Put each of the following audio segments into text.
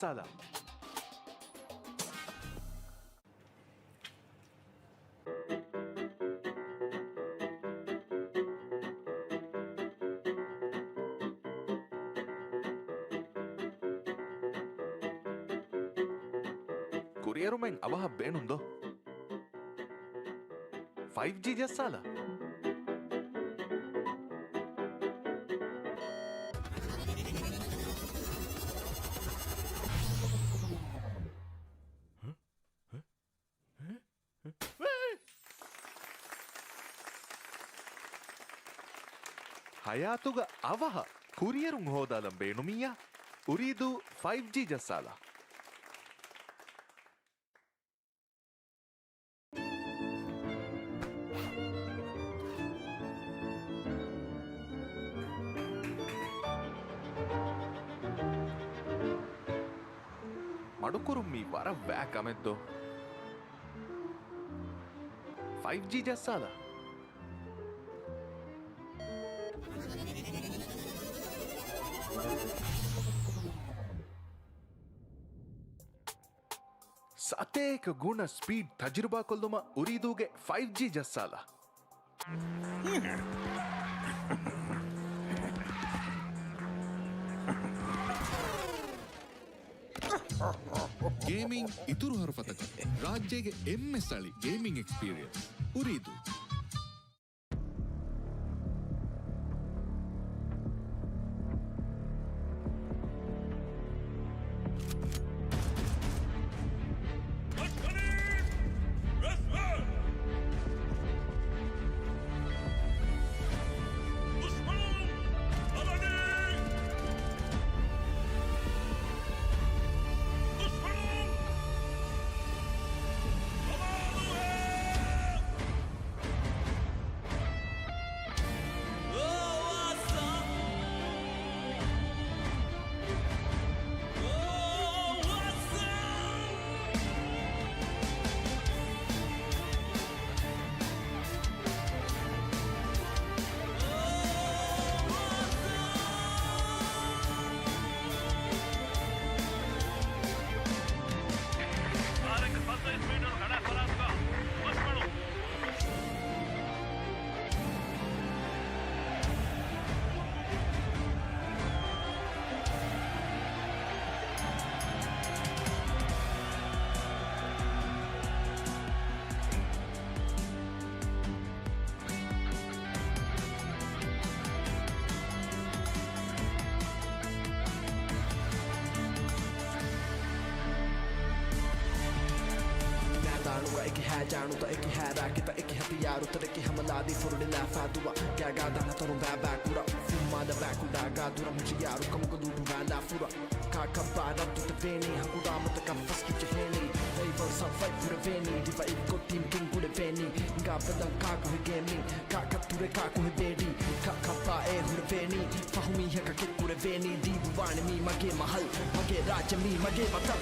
Sala. Kurierumen avaha beenundo 5G jassala. Hayatuga avaha kurierun hodalam beenumiya Ooredoo 5G jassala. ಮಡುಕುರು ಮೀ ವರ ವ್ಯಾಕ್ ಅಮೆದ್ದೋ 5G ಜಸ್ಸಾಲ ಸತೇಕ ಗುಣ ಸ್ಪೀಡ್ ತಜುರ್ಬಾ ಕೊಲ್ಲುಮ ಉರೀದೂಗೆ 5G ಜಸ್ಸಾಲ ಗೇಮಿಂಗ್ ಇತುರು ಹರಫತಕ ರಾಜ್ಯಗೆ ಎಮ್ಮೆಸಳಿ ಗೇಮಿಂಗ್ ಎಕ್ಸ್ಪೀರಿಯನ್ಸ್ ಉರಿದು जाणू तो एक है राके तो एक हथियार उतर के हमला दी फुरने ना फादुआ क्या गादा ना तोरो बाबा कुरा फुमा दा बाकुडा गादुरा मुझे यारो कम को दूडू गाला फुरा का कबारा तू ते वेनी हकुडा मत का फस्की चहेनी they will survive for veni diva ikko team king kude veni nga padan ka ko gaming ka kature ka ko bedi ka kappa e hur veni fahumi ha ka kude veni diwane mi mage mahal mage raj mi mage watan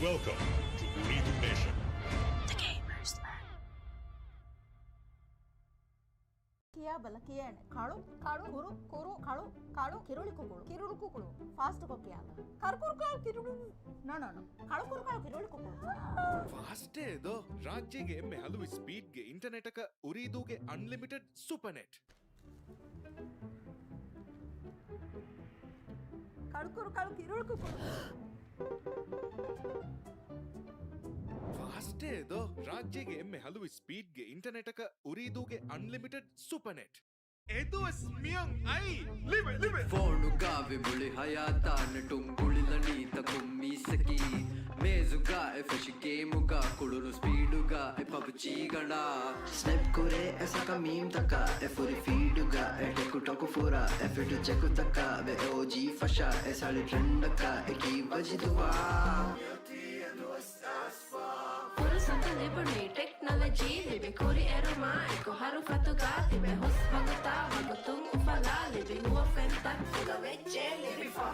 Welcome to Ooredoo Nation. The Gamers Land. किया बला किया ने काळू काळू कुरु कुरु काळू काळू किरुळी कुकुळू किरुळु कुकुळू fast को किया करकुर काळू किरुळु no no no काळू कुरु काळू किरुळी कुकुळू fast ಏದೋ ರಾಜ್ಯಗೆ ಎಮ್ಮೆ ಹಲವು ಸ್ಪೀಡ್ಗೆ ಇಂಟರ್ನೆಟ್ ಅಕ ಉರೀದೂಗೆ ಅನ್ಲಿಮಿಟೆಡ್ ಸೂಪರ್ ನೆಟ್ काळू कुरु काळू किरुळी कुकुळू ಫಾಸ್ಟ್ ಏದೋ ರಾಜ್ಯಗೆ ಎಮ್ಮೆ ಹಲವು ಸ್ಪೀಡ್ಗೆ ಇಂಟರ್ನೆಟ್ ಅಕ ಉರೀದೂಗೆ ಅನ್ಲಿಮಿಟೆಡ್ ಸೂಪರ್ ನೆಟ್ එදුවස් මියන් අයි ලිබ Fonugavi buli hayata natunkulila nita kummisaki mezuga e fashikemuga kuluru speeduga e PUBG gana Snap kure esaka meme taka e furi feeduga e teku toku fura e fitu cheku taka ve OG fasha e sali trendaka e ki vajiduwa Purusanta libuni technology libe kuri eroma eko haru fatuga tibe hos vaguta vagutum ufala libe huwa fenta kula veche libe fa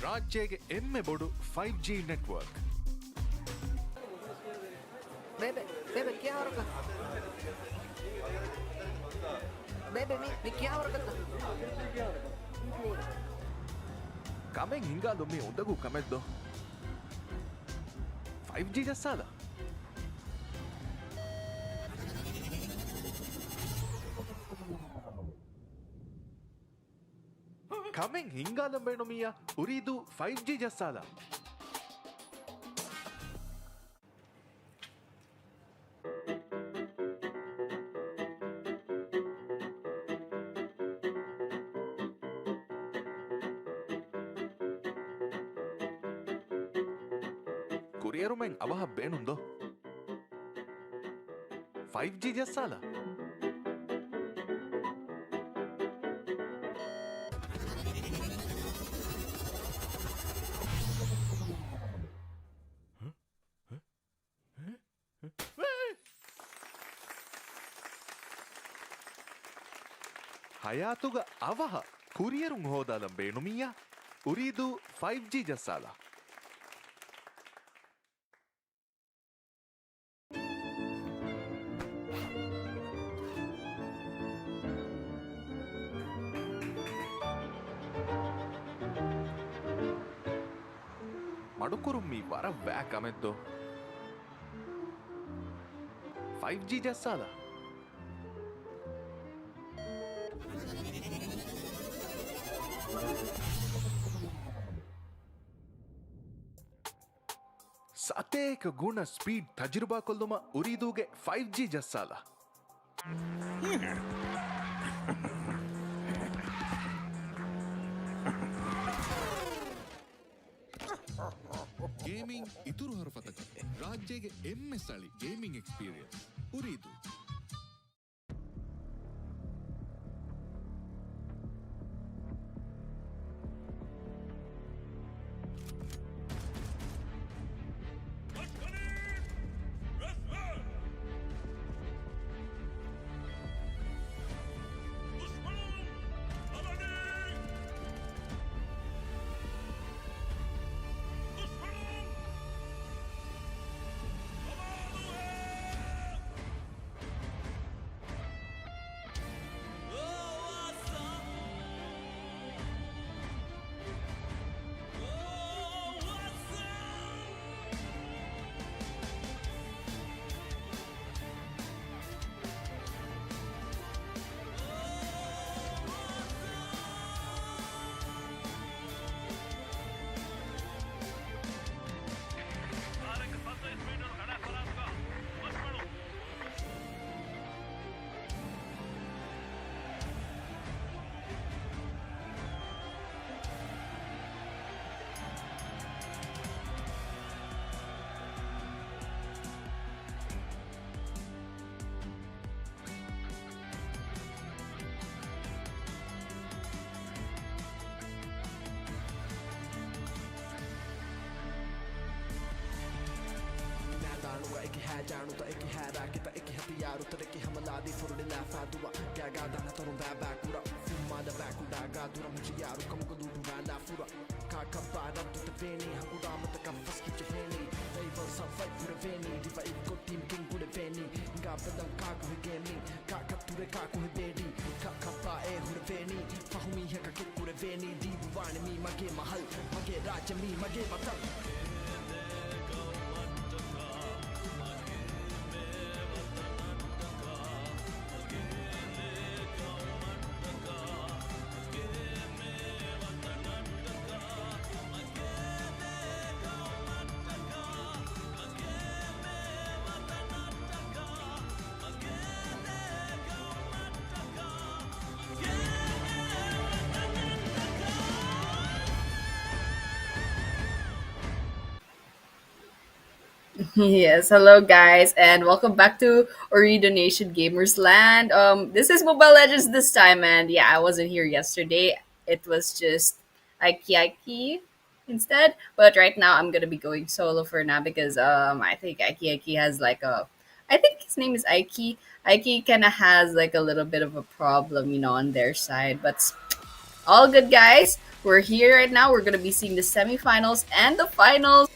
ರಾಜ್ಯಗೆ ಎಮ್ಮೆ ಬೊಡು 5G network Bebe, क्या हो रहा है? Bebe, मी क्या हो रहा है? Kameng ಹಿಂಗಾಲೊಮ್ಮೆ ಉಂದಗೂ ಕಮೆದ್ದು 5G ಜಸ್ಸಾದ Kameng ಹಿಂಗಾಲೊಮ್ಮೆ ನೊಮಿಯ ಉರಿದು 5G ಜಸ್ಸಾದ ಕುರಿಯರುಮೆಂಗ್ ಅವಹ ಬೇನುಂದೋ 5G ಜಸ್ಸಾಲ ಹಯಾತುಗ ಅವಹ ಕುರಿಯರುಂ ಹೋದಾಲಂ ಬೇಣುಮಿಯ ಉರಿದು 5G ಜಸ್ಸಾಲ ಮಡುಕುರುಮ್ಮಿ ವರ ವ್ಯಾಕ್ ಅಮೆದ್ದು 5G ಜಸ್ಸಾಲ ಸತೇಕ ಗುಣ ಸ್ಪೀಡ್ ತಜುರ್ಬಾ ಕೊಲ್ಲುಮ ಉರಿದೂಗೆ 5G ಜಸ್ಸಾಲ ಗೇಮಿಂಗ್ ಇತುರು ಹರಫತಕ ರಾಜ್ಯಗೆ ಎಮ್ಮೆ ಸ್ಥಳಿ ಗೇಮಿಂಗ್ ಎಕ್ಸ್ಪೀರಿಯನ್ಸ್ ಉರಿದು Eki hajaanu ta eki haraki ta eki hatiyaru ta eki hamaladi furudi la fadua kya gadana tarun ba bakura fumma da bakuda gadura mujiyaru kamuka dudu ba la fura ka kabara tu ta veni hakuda mata ka faski chefeni they were some fight for the veni diva ikko team king kude veni nga padan ka ko gemi ka kature ka ko bedi ka kappa e hur veni fahumi heka kikure veni divu wani mi mage mahal mage raja mi mage matal Yes, hello guys, and welcome back to Ooredoo Nation Gamers Land. This is Mobile Legends this time, and yeah, I wasn't here yesterday. It was just Aiki instead. But right now, I'm gonna be going solo for now because I think Aiki has like a, I think his name is Aiki. Aiki kind of has like a little bit of a problem, on their side, but all good, guys. We're here right now. We're gonna be seeing the semifinals and the finals.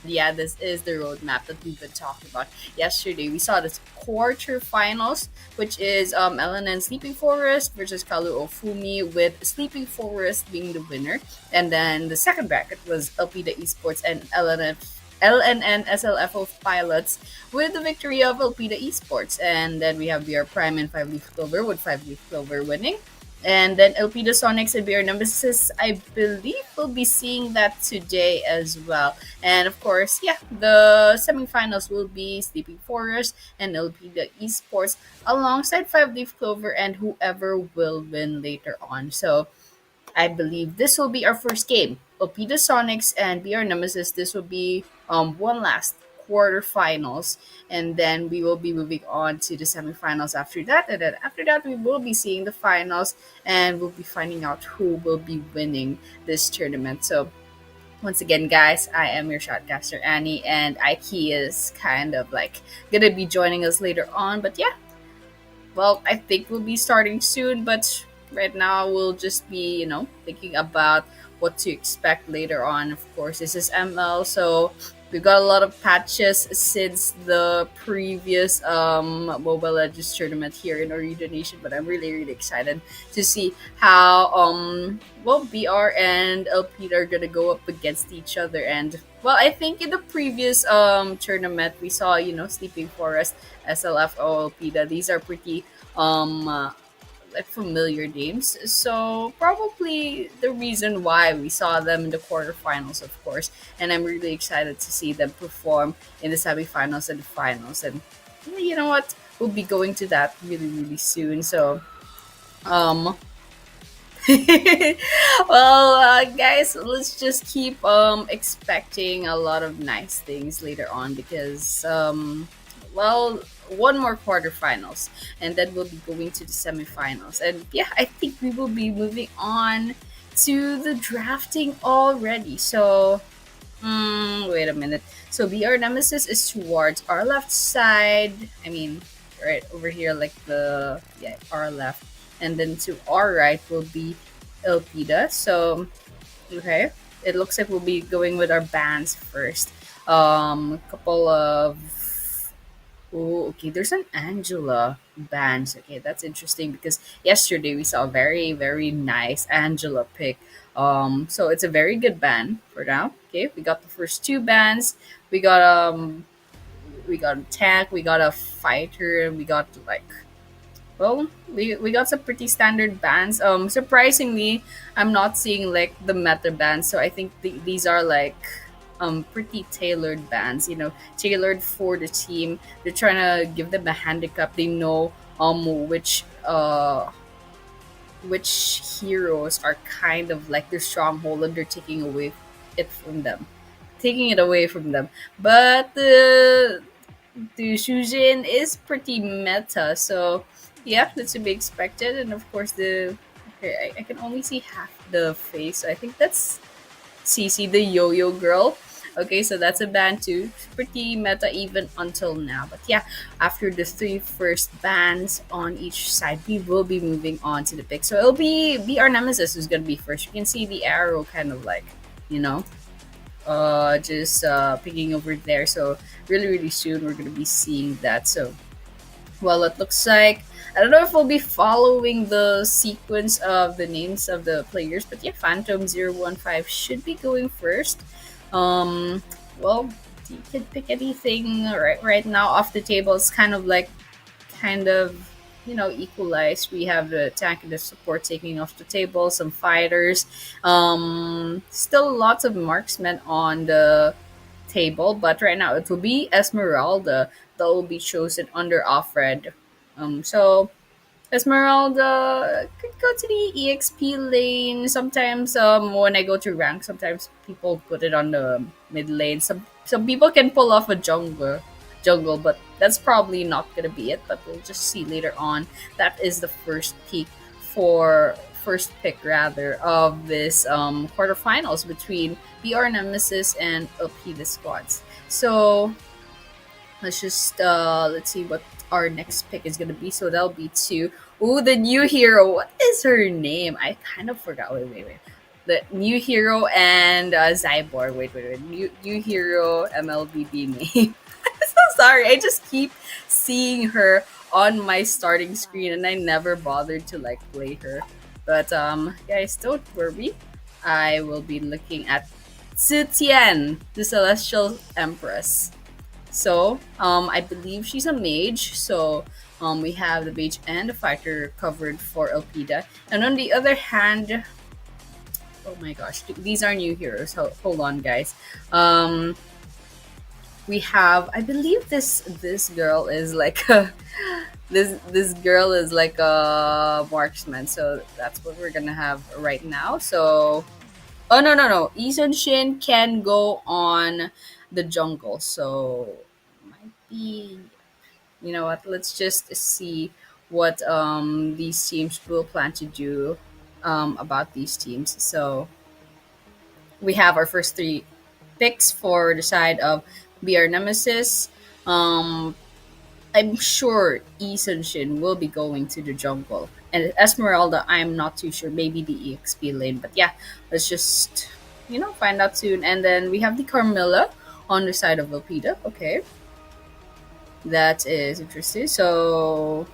Yeah, this is the roadmap that we've been talking about yesterday. We saw the quarterfinals, which is LNN Sleeping Forest versus Kalu Ofumi, with Sleeping Forest being the winner. And then the second bracket was Elpida Esports and LNN SLFO Pilots, with the victory of Elpida Esports. And then we have BR Prime and 5 Leaf Clover, with 5 Leaf Clover winning. And then Elpida Sonics and BR Nemesis, I believe we'll be seeing that today as well. And of course, yeah, the semifinals will be Sleeping Forest and Elpida Esports alongside 5 Leaf Clover and whoever will win later on. So I believe this will be our first game. Elpida Sonics and BR Nemesis, this will be one last quarterfinals, and then we will be moving on to the semifinals after that, and then after that we will be seeing the finals, and we'll be finding out who will be winning this tournament. So once again, guys, I am your shotcaster Annie, and Aiki is kind of like gonna be joining us later on. But yeah, well, I think we'll be starting soon, but right now we'll just be, thinking about what to expect later on. Of course, this is ML, so we got a lot of patches since the previous Mobile Legends tournament here in Ooredoo Nation, but I'm really, really excited to see how BR and LP are gonna go up against each other. And well, I think in the previous tournament we saw, Sleeping Forest, SLFO, LP, these are pretty like familiar names. So probably the reason why we saw them in the quarterfinals, of course. And I'm really excited to see them perform in the semifinals and the finals. And you know what? We'll be going to that really, really soon. So um well, guys, let's just keep expecting a lot of nice things later on because well, one more quarterfinals, and then we'll be going to the semifinals. And yeah, I think we will be moving on to the drafting already. So wait a minute. So BR Nemesis is towards our left side. I mean, right over here, like the, yeah, our left, and then to our right will be Elpida. So okay, it looks like we'll be going with our bands first. A couple of, oh, okay. There's an Angela band. Okay, that's interesting because yesterday we saw a very, very nice Angela pick. So it's a very good band for now. Okay, we got the first two bands. We got we got a tank. We got a fighter. And we got like, well, we got some pretty standard bands. Surprisingly, I'm not seeing like the meta bands. So I think these are like pretty tailored bands. Tailored for the team. They're trying to give them a handicap. They know which heroes are kind of like their stronghold, and they're taking it away from them. But the Shujin is pretty meta, so yeah, that's to be expected. And of course, okay, I can only see half the face. So I think that's Cece, the yo-yo girl. Okay, so that's a band too. Pretty meta even until now. But yeah, after the three first bands on each side, we will be moving on to the pick. So it'll be our Nemesis who's gonna be first. You can see the arrow kind of like, you know, just picking over there. So really, really soon we're gonna be seeing that. So well, it looks like, I don't know if we'll be following the sequence of the names of the players, but yeah, Phantom 015 should be going first. Well, you can pick anything right now off the table. It's kind of equalized. We have the tank and the support taking off the table, some fighters. Still lots of marksmen on the table, but right now it will be Esmeralda that will be chosen under Alfred. So Esmeralda could go to the EXP lane. Sometimes when I go to rank, sometimes people put it on the mid lane. Some people can pull off a jungle, but that's probably not gonna be it. But we'll just see later on. That is the first pick rather of this quarterfinals between BR Nemesis and Alpida squads. So let's see what our next pick is gonna be. So that'll be two. Ooh, the new hero. What is her name? I kind of forgot. Wait. The new hero and Zybor. Wait. New hero MLBB name. So sorry. I just keep seeing her on my starting screen, and I never bothered to like play her. But guys, don't worry. I will be looking at Zitian, the Celestial Empress. So, I believe she's a mage. So, we have the mage and the fighter covered for Elpida. And on the other hand, oh my gosh, these are new heroes. Hold on, guys. We have, I believe this girl is like a this girl is like a marksman. So that's what we're gonna have right now. So, oh no, Isun Shin can go on the jungle. So might be, you know what? Let's just see what these teams will plan to do about these teams. So we have our first three picks for the side of BR Nemesis. Um, I'm sure Isun Shin will be going to the jungle. And Esmeralda, I'm not too sure. Maybe the EXP lane. But yeah, let's just, find out soon. And then we have the Carmilla on the side of Lopida. Okay. That is interesting. So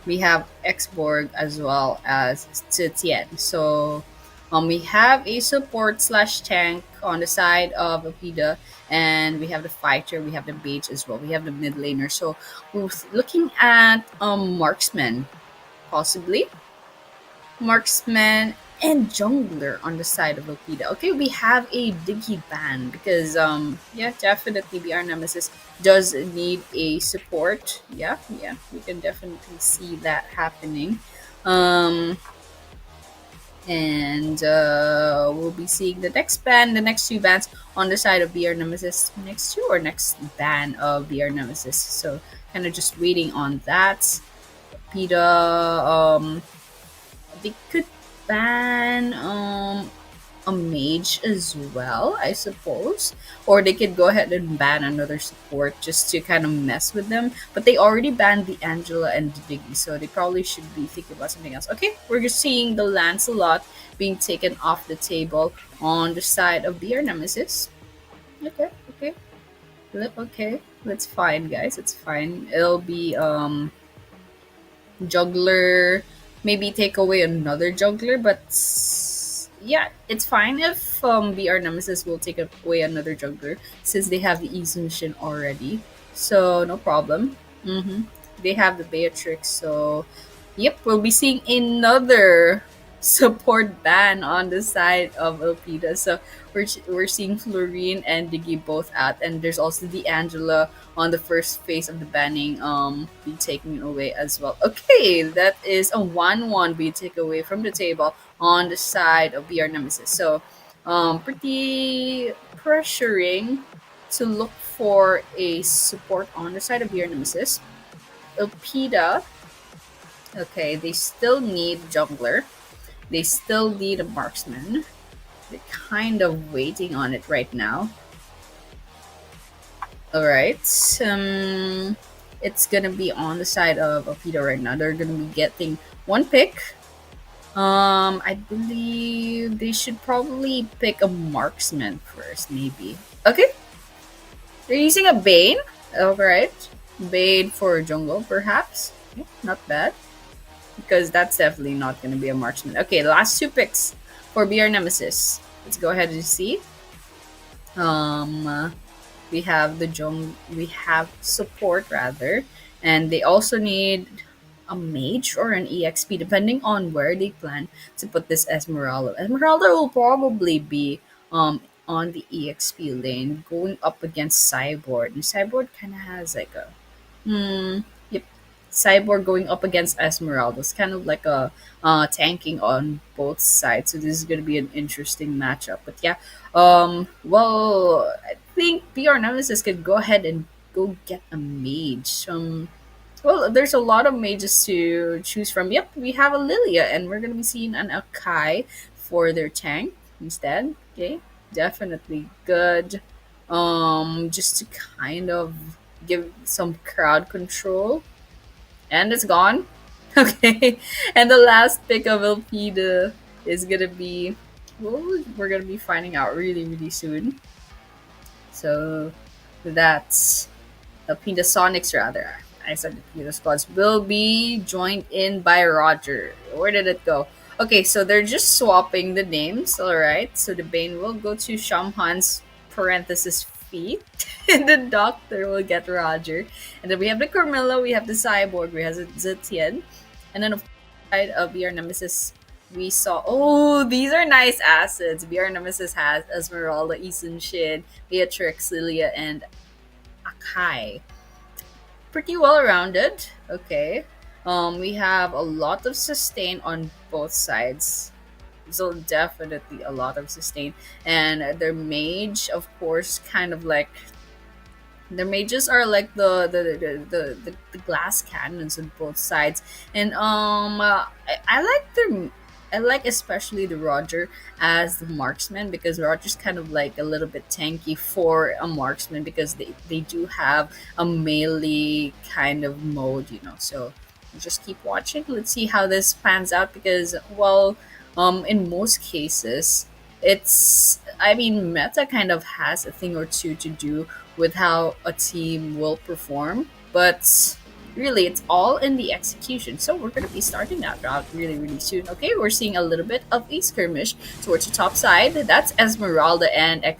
we have Xborg as well as Zetian. So we have a support slash tank on the side of Lopida, and we have the fighter, we have the mage as well, we have the mid laner. So we're looking at marksman, possibly marksman and jungler on the side of Lopida. Okay, we have a Diggy ban because yeah, definitely BR Nemesis does need a support. Yeah, we can definitely see that happening. And we'll be seeing the next ban, the next two bans on the side of BR Nemesis. Next two or next ban of BR Nemesis. So kind of just waiting on that. Peta, they could ban a mage as well, I suppose. Or they could go ahead and ban another support just to kind of mess with them. But they already banned the Angela and the Diggy, so they probably should be thinking about something else. Okay, we're just seeing the Lancelot being taken off the table on the side of BR Nemesis. Okay. Okay, that's fine, guys. It's fine. It'll be juggler, maybe take away another juggler, but yeah, it's fine if BR Nemesis will take away another juggler since they have the Isun already. So no problem. They have the Beatrix, so yep, we'll be seeing another support ban on the side of Elpida. So we're seeing Florine and Diggy both out, and there's also the Angela on the first phase of the banning be taken away as well. Okay, that is a 1-1 be taken away from the table on the side of BR Nemesis. So pretty pressuring to look for a support on the side of BR Nemesis. Elpida, okay, they still need jungler. They still need a marksman. They're kind of waiting on it right now. Alright. It's gonna be on the side of Alpida right now. They're gonna be getting one pick. I believe they should probably pick a marksman first, maybe. Okay. They're using a Bane. Alright. Bane for jungle, perhaps. Okay, not bad. Because that's definitely not going to be a marksman. Okay, last two picks for BR Nemesis. Let's go ahead and see. We have we have support rather, and they also need a mage or an EXP depending on where they plan to put this Esmeralda. Esmeralda will probably be on the EXP lane going up against Cyborg. And Cyborg kind of has like a yep, Cyborg going up against Esmeralda. It's kind of like a tanking on both sides. So this is gonna be an interesting matchup. But yeah, well, I think BR Nemesis could go ahead and go get a mage. Well, there's a lot of mages to choose from. Yep, we have a Lilia, and we're gonna be seeing an Akai for their tank instead. Okay, definitely good. Just to kind of give some crowd control, and it's gone. Okay, and the last pick of Elpida is gonna be. Well, we're gonna be finding out really, really soon. So that's Elpida Sonics rather. I said Elpida Squads will be joined in by Roger. Where did it go? Okay, so they're just swapping the names. All right, so the Bane will go to Shamhan's parenthesis feet, and the Doctor will get Roger, and then we have the Carmilla, we have the Cyborg, we have Zetian, and then of side of BR Nemesis. We saw, oh, these are nice assets. BR Nemesis has Esmeralda, Isun Shin, Beatrix, Lilia, and Akai. Pretty well rounded. Okay. We have a lot of sustain on both sides. So definitely a lot of sustain. And their mage, of course, kind of like the mages are like the glass cannons on both sides, and I like their. I like especially the Roger as the marksman because Roger's kind of like a little bit tanky for a marksman because they do have a melee kind of mode, you know. So just keep watching. Let's see how this pans out because well, in most cases, it's I mean meta kind of has a thing or two to do with how a team will perform, but really it's all in the execution. So we're going to be starting that route really, really soon. Okay, we're seeing a little bit of a skirmish towards the top side. That's Esmeralda and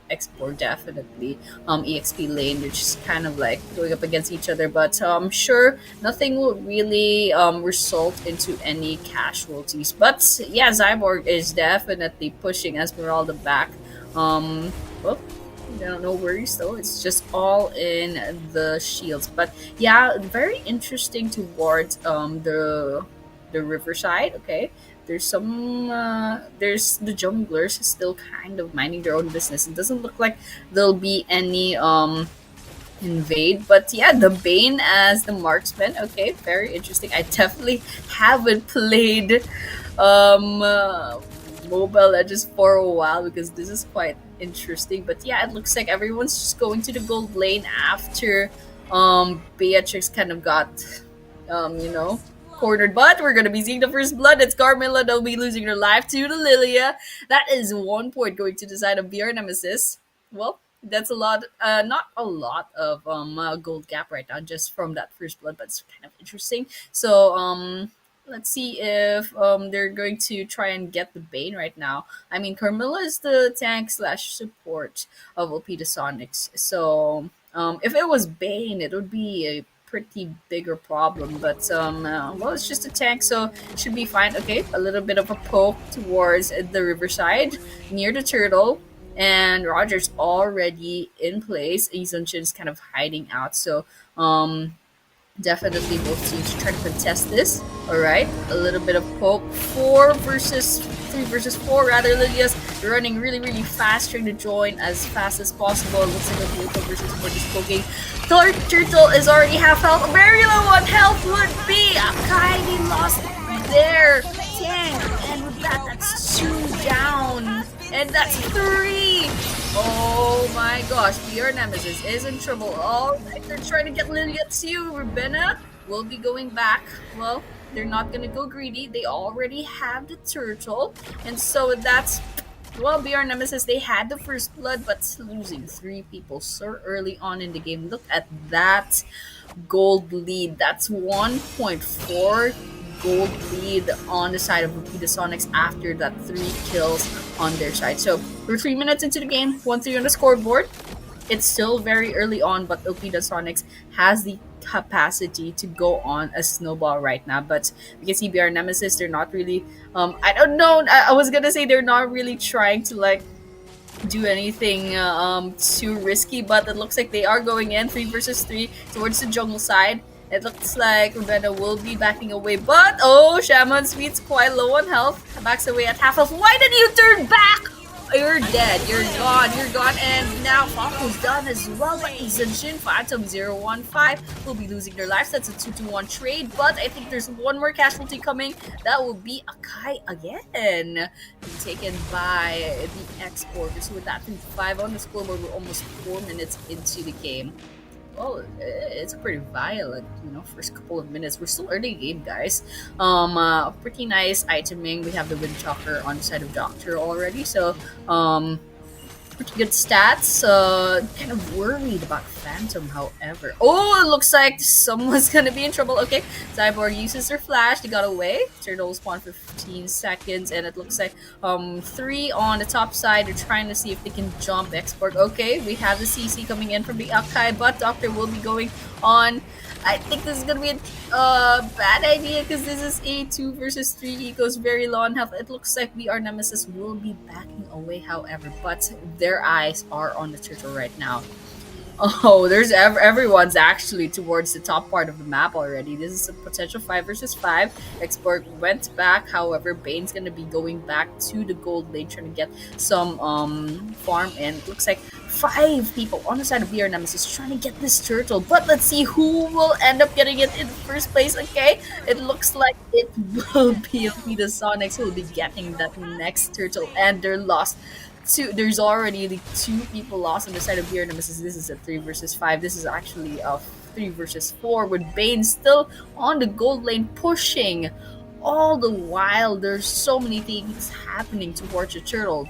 Export definitely. EXP lane, they're just kind of like going up against each other, but I'm sure nothing will really result into any casualties. But yeah, Zyborg is definitely pushing Esmeralda back. Well, no worries though. It's just all in the shields. But yeah, very interesting towards the riverside. Okay, there's some there's the junglers still kind of minding their own business. It doesn't look like there'll be any invade, but yeah, the Bane as the marksman. Okay, very interesting. I definitely haven't played Mobile Legends for a while because this is quite interesting. But yeah, it looks like everyone's just going to the gold lane after Beatrix kind of got you know, cornered. But we're gonna be seeing the first blood. It's Carmilla. They'll be losing their life to the Lilia. That is 1 point going to the side of BR Nemesis. Well, that's a lot, not a lot of gold gap right now just from that first blood, but it's kind of interesting. So let's see if they're going to try and get the Bane right now. I mean, Carmilla is the tank slash support of Opida Sonics. So if it was Bane, it would be a pretty bigger problem. But well, it's just a tank, so it should be fine. Okay, a little bit of a poke towards the riverside near the turtle. And Roger's already in place. Izunshin's kind of hiding out. So definitely both teams try to contest this. Alright, a little bit of poke. 3 versus 4 rather. Lilia's running really, really fast, trying to join as fast as possible. It looks like a vehicle versus 4 just poking. Turtle is already half health. Very low on health would be Akai lost their tank. And with that, that's 2 down. And that's 3! Oh my gosh, BR Nemesis is in trouble. Alright, they're trying to get Lilia too. Rubena will be going back. Well, they're not gonna go greedy. They already have the turtle. And so that's, well, BR Nemesis, they had the first blood, but losing 3 people so early on in the game. Look at that gold lead. That's 1.4 gold lead on the side of Opida Sonics after that 3 kills on their side. So we're 3 minutes into the game, 1-3 on the scoreboard. It's still very early on, but Opida Sonics has the capacity to go on a snowball right now. But we can see BR Nemesis, they're not really I don't know, I was gonna say they're not really trying to like do anything too risky, but it looks like they are going in 3 versus 3 towards the jungle side. It looks like Rubena will be backing away, but oh, Shaman Sweet's quite low on health. Backs away at half health. Why did you turn back? You're dead. You're gone. And now Falco's done as well. But Zenshin Phantom 015 will be losing their lives. That's a 2-1 trade. But I think there's one more casualty coming. That will be Akai again. Being taken by the exporters with that 5 on the scoreboard. We're almost 4 minutes into the game. Well, it's pretty violent, first couple of minutes. We're still early game, guys. Pretty nice iteming. We have the Windchalker on the side of Doctor already, so pretty good stats. Kind of worried about Phantom, however. Oh, it looks like someone's gonna be in trouble. Okay, Cyborg uses their flash. They got away. Turtle spawn for 15 seconds, and it looks like 3 on the top side. They're trying to see if they can jump export. Okay, we have the CC coming in from the Akai, but Doctor will be going on. I think this is gonna be a bad idea because this is a 2 versus 3 ecos, very low on health. It looks like our Nemesis will be backing away, however, but their eyes are on the turtle right now. Oh, there's everyone's actually towards the top part of the map already. This is a potential 5 versus 5. Export went back, however, Bane's gonna be going back to the gold lane trying to get some farm in. It looks like 5 people on the side of VR Nemesis trying to get this turtle, but let's see who will end up getting it in the first place. Okay, it looks like it will be the Sonics who will be getting that next turtle, and they're lost. There's already the 2 people lost on the side of VR Nemesis. This is a 3 versus 5. This is actually a 3 versus 4 with Bane still on the gold lane pushing. All the while, there's so many things happening towards the turtle.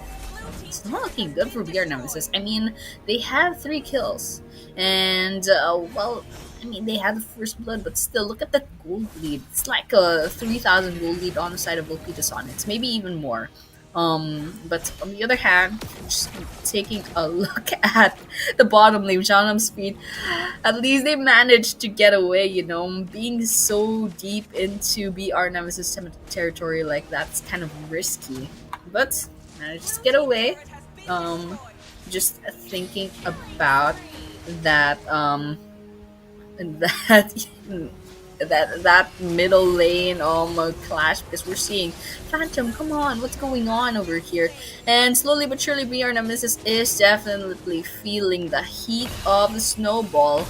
It's not looking good for VR Nemesis. I mean, they have 3 kills, and they had the first blood, but still, look at that gold lead. It's like a 3,000 gold lead on the side of Volpita Sonics, maybe even more. But on the other hand, just taking a look at the bottom lane, Shangham Speed, at least they managed to get away, being so deep into BR Nemesis territory like that's kind of risky, but managed to get away. Just thinking about that, that middle lane clash, because we're seeing Phantom, come on, what's going on over here? And slowly but surely BR Nemesis is definitely feeling the heat of the snowball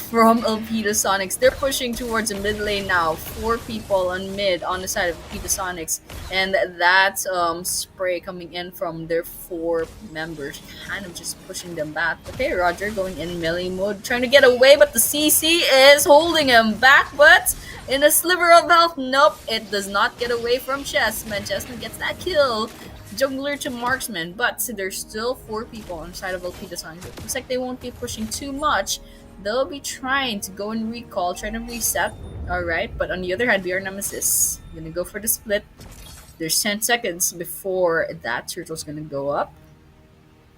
from Elpida Sonics. They're pushing towards the mid lane now. 4 people on mid on the side of Elpida Sonics, and that spray coming in from their 4 members kind of just pushing them back. Okay, Roger going in melee mode, trying to get away, but the CC is holding him back, but in a sliver of health, nope, it does not get away from Chessman. Chessman gets that kill. Jungler to marksman, but there's still 4 people on the side of Elpida Sonics. It looks like they won't be pushing too much. They'll be trying to go and recall, trying to reset. Alright, but on the other hand, we are Nemesis. Gonna go for the split. There's 10 seconds before that turtle's gonna go up.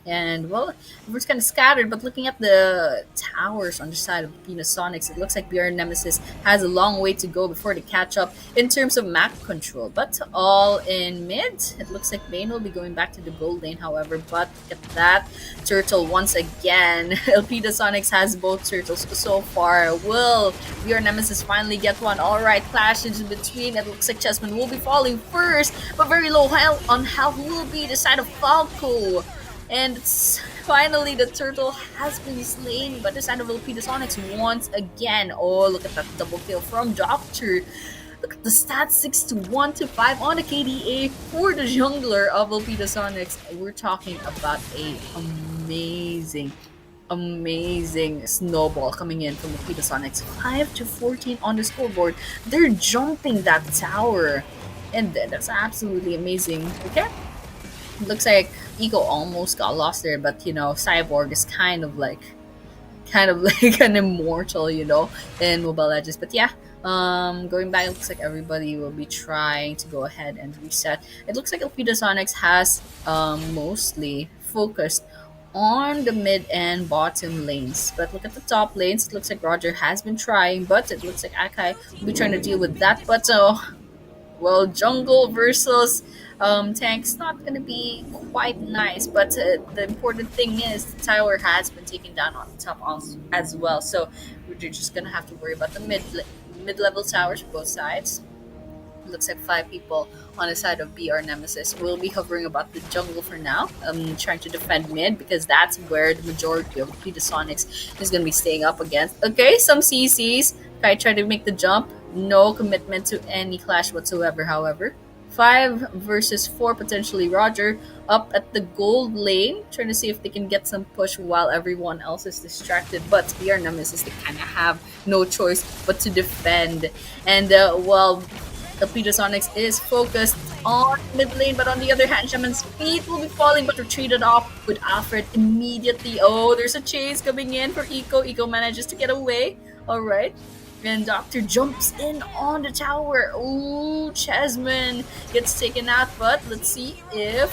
And, well, everyone's kind of scattered, but looking at the towers on the side of Venus Sonics, it looks like BR Nemesis has a long way to go before they catch up in terms of map control. But all in mid, it looks like Bane will be going back to the gold lane, however, but look at that turtle once again. Elpida Sonics has both turtles so far. Will BR Nemesis finally get one? Alright, clash in between. It looks like Chessman will be falling first, but very low health on health will be the side of Falco. And finally, the turtle has been slain by the side of Elpida Sonics once again. Oh, look at that double kill from Doctor. Look at the stats, 6-1 to 5 on the KDA for the jungler of Elpida Sonics. We're talking about a amazing snowball coming in from Elpida Sonics. 5-14 on the scoreboard. They're jumping that tower, and that's absolutely amazing. Okay, looks like Ego almost got lost there, but Cyborg is kind of like an immortal, in Mobile Legends. But yeah, going back, it looks like everybody will be trying to go ahead and reset. It looks like Elpida Sonics has mostly focused on the mid and bottom lanes, but look at the top lanes. It looks like Roger has been trying, but it looks like Akai will be trying to deal with that. But Well, jungle versus tank's not gonna be quite nice, but the important thing is the tower has been taken down on the top as well. So we're just gonna have to worry about the mid level towers both sides. Looks like 5 people on the side of BR Nemesis. We'll be hovering about the jungle for now. Trying to defend mid because that's where the majority of Sonics is going to be staying up against. Okay, some CCs. Kai tried to make the jump. No commitment to any clash whatsoever, however. 5 versus 4, potentially Roger up at the gold lane, trying to see if they can get some push while everyone else is distracted. But BR Nemesis, they kind of have no choice but to defend. And well, the Sonics is focused on mid lane, but on the other hand, Shaman's feet will be falling but retreated off with Alfred immediately. Oh, there's a chase coming in for Eco. Eco manages to get away. Alright. And Doctor jumps in on the tower. Ooh, Chessman gets taken out, but let's see if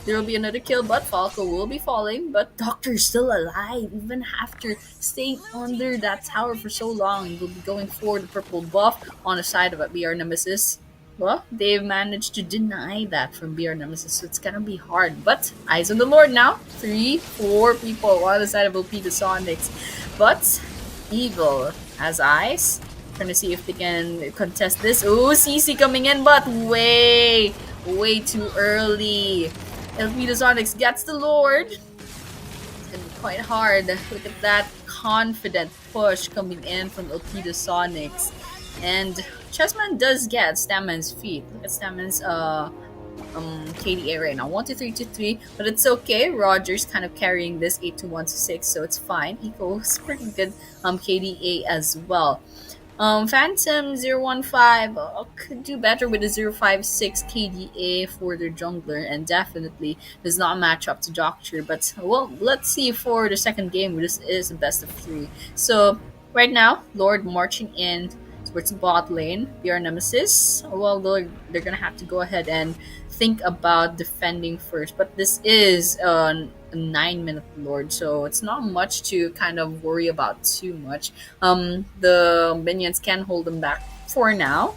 there will be another kill, but Falco will be falling, but Doctor is still alive even after staying under that tower for so long. He will be going for the purple buff on the side of a BR Nemesis. Well, they've managed to deny that from BR Nemesis, so it's gonna be hard. But eyes on the Lord now. 3, 4 people on the side of OP the Sonics. But Evil has eyes. Trying to see if they can contest this. Ooh, CC coming in, but way too early. LP Sonics gets the Lord. It's gonna be quite hard. Look at that confident push coming in from LP Sonics. And Chessman does get Staman's feet. Look at Staman's KDA right now. 1 2 3 2 3, but it's okay. Roger's kind of carrying this 8 to 1 to 6, so it's fine. Eco's pretty good KDA as well. Phantom 015 could do better with a 056 KDA for their jungler, and definitely does not match up to Doctor. But well, let's see for the second game. This is a best of 3. So right now, Lord marching in towards the bot lane. BR Nemesis, well, they're gonna have to go ahead and think about defending first. But this is a 9-minute Lord, so it's not much to kind of worry about too much. The minions can hold them back for now.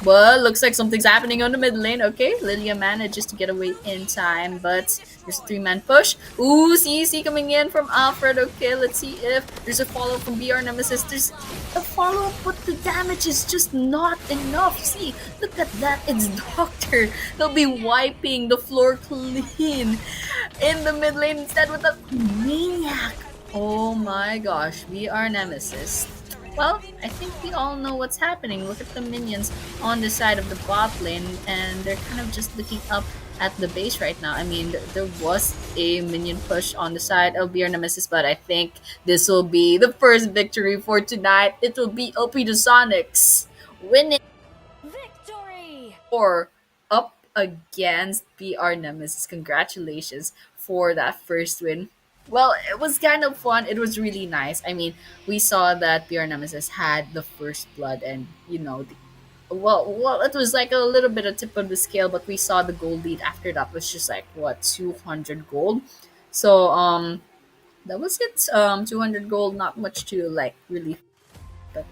Well, looks like something's happening on the mid lane. Okay, Lenion manages to get away in time, but there's a 3-man push. Ooh, CC coming in from Alfred. Okay, let's see if there's a follow from BR Nemesis. There's a follow, but the damage is just not enough. See, look at that. It's Doctor. They'll be wiping the floor clean in the mid lane instead with a maniac. Oh my gosh, BR Nemesis. Well, I think we all know what's happening. Look at the minions on the side of the bot lane, and they're kind of just looking up at the base right now. I mean, there was a minion push on the side of BR Nemesis, but I think this will be the first victory for tonight. It will be OP the Sonics winning Victory! or up against BR Nemesis. Congratulations for that first win. Well, it was kind of fun. It was really nice. I mean, we saw that BR Nemesis had the first blood, and well, it was like a little bit of tip of the scale, but we saw the gold lead after that was just like what 200 gold. So that was it. 200 gold, not much to like really, but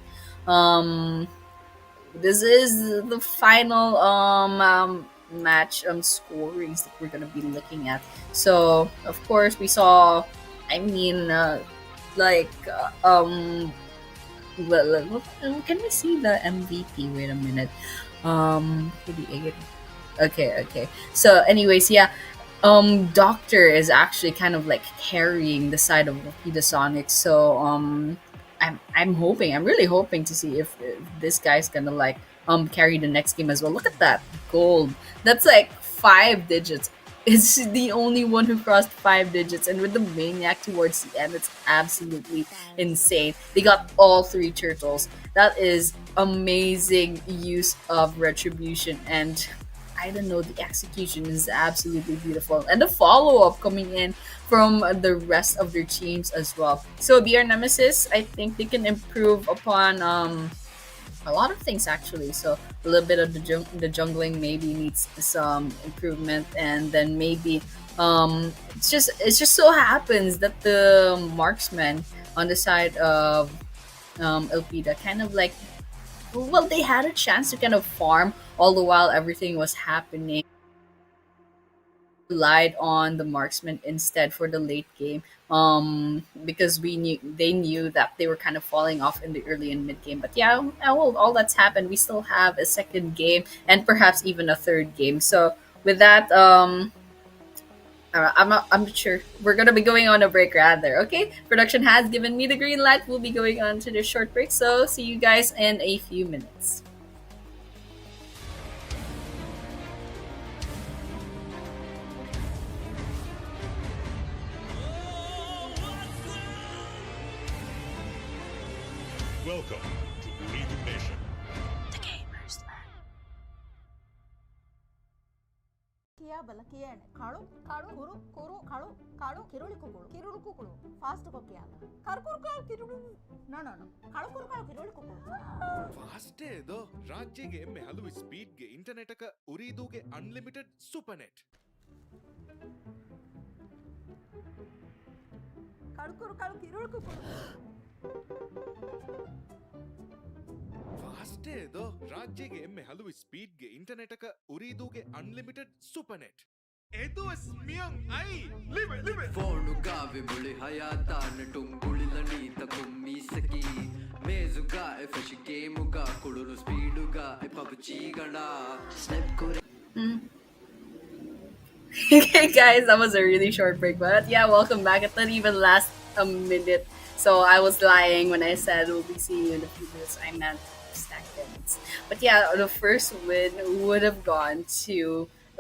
this is the final match scorings that we're gonna be looking at. So of course we saw, I mean, well, can we see the MVP? Wait a minute. Okay. So anyways, yeah. Doctor is actually kind of like carrying the side of the Sonics. So I'm really hoping to see if this guy's gonna like carry the next game as well. Look at that gold. That's like 5 digits. It's the only one who crossed 5 digits, and with the maniac towards the end, it's absolutely insane. They got all 3 turtles. That is amazing use of retribution, and I don't know, the execution is absolutely beautiful, and the follow-up coming in from the rest of their teams as well. So BR Nemesis, I think they can improve upon a lot of things actually. So a little bit of the jungling maybe needs some improvement, and then maybe it just so happens that the marksman on the side of Elpida kind of like, well, they had a chance to kind of farm all the while everything was happening, relied on the marksman instead for the late game, because we knew they knew that they were kind of falling off in the early and mid game. But yeah, well, all that's happened, we still have a second game and perhaps even a third game. So with that, I'm not sure. We're gonna be going on a break rather. Okay, production has given me the green light. We'll be going on to the short break. So see you guys in a few minutes. Welcome to Ooredoo Nation. ಕಿಯಾ ಬಲಕಿಯನ್ ಕಾಳು ಕಾಳು ಕುರು ಕುರು ಕಾಳು ಕಾಳು ಕಿರುಳಿ ಕುಕುಳು ಕಿರುಳು ಕುಕುಳು fast ಕೊಕ್ಕಿಯಾದ ಕರ್ಕುರು ಕಾಳು ಕಿರುಳು no no no ಕಾಳು ಕುರು ಕಾಳು ಕಿರುಳಿ ಕುಕುಳು ಫಾಸ್ಟೇ ಇದು ರಾಜ್ಯಗೆ ಎಮ್ಮೆ ಹಲವು ಸ್ಪೀಡ್ಗೆ ಇಂಟರ್ನೆಟ್ ಅಕ ಉರಿದೂಗೆ ಅನ್ಲಿಮಿಟೆಡ್ ಸೂಪರ್ನೆಟ್ ಕರ್ಕುರು ಕಾಳು ಕಿರುಳು ಕುಕುಳು ಫಾಸ್ಟೇ ಇದು ರಾಜ್ಯಗೆ ಎಮ್ಮೆ ಹಲವು ಸ್ಪೀಡ್ಗೆ ಇಂಟರ್ನೆಟ್ ಅಕ ಉರಿದೂಗೆ ಅನ್ಲಿಮಿಟೆಡ್ ಸೂಪರ್ನೆಟ್ ಇದು ಸ್ಮಿಯಂ ಐ ಲಿವೆ ಫೋನುಗ ವಿಬುಳಿ ಹಯಾತಾನ ಟುಂಗುಳಿಲನಿ ತಕುಮ್ಮಿಸಕಿ ಮೇಜುಗ ಎಫಶಿ ಗೇಮುಗ ಕುಳುನು ಸ್ಪೀಡುಗ ಎ ಪಬ್ಜಿ ಗಣ ಸ್ನೆಪ್ ಕುರಿ. Okay, guys, that was a really short break, but yeah, welcome back. It didn't even last a minute, so I was lying when I said we'll be seeing you in a few minutes. I meant stack minutes. But yeah, the first win would have gone to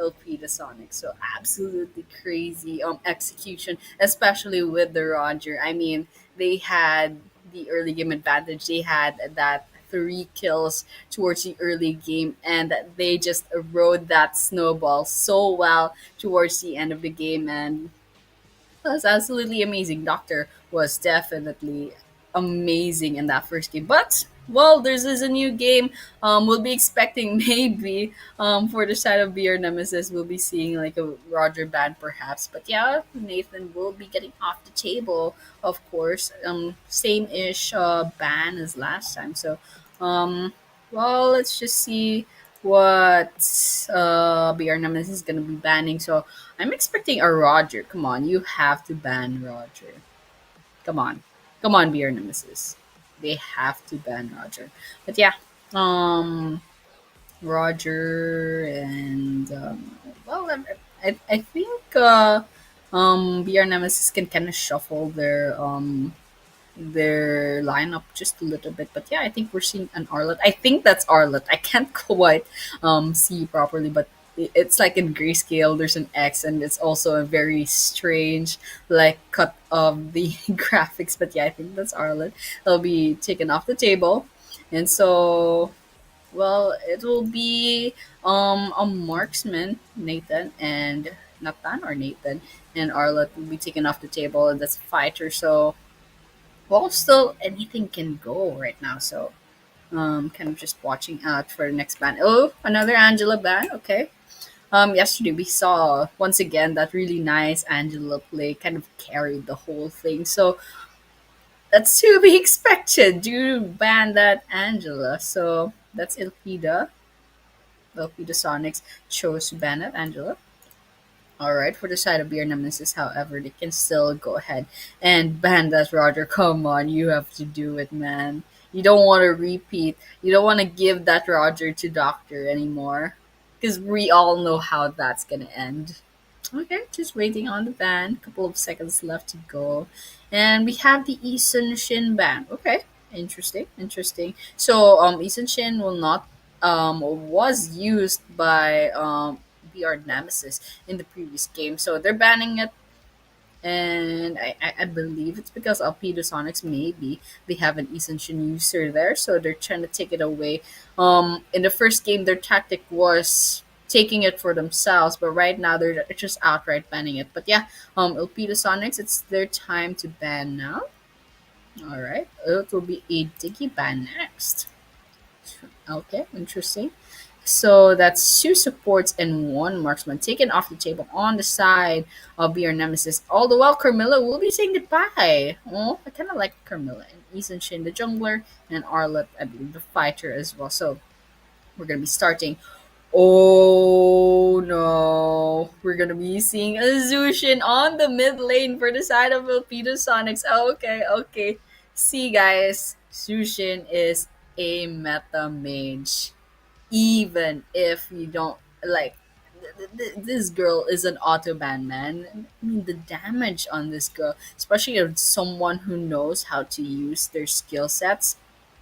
LP the Sonic. So absolutely crazy execution, especially with the Roger. I mean, they had the early game advantage. They had that 3 kills towards the early game, and they just rode that snowball so well towards the end of the game, and that's absolutely amazing. Doctor was definitely amazing in that first game. But well, there's is a new game. We'll be expecting maybe for the side of BR Nemesis, we'll be seeing like a Roger ban perhaps. But yeah, Nathan will be getting off the table, of course. Same ish ban as last time. So well, let's just see what BR Nemesis is gonna be banning. So I'm expecting a Roger. Come on, you have to ban Roger. Come on. Come on, BR Nemesis. They have to ban Roger. But yeah, Roger and well, I think BR Nemesis can kind of shuffle their lineup just a little bit. But yeah, I think we're seeing an Arlet. I think that's Arlet. I can't quite see properly, but it's like in grayscale. There's an X, and it's also a very strange like cut of the graphics. But yeah, I think that's Arlet. It'll be taken off the table, and so well, it will be a marksman, Nathan, and Nathan or Nathan, and Arlet will be taken off the table, and that's a fighter. So well, still anything can go right now. So kind of just watching out for the next ban. Oh, another Angela ban. Okay. Yesterday we saw once again that really nice Angela play kind of carried the whole thing. So that's to be expected. Do ban that Angela. So that's Ilpida. Ilpida Sonics chose to ban that Angela. All right, for the side of Beer Nemesis, however, they can still go ahead and ban that Roger. Come on, you have to do it, man. You don't want to repeat. You don't want to give that Roger to Doctor anymore. Because we all know how that's going to end. Okay, just waiting on the ban. Couple of seconds left to go. And we have the Eason Shin ban. Okay, interesting, interesting. So, Eason Shin will not, was used by, BR Nemesis in the previous game. So they're banning it, and I believe it's because Alpedo Sonics maybe they have an Essential user there, so they're trying to take it away. In the first game, their tactic was taking it for themselves, but right now they're just outright banning it. But yeah, Alpedo Sonics, it's their time to ban now. All right, it will be a Diggy ban next. Okay, interesting. So that's 2 supports and 1 marksman taken off the table on the side of your nemesis. All the while, Carmilla will be saying goodbye. Oh, I kind of like Carmilla and Ethan Shin, the jungler, and Arlet, I believe, the fighter as well. So we're gonna be starting Oh no. We're gonna be seeing a Zushin on the mid lane for the side of Filipino Sonics. Okay, okay. See guys, Zushin is a meta mage. Even if you don't like this girl is an autoban, man. I mean the damage on this girl, especially of someone who knows how to use their skill sets,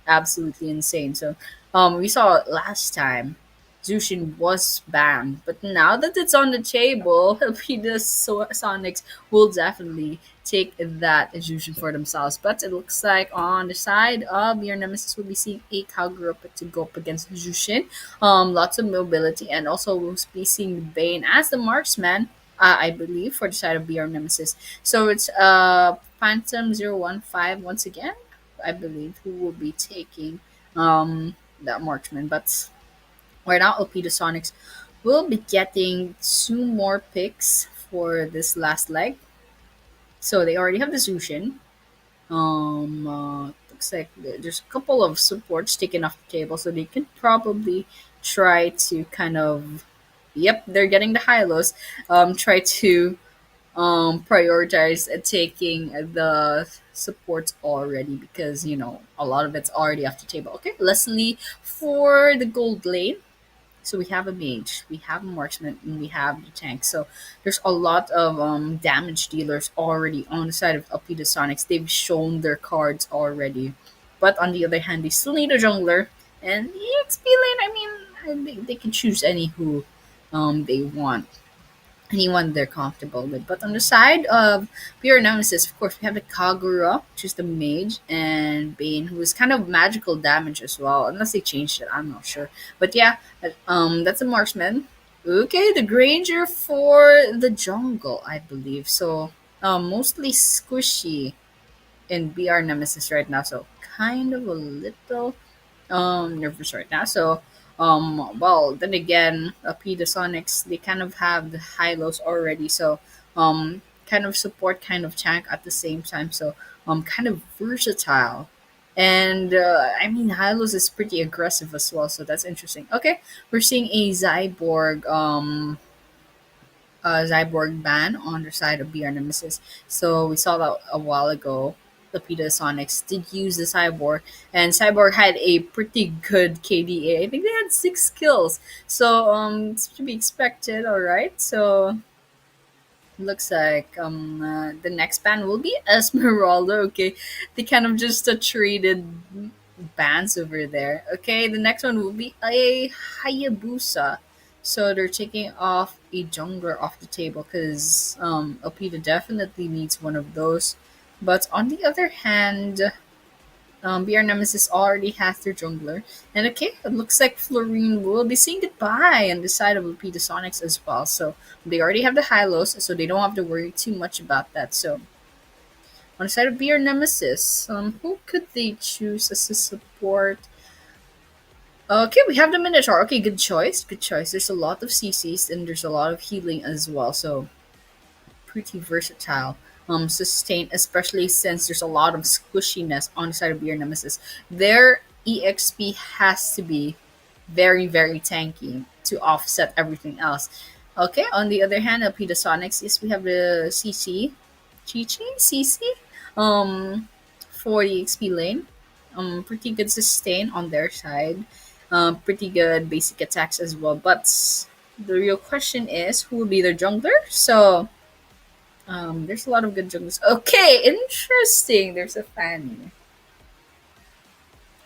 absolutely insane. So we saw it last time. Zushin was banned, but now that it's on the table, Peter Sonics will definitely take that Jushin for themselves. But it looks like on the side of your nemesis, will be seeing a Kagura to go up against Jushin. Lots of mobility, and also we'll be seeing Bane as the marksman. I believe for the side of BR Nemesis. So it's Phantom 015 once again. I believe who will be taking that marksman. But right now, OP the Sonics will be getting two more picks for this last leg. So they already have the Zushin. Looks like there's a couple of supports taken off the table, so they can probably try to kind of. Yep, they're getting the high lows. Try to prioritize taking the supports already because a lot of it's already off the table. Okay, Leslie for the gold lane. So we have a mage, we have a marksman, and we have the tank. So there's a lot of damage dealers already on the side of Alpida Sonics. They've shown their cards already. But on the other hand, they still need a jungler. And the XP lane, I mean, they can choose any who they want, anyone they're comfortable with. But on the side of pure nemesis, of course, we have the Kagura, which is the mage, and Bane, who is kind of magical damage as well. Unless they changed it, I'm not sure. But yeah, that's a marksman. Okay, the Granger for the jungle, I believe. So, mostly squishy in BR Nemesis right now. So, kind of a little nervous right now. So well then again the Sonics, they kind of have the high lows already, so kind of support, kind of tank at the same time. So kind of versatile. And I mean Hylos is pretty aggressive as well, so that's interesting. Okay, we're seeing a Zyborg ban on the side of BR Nemesis. So we saw that a while ago. The Peter Sonics did use the Cyborg, and Cyborg had a pretty good KDA. I think they had 6 kills, so it's to be expected. All right, so looks like the next ban will be Esmeralda. Okay, they kind of just traded bands over there. Okay, the next one will be a Hayabusa. So they're taking off a jungler off the table because Alpida definitely needs one of those. But on the other hand, BR Nemesis already has their jungler. And okay, it looks like Florine will be saying goodbye on the side of Lupita Sonics as well. So they already have the Hylos, so they don't have to worry too much about that. So on the side of BR Nemesis, who could they choose as a support? Okay, we have the Minotaur. Okay, good choice. Good choice. There's a lot of CCs and there's a lot of healing as well. So pretty versatile. Sustain, especially since there's a lot of squishiness on the side of your nemesis. Their EXP has to be very, very tanky to offset everything else. Okay, on the other hand, Alpida Sonics, yes, we have the CC, Chi CC, for the XP lane. Pretty good sustain on their side. Pretty good basic attacks as well. But the real question is who will be their jungler? So there's a lot of good junglers. Okay, interesting. There's a Fanny.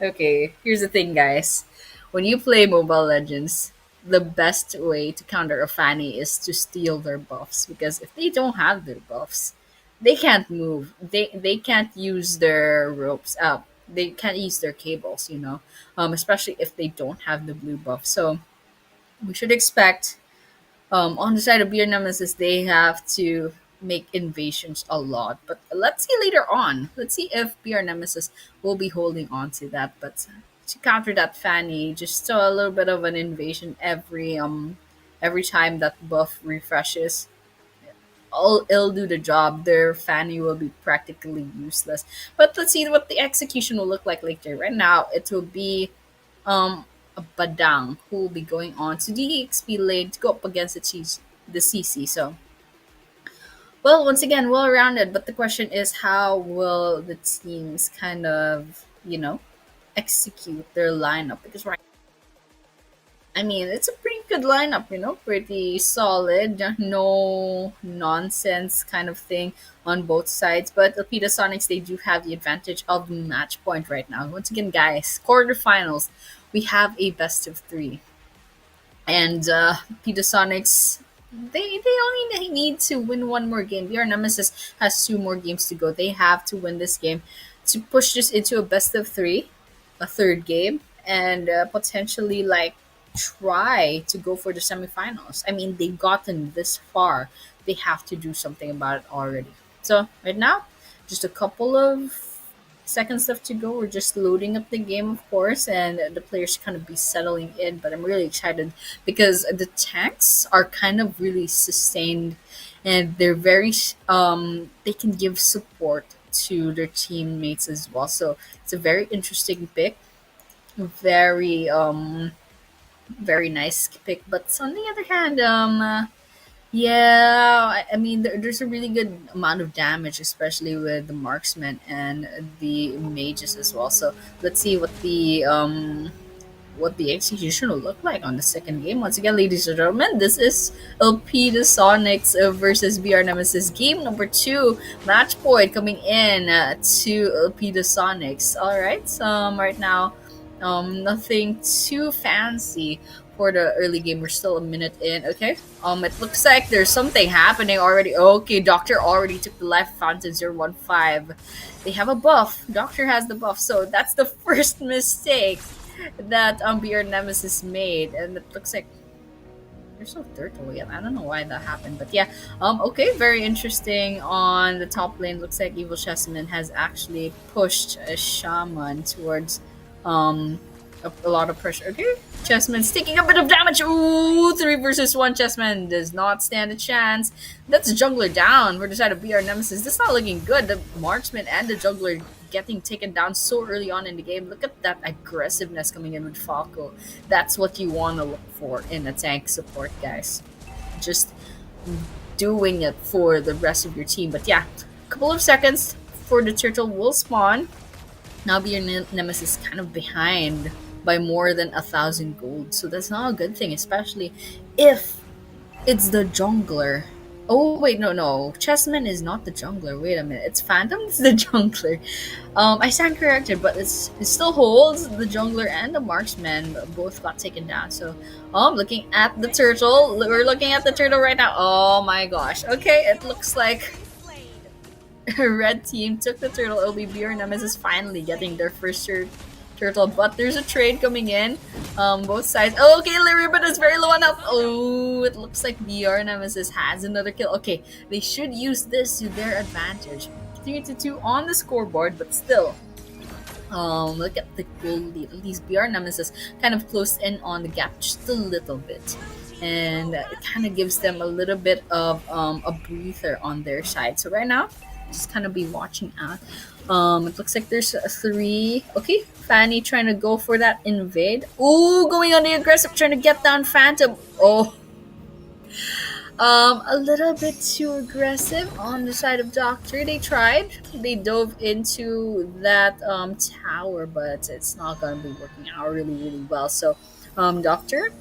Okay, here's the thing, guys. When you play Mobile Legends, the best way to counter a Fanny is to steal their buffs, because if they don't have their buffs, they can't move. They can't use their ropes up. They can't use their cables, especially if they don't have the blue buff. So we should expect on the side of Beer Nemesis, they have to make invasions a lot. But let's see later on. Let's see if Beer Nemesis will be holding on to that. But to counter that Fanny, just a little bit of an invasion every time that buff refreshes. It'll do the job. Their Fanny will be practically useless. But let's see what the execution will look like later. Right now, it will be Badang, who will be going on to the EXP lane to go up against the CC. So, well, once again, well rounded. But the question is, how will the teams kind of, execute their lineup? Because right, I mean, it's a pretty good lineup, pretty solid, no nonsense kind of thing on both sides. But Alpida Sonics, they do have the advantage of the match point right now. Once again, guys, quarterfinals, we have a best of three. And Sonics, they only need to win one more game. VR Nemesis has two more games to go. They have to win this game to push this into a best of three, a third game, and potentially like try to go for the semifinals. I mean, they've gotten this far. They have to do something about it already. So right now, just a couple of seconds left to go. We're just loading up the game, of course, and the players kind of be settling in. But I'm really excited because the tanks are kind of really sustained, and they're very they can give support to their teammates as well. So it's a very interesting pick. Very very nice pick. But on the other hand, yeah, I mean, there's a really good amount of damage, especially with the marksman and the mages as well. So let's see what the execution will look like on the second game. Once again, ladies and gentlemen, this is Elpida Sonics versus BR Nemesis, game number 2, match point coming in to Elpida Sonics. All right, right now, nothing too fancy for the early game. We're still a minute in. Okay. It looks like there's something happening already. Okay, Doctor already took the life fountain 015. They have a buff. Doctor has the buff, so that's the first mistake that BR Nemesis made, and it looks like there's no turtle yet. I don't know why that happened, but yeah. Okay, very interesting. On the top lane, looks like Evil Chessman has actually pushed a shaman towards a lot of pressure. Okay, Chessman's taking a bit of damage. Ooh, 3 versus 1. Chessman does not stand a chance. That's the jungler down for the side of BR Nemesis. This is not looking good. The marksman and the jungler getting taken down so early on in the game. Look at that aggressiveness coming in with Falco. That's what you want to look for in a tank support, guys. Just doing it for the rest of your team. But yeah, a couple of seconds for the turtle will spawn. Now BR Nemesis kind of behind by more than 1,000 gold. So that's not a good thing, especially if it's the jungler. Oh, wait, no. Chessman is not the jungler. Wait a minute. It's Phantom is the jungler. I stand corrected, but it still holds. The jungler and the marksman both got taken down. So, looking at the turtle. We're looking at the turtle right now. Oh my gosh. Okay, it looks like red team took the turtle. It'll be BR Nemesis finally getting their first turtle, but there's a trade coming in. Both sides. Oh, okay, Liriban is very low on health. Oh, it looks like BR Nemesis has another kill. Okay, they should use this to their advantage. 3-2 on the scoreboard, but still. Look at the goal lead. At least BR Nemesis kind of closed in on the gap just a little bit. And it kind of gives them a little bit of a breather on their side. So right now, just kind of be watching out. It looks like there's 3. Okay, Fanny trying to go for that invade. Ooh, going on the aggressive, trying to get down Phantom. Oh, a little bit too aggressive on the side of Doctor. They tried. They dove into that tower, but it's not gonna be working out really well. So, Doctor,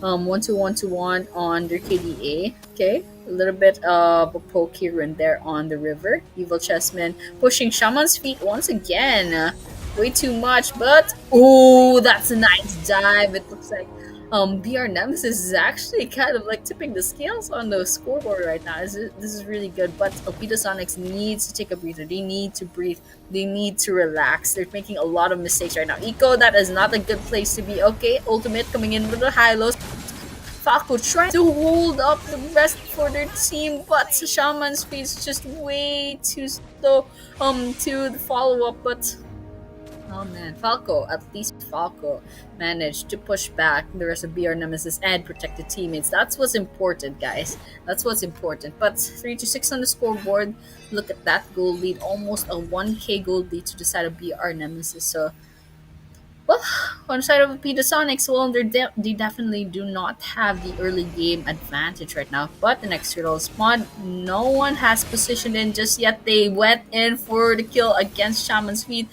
1-2-1-2-1 on their KDA. Okay, a little bit of a poke here and there on the river. Evil Chessman pushing Shaman's feet once again. Way too much, but oh, that's a nice dive. It looks like BR Nemesis is actually kind of like tipping the scales on the scoreboard right now. This is really good, but Elpida Sonics needs to take a breather. They need to breathe. They need to relax. They're making a lot of mistakes right now. Eco, that is not a good place to be. Okay, Ultimate coming in with the high-lows. Falco trying to hold up the rest for their team, but Shaman's speed is just way too slow to the follow-up, but oh man, at least Falco managed to push back the rest of BR Nemesis and protect the teammates. That's what's important, guys. That's what's important. But 3-6 on the scoreboard. Look at that gold lead. Almost a 1k gold lead to the side of BR Nemesis. So, Well, on the side of the Sonics, well, they definitely do not have the early game advantage right now. But the next turtle spawn, no one has positioned in just yet. They went in for the kill against Shaman's Feet.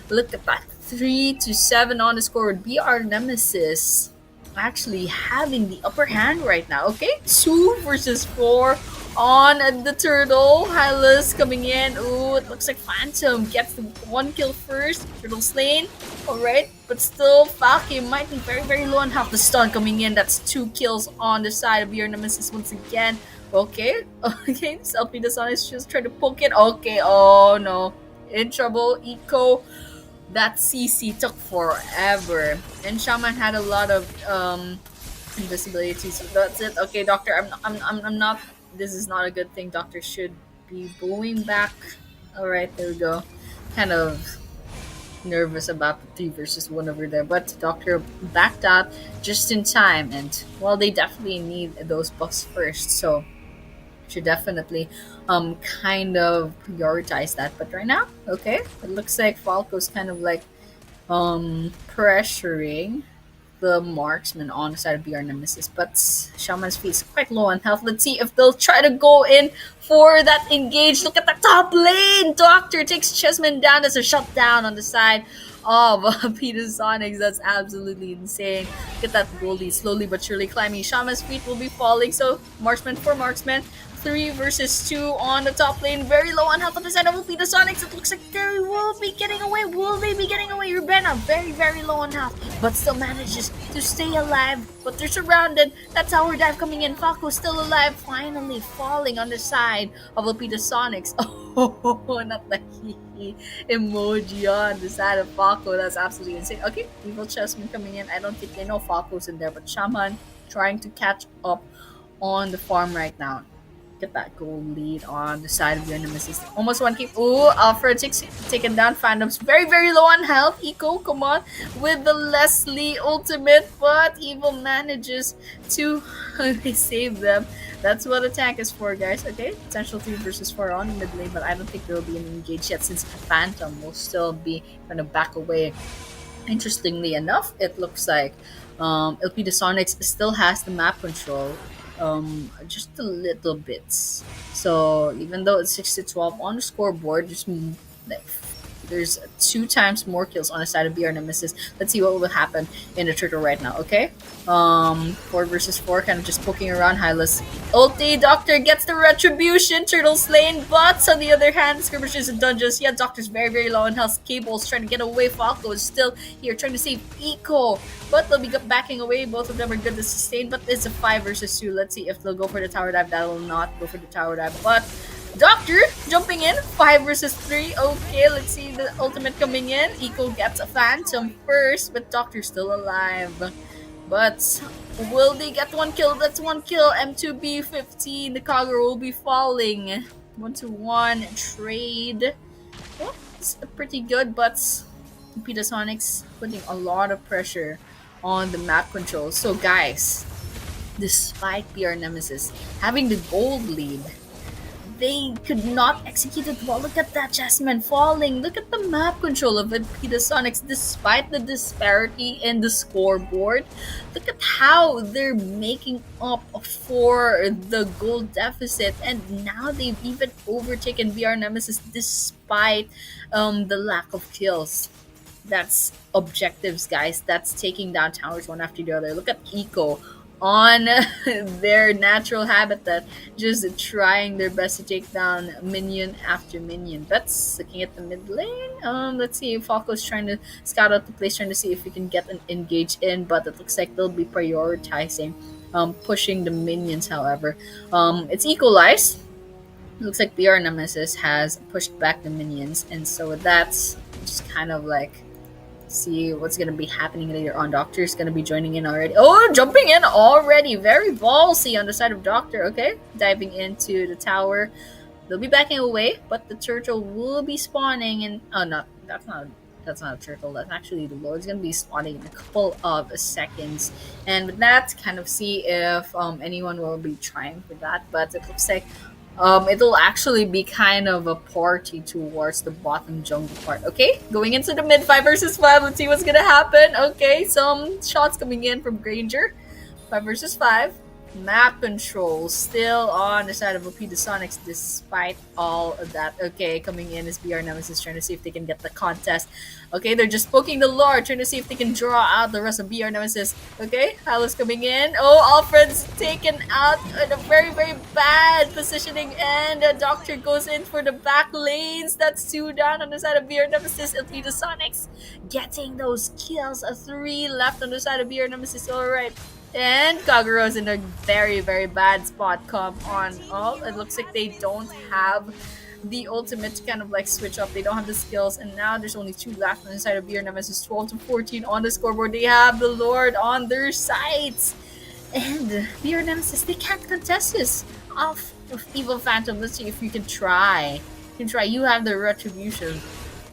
Look at that, 3-7 on the score would be our nemesis. Actually having the upper hand right now. Okay, 2 versus 4 on the turtle. Hylas coming in. Ooh, it looks like Phantom gets the 1 kill first. Turtle slain. Alright, but still Falky might be very low on half the stun coming in. That's 2 kills on the side of your nemesis once again. Okay, okay, Selfie the Sun is just trying to poke it. Okay, oh no. In trouble, Eco. That CC took forever, and Shaman had a lot of invisibility. So that's it. Okay, Doctor, I'm not. This is not a good thing. Doctor should be booing back. All right, there we go. Kind of nervous about the 3 versus 1 over there, but Doctor backed out just in time, and well, they definitely need those buffs first, so should definitely kind of prioritize that. But right now, okay, it looks like Falco's kind of like pressuring the marksman on the side of BR Nemesis, but Shaman's Feet is quite low on health. Let's see if they'll try to go in for that engage. Look at the top lane. Doctor takes Chessman down as a shutdown on the side of Peter Sonics. That's absolutely insane. Look at that goldie slowly but surely climbing. Shaman's Feet will be falling, so marksman for marksman. 3 versus 2 on the top lane. Very low on health on the side of Peter Sonics. It looks like they will be getting away. Will they be getting away? Urbana very low on health, but still manages to stay alive. But they're surrounded. That tower dive coming in. Falco still alive. Finally falling on the side of Peter Sonics. Oh, not the emoji on the side of Falco. That's absolutely insane. Okay, Evil Chessman coming in. I don't think they know Falco's in there, but Shaman trying to catch up on the farm right now. Get that goal lead on the side of your nemesis. Almost 1 keep. Ooh, Alfred taken down. Phantom's very low on health. Eco, come on, with the Leslie ultimate, but Evil manages to save them. That's what a tank is for, guys. Okay, potential 3 versus 4 on the mid lane, but I don't think there will be an engage yet since Phantom will still be trying to back away. Interestingly enough, it looks like LP the Sonics still has the map control, just a little bits. So even though it's 6-12 on the scoreboard, just like there's 2 times more kills on the side of BR Nemesis. Let's see what will happen in the turtle right now. Okay, 4 versus 4, kind of just poking around. Hylas ulti. Doctor gets the retribution. Turtle slain, but on the other hand, skirmishes and dungeons. Yeah, Doctor's very low on health. Cable's trying to get away. Falco is still here trying to save Eco, but they'll be backing away. Both of them are good to sustain, but it's a 5 versus 2. Let's see if they'll go for the tower dive. That will not go for the tower dive, but Doctor jumping in. 5 versus 3. Okay, let's see the ultimate coming in. Eco gets a Phantom first, but Doctor's still alive. But will they get 1 kill? That's 1 kill. M2B 15. The Kagura will be falling. 1-1 trade. Well, it's pretty good, but Peter Sonics putting a lot of pressure on the map control. So guys, despite PR Nemesis having the gold lead, they could not execute it well. Look at that Jasmine falling. Look at the map control of Peter Sonics despite the disparity in the scoreboard. Look at how they're making up for the goal deficit, and now they've even overtaken VR Nemesis despite the lack of kills. That's objectives, guys. That's taking down towers one after the other. Look at Eco on their natural habitat, just trying their best to take down minion after minion. That's looking at the mid lane. Let's see if Falco's trying to scout out the place, trying to see if we can get an engage in, but it looks like they'll be prioritizing pushing the minions. However, it's equalized. Looks like BR Nemesis has pushed back the minions, and so that's just kind of like see what's gonna be happening later on. Doctor is gonna be joining in already. Oh, jumping in already. Very ballsy on the side of Doctor. Okay, diving into the tower. They'll be backing away, but the turtle will be spawning. And oh, no, that's not a turtle. That's actually the Lord's gonna be spawning in a couple of seconds. And with that, kind of see if anyone will be trying for that. But it looks like it'll actually be kind of a party towards the bottom jungle part. Okay, going into the mid 5 versus 5. Let's see what's gonna happen. Okay, some shots coming in from Granger. 5 versus 5. Map control still on the side of Sonics despite all of that. Okay, coming in is BR Nemesis trying to see if they can get the contest. Okay, they're just poking the Lord, trying to see if they can draw out the rest of BR Nemesis. Okay, Hylos coming in. Oh, Alfred's taken out in a very, very bad positioning, and the Doctor goes in for the back lanes. That's 2 down on the side of BR Nemesis. Sonics getting those kills. 3 left on the side of BR Nemesis. Alright. And Kaguro's in a very, very bad spot. Come on. Oh, it looks like they don't have the ultimate to kind of like switch up. They don't have the skills. And now there's only 2 left on the side of BR Nemesis. 12-14 on the scoreboard. They have the Lord on their sides. And BR Nemesis, they can't contest this off of Evil Phantom. Let's see if you can try. You can try. You have the Retribution.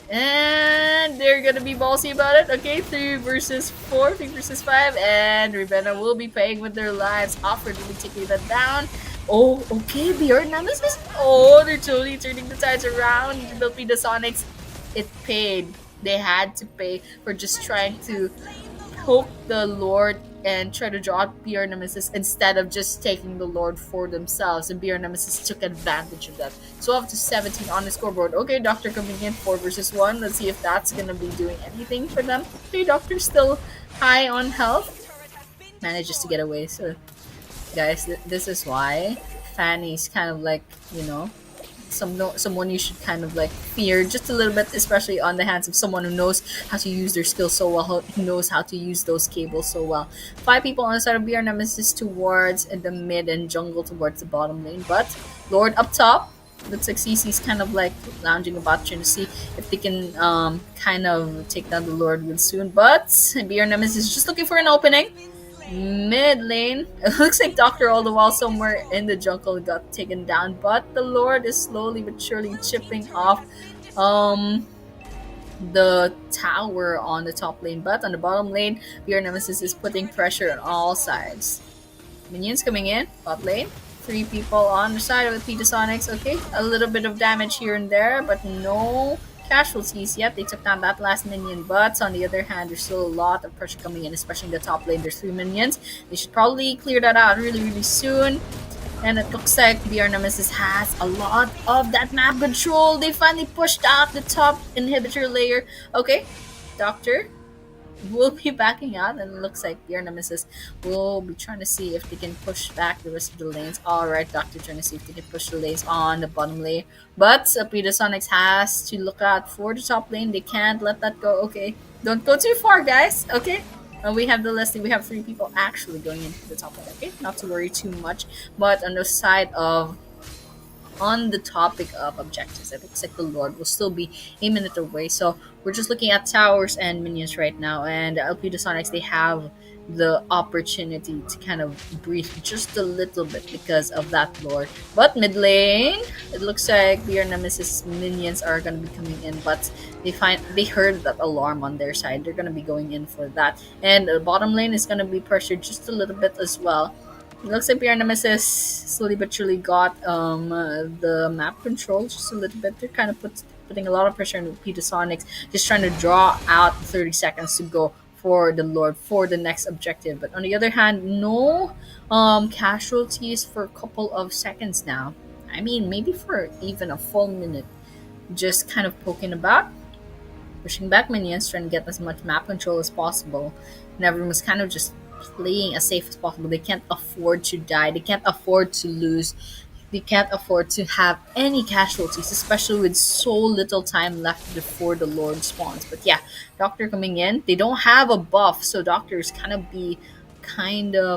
And they're gonna be ballsy about it. Okay, 3 versus 4, 3 versus 5, and Ravenna will be paying with their lives. Offred will be taking that down. Oh, okay, BR Nemesis. Oh, they're totally turning the tides around. The Sonics, it paid. They had to pay for just trying to poke the Lord and try to draw out BR Nemesis instead of just taking the Lord for themselves. And BR Nemesis took advantage of that. 12-17 on the scoreboard. Okay, Doctor coming in 4 versus 1. Let's see if that's gonna be doing anything for them. Okay, Doctor's still high on health. Manages to get away. So, guys, this is why Fanny's kind of like, you know, someone you should kind of like fear just a little bit, especially on the hands of someone who knows how to use their skills so well, who knows how to use those cables so well. 5 people on the side of BR Nemesis towards the mid and jungle towards the bottom lane, but Lord up top. Looks like CC's kind of like lounging about trying to see if they can kind of take down the Lord real soon, but BR Nemesis is just looking for an opening. Mid lane, it looks like Doctor all the while somewhere in the jungle got taken down, but the Lord is slowly but surely chipping off the tower on the top lane, but on the bottom lane, BR Nemesis is putting pressure on all sides. Minions coming in, bot lane. 3 people on the side of the Sonics. Okay, a little bit of damage here and there, but no casualties yet. They took down that last minion, but on the other hand, there's still a lot of pressure coming in, especially in the top lane. There's 3 minions. They should probably clear that out really, really soon. And it looks like BR Nemesis has a lot of that map control. They finally pushed out the top inhibitor layer. Okay, Doctor will be backing out, and it looks like BR Nemesis will be trying to see if they can push back the rest of the lanes. Alright, Doctor trying to see if they can push the lanes on the bottom lane. But Sonics has to look out for the top lane. They can't let that go. Okay, don't go too far, guys. Okay. We have the listing. We have 3 people actually going into the top lane. Okay, not to worry too much. But on the side of on the topic of objectives, it looks like the Lord will still be a minute away. So we're just looking at towers and minions right now. And Sonics, they have the opportunity to kind of breathe just a little bit because of that Lord. But mid lane, it looks like BR Nemesis minions are going to be coming in, but they heard that alarm on their side. They're going to be going in for that. And the bottom lane is going to be pressured just a little bit as well. It looks like BR Nemesis slowly but surely got the map control just a little bit. They're kind of putting a lot of pressure on the Sonics, just trying to draw out 30 seconds to go for the Lord for the next objective. But on the other hand, no casualties for a couple of seconds now. I mean, maybe for even a full minute. Just kind of poking about, pushing back minions, trying to get as much map control as possible. And everyone was kind of just playing as safe as possible. They can't afford to die. They can't afford to lose. They can't afford to have any casualties, especially with so little time left before the Lord spawns. But yeah, Doctor coming in. They don't have a buff, so Doctor's kind of a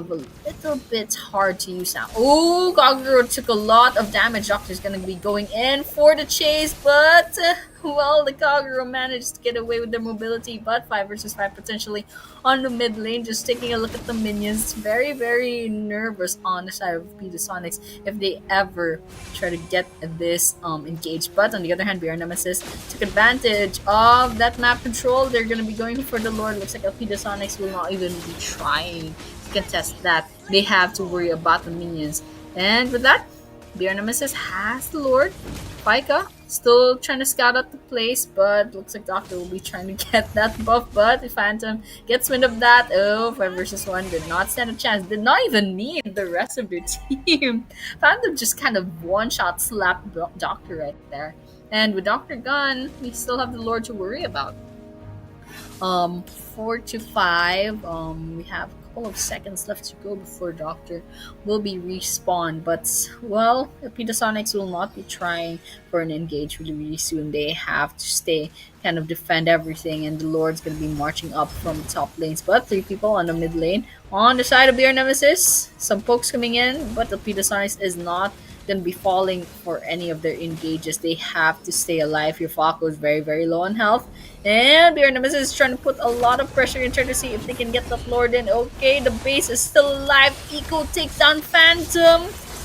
little bit hard to use now. Oh, Kaguro took a lot of damage. Doctor's gonna be going in for the chase, but well, the Kaguro managed to get away with their mobility. But 5 versus 5 potentially on the mid lane. Just taking a look at the minions, very, very nervous on the side of Sonics if they ever try to get this engaged. But on the other hand, BR Nemesis took advantage of that map control. They're gonna be going for the Lord. Looks like Sonics will not even be trying to contest that. They have to worry about the minions. And with that, Beer Nemesis has the Lord. Pika still trying to scout out the place, but looks like Doctor will be trying to get that buff. But the Phantom gets wind of that. Oh, 5 versus 1 did not stand a chance. Did not even need the rest of their team. Phantom just kind of one-shot slapped Doctor right there. And with Doctor gone, we still have the Lord to worry about. 4 to 5. We have a couple of seconds left to go before Doctor will be respawned. But well, the Petasonics will not be trying for an engage really, really soon. They have to stay, kind of defend everything, and the Lord's gonna be marching up from the top lanes. But 3 people on the mid lane. On the side of BR Nemesis, some pokes coming in, but the Petasonics is not gonna be falling for any of their engages. They have to stay alive. Your Falco is very, very low on health. And BR Nemesis is trying to put a lot of pressure in trying to see if they can get that Lord in. Okay, the base is still alive. Eco takes down Phantom.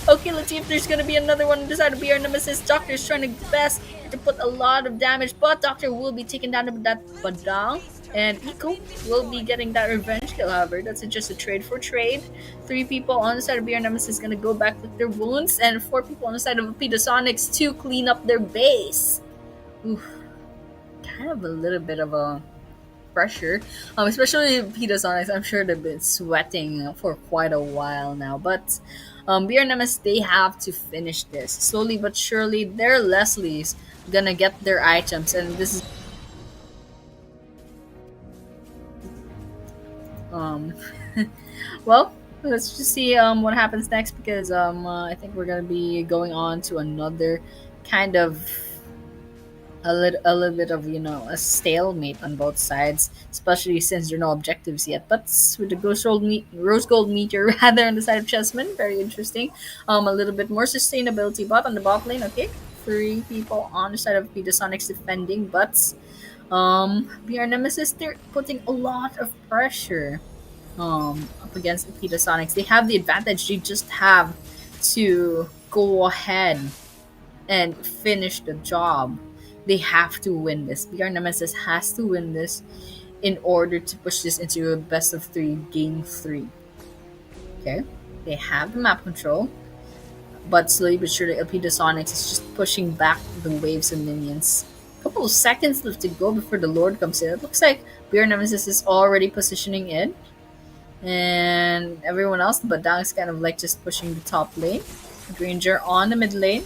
Okay, let's see if there's gonna be another one on the side of BR Nemesis. Doctor is trying to best to put a lot of damage, but Doctor will be taken down with that Badang. And Eco will be getting that revenge kill, however. That's just a trade for trade. 3 people on the side of BR Nemesis is going to go back with their wounds, and 4 people on the side of Petasonics to clean up their base. Oof. Kind of a little bit of a pressure. Especially Petasonics. I'm sure they've been sweating for quite a while now. But BR Nemesis, they have to finish this. Slowly but surely, their Leslie's gonna get their items, and this is well, let's just see what happens next, because I think we're gonna be going on to another kind of a little bit of, you know, a stalemate on both sides, especially since there are no objectives yet. But with the rose gold meteor rather on the side of Chessman, very interesting. A little bit more sustainability, but on the bot lane, okay, 3 people on the side of Petasonics defending, but BR Nemesis, they're putting a lot of pressure up against the Petasonics. They have the advantage. They just have to go ahead and finish the job. They have to win this. BR Nemesis has to win this in order to push this into a best of 3 game 3. Okay, they have the map control, but slowly but surely Petasonics is just pushing back the waves of minions. Couple of seconds left to go before the Lord comes in. It looks like BR Nemesis is already positioning in, and everyone else, the Badang is kind of like just pushing the top lane. Granger on the mid lane.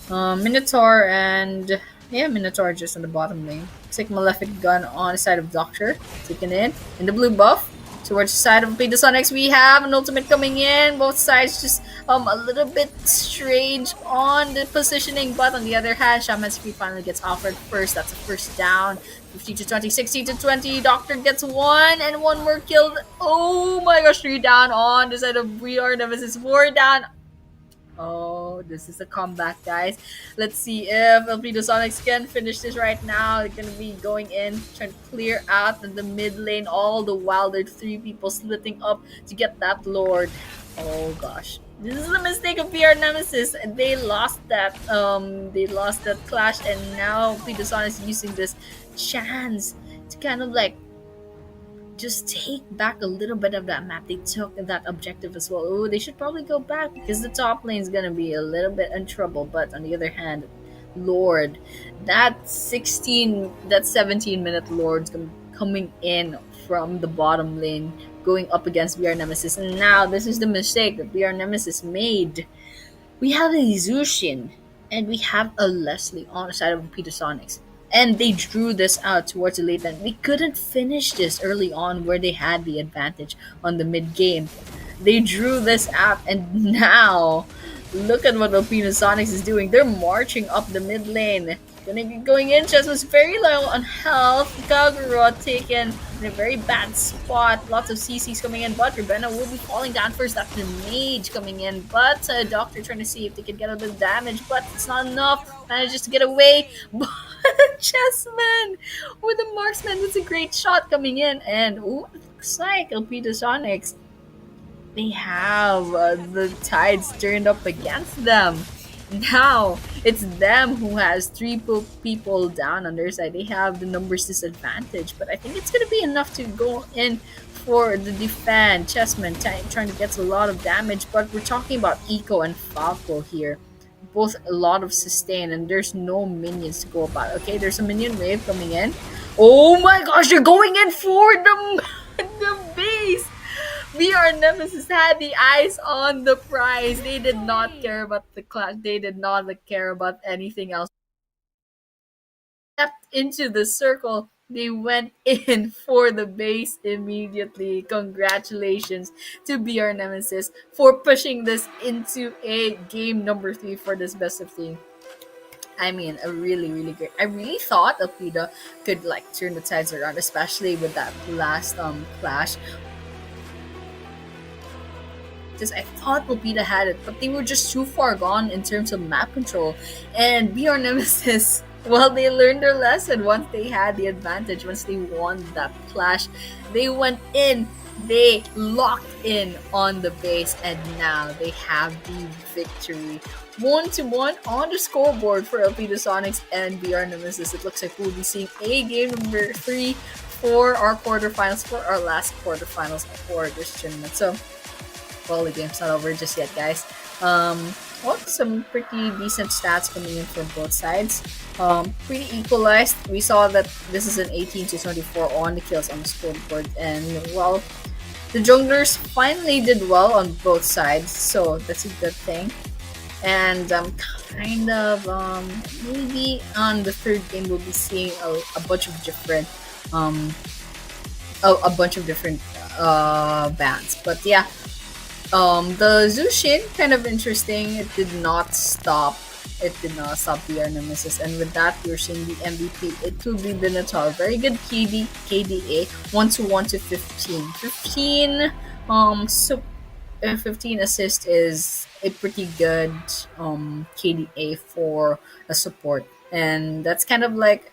Minotaur and Minotaur just on the bottom lane. Looks like Malefic Gun on the side of Doctor, taken in the blue buff. Towards the side of Petasonics, we have an ultimate coming in. Both sides just a little bit strange on the positioning, but on the other hand, Shaman's Speed finally gets offered first. That's a first down. 50 to 20, 60 to 20. Doctor gets 1 and 1 more killed. Oh my gosh, 3 down on the side of BR Nemesis. 4 down. Oh, this is a comeback, guys. Let's see if Petasonics can finish this right now. They're going to be going in, trying to clear out in the mid lane. All the while, there's 3 people splitting up to get that Lord. Oh, gosh. This is a mistake of BR Nemesis. They lost that clash, and now Petasonics is using this chance to kind of like just take back a little bit of that map. They took that objective as well. Oh, they should probably go back because the top lane is gonna be a little bit in trouble. But on the other hand, Lord, that 17-minute Lord's coming in from the bottom lane, going up against BR Nemesis. And now this is the mistake that BR Nemesis made. We have a Zushin and we have a Leslie on the side of Petasonics. And they drew this out towards the late end. We couldn't finish this early on where they had the advantage on the mid game. They drew this out, and now look at what Petasonics is doing. They're marching up the mid lane. Gonna be going in. Chess was very low on health. Kagura taken in a very bad spot. Lots of CCs coming in, but Rebena will be falling down first after the mage coming in. But Doctor trying to see if they can get a bit of damage, but it's not enough. Manages to get away. But Chessman with the marksman. That's a great shot coming in, and looks like Petasonics, they have the tides turned up against them. Now it's them who has 3 people down on their side. They have the numbers disadvantage, but I think it's gonna be enough to go in for the defend. Chessman trying to get a lot of damage, but we're talking about Eco and Falco here. both a lot of sustain, and there's no minions to go about. Okay, there's a minion wave coming in. Oh my gosh, they're going in for the base. VR Nemesis had the eyes on the prize. They did not care about the clash. They did not care about anything else. Stepped into the circle. They went in for the base immediately. Congratulations to BR Nemesis for pushing this into a game number 3 for this best of 3. I mean, a really, really great. I really thought Alpida could like turn the tides around, especially with that last clash. Because I thought Alpida had it, but they were just too far gone in terms of map control. And BR Nemesis, well, they learned their lesson once they had the advantage, once they won that clash. They went in, they locked in on the base, and now they have the victory. 1-1 on the scoreboard for Alpida Sonics and BR Nemesis. It looks like we'll be seeing a game number 3 for our quarterfinals, for our last quarterfinals for this tournament. So, well, the game's not over just yet, guys. Well, some pretty decent stats coming in from both sides. Pretty equalized. We saw that this is an 18-24 on the kills on the scoreboard, and well, the junglers finally did well on both sides, so that's a good thing. And kind of maybe on the third game we'll be seeing a bunch of different bands, but yeah. The Zushin, kind of interesting. It did not stop BR Nemesis, and with that, we're seeing the MVP. It will be Benatar. Very good KDA. 1-1 to 15. 15 assist is a pretty good KDA for a support, and that's kind of like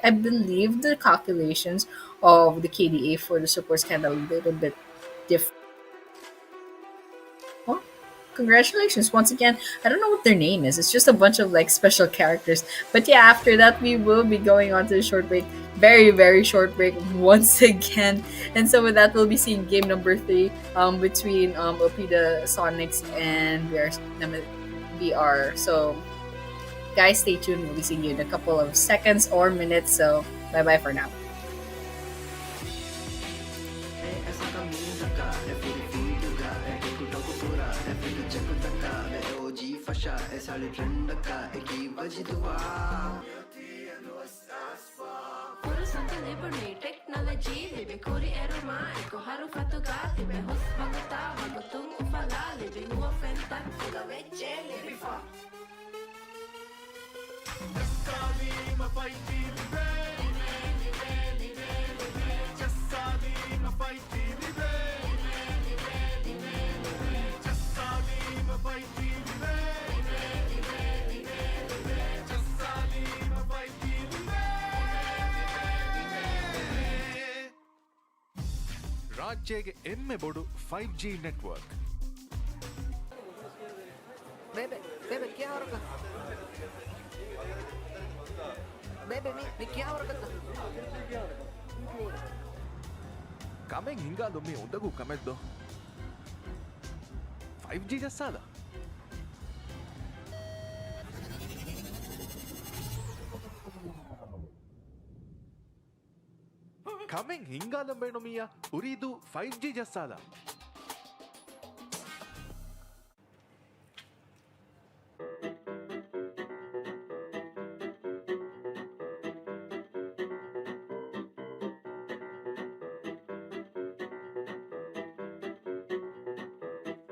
I believe the calculations of the KDA for the support is kind of a little bit different. Congratulations once again. I don't know what their name is. It's just a bunch of like special characters. But yeah, after that we will be going on to the short break. Very, very short break once again. And so with that, we'll be seeing game number 3 between Alpida Sonics and VR. So guys, stay tuned. We'll be seeing you in a couple of seconds or minutes. So bye bye for now. Furusato liberi, technology, libi kuri eruma, eko haru fatuga, tibe hus baguta, magutung ufala, libi huwa fentan, fuga veche, libi fa. ರಾಜ್ಯಗೆ ಎಮ್ಮೆ ಬೊಡು 5G network. Bebe, क्या हो रहा है? Bebe, me क्या हो रहा है? Kameng ಹಿಂಗಾದೊಮ್ಮೆ ಒಂದಗೂ ಕಮೆದ್ದು 5G ಜಸ್ಸಾದ Kameng ಹಿಂಗಾದಂಬೇಣೊಮಿಯ ಉರಿದು 5G ಜಸ್ಸಾದ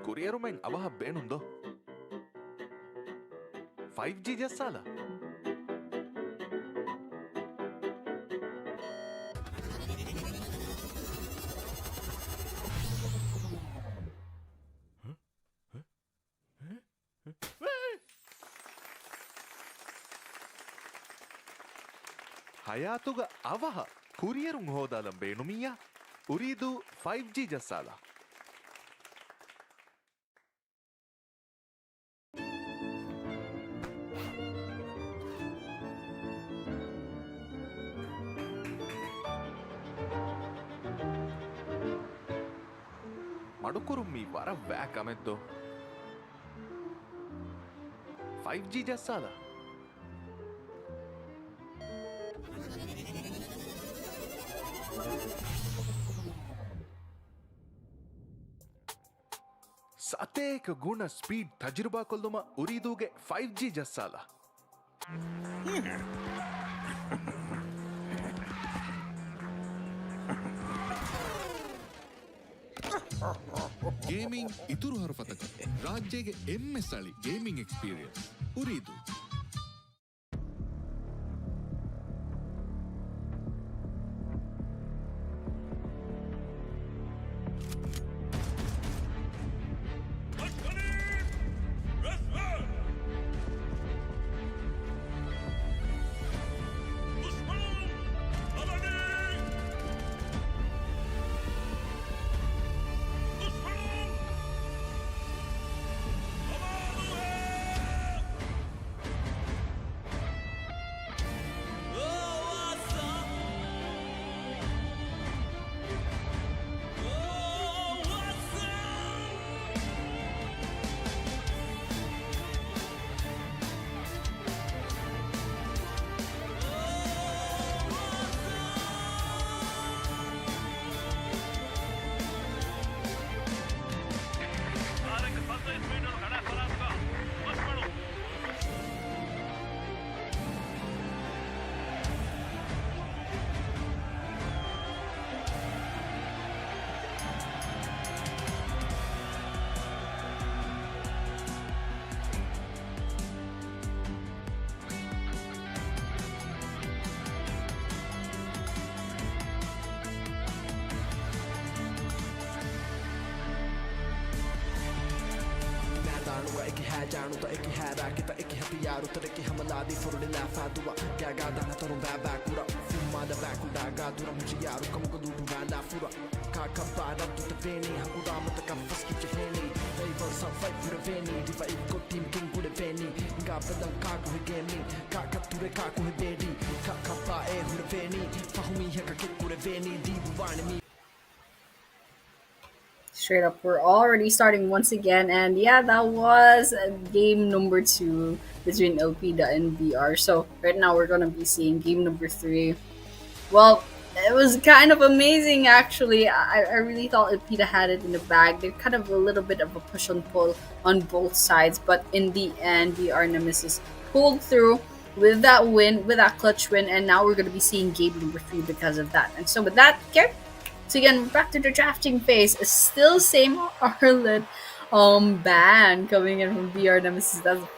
ಕುರಿಯರುಮೆಂಗ್ ಅವಹ ಬೇಣುಂದೋ 5G ಜಸ್ಸಾದ ಹಯಾತುಗ ಅವಹ ಕುರಿಯರುಂ ಹೋದಾಲಂ ಬೇಣುಮಿಯ ಉರಿದು 5G ಜಸ್ಸಾದ ಮಡುಕುರುಮ್ಮಿ ವರ ವ್ಯಾಕ್ ಅಮೆದ್ದು 5G జస్సాలా ಸತೇಕ ಗುಣ ಸ್ಪೀಡ್ ತಜುರ್ಬಾ ಕೊಲ್ಲುಮ ಉರಿದೂಗೆ 5G ಜಸ್ಸಾಲ ಗೇಮಿಂಗ್ ಇತುರು ಹರಫತಕ ರಾಜ್ಯಗೆ ಎಮ್ಮೆ ಸ್ಥಳಿ ಗೇಮಿಂಗ್ ಎಕ್ಸ್ಪೀರಿಯನ್ಸ್ ಉರಿದು Iki hajaanu ta iki haraki ta iki hatiyaru ta iki hamaladi furni la fadua gaga dana tarun baba kura fumma da bakunda gadura mujiyaru kamgo dudu bala fura ka kabara tu ta veni hakura mata ka faski cheni dai bal sa fight for veni diva ikko team king kude veni nga badan ka ko gaming ka kature ka ko bedi ka kapa e hure veni fahumi heka kikure veni divu wani mi Straight up, we're already starting once again, and yeah, that was game number 2 between Elpida and BR. So right now we're gonna be seeing game number 3. Well, it was kind of amazing actually. I really thought Elpida had it in the bag. They're kind of a little bit of a push and pull on both sides, but in the end, BR Nemesis pulled through with that win, with that clutch win, and now we're gonna be seeing game number 3 because of that. And so with that, okay. So again, back to the drafting phase. Still same Arlet ban coming in from BR Nemesis. That's the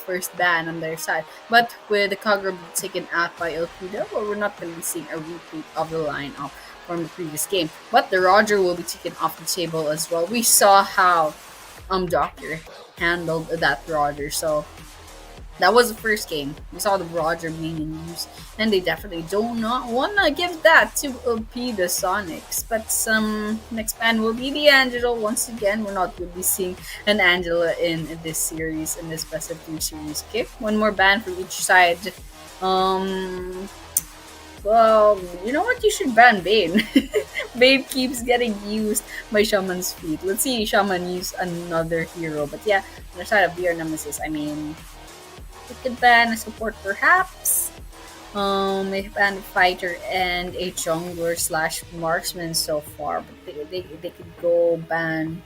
first ban on their side. But with the Kagura being taken out by Elpida, well, we're not going to be seeing a repeat of the lineup from the previous game. But the Roger will be taken off the table as well. We saw how Doctor handled that Roger. So that was the first game. We saw the Roger being in use, and they definitely do not want to give that to the Sonics. But next ban will be the Angela. Once again, we're not going to be seeing an Angela in this series, in this best of 2 series. Okay, one more ban from each side. Well, you know what? You should ban Bane. Bane keeps getting used by Shaman's feet. Let's see Shaman use another hero. But yeah, on the side of BR Nemesis, I mean, we could ban a support perhaps. A ban a fighter and a jungler / marksman so far, but they could go ban.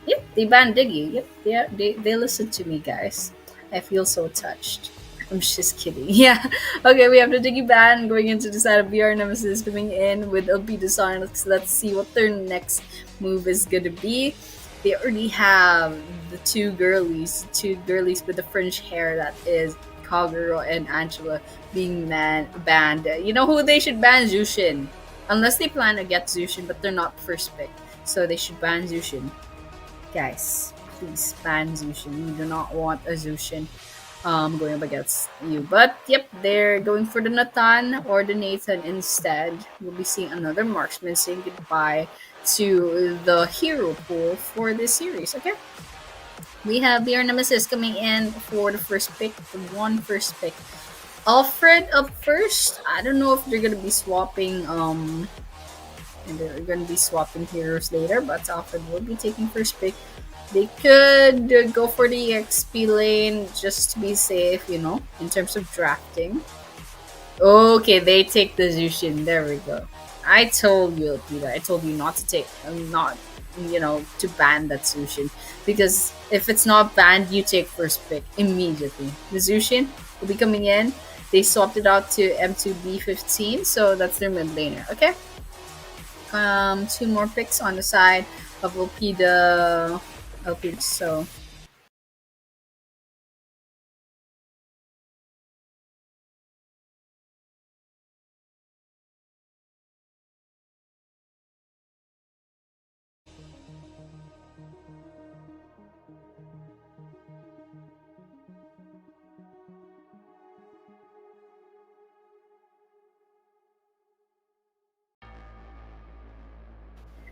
Yep, they banned Diggy. Yep, yeah, they listened to me, guys. I feel so touched. I'm just kidding. Yeah. Okay, we have the Diggy ban going into the side of BR Nemesis coming in with Elpida Sonics. Let's see what their next move is gonna be. They already have the two girlies with the fringe hair, that is Kaguro and Angela, being banned. You know who they should ban? Zushin. Unless they plan to get Zushin, but they're not first pick. So they should ban Zushin. Guys, please ban Zushin. You do not want a Zushin going up against you. But yep, they're going for the Nathan or the Nathan instead. We'll be seeing another marksman saying goodbye to the hero pool for this series. Okay, we have BR Nemesis coming in for the first pick, the one first pick. Alfred up first. I don't know if they're gonna be swapping and they're gonna be swapping heroes later, but Alfred will be taking first pick. They could go for the EXP lane just to be safe, in terms of drafting. Okay, they take the Zushin. There we go. I told you, Peter. I told you not to take, not, to ban that Zushin, because if it's not banned, you take first pick immediately. The Zushin will be coming in. They swapped it out to M2B15, so that's their mid laner. Okay. Two more picks on the side of Opida. So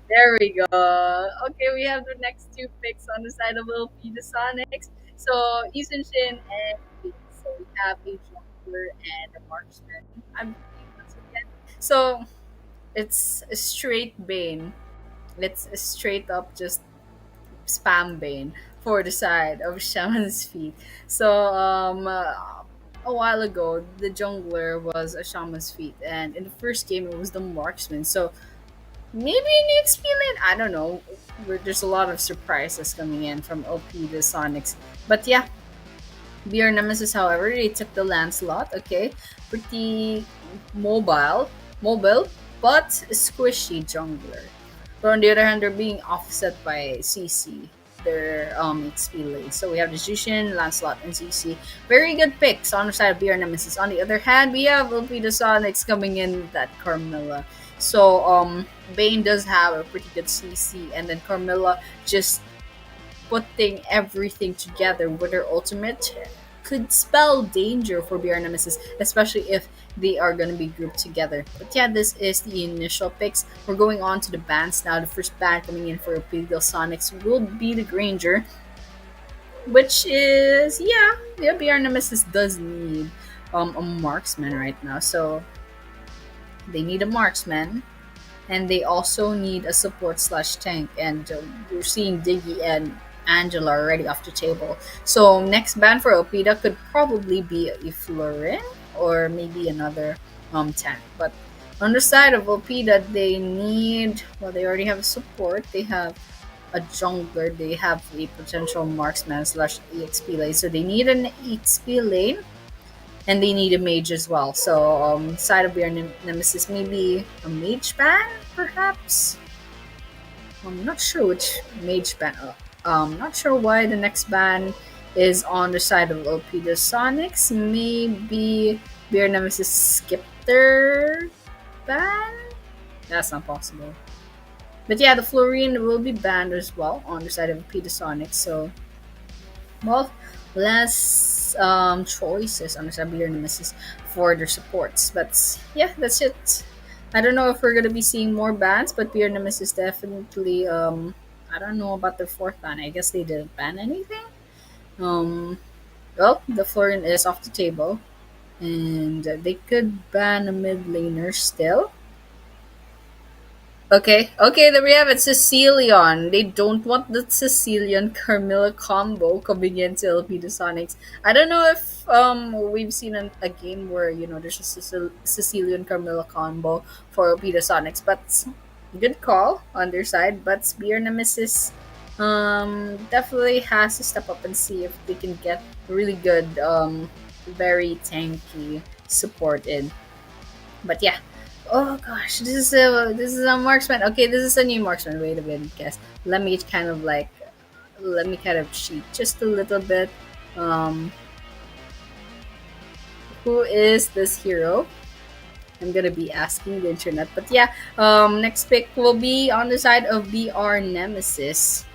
there we go. Okay, we have the next two picks on the side of LP, the Sonics. So Izunshin and Lee. So we have a jungler and a marksman. I'm once again. So it's a straight Bane. It's a straight up just spam Bane for the side of Shaman's feet. So a while ago the jungler was a Shaman's feet, and in the first game it was the marksman. So maybe a new experience. I don't know. There's a lot of surprises coming in from OP the Sonics. But yeah, BR Nemesis, however, they took the Lancelot. Okay, pretty mobile, but squishy jungler. But on the other hand, they're being offset by CC, their XP lane. So we have the Jushin, Lancelot, and CC. Very good picks on the side of BR Nemesis. On the other hand, we have OP the Sonics coming in with that Carmilla. So Bane does have a pretty good CC, and then Carmilla just putting everything together with her ultimate could spell danger for BR Nemesis, especially if they are going to be grouped together. But yeah, this is the initial picks. We're going on to the bans now. The first ban coming in for Ophidial Sonics will be the Granger, which is, yeah, BR Nemesis does need a marksman right now. So they need a marksman, and they also need a support slash tank. And we're seeing Diggy and Angela already off the table. So next ban for Opida could probably be a Florin or maybe another tank. But on the side of Opida, they need, well, they already have a support. They have a jungler. They have a potential marksman slash EXP lane. So they need an EXP lane, and they need a mage as well. So side of your Nemesis, maybe a mage ban, perhaps. I'm not sure which mage ban. Not sure why the next ban is on the side of OP the Sonics. Maybe Beer Nemesis skipped their ban. That's not possible. But yeah, the Florine will be banned as well on the side of OP the Sonics. So, well, less choices on the side of Beer Nemesis for their supports. But yeah, that's it. I don't know if we're gonna be seeing more bans, but Beer Nemesis definitely I don't know about the fourth ban. I guess they didn't ban anything. Well, the Florin is off the table, and they could ban a mid laner still. Okay, there we have it. Cecilion. They don't want the Cecilion Carmilla combo coming into LP Sonics. I don't know if we've seen a game where there's a Cecilion Carmilla combo for LP Sonics, but good call on their side. But Spear Nemesis definitely has to step up and see if they can get really good very tanky support in. But yeah. Oh gosh, this is a marksman. Okay, this is a new marksman. Wait a minute, guys. Let me kind of cheat just a little bit. Who is this hero? I'm gonna be asking the internet. But yeah, next pick will be on the side of BR Nemesis.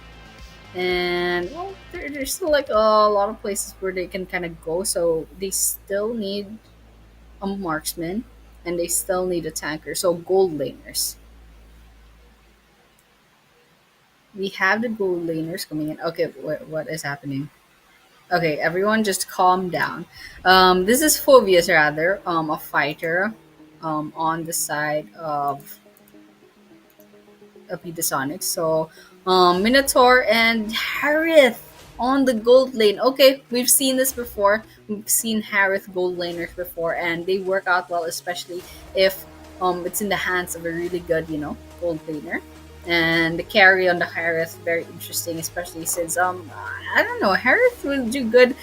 And well, there's still like a lot of places where they can kind of go. So they still need a marksman, and they still need a tanker. So gold laners. We have the gold laners coming in. Okay, what is happening? Okay, everyone just calm down. This is Phobius rather, a fighter on the side of Petasonic. So Minotaur and Harith on the gold lane. Okay, we've seen this before. We've seen Harith gold laners before, and they work out well, especially if it's in the hands of a really good, gold laner. And the carry on the Harith very interesting, especially since I don't know, Harith will do good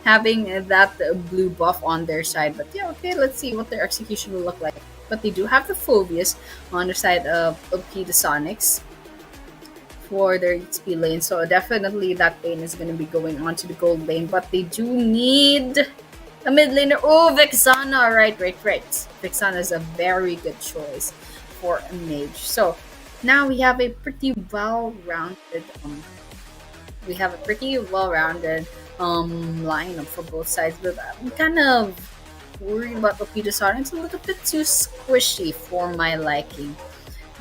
having that blue buff on their side. But yeah, okay, let's see what their execution will look like. But they do have the Phobius on the side of Sonics for their XP lane. So definitely that lane is going to be going on to the gold lane. But they do need a mid laner. Oh, Vexana. Right. Vexana is a very good choice for a mage. So now we have a pretty well-rounded lineup for both sides. But I'm kind of worried about Sonic. It's a little bit too squishy for my liking.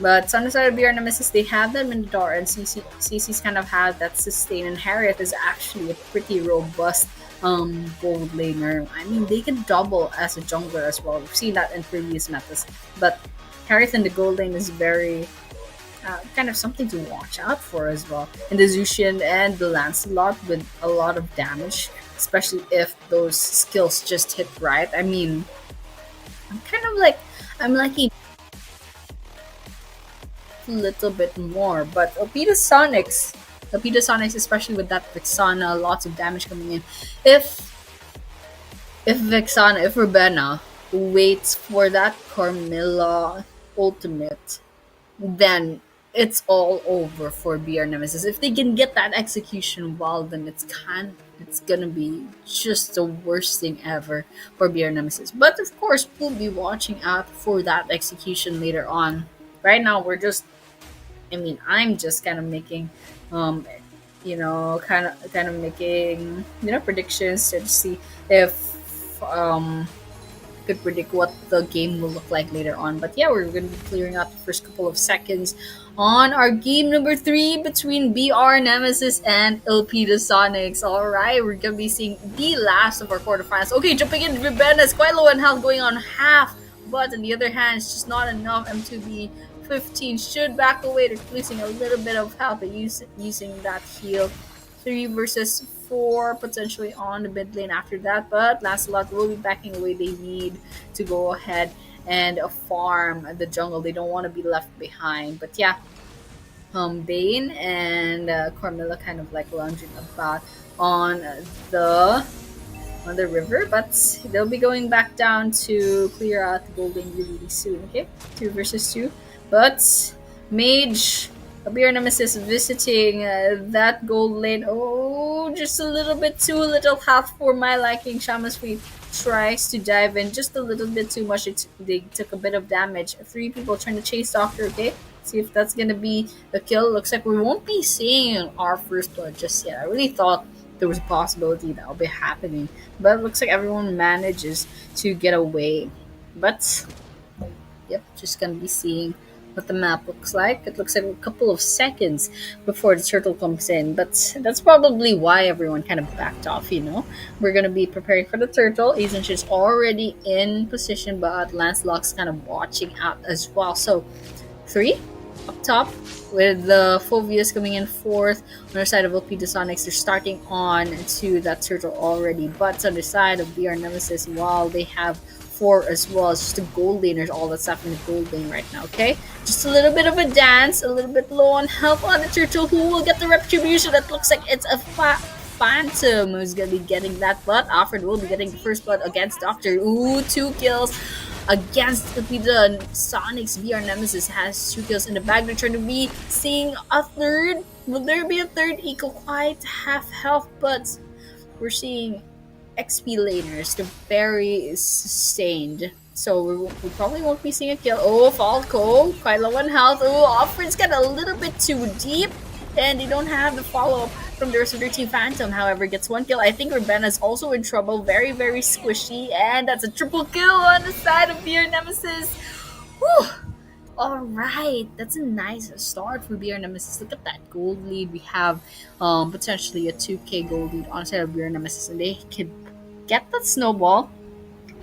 But on the side of BR Nemesis, they have that Minotaur, and CC's kind of have that sustain, and Harriet is actually a pretty robust gold laner. I mean, they can double as a jungler as well. We've seen that in previous metas. But Harriet in the gold lane is very kind of something to watch out for as well. And the Zushin and the Lancelot with a lot of damage, especially if those skills just hit right. I mean, I'm liking a little bit more, but Opita Sonics, especially with that Vexana, lots of damage coming in. If Rabena waits for that Carmilla ultimate, then it's all over for BR Nemesis. If they can get that execution well, then it's gonna be just the worst thing ever for BR Nemesis. But of course, we'll be watching out for that execution later on. Right now, I'm just kind of making, making, predictions to see if could predict what the game will look like later on. But yeah, we're going to be clearing out the first couple of seconds on our game number 3 between BR Nemesis and Elpida Sonics. Alright, we're going to be seeing the last of our quarterfinals. Okay, jumping in, Ribena is quite low in health, going on half. But on the other hand, it's just not enough. M2B 15 should back away. They're losing a little bit of health, but using that heal. 3 versus 4 potentially on the mid lane after that, but Lancelot will be backing away. They need to go ahead and farm the jungle. They don't want to be left behind. But yeah, Bane and Carmilla kind of like lounging about on the river, but they'll be going back down to clear out the gold lane really soon. Okay, 2 versus 2, but Mage BR Nemesis visiting that gold lane. Oh, just a little bit too little health for my liking. Shaman's Fleet tries to dive in just a little bit too much. They took a bit of damage. 3 people trying to chase Doctor. Okay, see if that's gonna be a kill. Looks like we won't be seeing our first blood just yet. I really thought there was a possibility that will be happening, but it looks like everyone manages to get away. But yep, just gonna be seeing what the map looks like. It looks like a couple of seconds before the turtle comes in, but that's probably why everyone kind of backed off. We're gonna be preparing for the turtle. Azench is already in position, but Lancelot's kind of watching out as well. So 3 up top with the Phobius coming in 4th. On the side of Elpida Sonics, they're starting on to that turtle already, but on the side of BR Nemesis, while they have 4 as well, it's just the gold laners, all that's happening in the gold lane right now. Okay, just a little bit of a dance, a little bit low on health on the turtle, who will get the retribution. That looks like it's a Phantom who's gonna be getting that, but Alfred will be getting the first blood against Doctor. Ooh, 2 kills against Elpida Sonics. BR Nemesis has 2 kills in the bag. They're trying to be seeing a third. Will there be a third? Eco quite half health, but we're seeing XP laners, they're very sustained. So we probably won't be seeing a kill. Oh, Falco, quite low on health. Oh, Alfred's got a little bit too deep, and they don't have the follow-up from the rest of their team. Phantom, however, gets 1 kill. I think Rabena's also in trouble. Very, very squishy, and that's a triple kill on the side of BR Nemesis. Whew. Alright, that's a nice start for BR Nemesis. Look at that gold lead. We have potentially a 2k gold lead on the side of BR Nemesis, and they could get that snowball.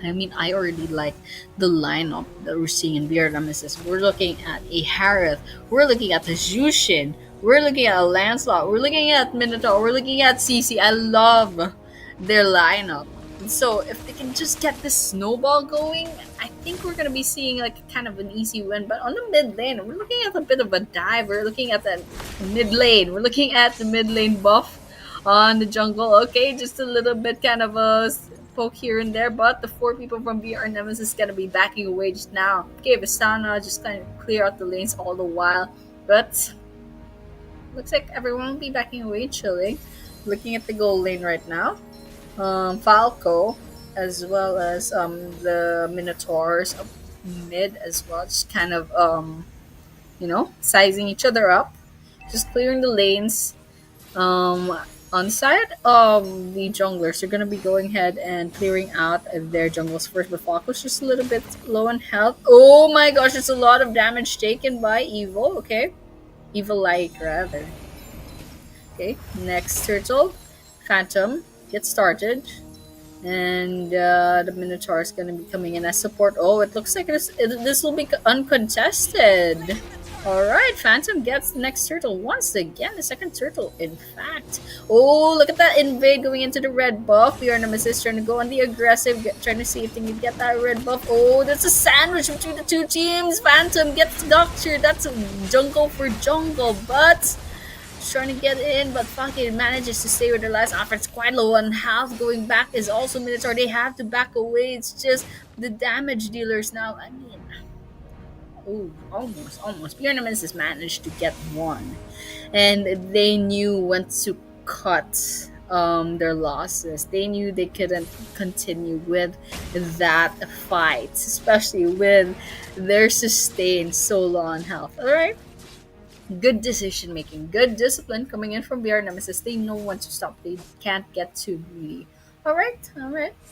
I mean, I already like the lineup that we're seeing in BR Nemesis. We're looking at a Harith. We're looking at the Jushin. We're looking at Lancelot. We're looking at Minotaur. We're looking at CC. I love their lineup. So if they can just get this snowball going, I think we're gonna be seeing like kind of an easy win. But on the mid lane, we're looking at a bit of a dive. We're looking at the mid lane. We're looking at the mid lane buff on the jungle. Okay, just a little bit kind of a poke here and there, but the 4 people from BR Nemesis is gonna be backing away just now. Okay, Vistana just kind of clear out the lanes all the while, but looks like everyone will be backing away, chilling. Looking at the gold lane right now. Falco, as well as the Minotaurs up mid as well, just kind of sizing each other up, just clearing the lanes. On the side of the junglers, they're gonna be going ahead and clearing out their jungles first, but Falco's just a little bit low on health. Oh my gosh, there's a lot of damage taken by Evil. Okay, Evil Light rather. Okay, next turtle, Phantom, get started. And the Minotaur is going to be coming in as support. Oh, it looks like this will be uncontested. Alright, Phantom gets the next turtle once again. The second turtle, in fact. Oh, look at that invade going into the red buff. We are Nemesis trying to go on the aggressive, trying to see if they can get that red buff. Oh, that's a sandwich between the two teams. Phantom gets doctored. That's a jungle for jungle, but trying to get in, but fucking manages to stay with their last offer. It's quite low on health. Going back is also Minotaur. They have to back away. It's just the damage dealers now. I mean, oh, almost. Pure Nemesis managed to get one, and they knew when to cut their losses. They knew they couldn't continue with that fight, especially with their sustained so low on health. All right. Good decision making, good discipline coming in from BR Nemesis. They know when to stop. They can't get too greedy. Alright.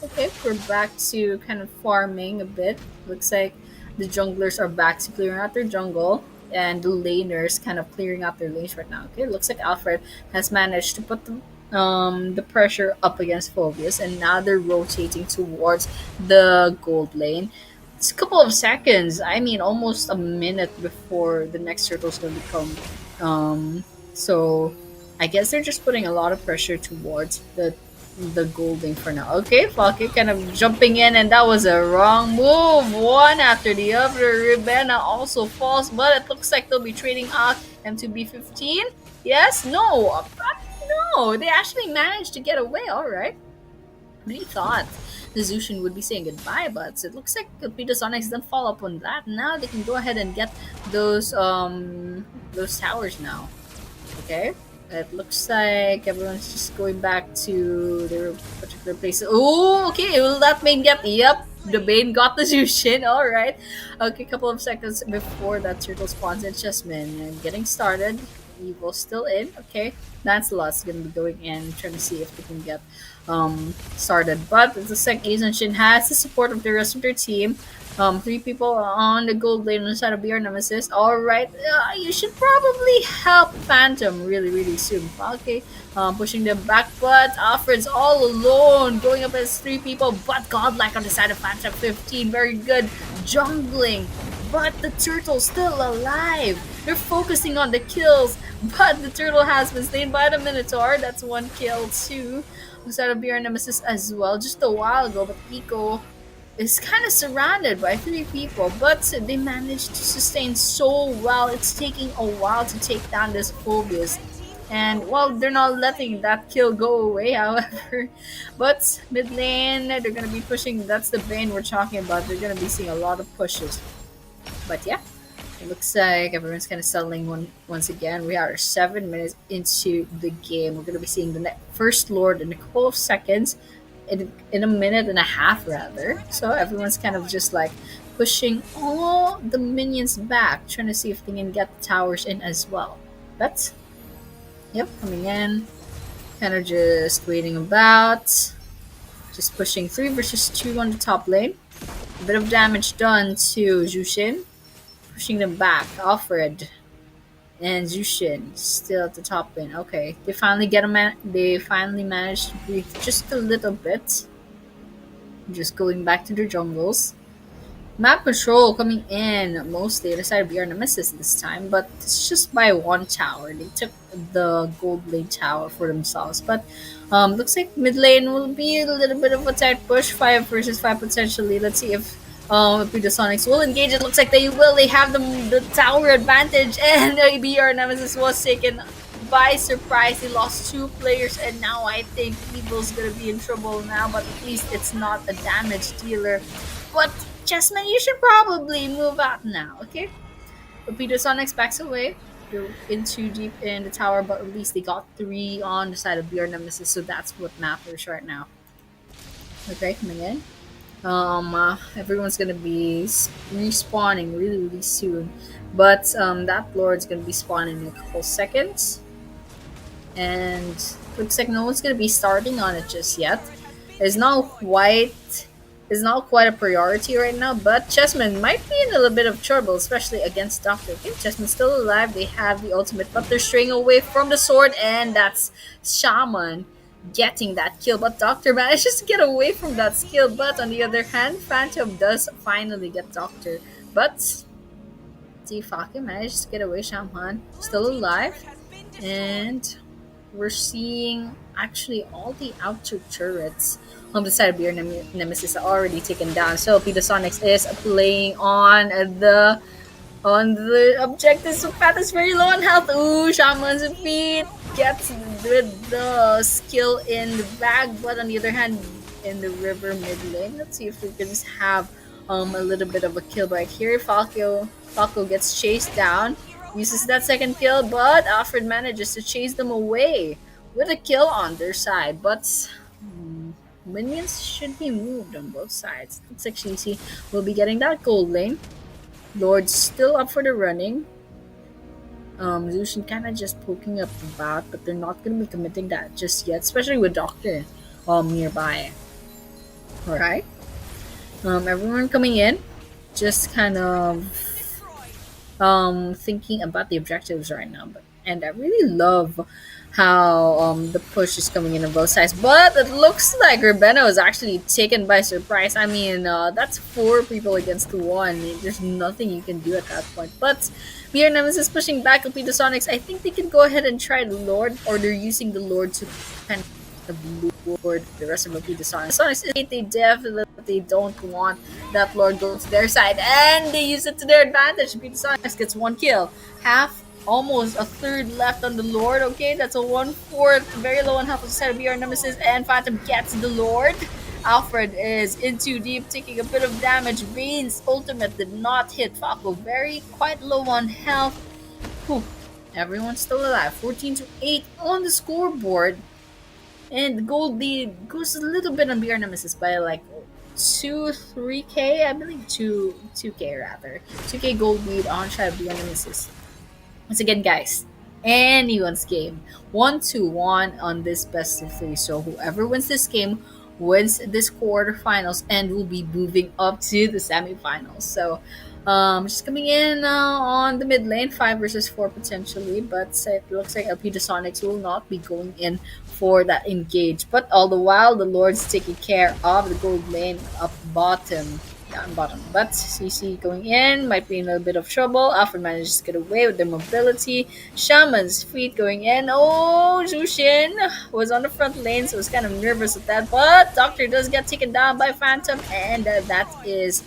Okay, we're back to kind of farming a bit. Looks like the junglers are back to clearing out their jungle, and the laners kind of clearing out their lanes right now. Okay, looks like Alfred has managed to put the pressure up against Phobius, and now they're rotating towards the gold lane. It's a couple of seconds. I mean, almost a minute before the next turtle's going to come. So I guess they're just putting a lot of pressure towards the golding for now. Okay, Falke kind of jumping in, and that was a wrong move. One after the other. Ribena also falls, but it looks like they'll be trading out M2B15. Yes? No. No. They actually managed to get away. All right. Really thought the Zushin would be saying goodbye, but it looks like Peter Sonics didn't follow up on that. Now they can go ahead and get those towers now. Okay, it looks like everyone's just going back to their particular places. Oh, okay, will that Bane get? Yep, the Bane got the Zushin. All right. Okay, couple of seconds before that turtle spawns in Chessman and getting started. Evil still in. Okay, Lancelot's gonna be going in, trying to see if they can get started. But it looks like Ace and Shin has the support of the rest of their team. 3 people on the gold lane on the side of BR Nemesis. Alright, you should probably help Phantom really soon. Okay, pushing them back, but Alfred's all alone, going up as 3 people, but Godlike on the side of Phantom 15. Very good jungling, but the turtle's still alive. They're focusing on the kills, but the turtle has been slain by the Minotaur. That's 1 kill too. On the side of BR Nemesis as well, just a while ago, but Eco is kind of surrounded by 3 people, but they managed to sustain so well. It's taking a while to take down this Phobius, and well, they're not letting that kill go away, however. But mid lane, they're gonna be pushing. That's the Bane we're talking about. They're gonna be seeing a lot of pushes, but yeah, it looks like everyone's kind of settling once again. We are 7 minutes into the game. We're gonna be seeing the first Lord in a couple of seconds, in a minute and a half rather. So everyone's kind of just like pushing all the minions back, trying to see if they can get the towers in as well. But yep, coming in, kind of just waiting about, just pushing 3 versus 2 on the top lane. A bit of damage done to Jushin, pushing them back. Alfred and Zushin still at the top lane. Okay, they finally get a they finally managed to breathe just a little bit. Just going back to their jungles. Map patrol coming in mostly decided to be our nemesis this time, but it's just by one tower. They took the gold lane tower for themselves, but looks like mid lane will be a little bit of a tight push, 5 versus 5 potentially. Let's see if the Sonics will engage. It looks like they will. They have the tower advantage, and maybe our nemesis was taken by surprise. He lost 2 players, and now I think Evil's gonna be in trouble now. But at least it's not a damage dealer. But Chessman, you should probably move out now, okay? Torpedo Sonics backs away. They're in too deep in the tower, but at least they got 3 on the side of BR Nemesis, so that's what matters right now. Okay, coming in. Everyone's gonna be respawning really soon, but that Lord's gonna be spawning in a couple seconds, and looks like no one's gonna be starting on it just yet. It's not quite a priority right now, but Chessman might be in a little bit of trouble, especially against Doctor. Okay, Chessman's still alive. They have the ultimate, but they're straying away from the sword, and that's Shaman getting that kill. But Doctor manages to get away from that skill. But on the other hand, Phantom does finally get Doctor. But see, Falcon manages to get away. Shaman still alive, and we're seeing actually all the outer turrets on the side of your nemesis are already taken down. So Sonics is playing on the objective. So Pat is very low on health. Ooh, Shaman's feet gets the skill in the bag, but on the other hand, in the river mid lane, let's see if we can just have a little bit of a kill right here. Falco gets chased down, uses that second kill, but Alfred manages to chase them away with a kill on their side. But minions should be moved on both sides. Looks like Shishi will be getting that gold lane. Lord's still up for the running. Zushin kind of just poking up the back, but they're not going to be committing that just yet, especially with Doctor nearby. Alright. Everyone coming in, just kind of thinking about the objectives right now. And I really love how the push is coming in on both sides. But it looks like Rebeno is actually taken by surprise. I mean, that's 4 people against 1. There's nothing you can do at that point. But BR Nemesis pushing back up the Sonics. I think they can go ahead and try the Lord, or they're using the Lord to kind of Lord the rest of the Sonics. Sonics, they definitely don't want that Lord go to their side, and they use it to their advantage. Sonics gets 1 kill. Almost a third left on the Lord. Okay, that's a 1/4. Very low on health on the side of BR Nemesis, and Phantom gets the Lord. Alfred is in too deep, taking a bit of damage. Bane's ultimate did not hit. Falco quite low on health. Whew. Everyone's still alive. 14-8 on the scoreboard. And the gold lead goes a little bit on BR Nemesis by like 3K, I believe 2K rather. 2K gold lead on side of BR Nemesis. Once again, guys, anyone's game. 1-1 on this best of 3. So whoever wins this game wins this quarterfinals and will be moving up to the semifinals. So just coming in on the mid lane, 5 versus 4 potentially, but it looks like LP Sonics will not be going in for that engage. But all the while, the Lord's taking care of the gold lane up bottom. Down bottom, but CC going in might be in a bit of trouble. Alfred manages to get away with their mobility. Shaman's feet going in. Oh, Zushin was on the front lane, so was kind of nervous with that. But Doctor does get taken down by Phantom, and that is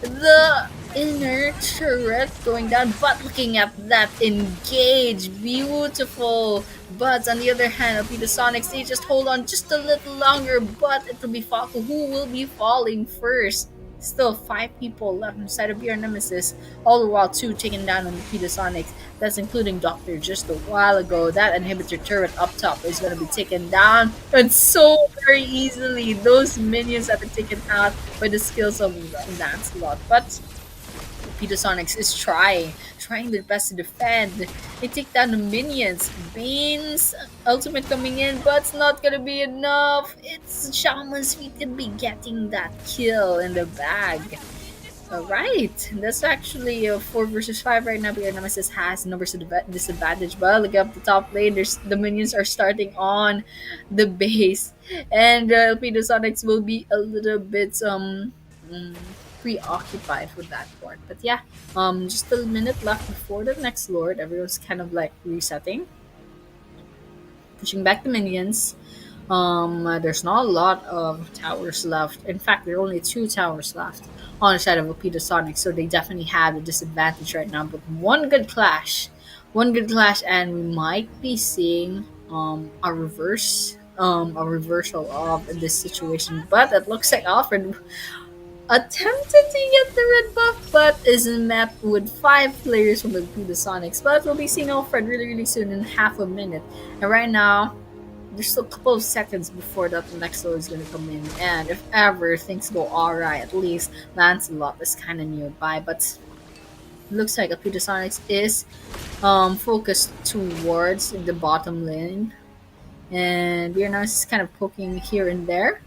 the inner turret going down. But looking at that engage, beautiful. But on the other hand, it'll be the Sonics. They just hold on just a little longer, but it will be Falco who will be falling first. Still 5 people left inside of BR Nemesis, all the while 2 taken down on the Sonics. That's including Doctor just a while ago. That inhibitor turret up top is going to be taken down, and so very easily. Those minions have been taken out by the skills of Lancelot. But Sonics is trying their best to defend. They take down the minions. Bane's ultimate coming in, but it's not gonna be enough. It's Shaman's feet to be getting that kill in the bag. Alright, that's actually a 4 versus 5 right now. BR Nemesis has numbers disadvantage, but look up the top lane. The minions are starting on the base, and Sonics will be a little bit preoccupied with that part. But yeah, just a minute left before the next lord. Everyone's kind of like resetting, pushing back the minions. There's not a lot of towers left. In fact, there are only 2 towers left on the side of Opeta Sonic, so they definitely have the disadvantage right now. But one good clash, and we might be seeing a reversal of this situation. But it looks like Alfred attempted to get the red buff, but is met with 5 players from the Sonics. But we'll be seeing Alfred really, really soon in half a minute. And right now, there's still a couple of seconds before that the next load is going to come in. And if ever things go alright, at least Lancelot is kind of nearby. But it looks like Alpida Sonics is focused towards the bottom lane. And we are now just kind of poking here and there.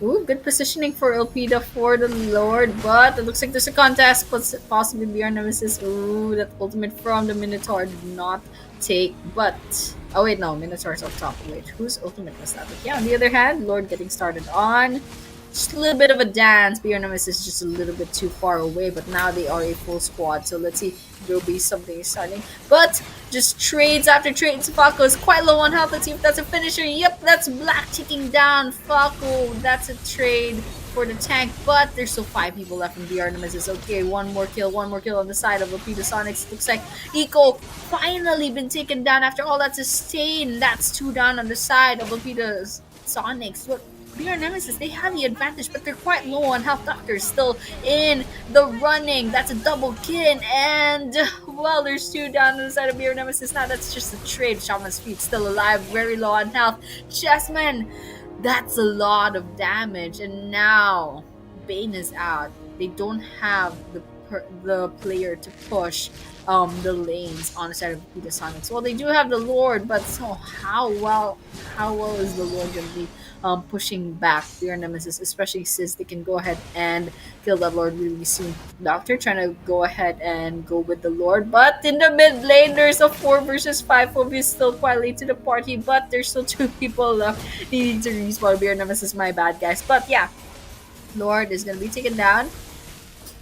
Ooh, good positioning for Elpida for the Lord, but it looks like there's a contest, possibly BR Nemesis. Ooh, that ultimate from the Minotaur did not take, but... Oh wait, no, Minotaur's up top. Wait, whose ultimate was that? But yeah, on the other hand, Lord getting started on. Just a little bit of a dance. BR Nemesis is just a little bit too far away, but now they are a full squad, so let's see if there'll be something exciting. But just trades after trades. Falco is quite low on health. Let's see if that's a finisher. Yep, that's Black ticking down. Falco, that's a trade for the tank, but there's still 5 people left from BR Nemesis. Okay, one more kill on the side of Opeta Sonics. Looks like Eco finally been taken down after all that sustain. That's 2 down on the side of Opeta Sonics. Look, BR Nemesis, they have the advantage, but they're quite low on health. Doctor's still in the running. That's a double kill, and well, there's 2 down on the side of BR Nemesis. Now that's just a trade. Shaman's Feet still alive, very low on health. Chessman, that's a lot of damage, and now Bane is out. They don't have the player to push the lanes on the side of Opeta Sonics. Well, they do have the Lord, but so how well is the Lord going to be pushing back their Nemesis, especially since they can go ahead and kill that Lord really soon. Doctor trying to go ahead and go with the Lord, but in the mid lane, there's a 4 versus 5. Phoebe is still quite late to the party, but there's still 2 people left needing to respawn. BR Nemesis, my bad, guys. But yeah, Lord is going to be taken down.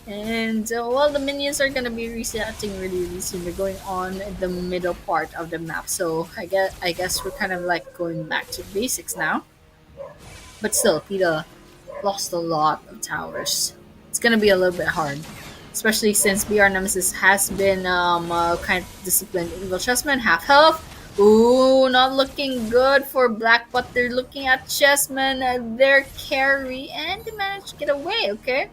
And well, the minions are gonna be resetting really, really soon. They're going on the middle part of the map, so I guess we're kind of like going back to basics now. But still, PETA lost a lot of towers. It's gonna be a little bit hard, especially since BR Nemesis has been kind of disciplined. Evil Chessman, half health. Ooh, not looking good for Black, but they're looking at Chessman, their carry, and they managed to get away. Okay.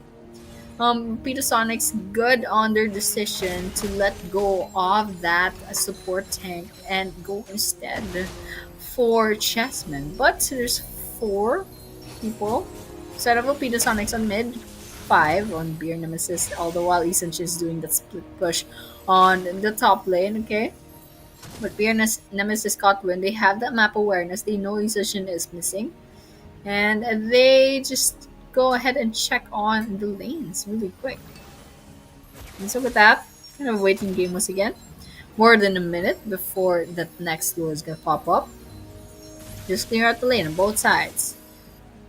Opeta Sonics good on their decision to let go of that support tank and go instead for Chessman. But there's 4 people. Set up Opeta Sonics on mid, 5 on BR Nemesis, all the while Essence is doing that split push on the top lane, okay? But BR Nemesis got win. They have that map awareness. They know Essence is missing. And they just go ahead and check on the lanes really quick. And so with that, kind of waiting game once again. More than a minute before that next duel is gonna pop up. Just clear out the lane on both sides.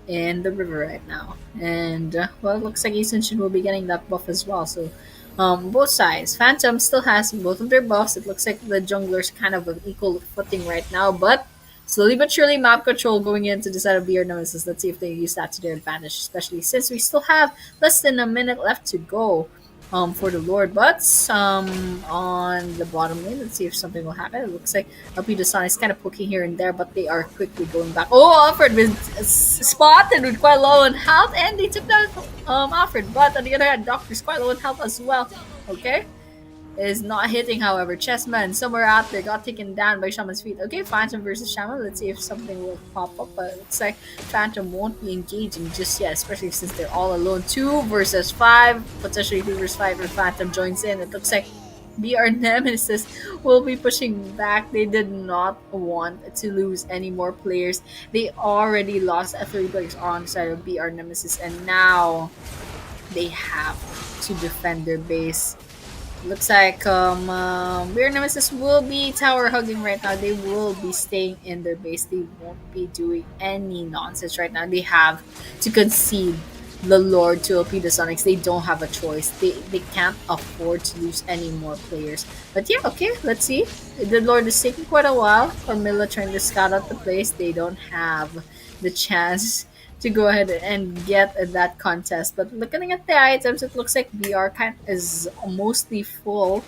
In the river right now. And well, it looks like Essential will be getting that buff as well. So both sides. Phantom still has both of their buffs. It looks like the jungler's kind of an equal footing right now, but slowly but surely, map control going into the side of BR Nemesis. Let's see if they use that to their advantage, especially since we still have less than a minute left to go for the Lord. But on the bottom lane, let's see if something will happen. It looks like Opeta Sonic is kind of poking here and there, but they are quickly going back. Oh, Alfred was spotted with quite low on health, and they took down Alfred. But on the other hand, Doctor's quite low on health as well. Okay. Is not hitting, however. Chessman somewhere out there got taken down by Shaman's Feet. Okay, Phantom versus Shaman. Let's see if something will pop up. But it looks like Phantom won't be engaging just yet, especially since they're all alone. 2 versus 5, potentially 3 versus 5 if Phantom joins in. It looks like BR Nemesis will be pushing back. They did not want to lose any more players. They already lost 3 players on the side of BR Nemesis, and now they have to defend their base. Looks like BR Nemesis will be tower hugging right now. They will be staying in their base. They won't be doing any nonsense right now. They have to concede the Lord to LP the Sonics. They don't have a choice. They can't afford to lose any more players. But yeah, okay, let's see. The Lord is taking quite a while. Carmilla trying to scout out the place. They don't have the chance to go ahead and get that contest. But looking at the items, it looks like BR kind is mostly full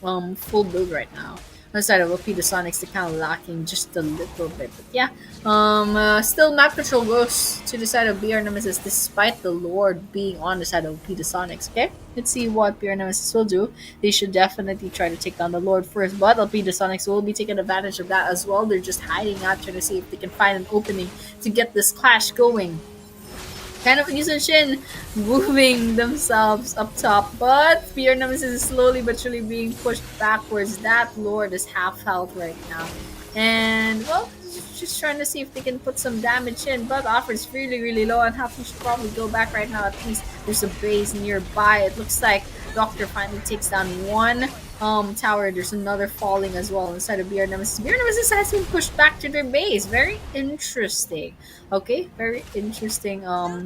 build right now. Aside of OP, the Sonics, they're kind of lacking just a little bit. But yeah, still map control goes to the side of BR Nemesis despite the Lord being on the side of OP, the Sonics. Okay, let's see what BR Nemesis will do. They should definitely try to take down the Lord first, but LP the Sonics will be taking advantage of that as well. They're just hiding out, trying to see if they can find an opening to get this clash going. Kind of using Shin moving themselves up top, but Fear Nemesis is slowly but surely being pushed backwards. That Lord is half health right now. And, well, just trying to see if they can put some damage in, but Offer's really, really low, and Hafu should probably go back right now. At least there's a base nearby. It looks like Doctor finally takes down one tower. There's another falling as well inside of BR Nemesis. BR Nemesis has been pushed back to their base. Very interesting. Okay, very interesting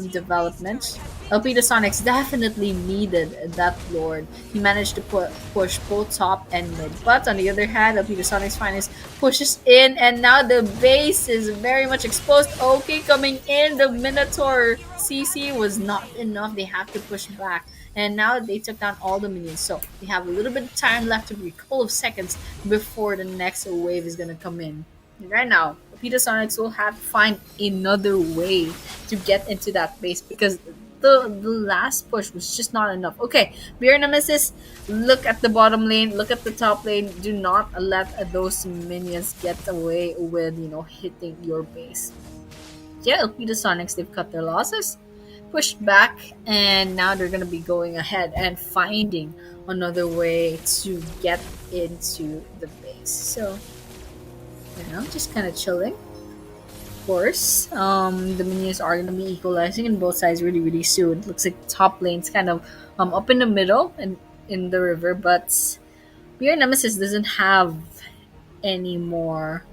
development. LP the Sonics definitely needed that Lord. He managed to push both top and mid. But on the other hand, LP the Sonics finest pushes in, and now the base is very much exposed. Okay, coming in, the Minotaur CC was not enough. They have to push back. And now they took down all the minions. So they have a little bit of time left, to be a couple of seconds before the next wave is gonna come in. Right now, Peter Sonics will have to find another way to get into that base because the last push was just not enough. Okay, BR Nemesis, look at the bottom lane, look at the top lane. Do not let those minions get away with, hitting your base. Yeah, Peter Sonics, they've cut their losses, pushed back, and now they're gonna be going ahead and finding another way to get into the base. So, just kind of chilling. Of course, the minions are gonna be equalizing in both sides really, really soon. It looks like top lane's kind of up in the middle and in the river, but BR Nemesis doesn't have any more.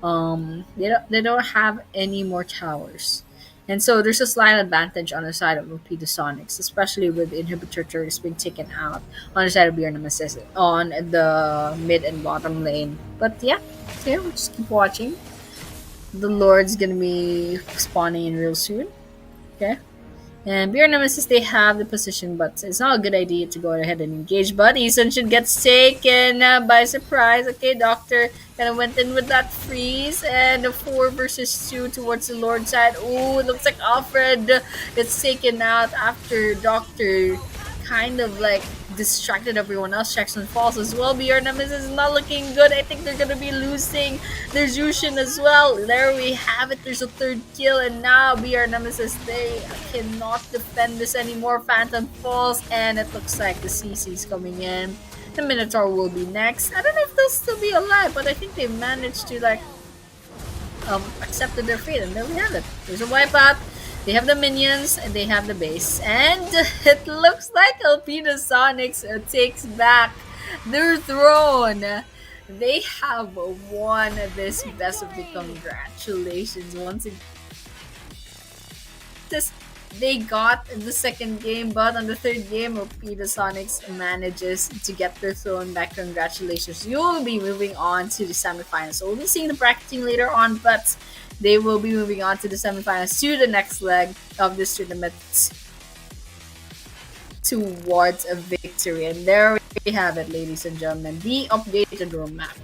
They don't have any more towers. And so there's a slight advantage on the side of OP the Sonics, especially with inhibitor turrets being taken out on the side of BR Nemesis on the mid and bottom lane. But yeah, we'll just keep watching. The Lord's gonna be spawning in real soon. Okay. And BR Nemesis, they have the position, but it's not a good idea to go ahead and engage. But Easonshun gets taken by surprise. Okay, Doctor kind of went in with that freeze, and a 4 versus 2 towards the Lord side. Ooh, it looks like Alfred gets taken out after Doctor kind of like distracted everyone else. Jackson falls as well. BR Nemesis is not looking good. I think they're gonna be losing. There's Yushin as well. There we have it. There's a third kill, and now BR Nemesis, they cannot defend this anymore. Phantom falls, and it looks like the CC's coming in. The Minotaur will be next. I don't know if they'll still be alive, but I think they managed to accepted their fate, and there we have it. There's a wipeout. They have the minions, and they have the base. And it looks like LP the Sonics takes back their throne. They have won this best of the congratulations once again. They got the second game, but on the third game, LP the Sonics manages to get their throne back. Congratulations. You will be moving on to the semifinals. So we'll be seeing the bracketing later on, but they will be moving on to the semifinals, to the next leg of this tournament towards a victory. And there we have it, ladies and gentlemen, the updated roadmap.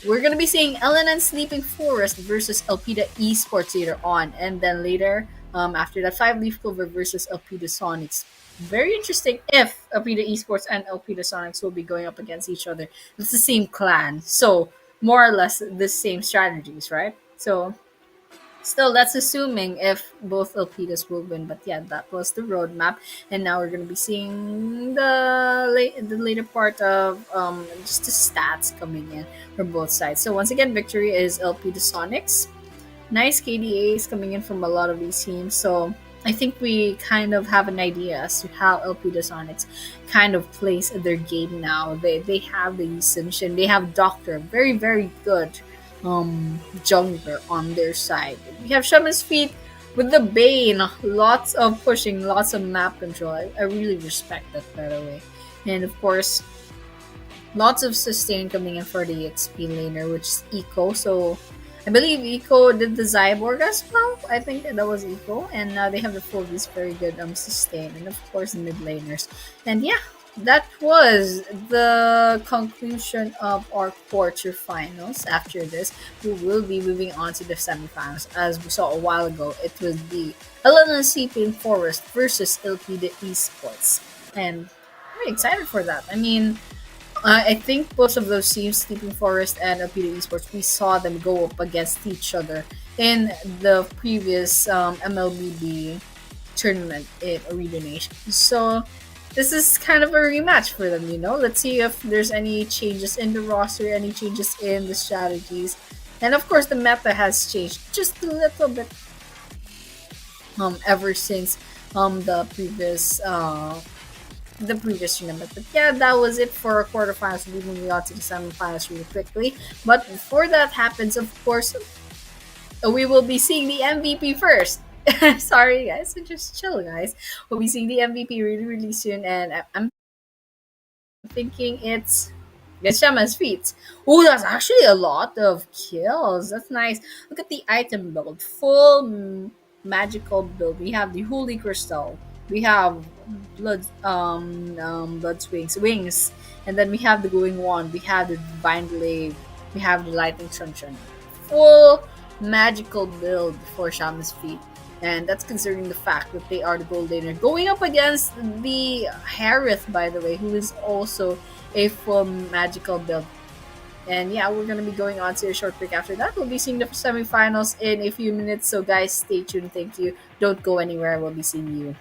We're going to be seeing LNN Sleeping Forest versus Elpida Esports later on. And then later, after that, 5-Leaf Clover versus Elpida Sonics. Very interesting if Elpida Esports and Elpida Sonics will be going up against each other. It's the same clan. So, more or less the same strategies, right? So, still, that's assuming if both Elpidas will win. But yeah, that was the roadmap. And now we're going to be seeing the later part of just the stats coming in from both sides. So once again, victory is Elpida Sonics. Nice KDAs coming in from a lot of these teams. So I think we kind of have an idea as to how Elpida Sonics kind of plays their game now. They have the Ascension. They have Doctor. Very, very good jungler on their side. We have Shaman's Feet with the Bane, lots of pushing, lots of map control. I really respect that, by the way. And of course, lots of sustain coming in for the XP laner, which is Eco. So I believe Eco did the Zyborg as well. I think that was Eco. And now they have the full beast, very good sustain. And of course, the mid laners. And yeah, that was the conclusion of our quarterfinals. After this, we will be moving on to the semifinals. As we saw a while ago, it was the Helena Sleeping Forest versus LP Esports. And I'm excited for that. I mean, I think both of those teams, Sleeping Forest and Alpida Esports, we saw them go up against each other in the previous MLBB tournament in Ooredoo Nation. So this is kind of a rematch for them, you know? Let's see if there's any changes in the roster, any changes in the strategies. And of course, the meta has changed just a little bit ever since the previous tournament. But yeah, that was it for our quarterfinals. We'll be moving on to the semifinals really quickly. But before that happens, of course, we will be seeing the MVP first. Sorry, guys. So just chill, guys. We'll be seeing the MVP really, really soon. And I'm thinking it's Shama's feats. Oh, that's actually a lot of kills. That's nice. Look at the item build. Full magical build. We have the Holy Crystal. We have blood wings, and then we have the glowing wand. We have the divine glaive. We have the lightning truncheon. Full magical build for Shaman's feet, and that's considering the fact that they are the gold laner going up against the Harith, by the way, who is also a full magical build. And yeah, we're gonna be going on to a short break after that. We'll be seeing the semifinals in a few minutes, so guys, stay tuned. Thank you. Don't go anywhere. We'll be seeing you.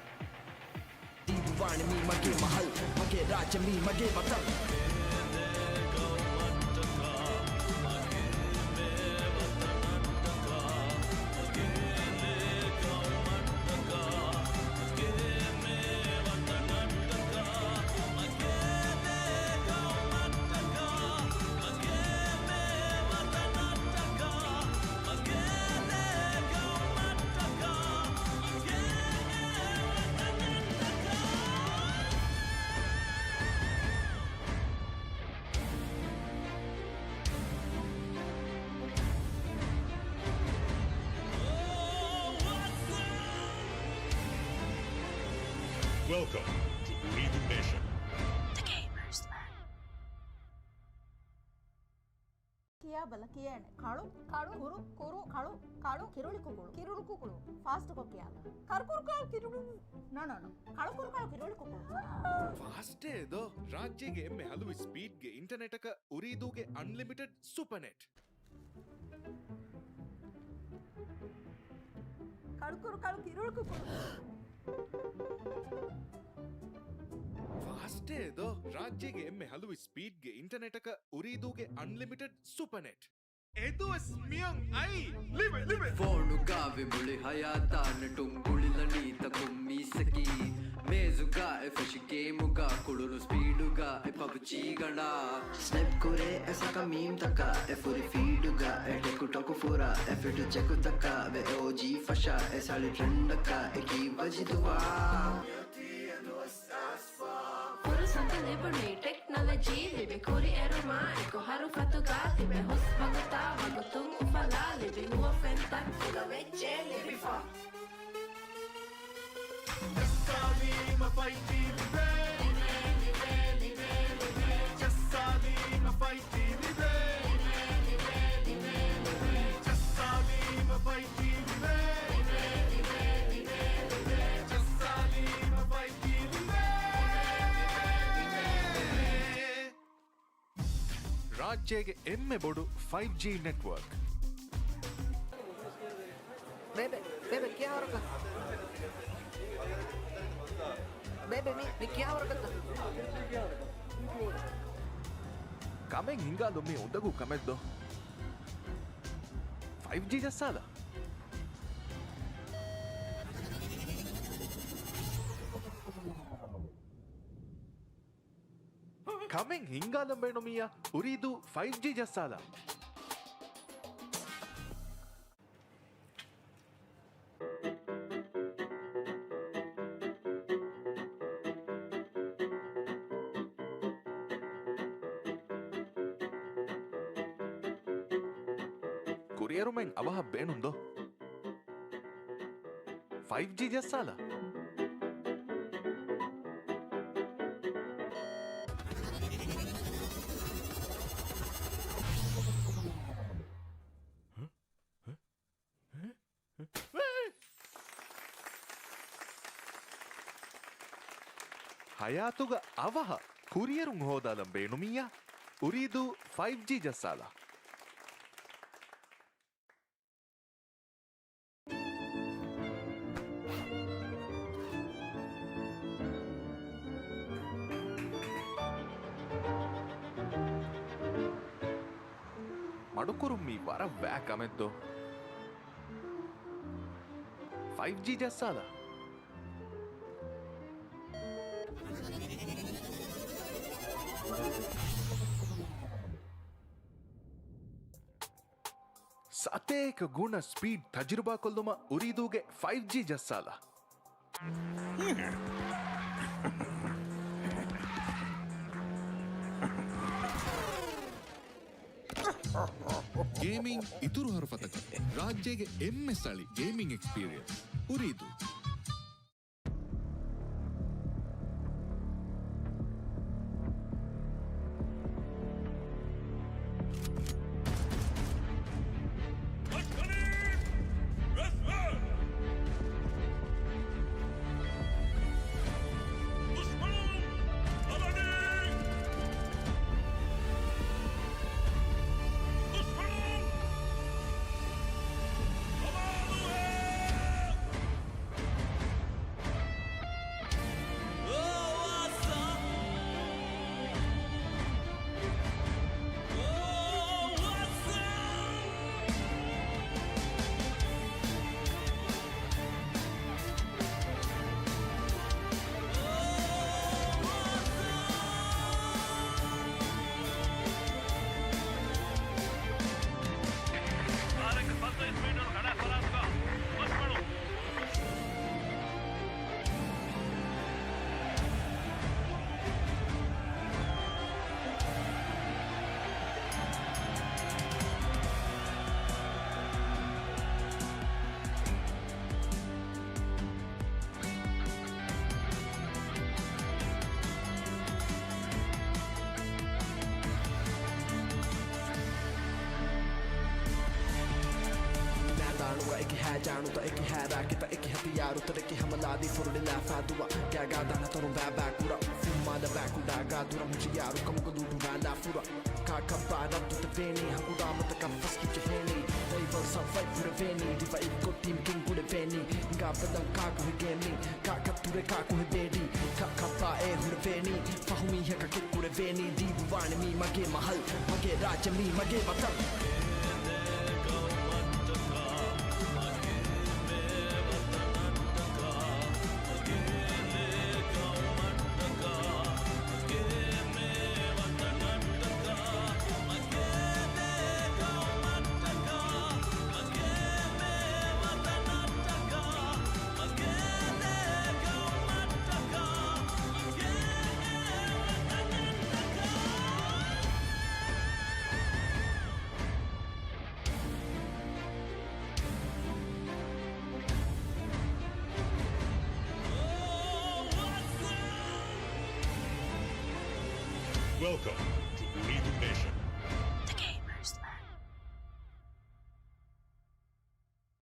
Welcome to Ooredoo Nation. ಕಿಯಾ ಬಲ ಕಿಯಾಣೆ ಕಾಳು ಕಾಳು ಕುರು ಕುರು ಕಾಳು ಕಾಳು ಕಿರುಳಿ ಕುಗುಳು ಕಿರುಳು ಕುಗುಳು fast ಕೊಕ್ಕಿಯಾಲ ಕರ್ಕುರು ಕಾಳು ಕಿರುಳು no no no ಕಾಳು ಕುರು ಕಾಳು ಕಿರುಳಿ ಕುಗುಳು fast ಏದೋ ರಾಜ್ಯಗೆ ಎಮ್ಮೆ ಹಲವು ಸ್ಪೀಡ್ಗೆ ಇಂಟರ್ನೆಟ್ ಅಕ ಉರಿದೂಗೆ ಅನ್ಲಿಮಿಟೆಡ್ ಸೂಪರ್ ನೆಟ್ ಕಾಳು ಕುರು ಕಾಳು ಕಿರುಳು ಕುಗುಳು ಫಾಸ್ಟ್ ಏದೋ ರಾಜ್ಯಗೆ ಎಮ್ಮೆ ಹಲವು ಸ್ಪೀಡ್ಗೆ ಇಂಟರ್ನೆಟ್ ಅಕ ಉರಿದೂಗೆ ಅನ್ಲಿಮಿಟೆಡ್ ಸೂಪರ್ ನೆಟ್ ಎದು ಸ್ಮಿಯಂ ಐ ಲಿವೆ ಲಿವೆ ಫೋನುಗಾವೆ ಮುಳಿ ಹಯಾತಾನ ಟುಂಗುಳಿಲನೀತ ಕುಮ್ಮಿಸಕಿ ಮೇಜುಗಾ ಎಫೆಶ್ ಗೇಮುಗಾ ಕುಳುರು ಸ್ಪೀಡುಗಾ ಎ ಪಬ್ಜಿ ಗಣ ಸ್ನೆಪ್ ಕುರೆ ಎಸಕ ಮೀಮ್ ತಕ ಎ ಫುರಿ ಫೀಡುಗ ಎ ಟೆಕು ಟೊಕು ಫುರ ಎ ಫಿಡು ಚೆಕು ತಕ ವೆ ಓಜಿ ಫಶ ಎ ಸಾಳಿ ಟ್ರೆಂಡಕ ಎ ಕಿ ಬಜಿದುವಾ Furusan liberne technology libe kori eroma eko haru fatuga libe hos maguta magutung ufala libe huwa fentak fuga veche libe fa ರಾಜ್ಯಗೆ ಎಮ್ಮೆ ಬೋಡು 5G ನೆಟ್ವರ್ಕ್ Bebe, bebe, क्या हो रखा? Bebe, मी क्या हो रखा? ಕಮೆಂಗ್ ಹಿಂಗಾದೊಮ್ಮೆ ಉಂಡಗೂ ಕಮೆದ್ದು 5G ಜಸ್ಸಾದ ಕಮೆಂಗ್ ಹಿಂಗಾದಂಬೇಣೊಮಿಯ ಉರಿದು 5G ಜಸ್ಸಾದ ಕುರಿಯರುಮೆಂಗ್ ಅವಹ ಬೇಣುಂದೋ 5G ಜಸ್ಸಾಲ ಹಯಾತುಗ ಅವಹ ಕುರಿಯರುಂ ಹೋದಾಲಂ ಬೇಣುಮಿಯ ಉರೀದು 5G ಜಸ್ಸಾಲ ಮಡುಕುರು ಮೀ ವರ ವ್ಯಾಕ್ ಅಮೆದ್ದು 5G ಜಸ್ಸಾಲ ಸತೇಕ ಗುಣ ಸ್ಪೀಡ್ ತಜುರ್ಬಾ ಕೊಲ್ದುಮ ಉರೀದೂಗೆ 5G ಜಸ್ಸಾಲ ಗೇಮಿಂಗ್ ಇತುರು ಹರಫತಕ ರಾಜ್ಯಗೆ ಎಮ್ಮೆ ಸ್ಥಳಿ ಗೇಮಿಂಗ್ ಎಕ್ಸ್ಪೀರಿಯನ್ಸ್ ಉರಿದು जानू तो एक है राके तो एक हथियार उतरे के हमला दी फुरडे लाफा दुआ क्या गादा ना तोरो बाबा कुरा फुमा दा बाकुडा गादुरा मुझे यार कम को दूडू वाला फुरा का कबारा तो वेनी हम उड़ा मत का फस्की चहेनी they will survive for the veiny diva iko team king को veनी ga badam का को गेमी का तुरे का को बेडी का कपा ए हुर veनी फहुमी है का के को veनी दी वाण मी मगे महल मगे राज मी मगे वतन Welcome to Ooredoo Nation. The Gamers Land.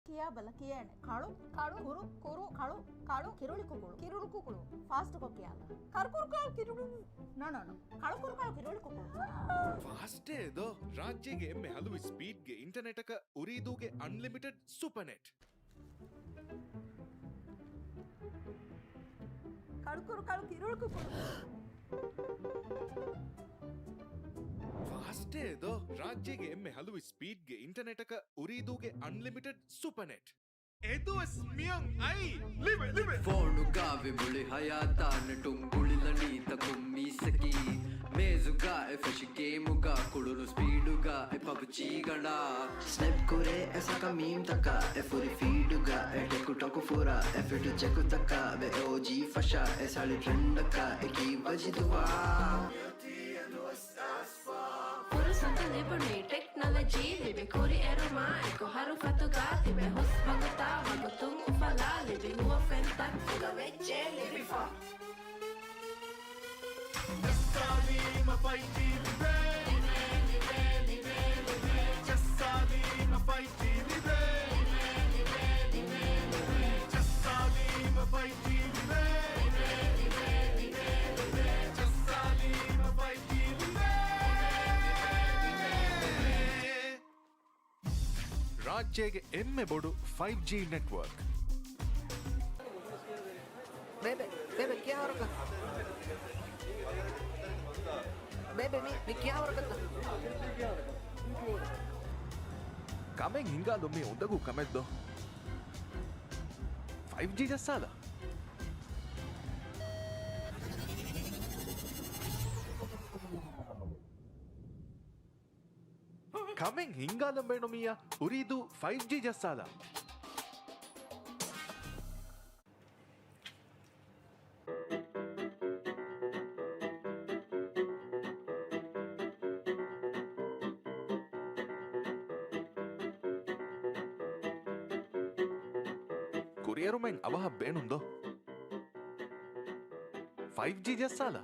ಕಿಯಾ ಬಲ ಕಿಯಾನೆ ಕಾಳು ಕಾಳು ಕುರು ಕುರು ಕಾಳು ಕಾಳು ಕಿರುಳಿ ಕುಕುಳು ಕಿರುಳು ಕುಕುಳು ಫಾಸ್ಟ್ ಕೊಕ್ಕಿಯಾಲ ಕರ್ಕುರು ಕಾಳು ಕಿರುಳು ನೋ ನೋ ನೋ ಕಾಳು ಕುರು ಕಾಳು ಕಿರುಳಿ ಕುಕುಳು ಫಾಸ್ಟೇ ದೋ ರಾಜ್ಯಗೆ ಎಮ್ಮೆ ಹಲವು ಸ್ಪೀಡ್ಗೆ ಇಂಟರ್ನೆಟ್ ಅಕ ಉರೀದೂಗೆ ಅನ್ಲಿಮಿಟೆಡ್ ಸೂಪರ್ ನೆಟ್ ಕಾಳು ಕುರು ಕಾಳು ಕಿರುಳು ಕುಕುಳು ಫಾಸ್ಟೇ ದೋ ರಾಜ್ಯಗೆ ಎಮ್ಮೆ ಹಲವು ಸ್ಪೀಡ್ಗೆ ಇಂಟರ್ನೆಟ್ ಅಕ ಉರೀದೂಗೆ ಅನ್ಲಿಮಿಟೆಡ್ ಸೂಪರ್ ನೆಟ್ ಎದು ಸ್ಮಿಯಂ ಐ ಲಿವೆ ಲಿವೆ ಫೋನುಗಾ ವಿಬುಳಿ ಹಯಾತಾನ ಟುಂಗುಳಿಲನಿ ತಕುಮ್ಮಿಸಕಿ ಮೇಜುಗಾ ಎಫೆಶಿ ಗೇಮುಗಾ ಕುಳುನು ಸ್ಪೀಡುಗಾ ಎ ಪಬ್ಜಿ ಗಂಡ ಸ್ನೆಪ್ ಕುರೆ ಎಸಕ ಮೀಮ್ ತಕ ಎ ಫುರಿ ಫೀಡುಗಾ ಎ ಟೆಕು ಟಕು ಫುರಾ ಎ ಫಿಟು ಚೆಕು ತಕ ಬೆ ಓಜಿ ಫಶಾ ಎ ಸಾಳಿ ಟ್ರೆಂಡಕ ಎ ಕಿ ಬಜಿದುವಾ Puro Santa libuni technology libe kori eroma eko haru fatuga tibe hus baguta wagutung ufala libe huwa fentak fuga vecce libe fa ರಾಜ್ಯಗೆ ಎಮ್ಮೆ ಬೊಡು 5G ನೆಟ್ವರ್ಕ್ Bebe, bebe, क्या हो रखा? Bebe, मी क्या हो रखा? ಕಮೆಂಗ್ ಹಿಂಗಾಲೊಮ್ಮೆ ಉಂದಗೂ ಕಮೆದ್ದು 5G ಜಸ್ಸಾದ ಕಮೆಂಗ್ ಹಿಂಗಾಲಂಬೇಣೊಮಿಯ ಉರಿದು 5G ಜಸ್ಸಾದ ಕುರಿಯರುಮೆಂಗ್ ಅವಹ ಬೇಣುಂದೋ 5G ಜಸ್ಸಾಲ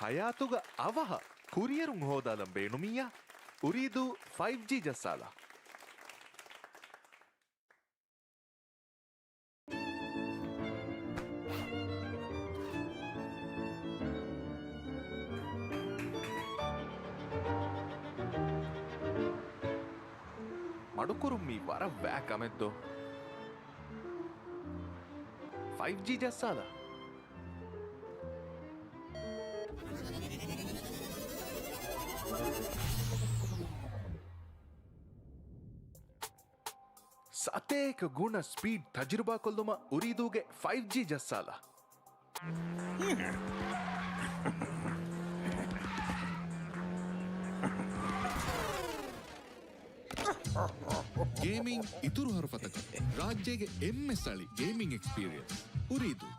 ಹಯಾತುಗ ಅವಹ ಕುರಿಯರುಂಗ್ ಹೋದಾಲಂ ಬೇಣುಮಿಯ ಉರಿದು 5G ಜಸ್ಸಾಲ ಮಡುಕುರುಮ್ಮಿ ವರ ವ್ಯಾಕ್ ಅಮೆದ್ದು 5G ಜಸ್ಸಾಲ ಸತೇಕ ಗುಣ ಸ್ಪೀಡ್ ತಜುರ್ಬಾ ಕೊಲ್ಲುಮ ಉರಿದೂಗೆ 5G ಜಸ್ಸಾಲ ಗೇಮಿಂಗ್ ಇತುರು ಹರಫತಕ ರಾಜ್ಯಗೆ ಎಮ್ಮೆ ಸ್ಥಳಿ ಗೇಮಿಂಗ್ ಎಕ್ಸ್ಪೀರಿಯನ್ಸ್ ಉರಿದು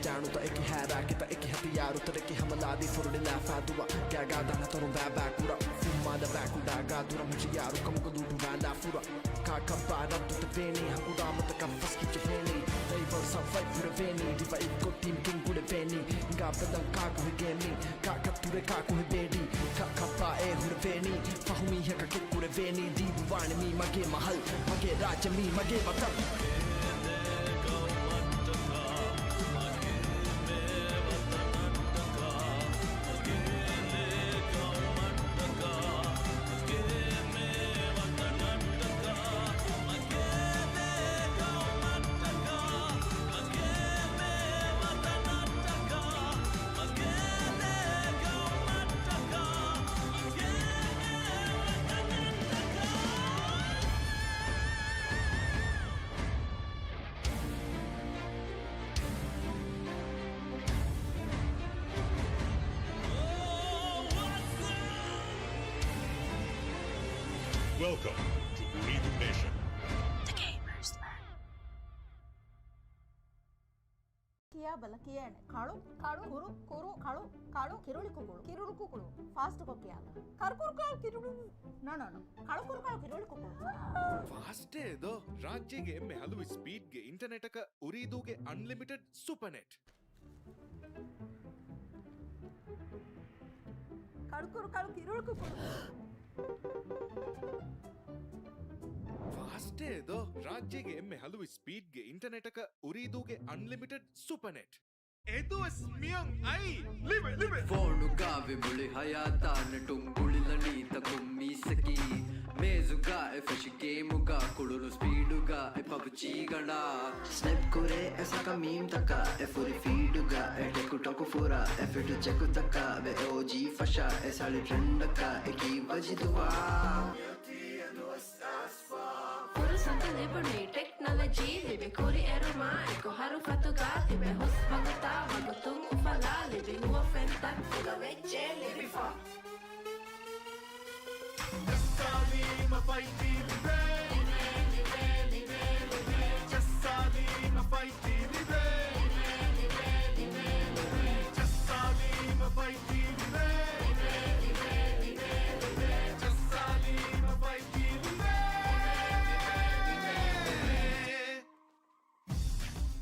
जाणू तो एक है राके तो एक हथियार उतर के हमला दी फुरडी लाफा दुआ क्या गादा ना तोरो बाबा कुरा फुमा दा बाकुडा गादुरा मुझे यारो कम को दूडू वाला फुरा का कबारा तो वेनी हकुडा मत का फस्की के वेनी they were some fight for veनी diva iko team king कुडे वेनी गा बदल का को गेमी का कतुरे का को बेडी का कपा ए हुर वेनी फहुमी है का कुडे वेनी दीवान मी मगे महल मगे राज मी मगे वतन Welcome to Ooredoo Nation. ಕಿಯಾ ಬಲಕಿಯಾನೆ ಕಾಳು ಕಾಳು ಕುರು ಕುರು ಕಾಳು ಕಾಳು ಕಿರುಳಿ ಕುಕುಳು ಕಿರುಳು ಕುಕುಳು ಫಾಸ್ಟ್ ಕೊಕ್ಕಿಯಾದ ಕರ್ಕುರು ಕಾಳು ಕಿರುಳು ನೋ ಕಾಳು ಕುರು ಕಾಳು ಕಿರುಳಿ ಕುಕುಳು ಫಾಸ್ಟೇ ಇದು ರಾಜ್ಯಗೆ ಎಮ್ಮೆ ಹಲವು ಸ್ಪೀಡ್ಗೆ ಇಂಟರ್ನೆಟ್ ಅಕ ಉರಿದೂಗೆ ಅನ್ಲಿಮಿಟೆಡ್ ಸೂಪರ್ ನೆಟ್ ಕಾಳು ಕುರು ಕಾಳು ಕಿರುಳು ಕುಕುಳು ಫಾಸ್ಟೇ ಇದು ರಾಜ್ಯಗೆ ಎಮ್ಮೆ ಹಲವು ಸ್ಪೀಡ್ಗೆ ಇಂಟರ್ನೆಟ್ ಅಕ ಉರಿದೂಗೆ ಅನ್ಲಿಮಿಟೆಡ್ ಸೂಪರ್ ನೆಟ್ ಇದು ಸ್ಮಿಯಂ ಐ ಲಿವೆ ಲಿವೆ Fornuga vimuli hayata netungulila nita kummisaki mezuga e fashike muga kululu speeduga e PUBG ganda Snap kure esa ka meme taka e furi feeduga e teku toku fura e fitu cheku taka ve OG fasha e sali trendaka e ki vajiduwa Furusato liberne technology libe kuri eroma eko haru fatuga tibe hus baguta wagutung ufala libe huwa fentak fuga vecce libe fa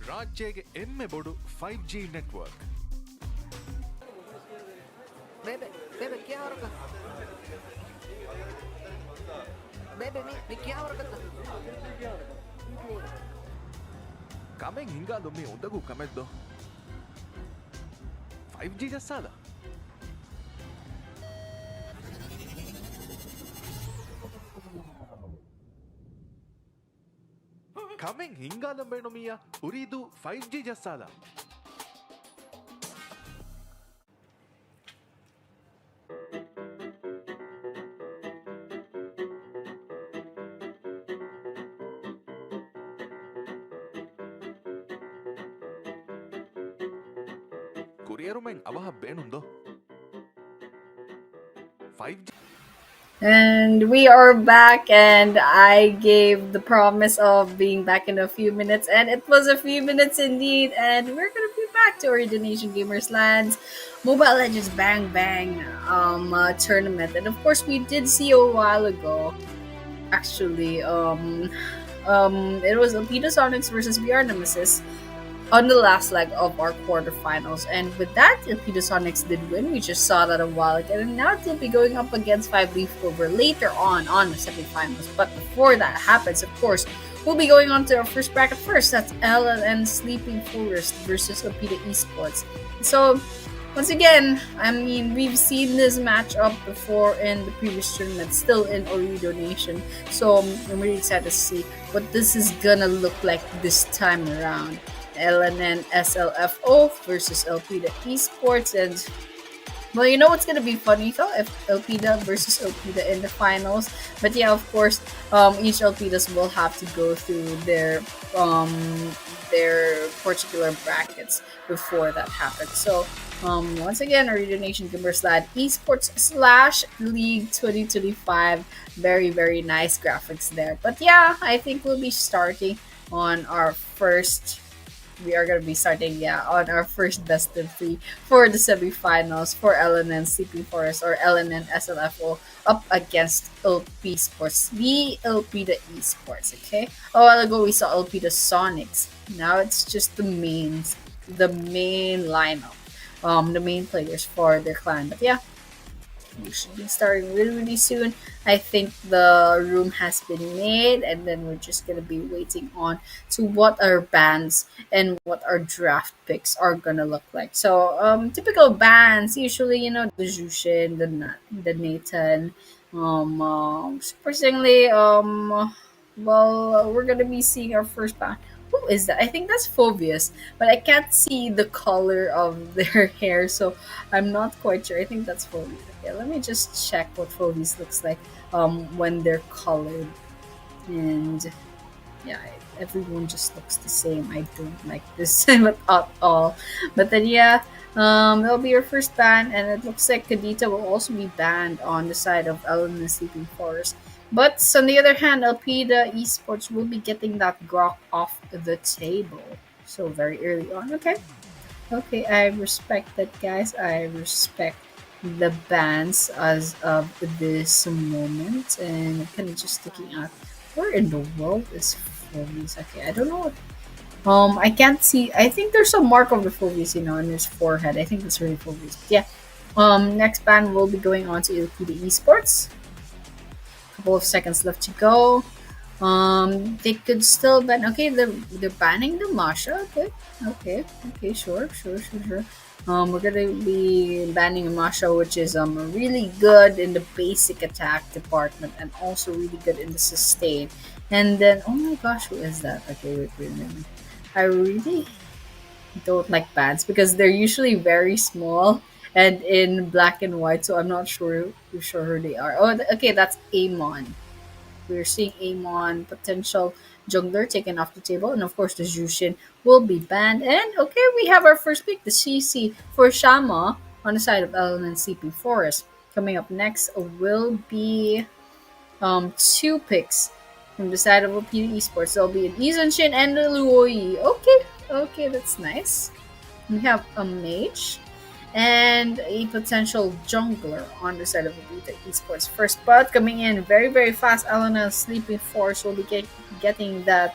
ರಾಜ್ಯಗೆ ಎಮ್ಮೆ ಬೋಡು 5G network Bebe, bebe, क्या हो रखा? Bebe, मी क्या हो रखा? Kameng ಹಿಂಗಾದೊಮ್ಮೆ ಒಂದಗೂ ಕಮೆದ್ದು 5G ಜಸ್ಸಾದ Kameng ಹಿಂಗಾದಂಬೇಣೊಮಿಯ ಉರಿದು 5G ಜಸ್ಸಾದ ಕುರಿಯರು ಅವಹ ಬೇಣುಂದೋ 5G And we are back, and I gave the promise of being back in a few minutes, and it was a few minutes indeed. And we're gonna be back to our Indonesian Gamers Lands Mobile Legends Bang Bang tournament, and of course we did see a while ago. Actually, it was Alpida Sonics versus VR Nemesis on the last leg of our quarterfinals. And with that, Alpida Sonics did win. We just saw that a while ago. And now they'll be going up against 5 Leaf Clover later on the semifinals. But before that happens, of course, we'll be going on to our first bracket first. That's LLN Sleeping Forest versus Alpida Esports. So, once again, I mean, we've seen this matchup before in the previous tournament, still in Ooredoo Nation. So, I'm really excited to see what this is gonna look like this time around. LNN SLFO versus Elpida Esports, and well, you know what's gonna be funny though, if Elpida versus Elpida in the finals. But yeah, of course, each Elpidas will have to go through their particular brackets before that happens. So once again, Ooredoo Nation Gamers Lad Esports / League 2025. Very, very nice graphics there. But yeah, I think we'll be starting on our first. We are going to be starting, on our first best of 3 for the semifinals for LNN Sleeping Forest or LNN SLFO up against LP Sports, the Elpida Esports, okay? A while ago, we saw Elpida Sonics. Now it's just the main lineup, the main players for their clan. But yeah, we should be starting really, really soon. I think the room has been made, and then we're just gonna be waiting on to what our bans and what our draft picks are gonna look like. So, typical bans usually, the Jushin, the Nathan, surprisingly, well, we're gonna be seeing our first ban. Who is that? I think that's Phobius, but I can't see the color of their hair, so I'm not quite sure. I think that's Phobius. Okay, let me just check what Phobius looks like when they're colored. And yeah, everyone just looks the same. I don't like this at all. But then yeah, that'll be our first ban, and it looks like Kadita will also be banned on the side of Ellen Sleeping Forest. But on the other hand, Alpida Esports will be getting that grok off the table. So very early on. Okay. Okay, I respect that, guys. I respect the bans as of this moment. And I'm kind of just looking at where in the world is Phobius. Okay, I don't know what. I can't see. I think there's a mark of the Phobius, on his forehead. I think that's really Phobius. Yeah. Next ban will be going on to LPD Esports. Couple of seconds left to go. They could still ban. Okay, they're banning the Masha. Okay, sure. We're gonna be banning Masha, which is really good in the basic attack department and also really good in the sustain. And then, oh my gosh, who is that? Okay, wait a minute. I really don't like bans because they're usually very small and in black and white, so I'm not sure who they are. Oh, okay, that's Amon. We're seeing Amon, potential jungler, taken off the table, and of course the Jushin will be banned. And okay, we have our first pick, the CC for Shama on the side of Ellen and Sleeping Forest. Coming up next will be two picks from the side of OPU Esports. There'll be an Izanshin and a Luoi. Okay, that's nice. We have a mage and a potential jungler on the side of Vita Esports. First blood coming in very, very fast. Elena Sleeping Force will be getting that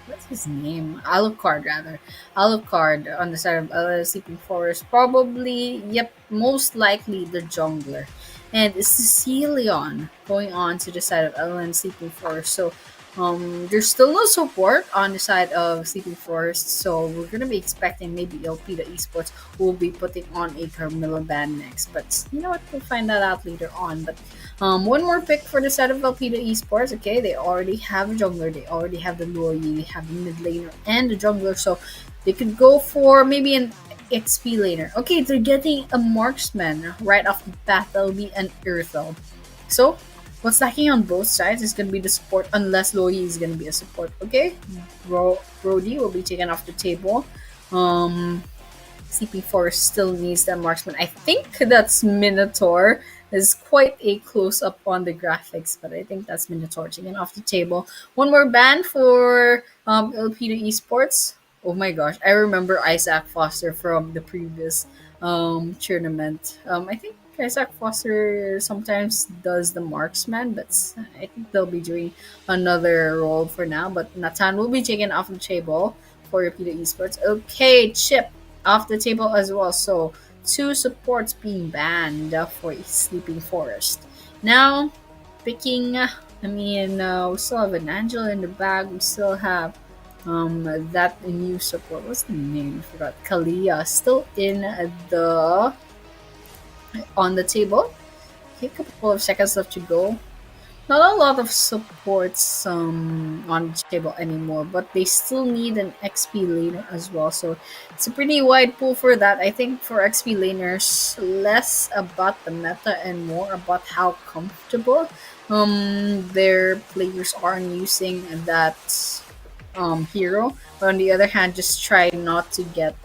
what's his name? Alucard rather. Alucard on the side of Sleeping Forest. Probably, yep, most likely the jungler. And Cecilion going on to the side of Ellen Sleeping Forest. So there's still no support on the side of Sleeping Forest, so we're gonna be expecting maybe LP the Esports will be putting on a Carmilla ban next. But you know what? We'll find that out later on. But one more pick for the side of LP the Esports. Okay, they already have a jungler, they already have the Luoyi, they have the mid laner and the jungler, so they could go for maybe an XP laner. Okay, they're getting a marksman right off the bat. That'll be an Earthel. So what's lacking on both sides is going to be the support, unless Loyi is going to be a support. Okay, Brody will be taken off the table. CP4 still needs that marksman. I think that's Minotaur. Is quite a close up on the graphics, but I think that's Minotaur taken off the table. One more ban for LP Esports. Oh my gosh, I remember Isaac Foster from the previous tournament. I think Isaac Foster sometimes does the marksman, but I think they'll be doing another role for now. But Nathan will be taken off the table for Repeated Esports. Okay, Chip off the table as well. So two supports being banned for Sleeping Forest. Now, picking, we still have an Angel in the bag. We still have that new support. What's the name? I forgot. Kalia still in the on the table. Okay, a couple of seconds left to go. Not a lot of supports on the table anymore, but they still need an XP laner as well. So it's a pretty wide pool for that. I think for XP laners, less about the meta and more about how comfortable their players are in using that hero. But on the other hand, just try not to get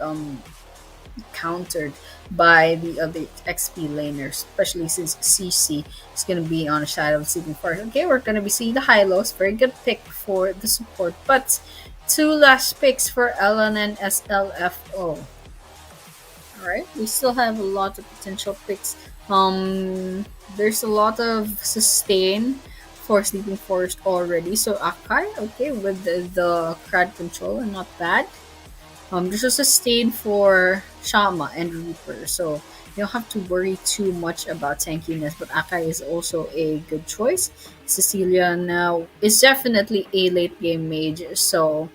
countered by the other XP laners, especially since CC is going to be on the side of Sleeping Forest. Okay, we're going to be seeing the high-lows. Very good pick for the support. But two last picks for Ellen and SLFO. Alright, we still have a lot of potential picks. There's a lot of sustain for Sleeping Forest already. So Akai, okay, with the crowd control and not bad. There's a sustain for Shama and Reaper, so you don't have to worry too much about tankiness, but Akai is also a good choice. Cecilia now is definitely a late game mage, so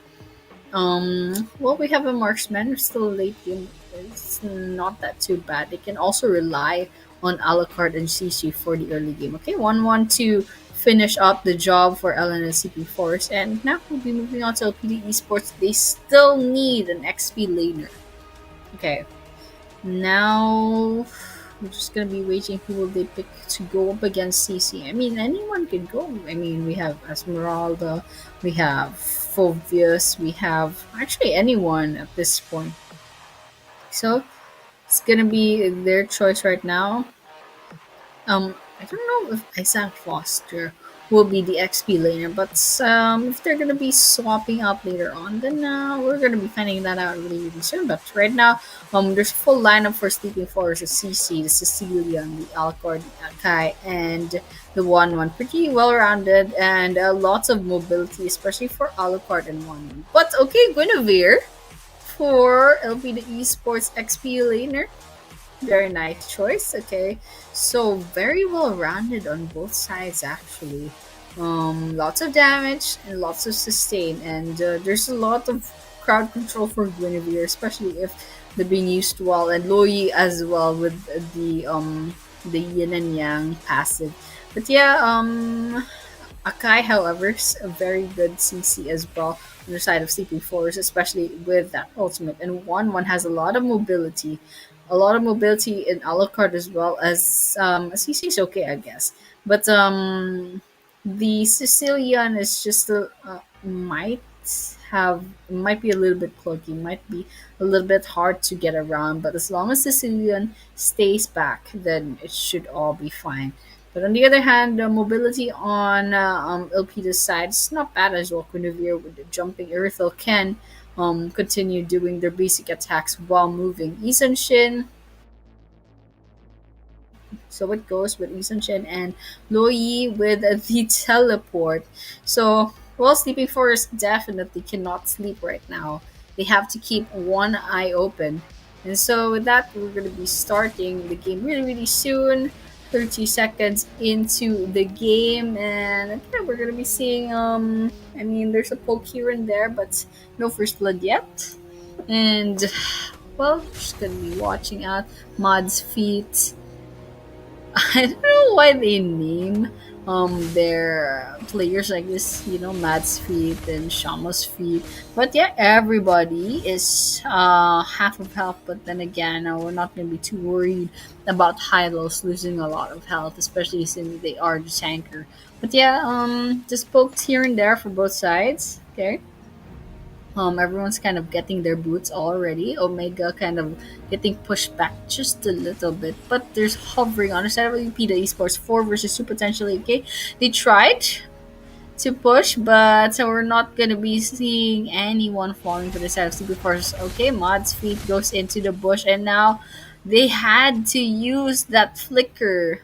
we have a marksman, still late game. It's not that too bad. They can also rely on Alucard and CC for the early game. Okay, 1-1 to finish up the job for Ellen and CP Force. And now we'll be moving on to LPD Esports. They still need an XP laner. Okay. Now we're just gonna be waiting who will they pick to go up against CC. I mean, anyone can go. I mean, we have Esmeralda, we have Phobius, we have actually anyone at this point. So it's gonna be their choice right now. I don't know if Isaac Foster will be the XP laner, but if they're gonna be swapping out later on, then we're gonna be finding that out really, really soon. But right now, there's a full lineup for Sleeping Forest: the CC, the Sicilian, the Alcord, the Akai, and the one pretty well rounded and lots of mobility, especially for Alucard and one. But okay, Guinevere for LP the Esports XP laner. Very nice choice. Okay, so very well rounded on both sides actually. Lots of damage and lots of sustain, and there's a lot of crowd control for Guinevere, especially if they're being used well, and Loi as well with the Yin and Yang passive. But yeah, Akai, however, is a very good CC as well on the side of Sleeping Forest, especially with that ultimate. And one has a lot of mobility, in Alucard as well as CC is okay, I guess. But the Sicilian is just might be a little bit clunky, might be a little bit hard to get around. But as long as Sicilian stays back, then it should all be fine. But on the other hand, the mobility on Elpida's side is not bad as well. Guinevere with the jumping Erythel can continue doing their basic attacks while moving. Shin, so it goes with Shin and Loi with the teleport. So, well, Sleeping Forest definitely cannot sleep right now. They have to keep one eye open. And so, with that, we're going to be starting the game really, really soon. 30 seconds into the game, and yeah, we're going to be seeing, I mean, there's a poke here and there, but no first blood yet. And, well, just going to be watching out Mod's feet. I don't know why they name their players like this, Matt's feet and Shama's feet. But yeah, everybody is half of health. But then again, we're not gonna be too worried about Hylos losing a lot of health, especially since they are the tanker. But yeah, just poked here and there for both sides. Okay. Everyone's kind of getting their boots already. Omega kind of getting pushed back just a little bit, but there's hovering on the side of Pida Esports 4 versus 2 potentially. Okay, they tried to push, but so we're not gonna be seeing anyone falling to the side of Super Force. Okay, Mod's feet goes into the bush, and now they had to use that flicker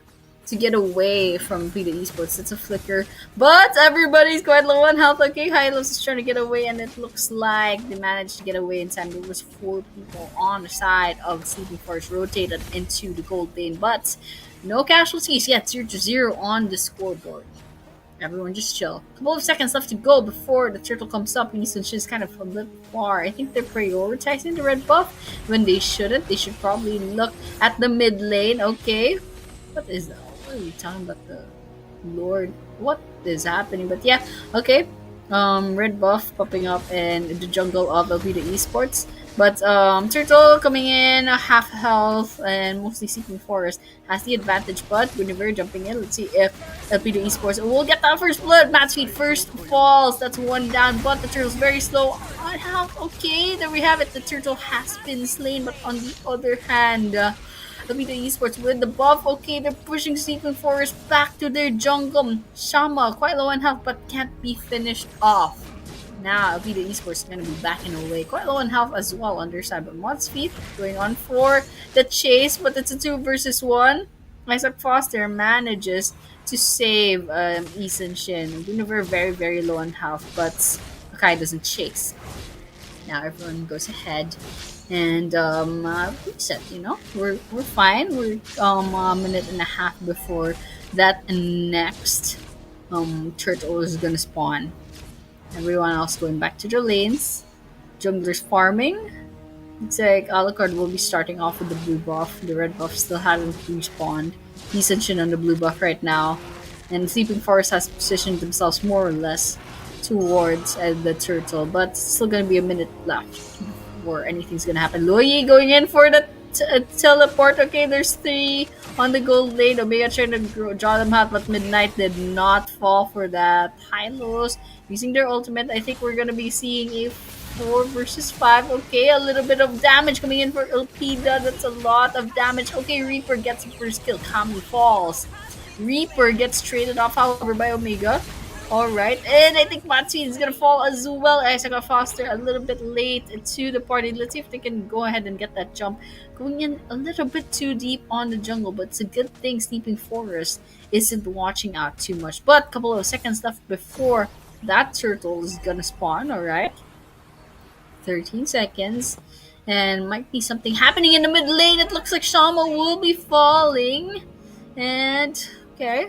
to get away from Pida Esports. It's a flicker, but everybody's quite low on health. Okay, Hylos is trying to get away, and it looks like they managed to get away in time. There was 4 people on the side of Sleeping Forest rotated into the gold lane, but no casualties yet. 0-0 on the scoreboard. Everyone just chill. A couple of seconds left to go before the turtle comes up. And is kind of a bit far. I think they're prioritizing the red buff when they shouldn't. They should probably look at the mid lane. Okay, what is that? What are we talking about? The Lord, what is happening? But yeah, okay. Red buff popping up in the jungle of Elvita Esports. But Turtle coming in, half health, and mostly Seeking Forest has the advantage. But Guinevere jumping in. Let's see if Elvita Esports will get that first blood. Matt's feet first falls. That's 1 down. But the Turtle's very slow on health. Okay, there we have it. The Turtle has been slain. But on the other hand, Elvita Esports with the buff. Okay, they're pushing Seeking Forest back to their jungle. Shama, quite low on health, but can't be finished off. Now, Elvita Esports is going to be backing away. Quite low on health as well on their side. But Mod's feet going on for the chase. But it's a 2 versus 1. Isaac Foster manages to save Shin. Guinevere very, very low on health. But Akai doesn't chase. Now everyone goes ahead and reset, We're fine. We're a minute and a half before that next turtle is going to spawn. Everyone else going back to their lanes. Junglers farming. Looks like Alucard will be starting off with the blue buff. The red buff still hasn't respawned. Shin on the blue buff right now. And Sleeping Forest has positioned themselves more or less towards the turtle. But still going to be a minute left before anything's going to happen. Loi going in for the teleport. Okay, there's 3 on the gold lane. Omega trying to draw them out, but Midnight did not fall for that. Hylos using their ultimate. I think we're gonna be seeing a 4 versus 5. Okay, a little bit of damage coming in for Elpida. That's a lot of damage. Okay, Reaper gets the first kill. Kami falls. Reaper gets traded off, however, by Omega. Alright, and I think Matsuin is gonna fall as well. Isaac Foster a little bit late to the party. Let's see if they can go ahead and get that jump. Going in a little bit too deep on the jungle, but it's a good thing Sleeping Forest isn't watching out too much. But a couple of seconds left before that turtle is gonna spawn, alright? 13 seconds. And might be something happening in the mid lane. It looks like Shama will be falling. And, okay.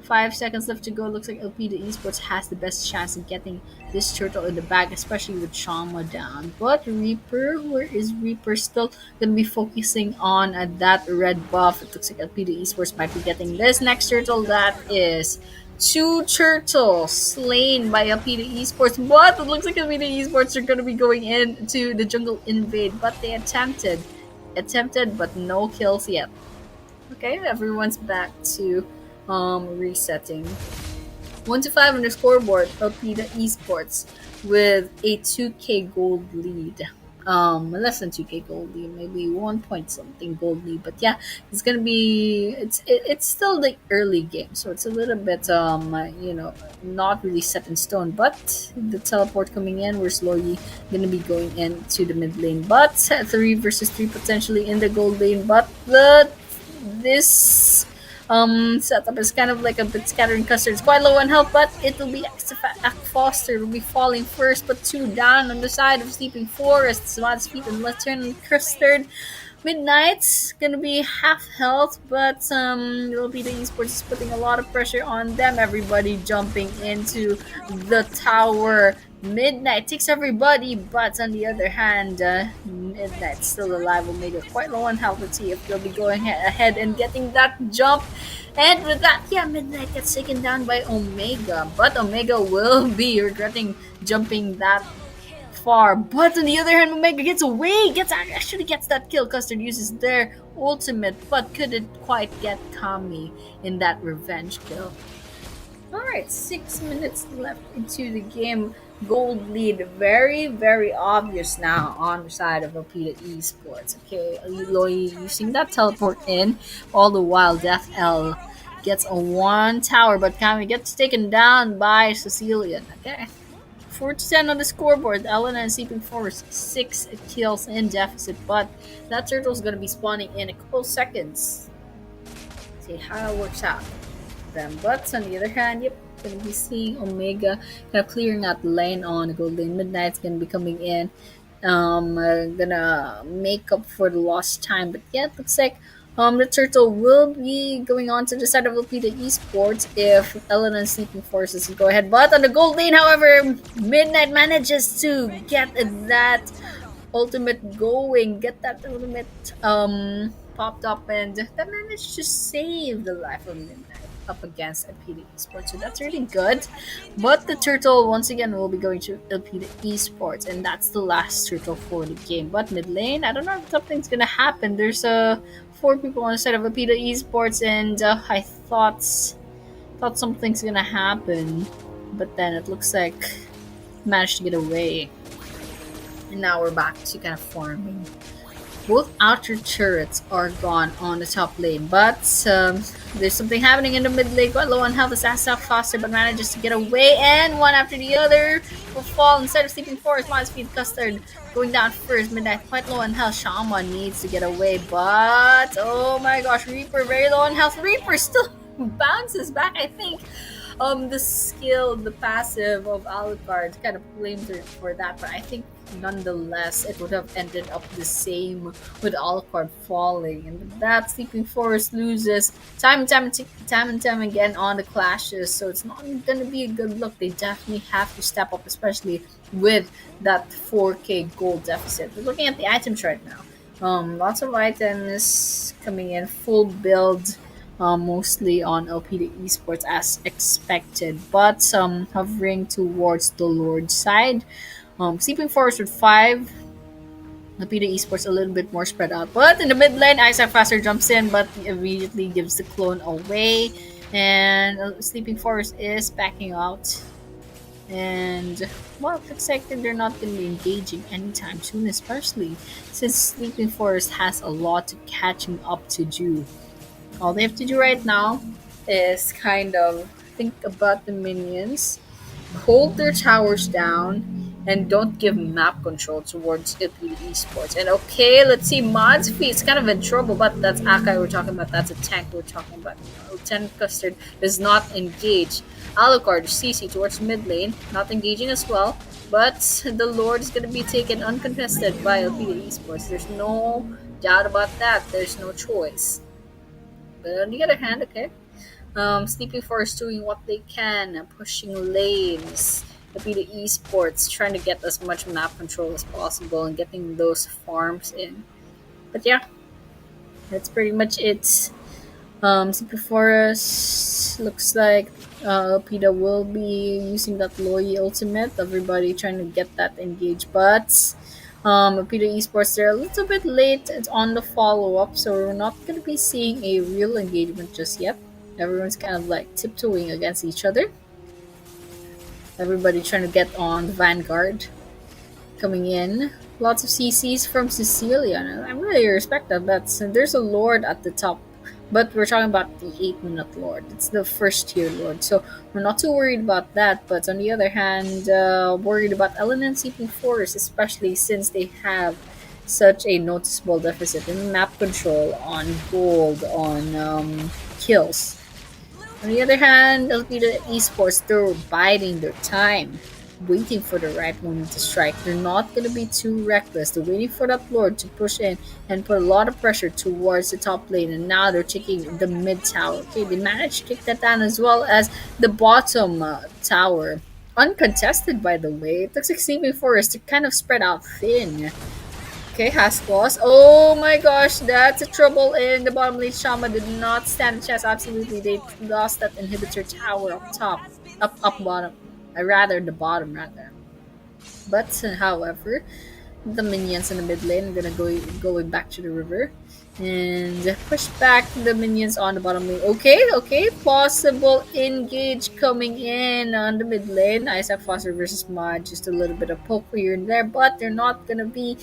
5 seconds left to go. Looks like LP the Esports has the best chance of getting this turtle in the bag, especially with Shama down. But Reaper, where is Reaper? Still gonna be focusing on that red buff. It looks like LP the Esports might be getting this next turtle. That is 2 turtles slain by LP the Esports. But it looks like LP the Esports are gonna be going into the jungle invade, but they attempted, but no kills yet. Okay, everyone's back to resetting. 1-5 on the scoreboard. LP the Esports with a 2k gold lead. Less than 2k gold lead, maybe 1 point something gold lead. But yeah, it's gonna be it's still the early game, so it's a little bit not really set in stone. But the teleport coming in, we're slowly gonna be going into the mid lane. But 3 versus 3 potentially in the gold lane. But this setup is kind of like a bit scattering custard. It's quite low on health, but it will be Foster will be falling first, but 2 down on the side of Sleeping Forest. Swad's feet and let's turn custard. Midnight's gonna be half health, but it'll be the Esports is putting a lot of pressure on them. Everybody jumping into the tower. Midnight takes everybody, but on the other hand, Midnight's still alive. Omega quite low on health. Let's see if they'll be going ahead and getting that jump. And with that, yeah, Midnight gets taken down by Omega, but Omega will be regretting jumping that far. But on the other hand, Omega gets away, actually gets that kill. Custard uses their ultimate, but couldn't quite get Kami in that revenge kill. Alright, 6 minutes left into the game. Gold lead, very, very obvious now on the side of Alpida Esports. Okay, Eloy using that teleport in, all the while Death L gets a 1 tower, but Kami gets taken down by Cecilian. Okay, 4-10 on the scoreboard. Elena and Sleeping Forest 6 kills in deficit, but that turtle's gonna be spawning in a couple seconds. See how it works out. Them. But on the other hand, yep, gonna be seeing Omega kind of clearing out the lane on the gold lane. Midnight's gonna be coming in, gonna make up for the lost time. But yeah, it looks like the turtle will be going on to the side of Lupita Esports if Elena and Sleeping Forces go ahead. But on the gold lane, however, Midnight manages to get that ultimate going, get that ultimate popped up, and that managed to save the life of Midnight up against LPD Esports, so that's really good. But the turtle once again will be going to LPD Esports, and that's the last turtle for the game. But mid lane, I don't know if something's gonna happen. There's 4 people on the side of LPD Esports, and I thought something's gonna happen, but then it looks like managed to get away, and now we're back to kind of farming. Both outer turrets are gone on the top lane, but there's something happening in the mid lane. Quite low on health is Asaf Foster, but manages to get away, and one after the other will fall instead of Sleeping Forest. Miles Feed Custard going down first. Midnight quite low on health. Shaman needs to get away, but oh my gosh, Reaper very low on health. Reaper still bounces back, I think. The skill, the passive of Alucard kind of blamed her for that, but I think nonetheless it would have ended up the same with Alucard falling, and that Sleeping Forest loses time and time again on the clashes, so it's not gonna be a good look. They definitely have to step up, especially with that 4k gold deficit. We're looking at the item chart now. Lots of items coming in, full build. Mostly on LPD Esports as expected, but some hovering towards the Lord side. Sleeping Forest with 5. LPD Esports a little bit more spread out, but in the mid lane, Isaac Faster jumps in, but immediately gives the clone away, and Sleeping Forest is backing out. And well, it looks like they're not going to be engaging anytime soon, especially since Sleeping Forest has a lot of catching up to do. All they have to do right now is kind of think about the minions, hold their towers down, and don't give map control towards Italy Esports. And okay, let's see, Mod's feet is kind of in trouble, but that's Akai we're talking about. That's a tank we're talking about. Lieutenant Custard does not engage. Alucard, CC towards mid lane, not engaging as well. But the Lord is going to be taken uncontested by Elpida Esports. There's no doubt about that. There's no choice. But on the other hand, okay, Sleeping Forest doing what they can, pushing lanes. Maybe the esports trying to get as much map control as possible and getting those farms in. But yeah, that's pretty much it. Sleeping Forest looks like Pita will be using that Loi ultimate. Everybody trying to get that engaged, but Pita Esports they're a little bit late on the follow up, so we're not gonna be seeing a real engagement just yet. Everyone's kind of like tiptoeing against each other. Everybody trying to get on the vanguard. Coming in. Lots of CCs from Cecilia. And I really respect that. There's a Lord at the top. But we're talking about the 8-minute Lord. It's the first tier Lord. So we're not too worried about that. But on the other hand, worried about Elenan Sleeping Forest, especially since they have such a noticeable deficit in map control, on gold, on kills. On the other hand, Elpida Esports, they're biding their time, waiting for the right moment to strike. They're not going to be too reckless. They're waiting for that Lord to push in and put a lot of pressure towards the top lane. And now they're taking the mid tower. Okay, they managed to take that down as well as the bottom tower. Uncontested, by the way. It looks like Sleeping Forest to kind of spread out thin. Okay, Haskell's. Oh my gosh, that's a trouble in the bottom lane. Shama did not stand a chance. Absolutely, they lost that inhibitor tower up top. Up bottom. Rather, the bottom, rather. But, however, the minions in the mid lane are gonna going back to the river. And push back the minions on the bottom lane. Okay, possible engage coming in on the mid lane. Isaac Foster versus Mod, just a little bit of poke here and there, but they're not gonna be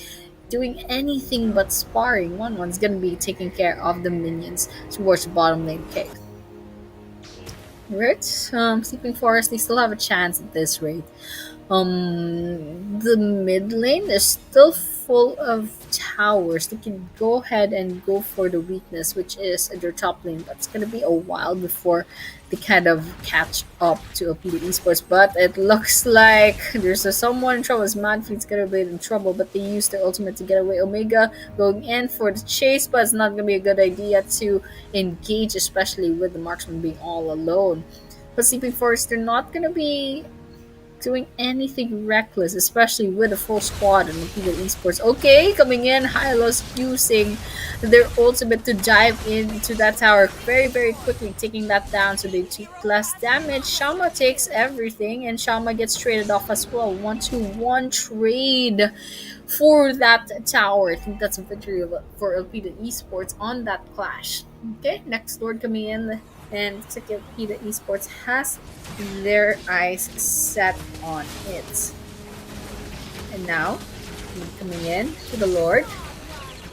doing anything but sparring. One's gonna be taking care of the minions towards the bottom lane. Okay. Right. Sleeping Forest, they still have a chance at this rate. The mid lane is still full of towers. They can go ahead and go for the weakness, which is their top lane, but it's gonna be a while before they kind of catch up to OPD Esports. But it looks like there's someone in trouble. Madfeed's gonna be in trouble, but they used the ultimate to get away. Omega going in for the chase, but it's not gonna be a good idea to engage, especially with the marksman being all alone. But Sleeping Forest, they're not gonna be doing anything reckless, especially with a full squad and Lupita Esports. Okay, coming in, Hylos using their ultimate to dive into that tower very, very quickly, taking that down so they take less damage. Shama takes everything, and Shama gets traded off as well. 1-2-1 trade for that tower. I think that's a victory for Elpida Esports on that clash. Okay, next Lord coming in, and Elpida Esports has their eyes set on it. And now, coming in to the Lord,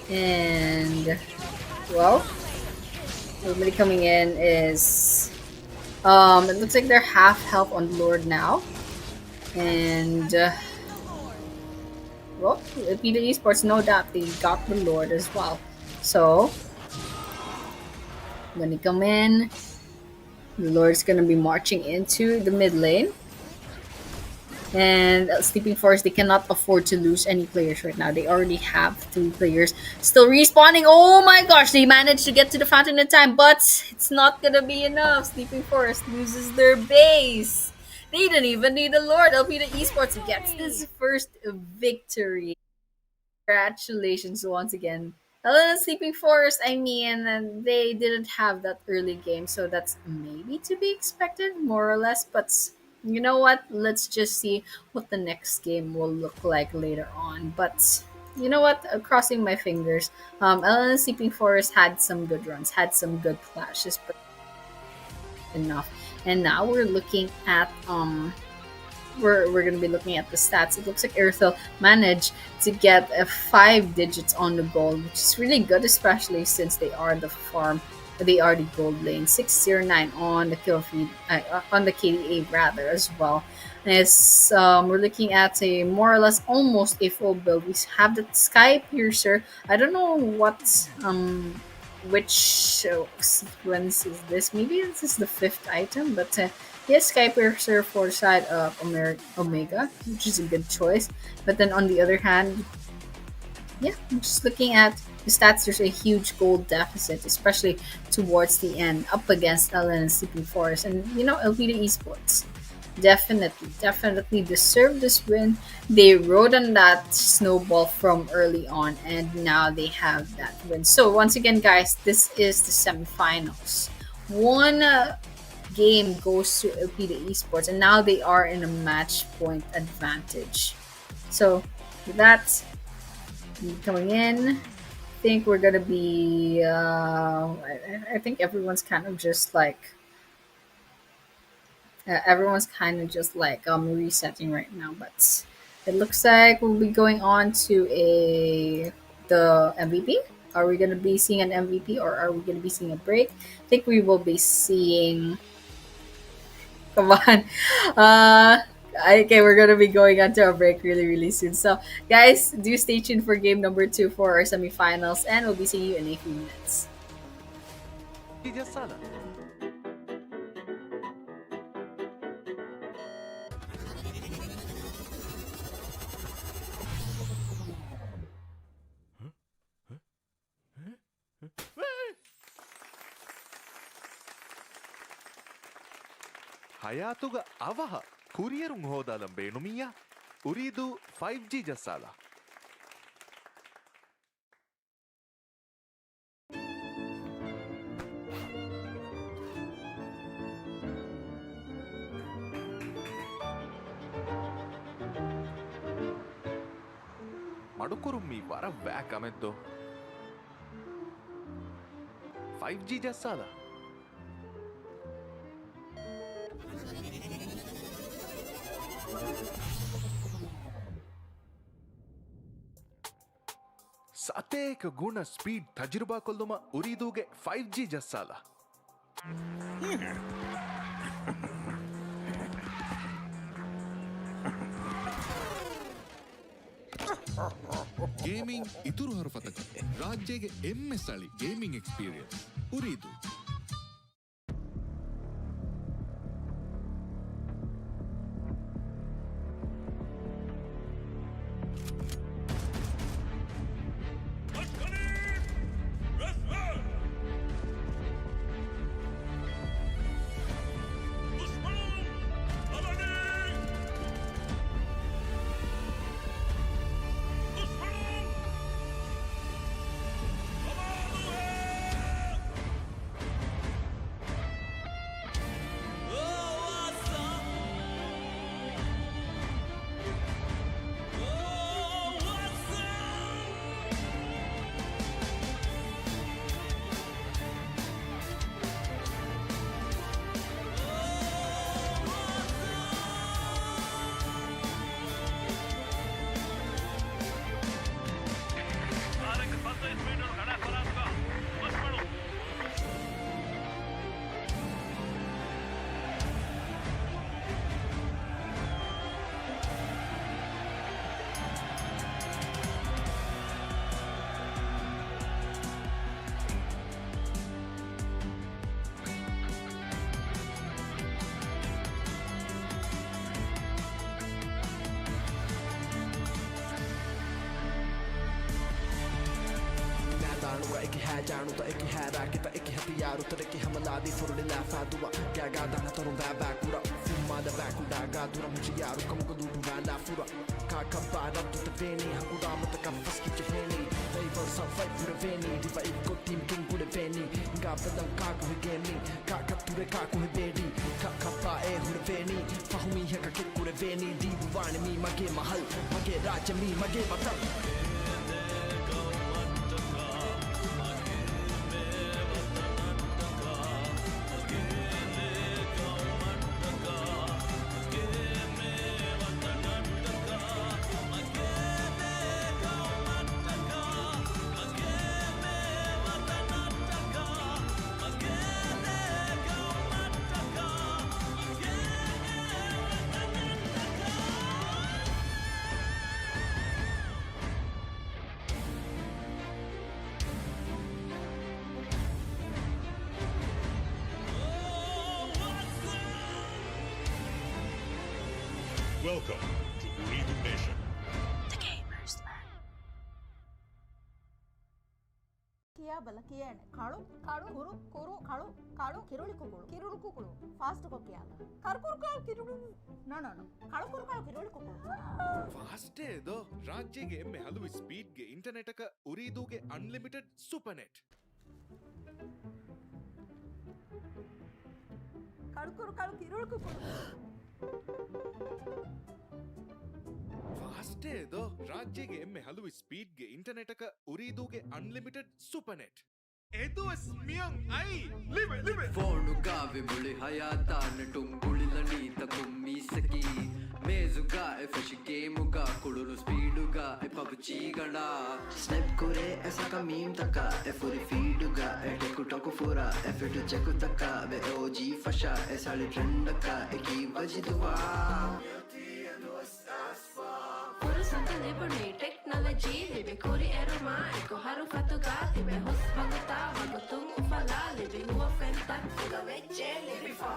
and well, everybody coming in is it looks like they're half health on the Lord now, and well, Elpida Esports, no doubt they got the Lord as well. So when they come in, the Lord's gonna be marching into the mid lane. And Sleeping Forest, they cannot afford to lose any players right now. They already have 3 players still respawning. Oh my gosh, they managed to get to the fountain in time, but it's not gonna be enough. Sleeping Forest loses their base. They didn't even need a Lord. Elpida Esports gets this first victory. Congratulations once again. Sleeping Forest, I mean, they didn't have that early game, so that's maybe to be expected, more or less. But you know what? Let's just see what the next game will look like later on. But you know what? Crossing my fingers. Sleeping Forest had some good runs, had some good clashes, but enough. And now we're looking at we're going to be looking at the stats. It looks like Earthel managed to get 5 digits on the goal, which is really good, especially since they are the farm They are the gold lane, 609 on the kill feed, on the KDA rather as well. And it's we're looking at a more or less almost a full build. We have the Sky Piercer. I don't know what which sequence is this. Maybe this is the fifth item, but yes, Sky Piercer for the side of Omega, which is a good choice. But then on the other hand, yeah, I'm just looking at the stats. There's a huge gold deficit, especially towards the end, up against Ellen and Sleeping Forest. And Elvita Esports definitely deserved this win. They rode on that snowball from early on, and now they have that win. So once again, guys, this is the semifinals. One game goes to Elvita Esports, and now they are in a match point advantage. So that's coming in. I think we're gonna be. I think everyone's kind of just like. Resetting right now, but it looks like we'll be going on to the MVP. Are we gonna be seeing an MVP or are we gonna be seeing a break? I think we will be seeing. Come on. Okay, we're gonna be going on to a break really soon. So, guys, do stay tuned for game number 2 for our semifinals, and we'll be seeing you in a few minutes. ಹಯಾತುಗ ಅವಹ ಕುರಿಯರುಂ ಹೋದಾಲಂ ಬೇಣುಮಿಯ ಉರಿದು 5G ಜಸ್ಸಾಲ ಮಡುಕುರು ಮೀ ವರ ವ್ಯಾಕ್ ಅಮೆದ್ದು 5G ಜಸ್ಸಾಲ ಸತೇಕ ಗುಣ ಸ್ಪೀಡ್ ತಜುರ್ಬಾ ಕೊಲ್ಲುಮ ಉರಿದೂಗೆ 5G ಜಸ್ಸಾಲ ಗೇಮಿಂಗ್ ಇತುರು ಹರಫತಕ ರಾಜ್ಯಗೆ ಎಮ್ಮೆ ಸ್ಥಳಿ ಗೇಮಿಂಗ್ ಎಕ್ಸ್ಪೀರಿಯನ್ಸ್ ಉರಿದು एक है जानू तो एक है राके तो एक हथियार उतर के हमला दी फुरने लाफा दुआ क्या गादा ना तरुण बैबा कुड़ा फुमा दा बैकु डागा दुरा मुझे यार कम को दूर वाला फुरा का कबारा तो तवेनी हकुड़ा मत का फस की चहेनी they were some fight for the veni diva iko team king को the veni का बदन का को गेमिंग का तुरे का को बेडी का कपा ए हो the veni फहुमी है का को the veni दी वाणी मी मगे महल मगे राज्य मी मगे वतन Welcome to Ooredoo Nation. ಕಿಯಾ ಬಲಕಿಯೇನೆ ಕಾಳು ಕಾಳು ಕುರು ಕುರು ಕಾಳು ಕಾಳು ಕಿರುಳಿ ಕುಕುಳು ಕಿರುಳು ಕುಕುಳು ಫಾಸ್ಟ್ ಕೊಕ್ಕಿಯಾದ ಕರ್ಕುರು ಕಾಳು ಕಿರುಳು ನೋ ನೋ ನೋ ಕಾಳು ಕುರು ಕಾಳು ಕಿರುಳಿ ಕುಕುಳು ಫಾಸ್ಟೇ ಇದು ರಾಜ್ಯಗೆ ಎಮ್ಮೆ ಹಲವು ಸ್ಪೀಡ್ಗೆ ಇಂಟರ್ನೆಟ್ ಅಕ ಉರಿದೂಗೆ ಅನ್ಲಿಮಿಟೆಡ್ ಸೂಪರ್ ನೆಟ್ ಕಾಳು ಕುರು ಕಾಳು ಕಿರುಳು ಕುಕುಳು ಫಾಸ್ಟೇ ಇದು ರಾಜ್ಯಗೆ ಎಮ್ಮೆ ಹಲವು ಸ್ಪೀಡ್ಗೆ ಇಂಟರ್ನೆಟ್ ಅಕ ಉರಿದೂಗೆ ಅನ್ಲಿಮಿಟೆಡ್ ಸೂಪರ್ ನೆಟ್ ಇದು ಸ್ಮಿಯಂ ಐ ಲಿವೆ ಲಿವೆ Fonuga vimuli hayata netumbulila nita kummisaki mezuga e fish gameuga kululu speeduga e PUBG gana Snap kure aisa ka meme taka e furi feeduga e TikTok fura e fitu check taka ve OG fasha e sali trend ka e ki bajiduwa Furusan liberdade technology libe kuri eroma eko haru fatuga libe hus baguta wagutung ufala libe huwa fentak uga veche libe fa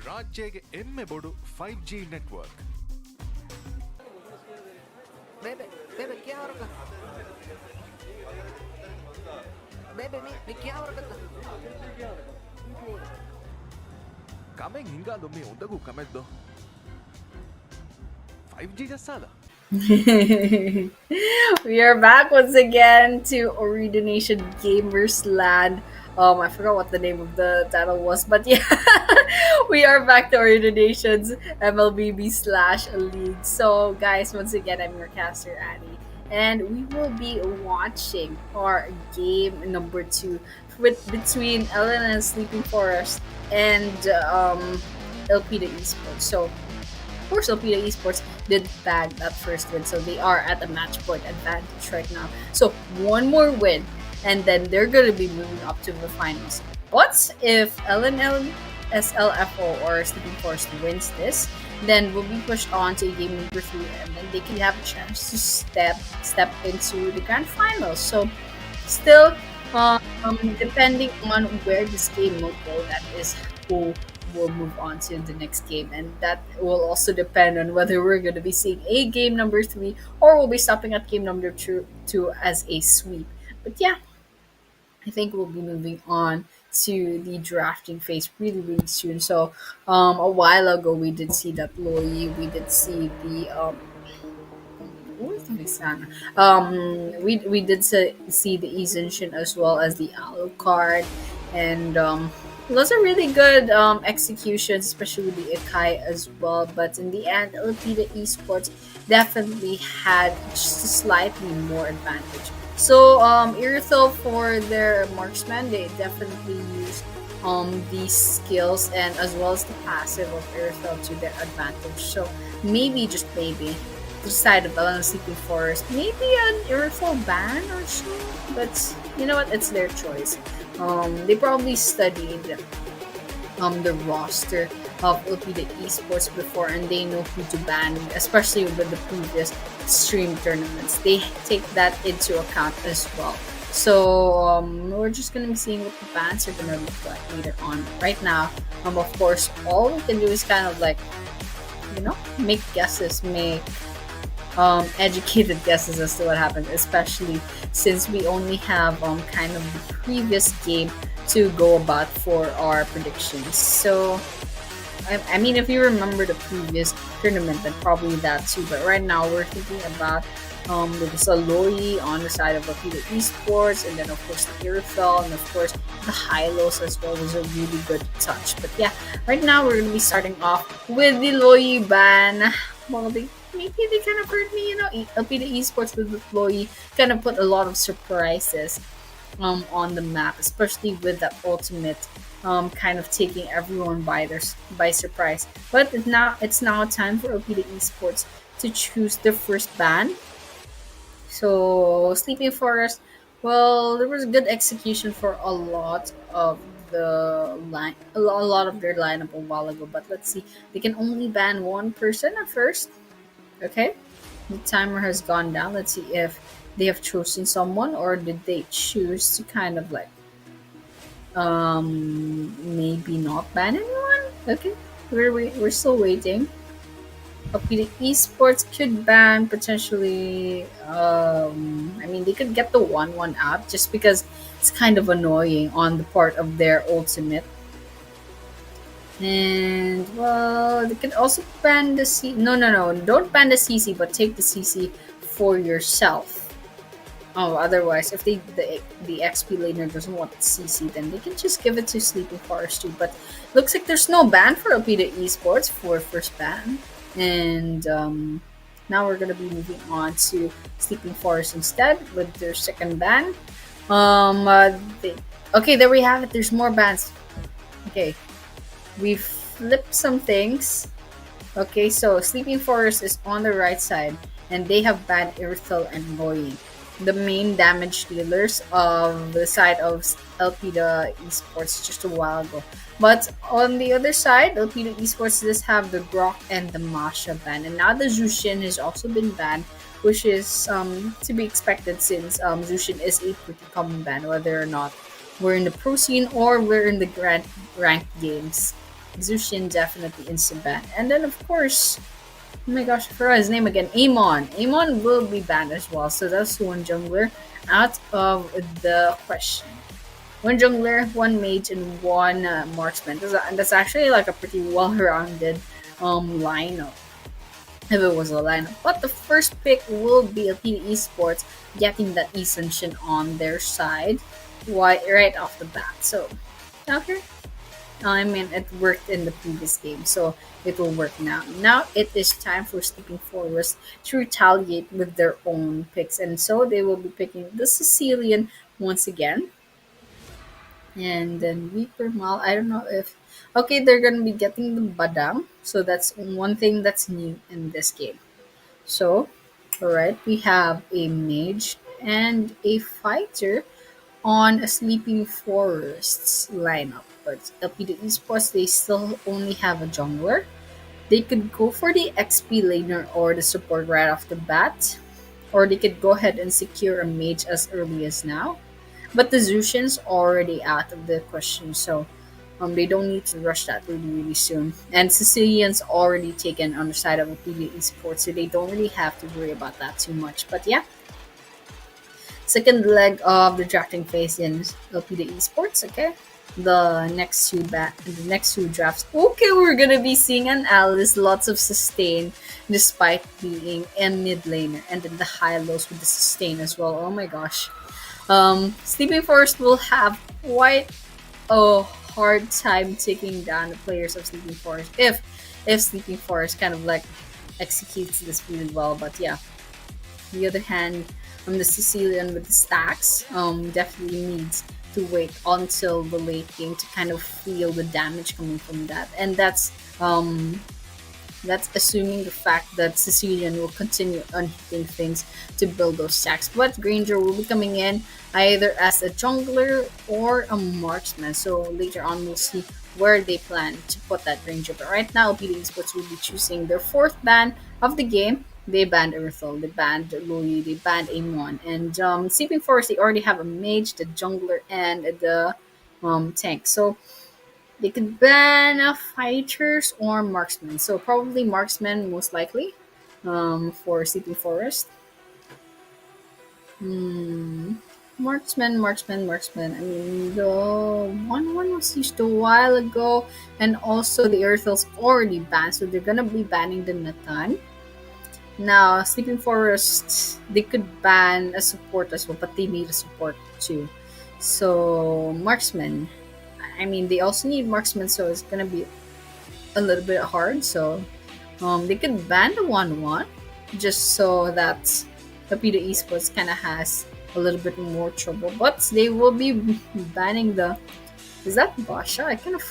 ರಾಜ್ಯಗೆ ಎಮ್ಮೆ ಬೋಡು 5G network Bebe, bebe, क्या हो रहा है? Bebe, मी क्या हो रहा है? Kameng ಹಿಂಗಾದೊಮ್ಮೆ ಉಂಡಗೂ ಕಮೆದ್ದು 5G ಜಸ್ಸಾದ We are back once again to Ooredoo Nation Gamers Land. I forgot what the name of the title was, but yeah, we are back to Ooredoo Nation's MLBB/League. So, guys, once again, I'm your caster, Addie, and we will be watching our game number 2 between Ellen and Sleeping Forest and LPDA Esports. So, of course, LPDA Esports did bag that first win, so they are at a match point advantage right now. So one more win, and then they're going to be moving up to the finals. But if LNLSLFO or Sleeping Forest wins this, then we'll be pushed on to game number 3, and then they can have a chance to step into the grand finals. So still, depending on where this game will go, that is who will move on to the next game, and that will also depend on whether we're going to be seeing a game number 3 or we'll be stopping at game number 2 as a sweep. But yeah, I think we'll be moving on to the drafting phase really soon. So a while ago we did see that Loi, we did see the we did see the Izenshin as well as the Alucard, and those are really good executions, especially with the Ikai as well. But in the end, LPDA Esports definitely had just a slightly more advantage. So Irithel, for their marksman, they definitely used these skills and as well as the passive of Irithel to their advantage. So maybe, just maybe, the side of Ellen Sleeping Forest, maybe an Irithel ban or so. But you know what? It's their choice. They probably studied the roster of LPDA Esports before, and they know who to ban, especially with the previous stream tournaments. They take that into account as well. So we're just gonna be seeing what the bans are gonna look like later on. Right now, of course, all we can do is kind of like, make guesses, make educated guesses as to what happened, especially since we only have kind of the previous game to go about for our predictions. So I mean, if you remember the previous tournament, then probably that too. But right now we're thinking about there was a Loi on the side of LPDA Esports, and then of course the Irithel, and of course the Hylos as well was a really good touch. But yeah, right now we're gonna be starting off with the Loi ban. Well, maybe they kind of hurt me, LPDA Esports with the Loi kind of put a lot of surprises on the map, especially with that ultimate kind of taking everyone by surprise. But it's now time for LPDA Esports to choose the first ban. So Sleeping Forest Well, there was good execution for a lot of a lot of their lineup a while ago. But let's see, they can only ban one person at first. Okay, the timer has gone down. Let's see if they have chosen someone or did they choose to kind of like maybe not ban anyone. Okay, we're still waiting. Okay, the esports could ban potentially. I mean, they could get the 1-1 out just because it's kind of annoying on the part of their ultimate. And well, they could also ban the C. No, no, no! Don't ban the CC, but take the CC for yourself. Oh, otherwise, if the XP laner doesn't want the CC, then they can just give it to Sleeping Forest too. But looks like there's no ban for Alpida Esports for first ban, and now we're gonna be moving on to Sleeping Forest instead with their second ban. Okay, there we have it. There's more bans. Okay, we flipped some things. Okay, so Sleeping Forest is on the right side, and they have banned Irithel and Goyi, the main damage dealers of the side of Elpida Esports just a while ago. But on the other side, Elpida Esports does have the Grok and the Masha ban, and now the Zushin has also been banned, which is to be expected since Zushin is a pretty common ban, whether or not we're in the pro scene or we're in the grand ranked games. Zushin definitely instant ban. And then of course, oh my gosh, I forgot his name again. Amon. Amon will be banned as well. So that's one jungler out of the question. One jungler, one mage, and one marksman. That's actually like a pretty well-rounded lineup. If it was a lineup. But the first pick will be Alpina Esports getting that Ascension on their side right off the bat. So, okay. I mean, it worked in the previous game, so it will work now. Now it is time for Sleeping Forest to retaliate with their own picks, and so they will be picking the Sicilian once again. And then Reaper Mal, I don't know if. Okay, they're gonna be getting the Badang, so that's one thing that's new in this game. So, alright, we have a mage and a fighter on a Sleeping Forests lineup. But LPD Esports, they still only have a jungler. They could go for the XP laner or the support right off the bat, or they could go ahead and secure a mage as early as now. But the Zushin's already out of the question, so they don't need to rush that really soon. And Sicilian's already taken on the side of LPD Esports, so they don't really have to worry about that too much. But yeah, second leg of the drafting phase in LPD Esports. Okay, the next two drafts. Okay, we're gonna be seeing an Alice, lots of sustain, despite being a mid laner, and then the high lows with the sustain as well. Oh my gosh, Sleeping Forest will have quite a hard time taking down the players of Sleeping Forest if Sleeping Forest kind of like executes this really well. But yeah, on the other hand, the Sicilian with the stacks definitely needs to wait until the late game to kind of feel the damage coming from that, and that's assuming the fact that Sicilian will continue on hitting things to build those stacks. But Granger will be coming in either as a jungler or a marksman. So later on, we'll see where they plan to put that Granger. But right now, PD Esports will be choosing their fourth ban of the game. They banned Erythel, they banned Louis, they banned Amon. And Sleeping Forest, they already have a mage, the jungler, and the tank. So they could ban fighters or marksmen. So probably marksmen most likely for Sleeping Forest. Marksman. I mean, the 1-1 was used a while ago, and also the Earthel's already banned, so they're gonna be banning the Natan. Now, Sleeping Forest, they could ban a support as well, but they need a support too. So, marksman. I mean, they also need marksman, so it's gonna be a little bit hard. So, they could ban the 1-1 just so that Rapida Esports kind of has a little bit more trouble. But they will be banning the. Is that Basha? I kind of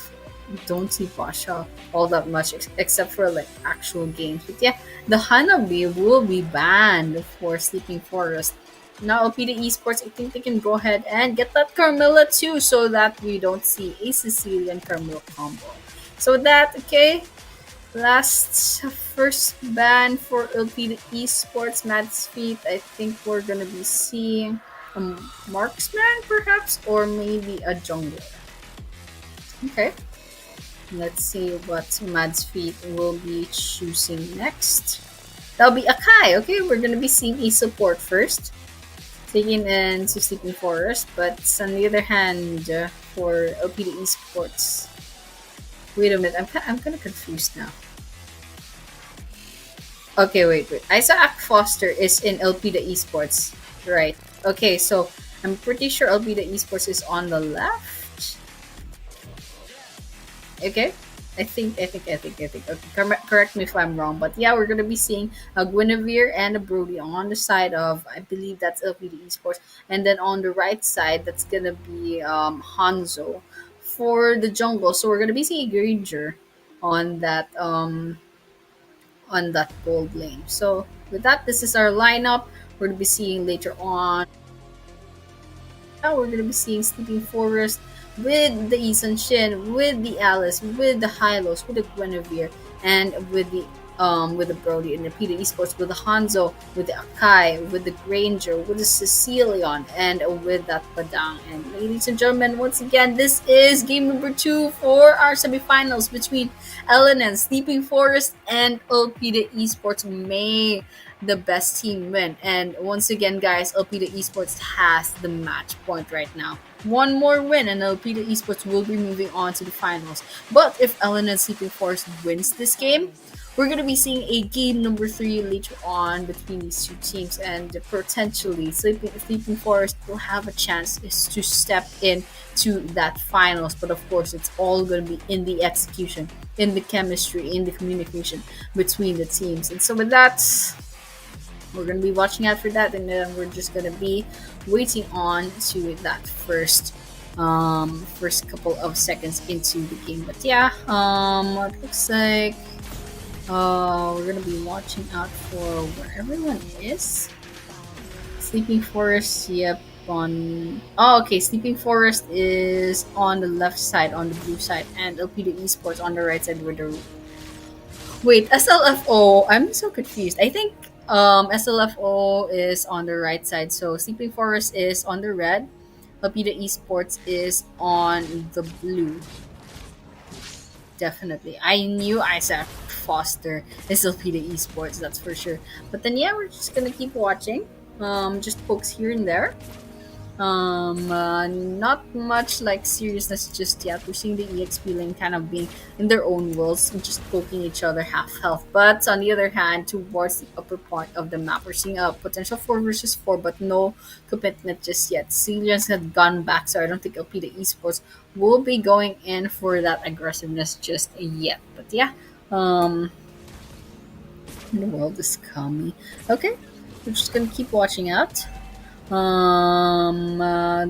don't see Basha all that much except for like actual games. But yeah, the Hanabi will be banned for Sleeping Forest. Now LPD Esports, I think they can go ahead and get that Carmilla too, so that we don't see a Sicilian Carmilla combo. So with that, okay, last first ban for LPD Esports Mad's Feet. I think we're gonna be seeing a marksman perhaps, or maybe a jungler. Okay. Let's see what Mad's Feet will be choosing next. That'll be Akai. Okay, we're gonna be seeing a support first, taking into Sleeping Forest, but on the other hand, for LPD Esports. Wait a minute, I'm kind of confused now. Okay, wait. Isaac Foster is in LPD Esports, right? Okay, so I'm pretty sure LPD Esports is on the left. Okay, I think. Okay, correct me if I'm wrong, but yeah, we're gonna be seeing a Guinevere and a Brody on the side of, I believe that's LPD Esports, and then on the right side that's gonna be Hanzo for the jungle. So we're gonna be seeing Granger on that gold lane. So with that, this is our lineup. We're gonna be seeing later on. Now we're gonna be seeing Sleeping Forest with the Isan Shin, with the Alice, with the Hylos, with the Guinevere, and with the Brody and the Peter Esports, with the Hanzo, with the Akai, with the Granger, with the Sicilian, and with that Padang. And ladies and gentlemen, once again, this is game number 2 for our semifinals between LNN, Sleeping Forest, and LPD Esports. May the best team win. And once again, guys, LPD Esports has the match point right now. One more win and LPD Esports will be moving on to the finals. But if LNN Sleeping Forest wins this game, we're going to be seeing a game number 3 later on between these two teams, and potentially Sleeping Forest will have a chance is to step into that finals. But of course, it's all going to be in the execution, in the chemistry, in the communication between the teams. And so with that, we're going to be watching out for that, and then we're just going to be waiting on to that first couple of seconds into the game. But yeah, it looks like we're going to be watching out for where everyone is. Sleeping Forest, yep, okay, Sleeping Forest is on the left side, on the blue side, and LPD Esports on the right side with the... Wait, SLFO, I'm so confused. I think SLFO is on the right side, so Sleeping Forest is on the red, LPD Esports is on the blue. Definitely, I knew Isaac Foster is LPD Esports, that's for sure. But then yeah, we're just gonna keep watching, just pokes here and there. Not much like seriousness just yet. We're seeing the EXP lane kind of being in their own worlds, just poking each other half health. But on the other hand, towards the upper part of the map, we're seeing a potential 4 versus 4, but no commitment just yet. Celians had gone back, so I don't think LP the Esports will be going in for that aggressiveness just yet. But yeah, the world is coming. Okay, we're just gonna keep watching out.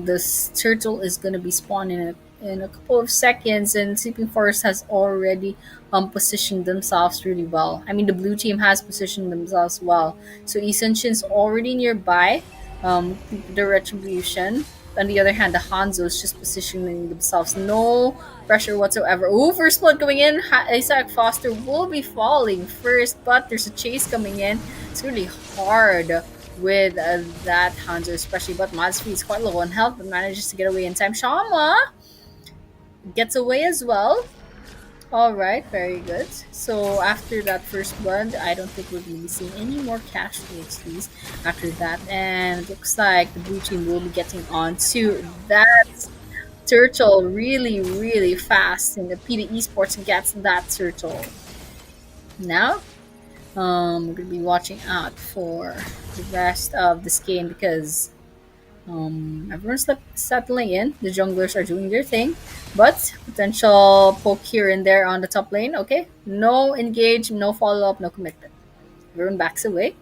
This turtle is gonna be spawning in a couple of seconds, and Sleeping Forest has already positioned themselves really well. I mean, the blue team has positioned themselves well. So Essential's already nearby. The Retribution. On the other hand, the Hanzo is just positioning themselves. No pressure whatsoever. Oh, first blood going in. Isaac Foster will be falling first, but there's a chase coming in. It's really hard with that Hanzo especially, but Mazfi is quite low on health but manages to get away in time. Shama gets away as well. Alright, very good. So after that first blood, I don't think we're going to be seeing any more cash PhDs after that, and it looks like the blue team will be getting on to that turtle really fast, and the PD Esports gets that turtle. Now we're gonna be watching out for the rest of this game because everyone's settling in. The junglers are doing their thing, but potential poke here and there on the top lane. Okay, no engage, no follow up, no commitment. Everyone backs away.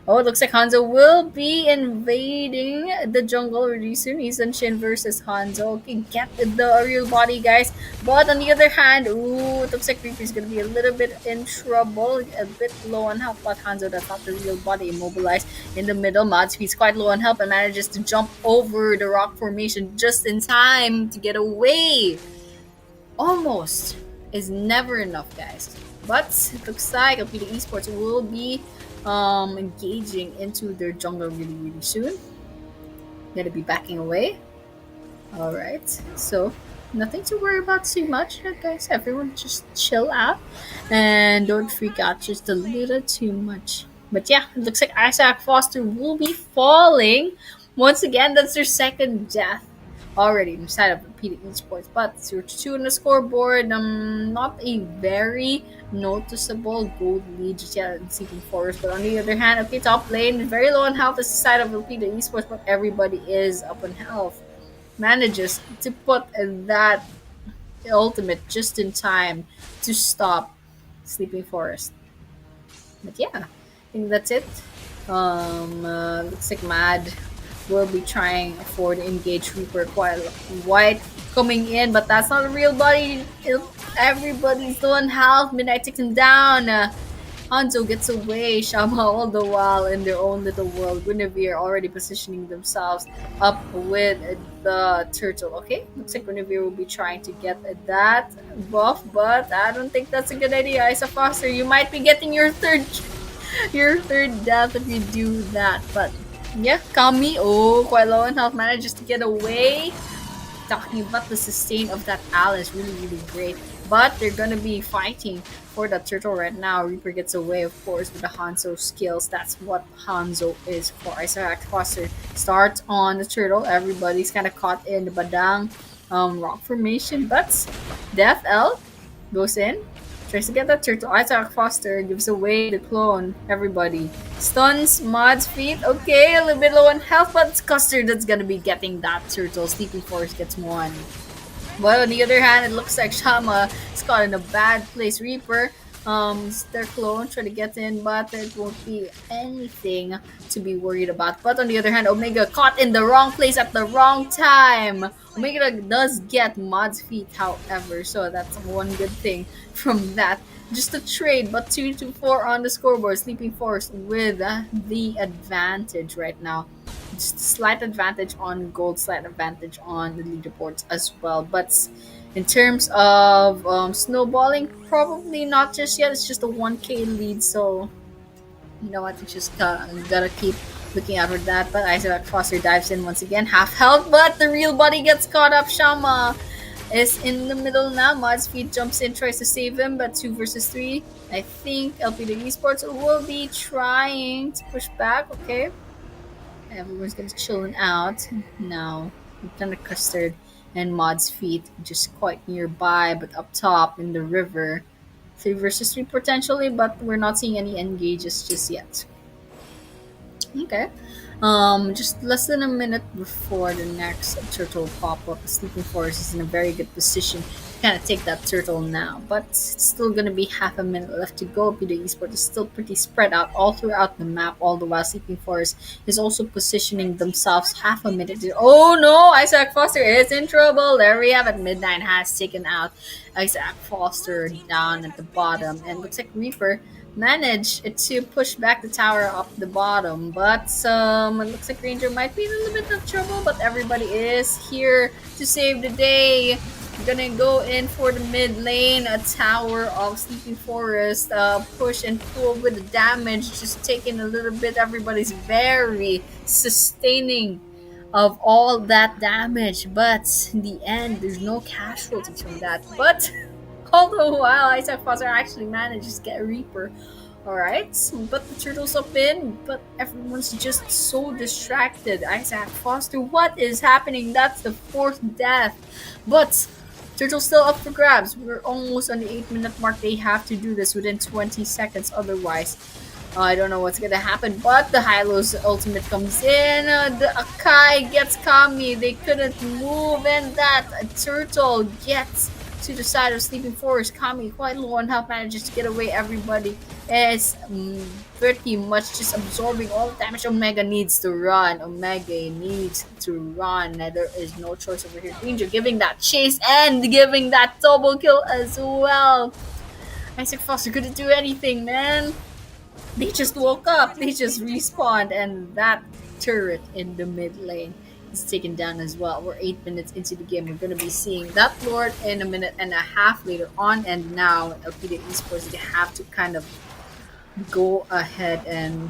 Oh, it looks like Hanzo will be invading the jungle really soon. He's on Shin versus Hanzo. Okay, get the real body, guys. But on the other hand, ooh, it looks like Reaper's gonna be a little bit in trouble. A bit low on health, but Hanzo, that's not the real body, immobilized in the middle. He's quite low on health and manages to jump over the rock formation just in time to get away. Almost is never enough, guys. But it looks like LPD Esports will be engaging into their jungle really soon. Gonna be backing away. Alright, so nothing to worry about too much, guys. Everyone just chill out and don't freak out just a little too much. But yeah, it looks like Isaac Foster will be falling. Once again, that's their second death already inside of the PD Esports. But 2 on the scoreboard, not a very noticeable gold lead just yet in Sleeping Forest. But on the other hand, okay, top lane, very low on health is the side of the PD Esports, but everybody is up on health. Manages to put that ultimate just in time to stop Sleeping Forest. But yeah, I think that's it. Looks like Mad will be trying for the engage Reaper. White coming in, but that's not a real body. Everybody's still on health. Midnight takes him down. Hanzo gets away. Shama all the while in their own little world. Guinevere already positioning themselves up with the turtle. Okay, looks like Guinevere will be trying to get that buff, but I don't think that's a good idea. Isa Foster, you might be getting your third death if you do that. But yeah, Kami, quite low in health, manages to get away. Talking about the sustain of that Alice, really great. But they're gonna be fighting for that turtle right now. Reaper gets away, of course, with the Hanzo skills. That's what Hanzo is for. Isaac Foster starts on the turtle. Everybody's kind of caught in the Badang rock formation. But Death L goes in, tries to get that turtle. Isaac Foster gives away the clone. Everybody stuns Mod's feet. Okay, a little bit low on health, but it's Custard that's gonna be getting that turtle. Sleeping Forest gets one. But on the other hand, it looks like Shama is caught in a bad place. Reaper, their clone, try to get in, but it won't be anything to be worried about. But on the other hand, Omega caught in the wrong place at the wrong time. Omega does get Mod's feet, however, so that's one good thing from that. Just a trade, but 2-4 on the scoreboard. Sleeping Forest with the advantage right now. Just slight advantage on gold, slight advantage on the leaderboards as well. But in terms of snowballing, probably not just yet. It's just a 1k lead, so you know what, you just gotta keep looking out for that. But Isaac Foster dives in once again, half health, but the real body gets caught up. Shama is in the middle now. Mod's feet jumps in, tries to save him, but 2 versus 3. I think LPD Esports will be trying to push back. Okay, everyone's gonna chilling out now. Lieutenant Custard and Mod's feet just quite nearby, but up top in the river. 3 versus 3 potentially, but we're not seeing any engages just yet. Okay. Just less than a minute before the next turtle pop-up. Sleeping Forest is in a very good position to kind of take that turtle now, but it's still gonna be half a minute left to go. PD Esports is still pretty spread out all throughout the map, all the while Sleeping Forest is also positioning themselves half a minute. Oh no, Isaac Foster is in trouble. There we have it. Midnight has taken out Isaac Foster down at the bottom, and looks like Reaper managed to push back the tower up the bottom, but it looks like Ranger might be in a little bit of trouble, but everybody is here to save the day. Gonna go in for the mid lane. A tower of Sleeping Forest push and pull with the damage, just taking a little bit. Everybody's very sustaining of all that damage, but in the end there's no casualties from that. But all the while, Isaac Foster actually manages to get a Reaper. Alright, but the turtle's up in, but everyone's just so distracted. Isaac Foster, what is happening? That's the 4th death. But turtle's still up for grabs. We're almost on the 8-minute mark. They have to do this within 20 seconds, otherwise I don't know what's gonna happen. But the Hylo's ultimate comes in. The Akai gets Kami. They couldn't move, and that turtle gets to the side of Sleeping Forest. Kami quite low on health, manages to get away everybody. It's pretty much just absorbing all the damage. Omega needs to run. Omega needs to run. There is no choice over here. Ranger giving that chase and giving that double kill as well. Isaac Foster couldn't do anything, man. They just woke up. They just respawned, and that turret in the mid lane is taken down as well. We're 8 minutes into the game. We're going to be seeing that Lord in a minute and a half later on. And now, Elpida Esports, they have to kind of go ahead and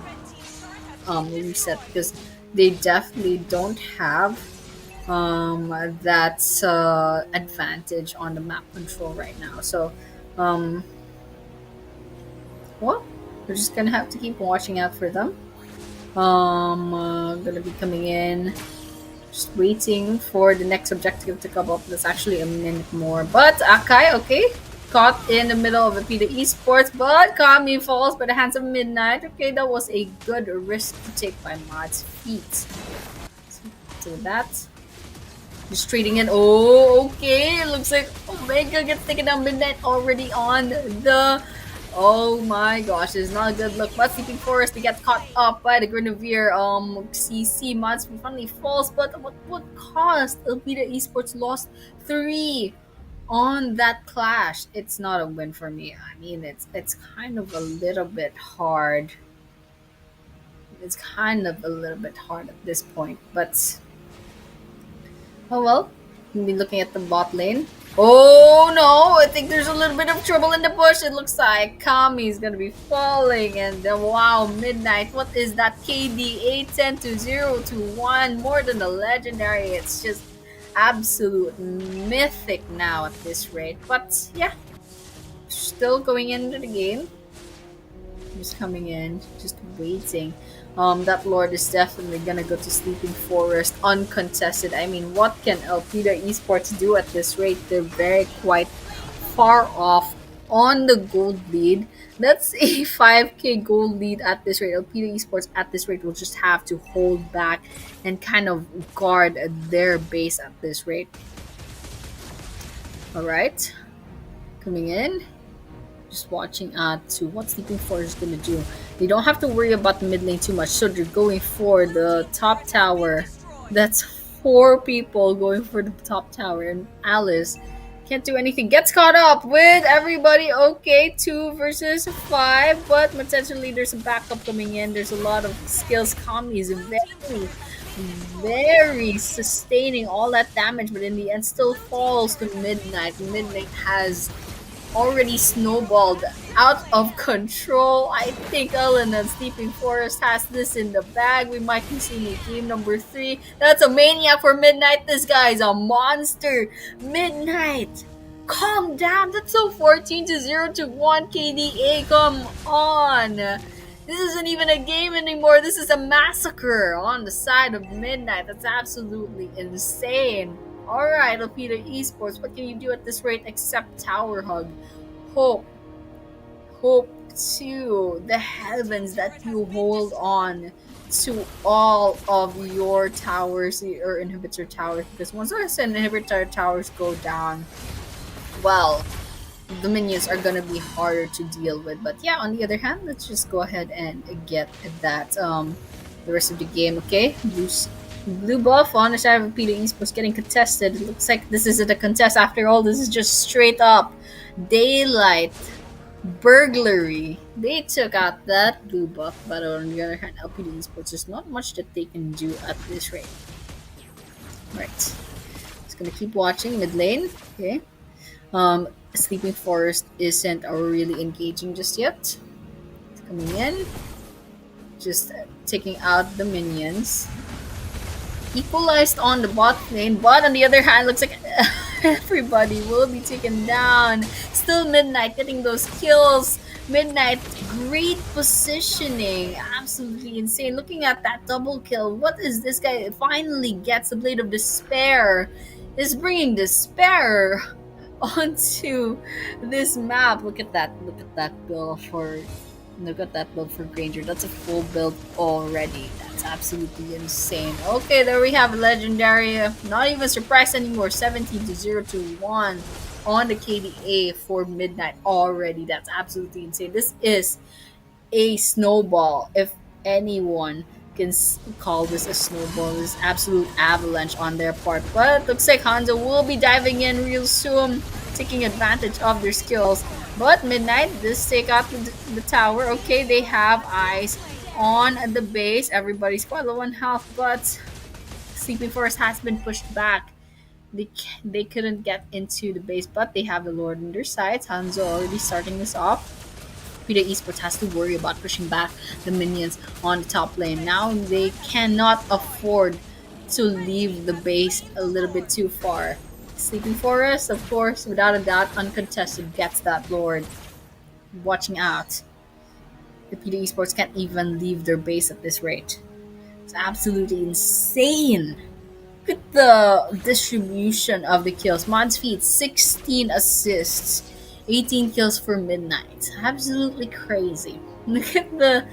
reset because they definitely don't have that advantage on the map control right now. So, well, we're just gonna have to keep watching out for them. Gonna be coming in, just waiting for the next objective to come up. That's actually a minute more. But Akai, okay, caught in the middle of Elpida Esports, but Kami falls by the hands of Midnight. Okay, that was a good risk to take by Mod's feet. So that, just trading in. Oh, okay, it looks like Omega gets taken down. Midnight already on the. Oh my gosh, it's not a good look. But Sleeping Forest, they get caught up by the Grenadier. CC Mods finally falls, but what cost? Elpida Esports lost 3 on that clash. It's not a win for me. I mean, it's kind of a little bit hard. It's kind of a little bit hard at this point, but oh well. We'll be looking at the bot lane. Oh no, I think there's a little bit of trouble in the bush. It looks like Kami's gonna be falling, and wow, Midnight, what is that KD? 810 to 0 to 1, more than the legendary. It's just absolute mythic now at this rate. But yeah, still going into the game. Just coming in, just waiting. That Lord is definitely gonna go to Sleeping Forest uncontested. I mean, what can Elpida Esports do at this rate? They're very quite far off on the gold lead. That's a 5k gold lead at this rate. Elpida Esports at this rate will just have to hold back and kind of guard their base at this rate. Alright, coming in. Just watching to what Sleeping Forest is going to do. They don't have to worry about the mid lane too much, so they're going for the top tower. That's 4 people going for the top tower, and Alice can't do anything. Gets caught up with everybody. Okay, 2 versus 5, but potentially there's a backup coming in. There's a lot of skills. Kami is very sustaining all that damage, but in the end still falls to Midnight. Midnight has already snowballed out of control. I think Ellen and Sleeping Forest has this in the bag. We might be seeing a game number 3. That's a maniac for Midnight. This guy is a monster. Midnight, calm down. That's so 14 to 0 to 1 KDA. Come on. This isn't even a game anymore. This is a massacre on the side of Midnight. That's absolutely insane. Alright, Elpida Esports, what can you do at this rate except Tower Hug? Hope to the heavens that you hold on to all of your towers or inhibitor towers, because once those inhibitor towers go down, well, the minions are gonna be harder to deal with. But yeah, on the other hand, let's just go ahead and get that the rest of the game. Okay, blue buff on the side of Elpida Esports getting contested. It looks like this isn't a contest after all. This is just straight up daylight burglary. They took out that blue buff, but on the other hand, Elpida Esports, there's not much that they can do at this rate. Right, just gonna keep watching mid lane. Okay, Sleeping Forest isn't really engaging just yet. It's coming in, just taking out the minions. Equalized on the bot lane, but on the other hand, looks like everybody will be taken down. Still Midnight getting those kills. Midnight, great positioning, absolutely insane. Looking at that double kill, what is this guy? Finally gets the Blade of Despair. Is bringing despair onto this map. Look at that build for Granger. That's a full build already. That's absolutely insane. Okay, there we have Legendary. Not even surprised anymore. 17 to 0 to 1. on the KDA for Midnight already. That's absolutely insane. This is a snowball. If anyone can call this a snowball, this absolute avalanche on their part. But looks like Hanzo will be diving in real soon, taking advantage of their skills. But Midnight does take out the tower. Okay, they have eyes on the base. Everybody's quite low on health, but Sleeping Forest has been pushed back. They couldn't get into the base, but they have the Lord in their sights. Hanzo already starting this off. PETA Esports has to worry about pushing back the minions on the top lane. Now they cannot afford to leave the base a little bit too far. Sleeping Forest, of course, without a doubt, uncontested gets that Lord. Watching out. The PETA Esports can't even leave their base at this rate. It's absolutely insane. Look at the distribution of the kills. Mods feed 16 assists, 18 kills for Midnight. Absolutely crazy. Look at the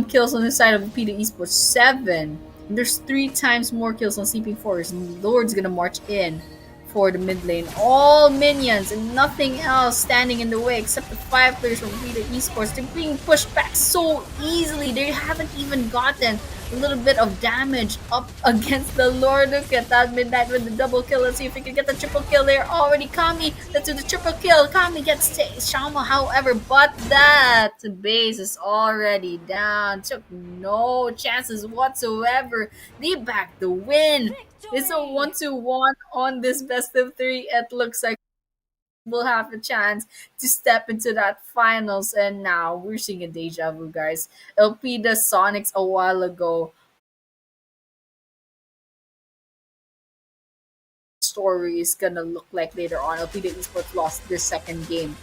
kills on the side of the PETA Esports. 7. There's 3 times more kills on Sleeping Forest. Lord's gonna march in for the mid lane. All minions and nothing else standing in the way except the 5 players from PETA Esports. They're being pushed back so easily. They haven't even gotten a little bit of damage up against the Lord. Look at that Midnight with the double kill. Let's see if we can get the triple kill there. Already Kami, let's do the triple kill. Kami gets Shama, however, but that base is already down. Took no chances whatsoever. They back the win. It's a 1-1 on this best of 3. It looks like we'll have a chance to step into that finals, and now we're seeing a deja vu, guys. LP the Sonics a while ago. Story is gonna look like later on. LP the Esports lost their second game.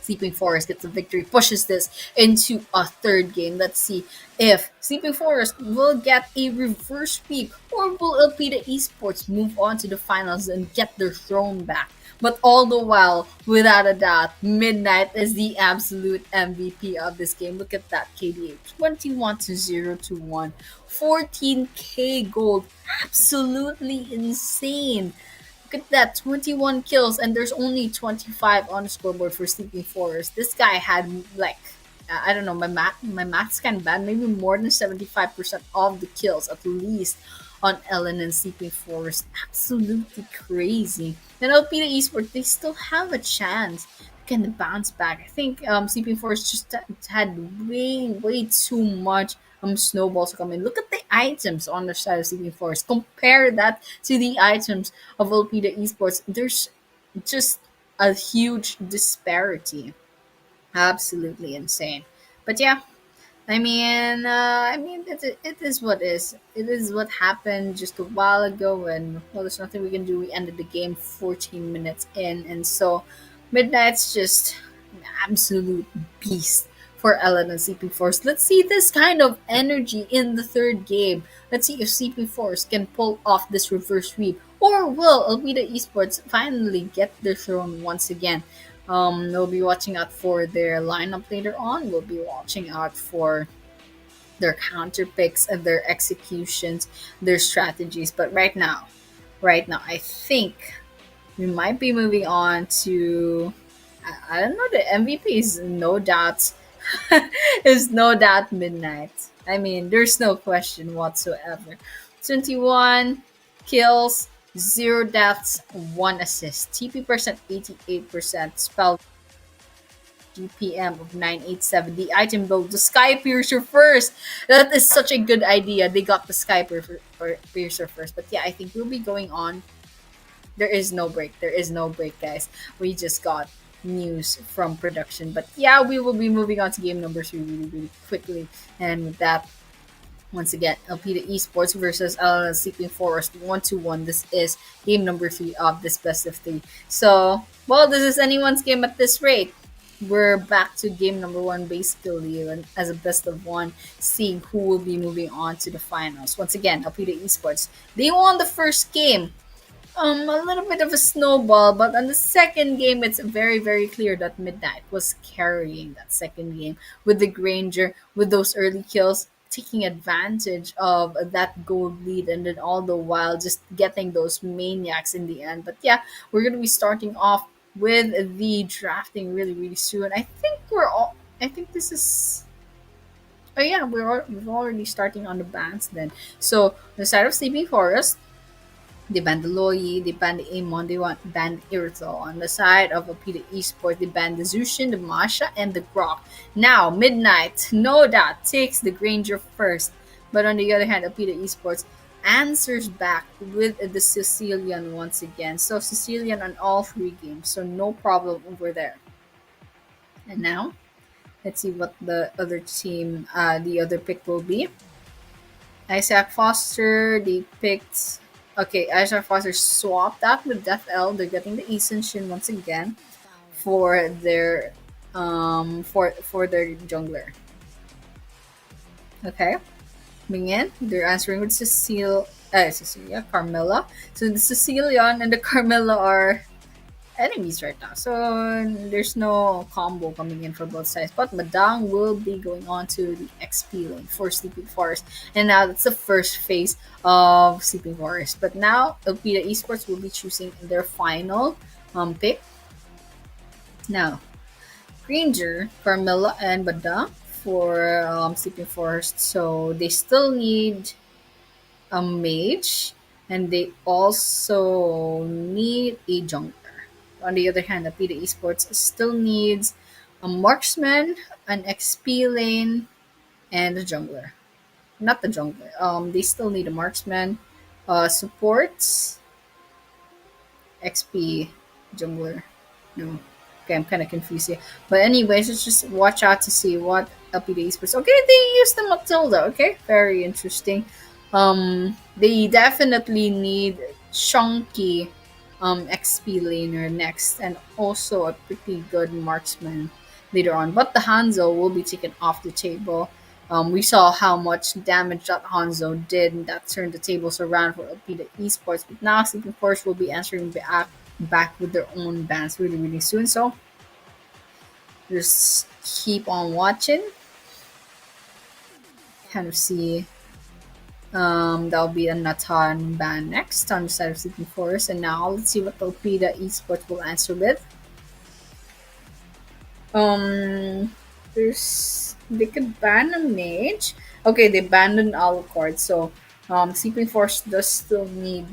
Sleeping Forest gets the victory, pushes this into a third game. Let's see if Sleeping Forest will get a reverse sweep, or will Elpida Esports move on to the finals and get their throne back. But all the while, without a doubt, Midnight is the absolute MVP of this game. Look at that KDA, 21-0-1, 14k gold, absolutely insane. Look at that, 21 kills, and there's only 25 on the scoreboard for Sleeping Forest. This guy had like, I don't know, my math's kind of bad. Maybe more than 75% of the kills at least on Ellen and Sleeping Forest. Absolutely crazy. And Alpina Esports, they still have a chance. Can bounce back. I think Sleeping Forest just had way too much snowballs coming. Look at the items on the side of Sleeping Forest. Compare that to the items of Olpida Esports. There's just a huge disparity. Absolutely insane. But yeah, it is what is. It is what happened just a while ago, and well, there's nothing we can do. We ended the game 14 minutes in, and so Midnight's just an absolute beast for Ellen and Sleeping Force. Let's see this kind of energy in the third game. Let's see if Sleeping Force can pull off this reverse sweep, or will Almeida Esports finally get their throne once again. We'll be watching out for their lineup later on. We'll be watching out for their counter picks and their executions, their strategies. But right now, I think we might be moving on to I don't know. The MVP is no doubt is no doubt Midnight. I mean, there's no question whatsoever. 21 kills, 0 deaths, 1 assist. TP percent 88%. Spell GPM of 987. The item build, the Sky Piercer first. That is such a good idea. They got the Sky Piercer first. But yeah, I think we'll be going on. There is no break. There is no break, guys. We just got news from production. But yeah, we will be moving on to game number 3 really quickly. And with that, once again, Alpida Esports versus Sleeping Forest 1-1. This is game number 3 of this best of 3. So, well, this is anyone's game at this rate. We're back to game number 1 basically, and as a best of 1, seeing who will be moving on to the finals. Once again, Alpida Esports, they won the first game. A little bit of a snowball, but on the second game, it's very clear that Midnight was carrying that second game with the Granger, with those early kills, taking advantage of that gold lead, and then all the while just getting those maniacs in the end. But yeah, we're gonna be starting off with the drafting really, really soon. I think we're all. I think this is. Oh yeah, we're already starting on the bands then. So the side of Sleeping Forest, they banned the Loyi, they banned the Amon, they want banned Irithel. On the side of Alpida Esports, they banned the Zushin, the Masha, and the Grok. Now, Midnight, no doubt, takes the Granger first. But on the other hand, Alpida Esports answers back with the Sicilian once again. So Sicilian on all three games, so no problem over there. And now, let's see what the other team, the other pick will be. Isaac Foster, they picked. Okay, Isaac Foster swapped out with Death L. They're getting the Eason Shin once again for their for their jungler. Okay, coming in, they're answering with Cecilia, Carmilla. So the Cecilian and the Carmilla are enemies right now. So there's no combo coming in for both sides. But Madang will be going on to the XP lane for Sleeping Forest. And now that's the first phase of Sleeping Forest. But now Elpida Esports will be choosing their final pick. Now, Granger, Carmilla, and Madang for Sleeping Forest. So they still need a mage and they also need a jungler. On the other hand, Apida Esports still needs a marksman, an XP lane, and a jungler. Not the jungler. They still need a marksman, supports, XP, jungler. No. Okay, I'm kind of confused here. But anyways, let's just watch out to see what LPD Esports. Okay, they used the Matilda. Okay, very interesting. They definitely need chunky XP laner next, and also a pretty good marksman later on. But the Hanzo will be taken off the table. We saw how much damage that Hanzo did, and that turned the tables around for Alpida Esports. But now Sleeping Force will be answering back with their own bans really, really soon. So just keep on watching. Kind of see. That'll be a Natan ban next on the side of Sleeping Forest. And now let's see what Alpida Esports will answer with. They could ban a mage. Okay, they banned an Alucard, so Sleeping Force does still need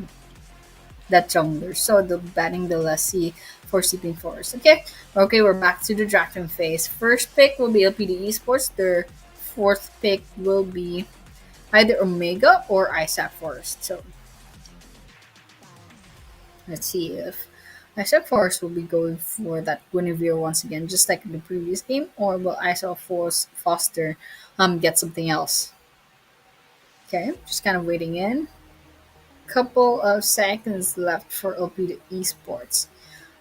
that jungler. So they're banning the Lassie for Sleeping Force. Okay, we're back to the drafting phase. First pick will be LPD Esports. Their fourth pick will be either Omega or Isaac Forest. So let's see if Isaac Forest will be going for that Guinevere once again, just like in the previous game, or will Isaac Foster get something else? Okay, just kind of waiting in. Couple of seconds left for LP Esports.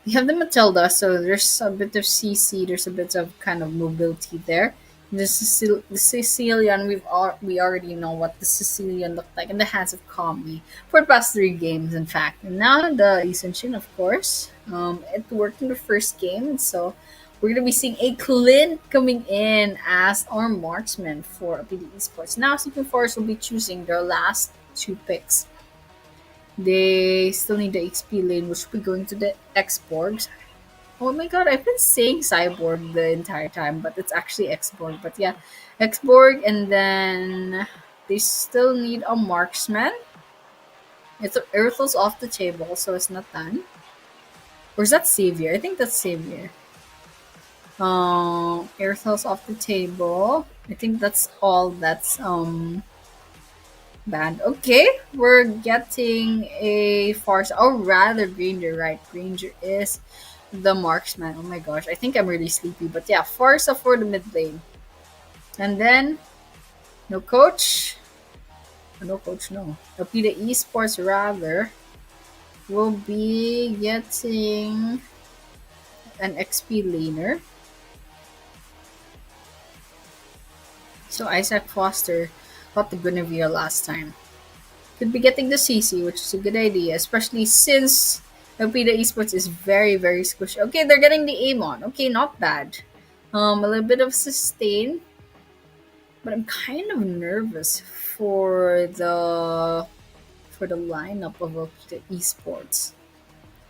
We have the Matilda, so there's a bit of CC, there's a bit of kind of mobility there. The Sicilian, we already know what the Sicilian looked like in the hands of Kami for the past 3 games, in fact. And now the Isenshin, of course, it worked in the first game, so we're gonna be seeing a Clint coming in as our marksman for PD Esports. Now, Sleeping Forest will be choosing their last 2 picks. They still need the XP lane, which will be going to the X-Borgs. Oh my god, I've been saying Cyborg the entire time, but it's actually X-Borg. But yeah, X-Borg, and then they still need a marksman. It's Earthel's off the table, so it's not done. Or is that Savior? I think that's Savior. Earthel's off the table. I think that's all that's banned. Okay, we're getting a farce. Oh, rather Granger, right? Granger is the marksman. Oh my gosh, I think I'm really sleepy. But yeah, Farsa for the mid lane. And then, no coach. No coach, no. Alpida Esports, rather, will be getting an XP laner. So Isaac Foster got the Guinevere last time. Could be getting the CC, which is a good idea, especially since Alpida Esports is very, very squishy. Okay, they're getting the Amon. Okay, not bad. A little bit of sustain. But I'm kind of nervous for the lineup of Alpida Esports.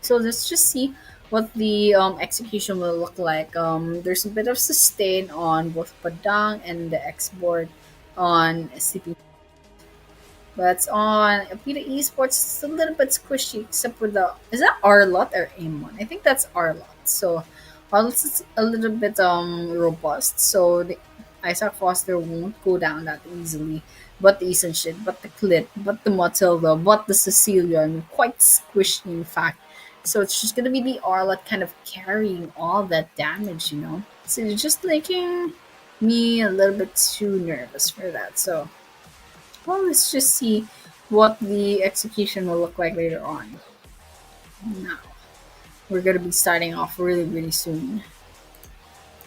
So let's just see what the execution will look like. There's a bit of sustain on both Padang and the export on CP. But on Pita Esports, it's a little bit squishy, except for the is that Arlot or Amon? I think that's Arlot. So Arlot is a little bit robust, so the Isaac Foster won't go down that easily. But the Eason shit, but the Clit, but the Matilda, but the Cecilian, quite squishy in fact. So it's just gonna be the Arlot kind of carrying all that damage, you know. So it's just making me a little bit too nervous for that. So well, let's just see what the execution will look like later on. Now, we're gonna be starting off really, really soon.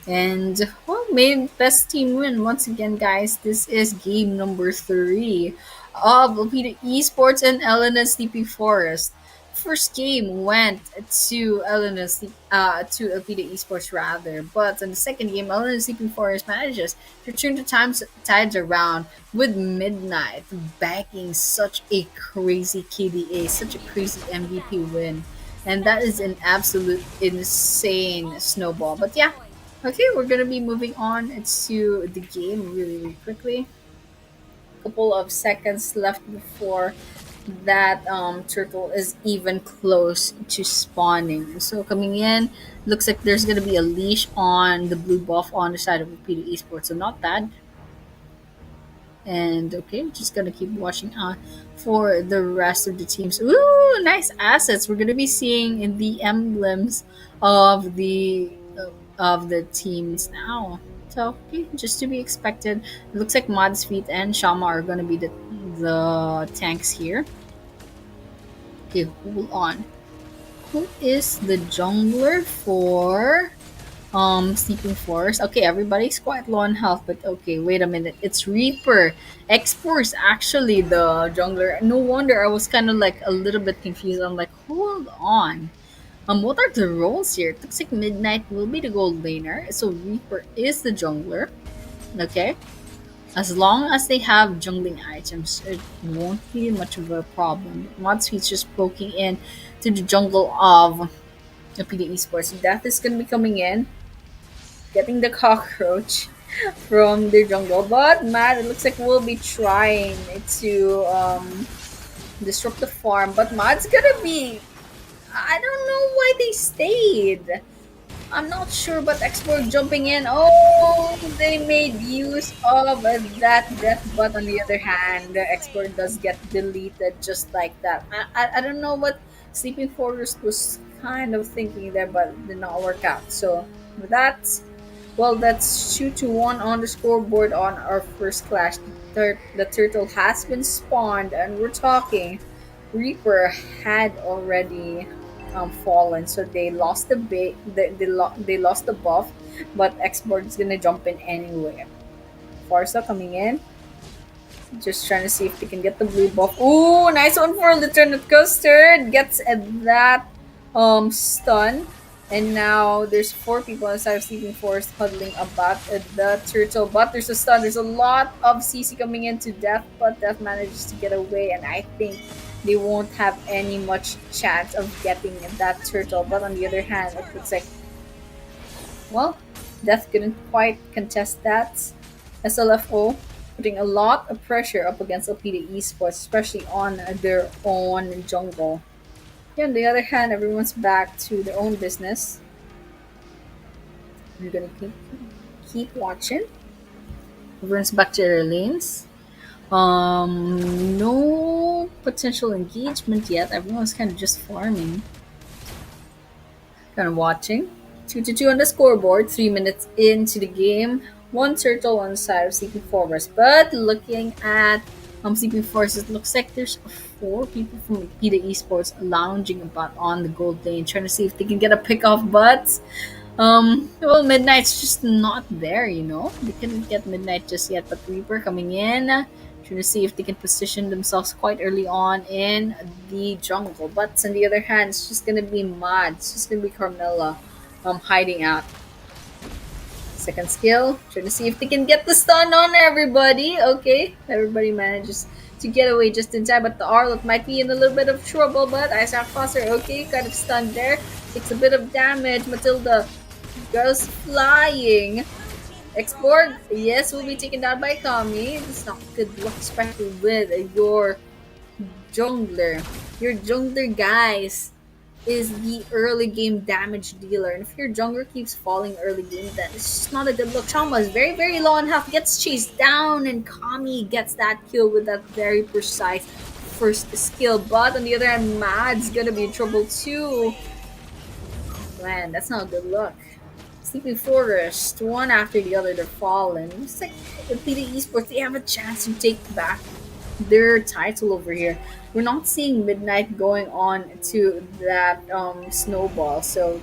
And well, made best team win once again, guys. This is game number 3 of Lupita Esports and Elena Sleepy Forest. First game went to to Lupita Esports rather, but in the second game, Elena Sleepy Forest manages to turn the tides around with Midnight backing such a crazy KDA, such a crazy MVP win. And that is an absolute insane snowball. But yeah, okay, we're gonna be moving on to the game really, really quickly. Couple of seconds left before that turtle is even close to spawning. So coming in, looks like there's gonna be a leash on the blue buff on the side of Repeated Esports, so not bad. And okay, just gonna keep watching out for the rest of the teams. Ooh, nice assets. We're gonna be seeing in the emblems of the teams now. So okay, just to be expected. It looks like Mod's Feet and Shama are gonna be the tanks here. Okay, hold on. Who is the jungler for Sleeping Forest? Okay, everybody's quite low on health, but okay, wait a minute. It's Reaper. X-Force actually the jungler. No wonder I was kind of like a little bit confused. I'm like, hold on. What are the roles here? It looks like Midnight will be the gold laner, so Reaper is the jungler. Okay. As long as they have jungling items, it won't be much of a problem. Matsui's just poking in to the jungle of the PD Esports. Death is gonna be coming in, getting the cockroach from the jungle. But Matt, it looks like we'll be trying to disrupt the farm. But Matt's gonna be. I don't know why they stayed. I'm not sure, but Export jumping in. Oh, they made use of that death, but on the other hand, the Export does get deleted just like that. I don't know what Sleeping Forest was kind of thinking there, but it did not work out. So, with that, well, that's 2-1 on the scoreboard on our first clash. The turtle has been spawned, and we're talking. Reaper had already fallen, so they lost they lost the buff, but Export is gonna jump in anyway. Farsa coming in, just trying to see if they can get the blue buff. Ooh, nice one for Lieutenant Custard. Gets that stun. And now there's 4 people inside of Sleeping Forest huddling about the turtle. But there's a stun. There's a lot of CC coming into Death, but Death manages to get away. And I think they won't have any much chance of getting that turtle. But on the other hand, it looks like, well, Death couldn't quite contest that. SLFO putting a lot of pressure up against LPD Esports, especially on their own jungle. Yeah, on the other hand, everyone's back to their own business. We're gonna keep watching. Everyone's back to their lanes. No potential engagement yet. Everyone's kind of just farming. Kind of watching. 2-2 on the scoreboard. 3 minutes into the game. 1 turtle on the side of Sleeping Forest. But looking at Sleeping Forest, it looks like there's 4 people from PETA Esports lounging about on the gold lane, trying to see if they can get a pick off. But well, Midnight's just not there, you know. They couldn't get Midnight just yet. But Reaper coming in, trying to see if they can position themselves quite early on in the jungle. But on the other hand, it's just gonna be Mod. It's just gonna be Carmella hiding out. Second skill, trying to see if they can get the stun on everybody. Okay, everybody manages to get away just in time, but the Arlot might be in a little bit of trouble. But Isaac Foster, okay, kind of stunned there. Takes a bit of damage. Matilda goes flying. Export, yes, will be taken down by Kami. It's not good luck, especially with your jungler. Your jungler, guys, is the early game damage dealer. And if your jungler keeps falling early game, then it's just not a good look. Shama is very, very low on health, gets chased down, and Kami gets that kill with that very precise first skill. But on the other hand, Mad's gonna be in trouble too. Man, that's not a good look. Sleeping Forest, one after the other, they're falling. It's like the PD Esports, they have a chance to take back their title over here. We're not seeing Midnight going on to that snowball, so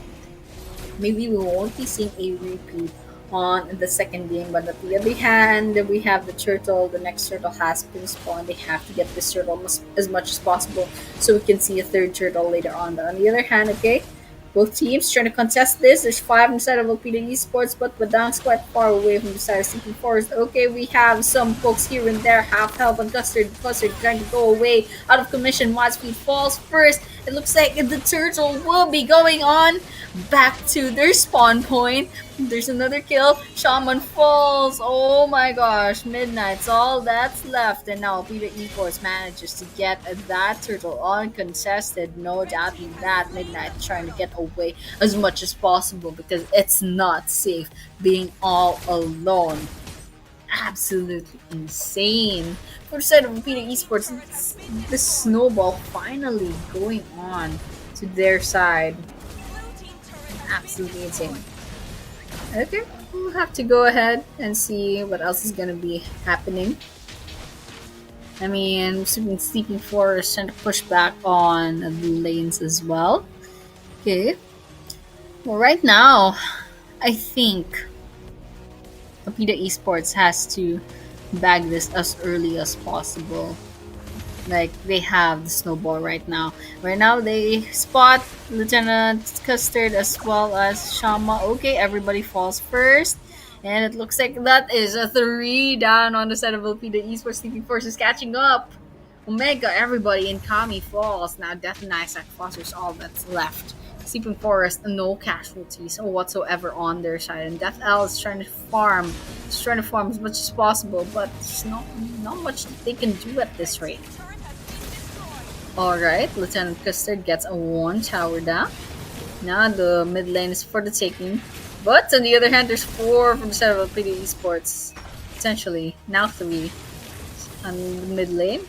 maybe we won't be seeing a repeat on the second game. But on the other hand, we have the turtle. The next turtle has been spawned. They have to get this turtle as much as possible so we can see a third turtle later on. But on the other hand, okay, both teams trying to contest this. There's 5 inside of Alpida Esports, but Badang's quite far away from the side of Sleeping Forest. Okay, we have some folks here and there, half health, but Custard trying to go away. Out of commission, Wadspeed falls first. It looks like the turtle will be going on back to their spawn point. There's another kill. Shaman falls. Oh my gosh. Midnight's all that's left. And now Alpida Esports manages to get that turtle uncontested. No doubting that. Midnight trying to get away as much as possible because it's not safe being all alone. Absolutely insane. For the side of Alpida Esports, the snowball finally going on to their side. Absolutely insane. Okay, we'll have to go ahead and see what else is gonna be happening. I mean, Sleeping Forest trying to push back on the lanes as well. Okay. Well, right now, I think Alpida Esports has to bag this as early as possible. Like, they have the snowball right now. Right now, they spot Lieutenant Custard as well as Shama. Okay, everybody falls first. And it looks like that is a 3 down on the side of Alpida Esports. Sleeping Force is catching up. Omega, everybody, and Kami falls. Now, Death and Isaac Foster's all that's left. Sleeping Forest, no casualties whatsoever on their side. And Death L is trying to farm. He's trying to farm as much as possible, but there's not much that they can do at this rate. Alright, Lieutenant Custard gets a 1 tower down. Now the mid lane is for the taking. But on the other hand, there's 4 from the side of Alpida Esports. Essentially, now 3 on the mid lane.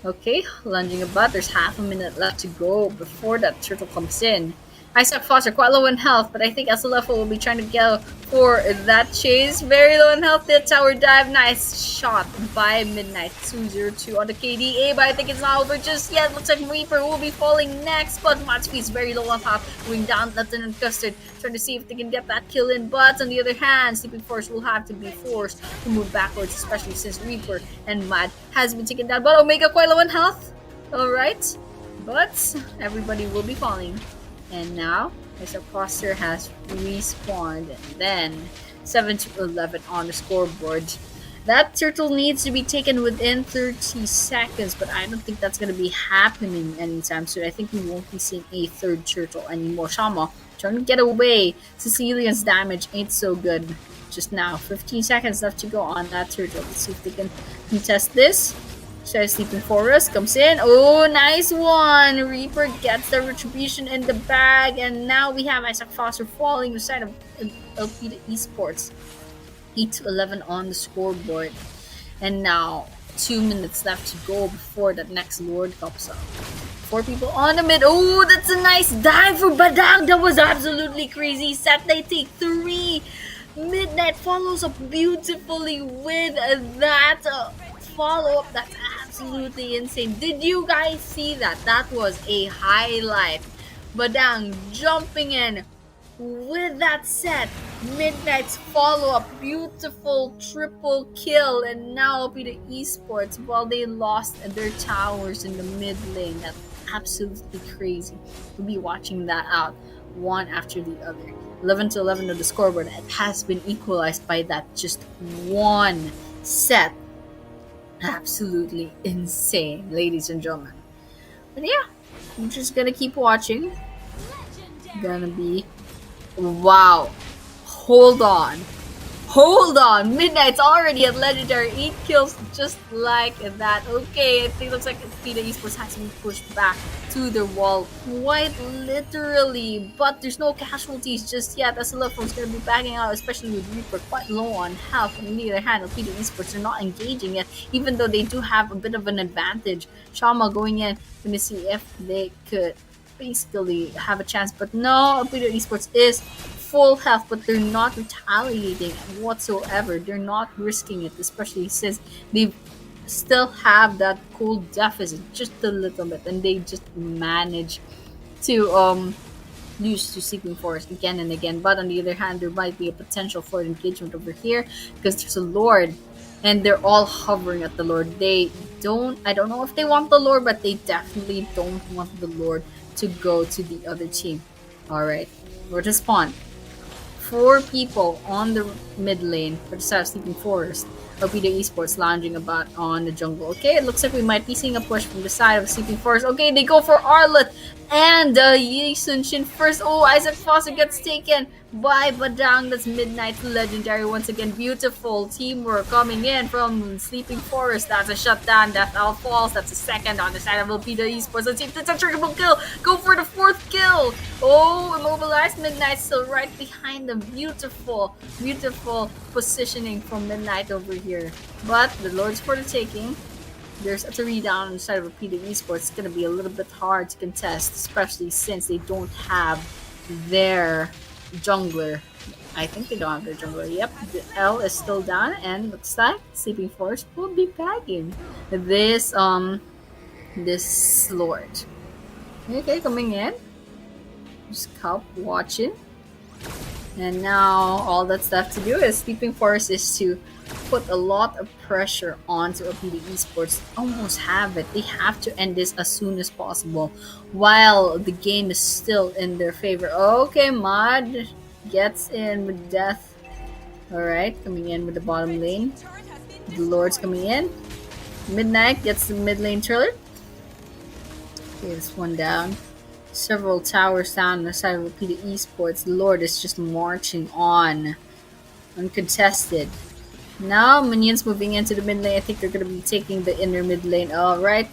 Okay, lunging about. There's half a minute left to go before that turtle comes in. Isaac Foster quite low in health, but I think SLF will be trying to go for that chase. Very low in health. The tower dive. Nice shot by Midnight. 202 on the KDA, but I think it's not over just yet. Looks like Reaper will be falling next, but Matspeed's very low on health. Going down Lieutenant Custard, trying to see if they can get that kill in. But on the other hand, Sleeping Force will have to be forced to move backwards, especially since Reaper and Mad has been taken down. But Omega quite low in health. Alright, but everybody will be falling. And now, Isaac Foster has respawned. And then, 7-11 on the scoreboard. That turtle needs to be taken within 30 seconds, but I don't think that's going to be happening anytime soon. I think we won't be seeing a third turtle anymore. Shama trying to get away. Sicilian's damage ain't so good just now. 15 seconds left to go on that turtle. Let's see if they can contest this. Sleeping Forest comes in. Oh, nice one! Reaper gets the retribution in the bag, and now we have Isaac Foster falling beside of Alpida Esports. 8-11 on the scoreboard, and now 2 minutes left to go before that next Lord comes up. 4 people on the mid. Oh, that's a nice dive for Badang. That was absolutely crazy. Set they take 3. Midnight follows up beautifully with that follow-up. That's absolutely insane. Did you guys see that? That was a highlight. Badang jumping in with that set. Midnight's follow-up. Beautiful triple kill. And now Alpida Esports, while they lost their towers in the mid lane. That's absolutely crazy. We'll be watching that out one after the other. 11-11 on the scoreboard. It has been equalized by that just one set. Absolutely insane, ladies and gentlemen. But yeah, I'm just gonna keep watching. Gonna be. Wow. Hold on. Hold on. Midnight's already at legendary. 8 kills just like that. Okay, it looks like PETA Esports has been pushed back to the wall quite literally. But there's no casualties just yet. SLF's going to be backing out, especially with Reaper quite low on health. On the other hand, PETA Esports are not engaging yet, even though they do have a bit of an advantage. Shama going in, going to see if they could basically have a chance. But no, PETA Esports is full health, but they're not retaliating whatsoever. They're not risking it, especially since they still have that cold deficit just a little bit, and they just manage to lose to Sleeping Forest again and again. But on the other hand, there might be a potential for engagement over here because there's a Lord, and they're all hovering at the Lord. I don't know if they want the Lord, but they definitely don't want the Lord to go to the other team. All right, we're to spawn. 4 people on the mid lane for the side of Sleeping Forest. PETA Esports lounging about on the jungle. Okay, it looks like we might be seeing a push from the side of Sleeping Forest. Okay, they go for Arlet and Yi Sun Shin first. Oh, Isaac Foster gets taken by Badang. That's Midnight Legendary once again. Beautiful teamwork coming in from Sleeping Forest. That's a shutdown. Death Owl falls. That's a second on the side of PETA Esports. Let's see if that's a triple kill. Go for the 4th kill. Oh, immobilized. Midnight still right behind them. Beautiful, beautiful positioning from Midnight over here. But the Lord's for the taking. There's a 3 down on the side of PETA Esports. It's going to be a little bit hard to contest, especially since they don't have their jungler. I think they don't have their jungler. Yep, the L is still down, and looks like Sleeping Forest will be bagging this Lord. Okay, coming in. Just keep watching. And now all that's left to do is Sleeping Forest is to put a lot of pressure onto PETA Esports. Almost have it. They have to end this as soon as possible while the game is still in their favor. Okay, Mod gets in with death. Alright, coming in with the bottom lane. The Lord's coming in. Midnight gets the mid lane turret. Okay, this one down. Several towers down on the side of PETA Esports. The Lord is just marching on. Uncontested. Now, minions moving into the mid lane. I think they're going to be taking the inner mid lane. Alright.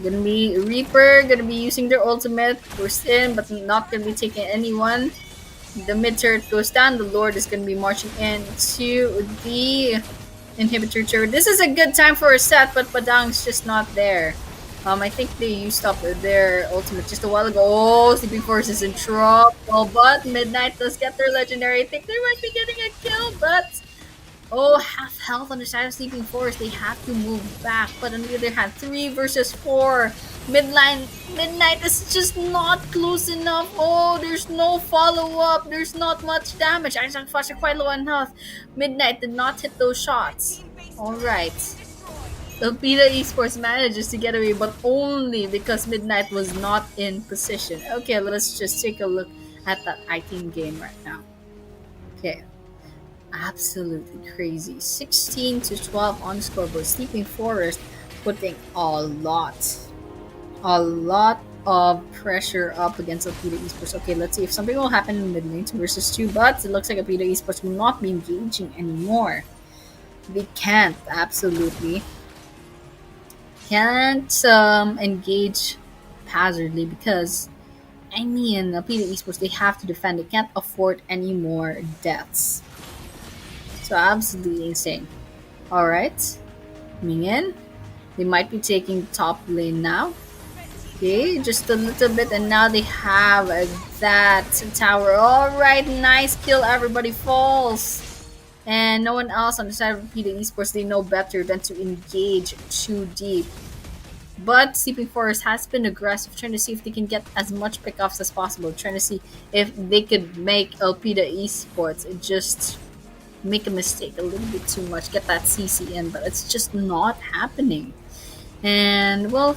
Gonna be Reaper. Gonna be using their ultimate. Burst in, but not gonna be taking anyone. The mid turret goes down. The Lord is gonna be marching into the inhibitor turret. This is a good time for a set, but Padang's just not there. I think they used up their ultimate just a while ago. Oh, Sleeping Force is in trouble, but Midnight does get their legendary. I think they might be getting a kill, but oh, half health on the side of Sleeping Force. They have to move back, but on the other hand, 3 versus 4. Midnight is just not close enough. Oh, there's no follow-up. There's not much damage. Isaac Foster quite low on health. Midnight did not hit those shots. Alright. So PETA Esports manages to get away, but only because Midnight was not in position. Okay, let's just take a look at that item game right now. Okay. Absolutely crazy. 16 to 12 on the scoreboard. Sleeping Forest putting a lot of pressure up against PETA Esports. Okay, let's see if something will happen in mid lane 2 versus 2, but it looks like PETA Esports will not be engaging anymore. They can't, absolutely. Can't engage hazardly because, I mean, PETA Esports, they have to defend. They can't afford any more deaths. So absolutely insane. Alright. Coming in. They might be taking the top lane now. Okay, just a little bit, and now they have that tower. Alright, nice kill. Everybody falls. And no one else on the side of PETA Esports, they know better than to engage too deep. But Sleeping Forest has been aggressive, trying to see if they can get as much pickoffs as possible. Trying to see if they could make PETA Esports just make a mistake a little bit too much, get that CC in, but it's just not happening. And well,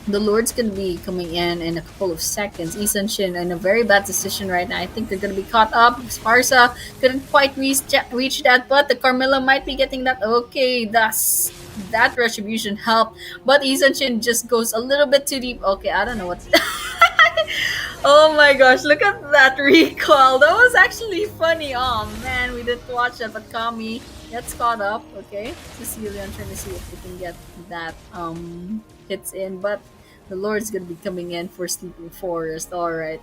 the Lord's gonna be coming in a couple of seconds. Isan Shin in a very bad decision right now. I think they're gonna be caught up. Sparsa couldn't quite reach that, but the Carmilla might be getting that. Okay, that's that retribution helped, but Isan-Shin just goes a little bit too deep. Okay, I don't know what's. Oh my gosh, look at that recoil. That was actually funny. Oh man, we didn't watch that, but Kami gets caught up. Okay, Cecilian trying to see if we can get that hits in, but the Lord's gonna be coming in for Sleeping Forest. All right.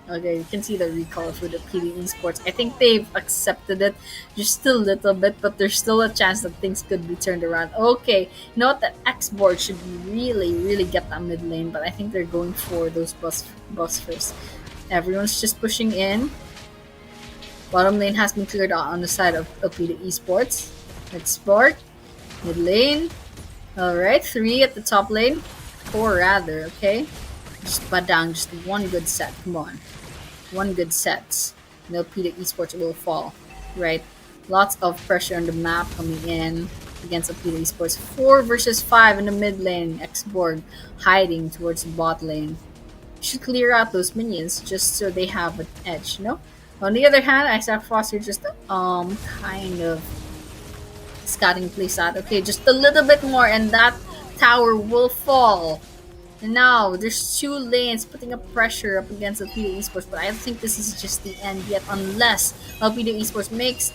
Okay, you can see the recall for the PDE Sports. I think they've accepted it just a little bit, but there's still a chance that things could be turned around. Okay, you know what? The X board should really, really get that mid lane, but I think they're going for those bus first. Everyone's just pushing in. Bottom lane has been cleared out on the side of PDE Esports. X board, mid lane. Alright, 3 at the top lane. 4 rather, okay? Just badang, just one good set. Come on. One good set. No Peter Esports will fall. Right? Lots of pressure on the map coming in against Peter Esports. 4 versus 5 in the mid lane. X-Borg hiding towards the bot lane. Should clear out those minions just so they have an edge, no? On the other hand, Isaac Foster just kind of scouting place out. Okay, just a little bit more and that tower will fall. And now there's 2 lanes putting up pressure up against Alpida Esports, but I don't think this is just the end yet unless Alpida Esports makes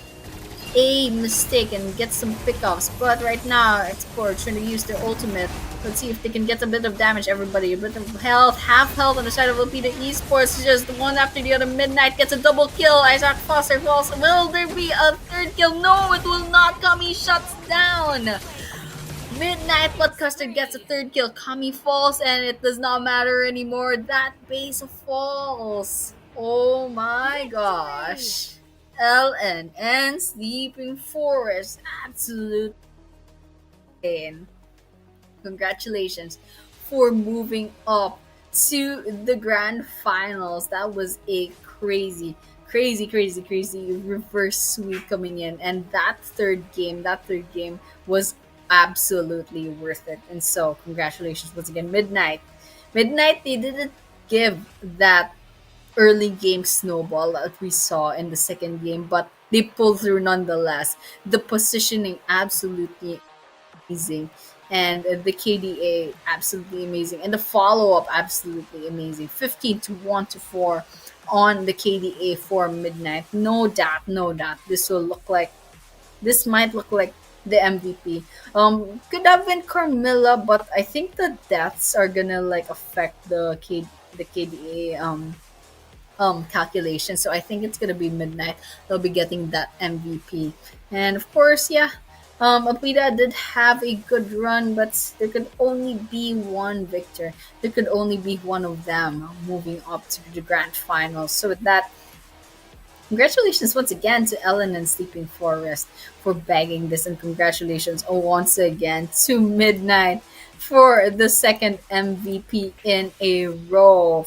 a mistake and gets some pickups. But right now, Export trying to use their ultimate. Let's see if they can get a bit of damage, everybody. A bit of health, half health on the side of Alpida Esports. Just one after the other. Midnight gets a double kill. Isaac Foster falls. Will there be a third kill? No, it will not come. He shuts down. Midnight Podcaster gets a third kill. Kami falls and it does not matter anymore. That base falls. Oh my gosh. LNN Sleeping Forest. Absolute pain. Congratulations for moving up to the grand finals. That was a crazy reverse sweep coming in. And that third game was absolutely worth it. And so congratulations once again, Midnight. Midnight, they didn't give that early game snowball that we saw in the second game, but they pulled through nonetheless. The positioning absolutely amazing, and the KDA absolutely amazing, and the follow up absolutely amazing. 15 to 1 to 4 on the KDA for Midnight. No doubt. This might look like the MVP. Could have been Carmilla, but I think the deaths are gonna like affect the KDA calculation. So I think it's gonna be Midnight. They'll be getting that MVP. And of course, yeah, Apida did have a good run, but there could only be one victor. There could only be one of them moving up to the grand finals. So with that, congratulations once again to Ellen and Sleeping Forest for bagging this, and congratulations once again to Midnight for the second MVP in a row.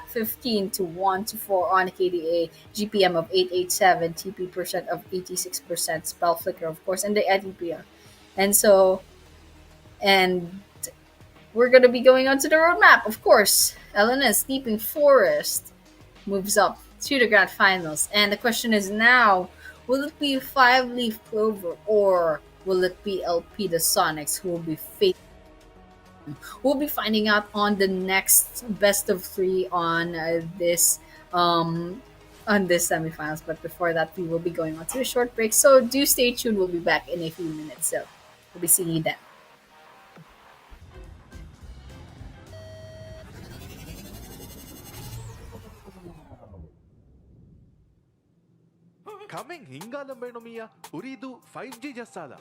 15 to 1 to 4 on KDA, GPM of 887, TP percent of 86%, spell flicker of course, and the ADP. And so, and we're gonna be going on to the roadmap, of course. Ellen Sleeping Forest moves up to the grand finals. And the question is now, will it be 5-leaf clover or will it be LP the Sonics who will be facing? We'll be finding out on the next best of 3 on this semifinals. But before that, we will be going on to a short break. So do stay tuned. We'll be back in a few minutes. So we'll be seeing you then. Coming hingalam benomiya Ooredoo 5G jassala.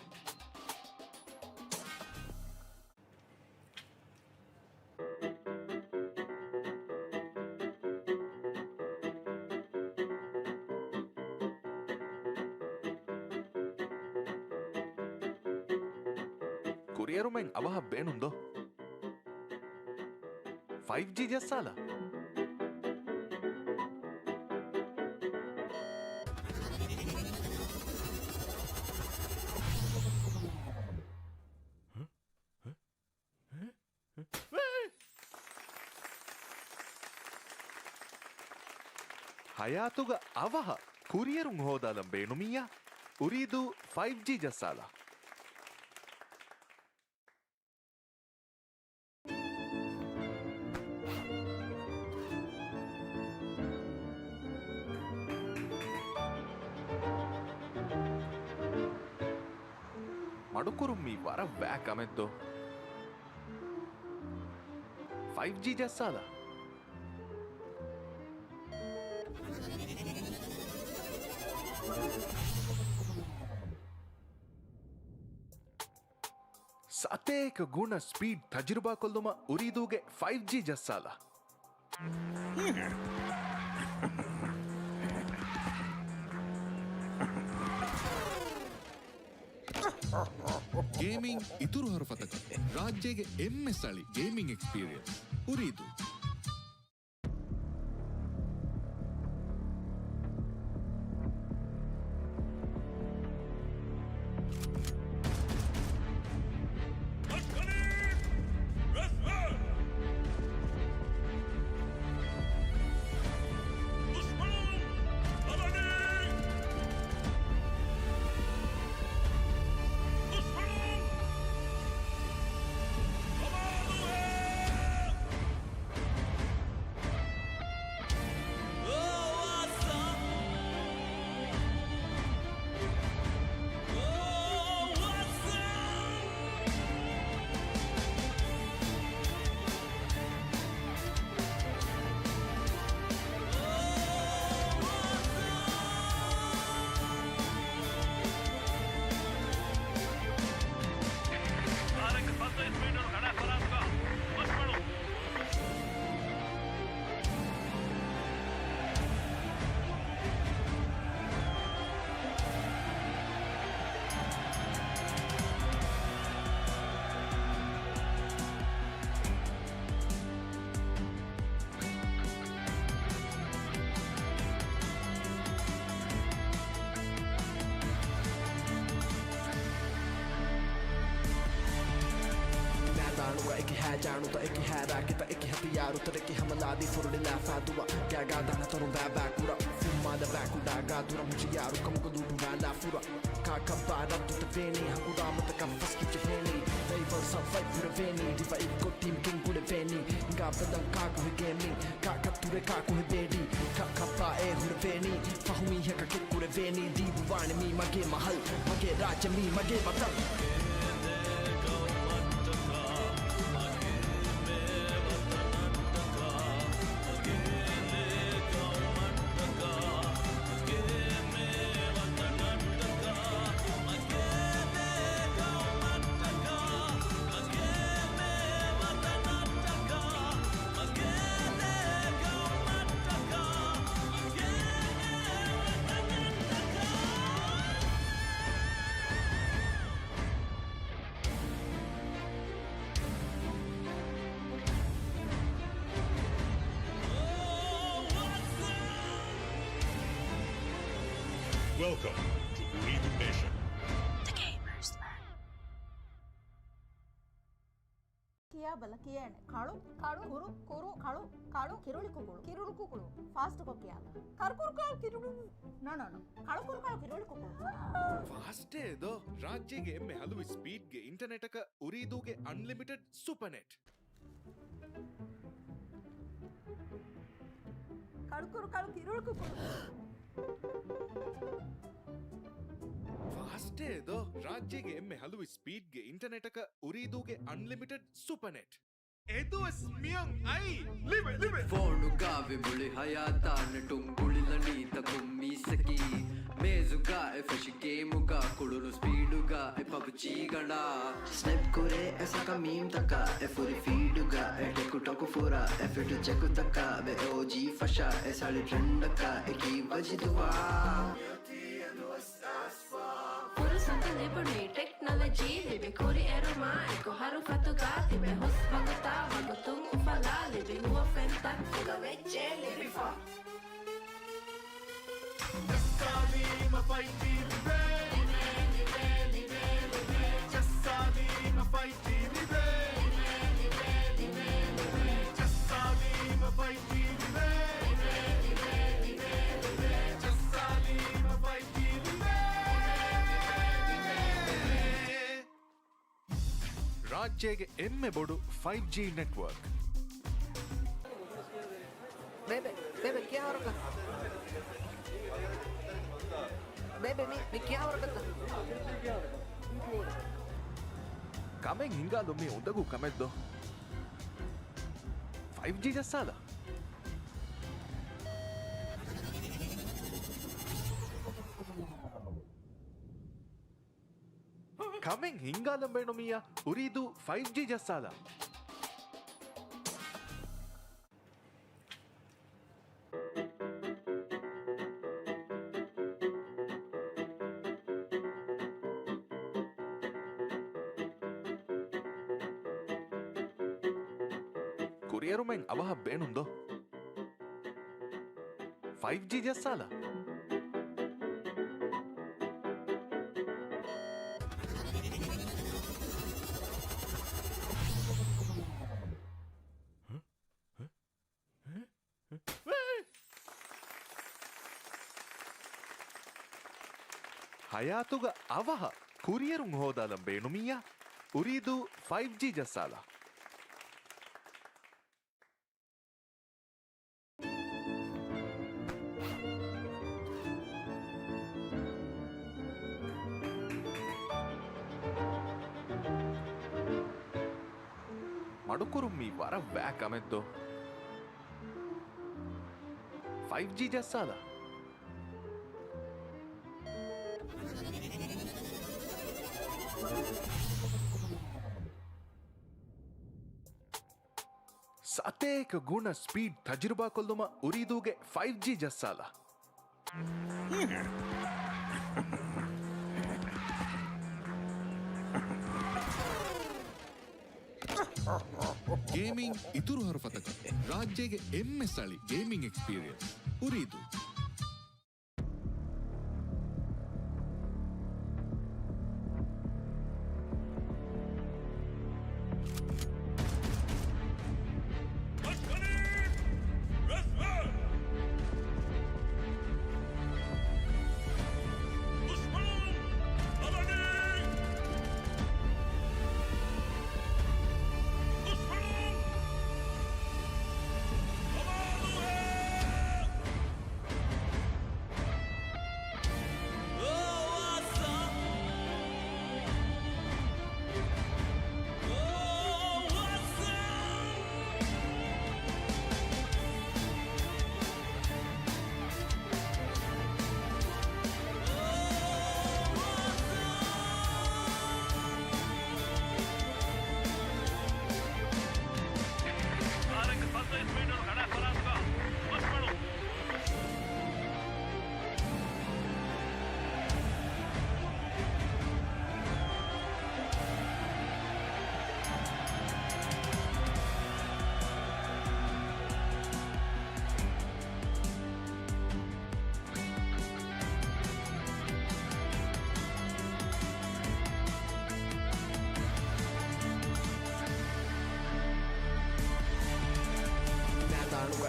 Kurierumen avaha beenundo 5G jassala. ಹಯಾತುಗ ಅವಹ ಕುರಿಯರುಂ ಹೋದಾಲಂ ಬೇಣುಮಿಯ ಉರಿದು 5G ಜಸ್ಸಾಲ කඩුකුරු මී වර බෑකමෙද්දෝ 5G ජස්සාලා ಸತೇಕ ಗುಣ speed ತಜುರ್ಬಾ ಕೊಲ್ಲುಮ ಉರಿದೂಗೆ 5G ಜಸ್ಸಾಲ ಗೇಮಿಂಗ್ ಇತುರು ಹರಫತಕ ರಾಜ್ಯಗೆ ಎಮ್ಮೆ ಸ್ಥಳಿ ಗೇಮಿಂಗ್ ಎಕ್ಸ್ಪೀರಿಯನ್ಸ್ ಉರಿದು जाणू तो एक है राके तो एक हथियार उतर के हमला दी फुरडी लाफा दुआ क्या गादा ना तोरो बाबा कुरा फुमा दा बाकु डागा दुरा मुझे यार कम को दूर वाला फुरा का कबारा तू तो वेनी हम राम तो कम फस की चेनी they will survive for the veiny diva iko team king ku de veiny nga badan ka ko gaming ka kature ka ko bedi ka kapa e hu de veiny fahumi he ka ku de veiny di buwane mi mage mahal mage raj mi mage batal Welcome to Ooredoo Nation. The Gamers Land. ಕಿಯಾ ಬಲ ಕಿಯಾನೆ ಕಾಳು ಕಾಳು ಕುರು ಕುರು ಕಾಳು ಕಾಳು ಕಿರುಳಿ ಕುಗಳು ಕಿರುಳು ಕುಗಳು fast ಕೊಕ್ಕಿಯಾಲ ಕರ್ಕುರು ಕಾಳು ಕಿರುಳು no no no ಕಾಳು ಕುರು ಕಾಳು ಕಿರುಳಿ ಕುಗಳು ಫಾಸ್ಟೇ ದೋ ರಾಜ್ಯಗೆ ಎಮ್ಮೆ ಹಲವು ಸ್ಪೀಡ್ಗೆ ಇಂಟರ್ನೆಟ್ ಅಕ ಉರಿದೂಗೆ ಅನ್ಲಿಮಿಟೆಡ್ ಸೂಪರ್ನೆಟ್ ಕರ್ಕುರು ಕಾಳು ಕಿರುಳು ಕುಗಳು ಫಾಸ್ಟೇ ದೋ ರಾಜ್ಯಗೆ ಎಮ್ಮೆ ಹಲವು ಸ್ಪೀಡ್ಗೆ ಇಂಟರ್ನೆಟ್ ಅಕ ಉರಿದೂಗೆ ಅನ್ಲಿಮಿಟೆಡ್ ಸೂಪರ್ನೆಟ್ ಎದು ಸ್ಮಿಯಂ ಐ ಲಿವೆ ಲಿವೆ ಫೋನು ಗಾವೆ ಮುಳಿ ಹಯಾತಾನ ಟುಂಗುಳಿಲನಿ ತಕುಮ್ಮಿಸಕಿ ಮೇಜುಗಾ ಎ ಫಶಿ ಗೇಮುಗಾ ಕುಳುನು ಸ್ಪೀಡುಗಾ ಎ ಪಬ್ಜಿ ಗಂಡ स्नैप करे ऐसा का मीम तका ए फुरी फीडुगा ए टेकु टोकु फुरा ए फिट चेकु तका बे ओजी फशा ए साली ट्रेंड का ए की वजी दुआ Furusan liberdade, technology, libe kuri eroma, eko haru fatuga, tibe hus baguta, bagutung ufala, libe huwa fenta, kuga veche, libe fa. ರಾಜ್ಯಗೆ ಎಮ್ಮೆ ಬೋಡು 5G ನೆಟ್ವರ್ಕ್ बेबे क्या हो रहा बेबे मी क्या हो रहा Coming hingalo me undagu kameddo. 5G jassala. Coming hingalo beno miya Ooredoo 5G jassala. Courier men avaha beenundo. 5G jassala. ಹಯಾತುಗ ಅವಹ ಕುರಿಯರುಂ ಹೋದಾಲಂ ಬೇಣುಮಿಯ ಉರೀದು 5G ಜಸ್ಸಾಲ ಮಡುಕುರುಂ ಮೀ ವರ ವ್ಯಾಕ್ ಅಮೆದ್ದು 5G ಜಸ್ಸಾಲ ಸತೇಕ ಗುಣ ಸ್ಪೀಡ್ ತಜುರ್ಬಾ ಕೊಲ್ಲುಮ ಉರೀದೂಗೆ 5G ಜಸ್ಸಾಲ ಗೇಮಿಂಗ್ ಇತುರು ಹೊರಫತಕ ರಾಜ್ಯಗೆ ಎಮ್ಮೆ ಸ್ಥಳಿ ಗೇಮಿಂಗ್ ಎಕ್ಸ್ಪೀರಿಯನ್ಸ್ ಉರಿದು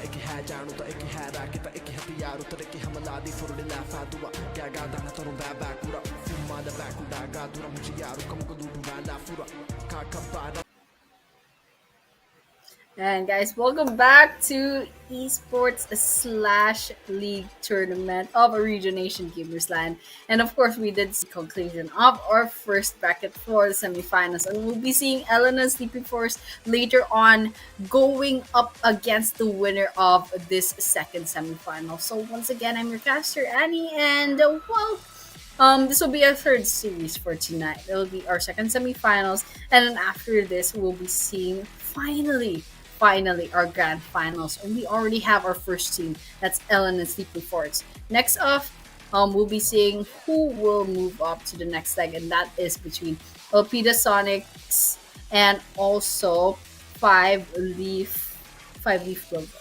Iki hajaanu ta iki harakita iki hatiyaru ta iki hamaladi furudi la fadua gaga dana torun babakura fumma da bakuda gadura mujiyaru kamgudu la fura kakabana. And guys, welcome back to esports slash league tournament of Origination Gamers Land. And of course, we did see conclusion of our first bracket for the semifinals. And we'll be seeing Elena Sleeping Force later on going up against the winner of this second semifinal. So once again, I'm your caster, Annie. And this will be our third series for tonight. It'll be our second semifinals. And then after this, we'll be seeing finally our grand finals, and we already have our first team. That's Ellen and Sleeping Forts. Next up, we'll be seeing who will move up to the next leg, and that is between Alpida Sonics and also Five Leaf Clover.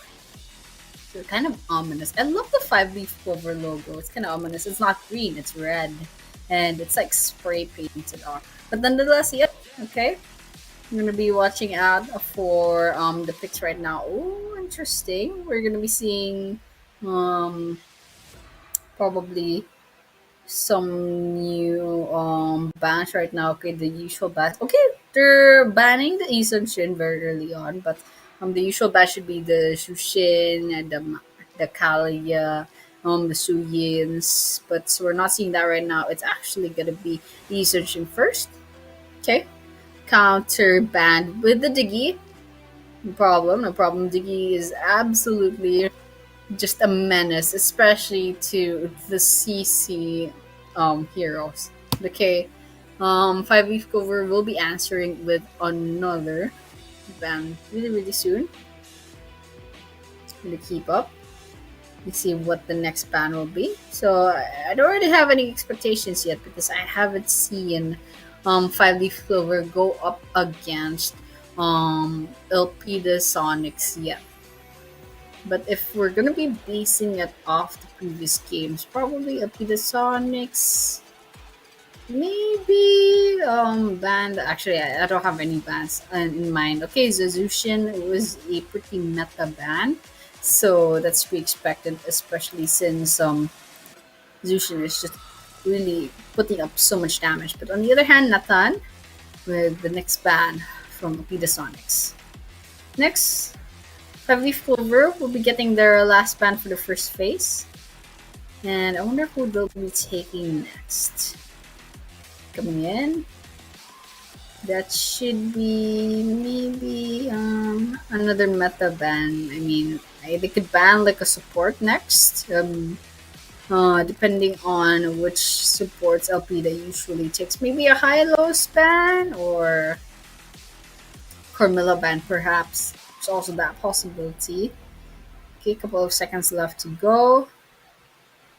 So kind of ominous. I love the 5-leaf clover logo. It's kind of ominous. It's not green, it's red, and it's like spray painted on. But nonetheless, yep. Okay. I'm gonna be watching out for the picks right now. Oh, interesting. We're gonna be seeing probably some new bans right now. Okay, the usual bans. Okay, they're banning the Isun Shin very early on, but the usual ban should be the Shushin and the Kalia, the Suyins. But so we're not seeing that right now. It's actually gonna be the Isun Shin first. Okay. counter band with the Diggy. No problem, no problem. Diggy is absolutely just a menace, especially to the CC heroes. Okay, 5 Leaf Clover will be answering with another band really, really soon. Gonna keep up. Let's see what the next band will be. So I don't really have any expectations yet because I haven't seen 5 Leaf Clover go up against Elpida Sonics yet. But if we're gonna be basing it off the previous games, probably Elpida Sonics. Maybe band. Actually, I don't have any bands in mind. Okay, Zazushin was a pretty meta band, so that's to be expected, especially since Zushin is just really putting up so much damage. But on the other hand, Nathan with the next band from Opida Sonics. Next, 5 Leaf Clover will be getting their last band for the first phase, and I wonder who they'll be taking next. Coming in, that should be maybe another meta ban. I mean, they could ban like a support next, depending on which supports LP that usually takes. Maybe a high-low ban or Carmilla ban, perhaps. There's also that possibility. Okay, a couple of seconds left to go.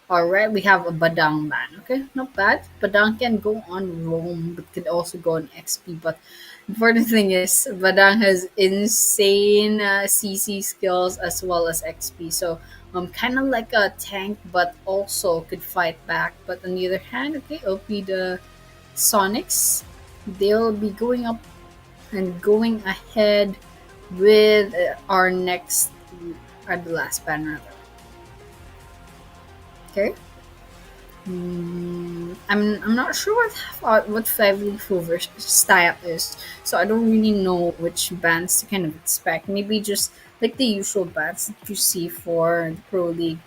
Alright, we have a Badang ban. Okay, not bad. Badang can go on Roam, but can also go on XP. But the important thing is, Badang has insane CC skills as well as XP. So, kind of like a tank, but also could fight back. But on the other hand, okay, OP the Sonics, they'll be going up and going ahead with our next, or the last ban rather. Okay. I'm not sure what 5 Leaf Clover style is, so I don't really know which bands to kind of expect. Maybe just like the usual bands that you see for the Pro League,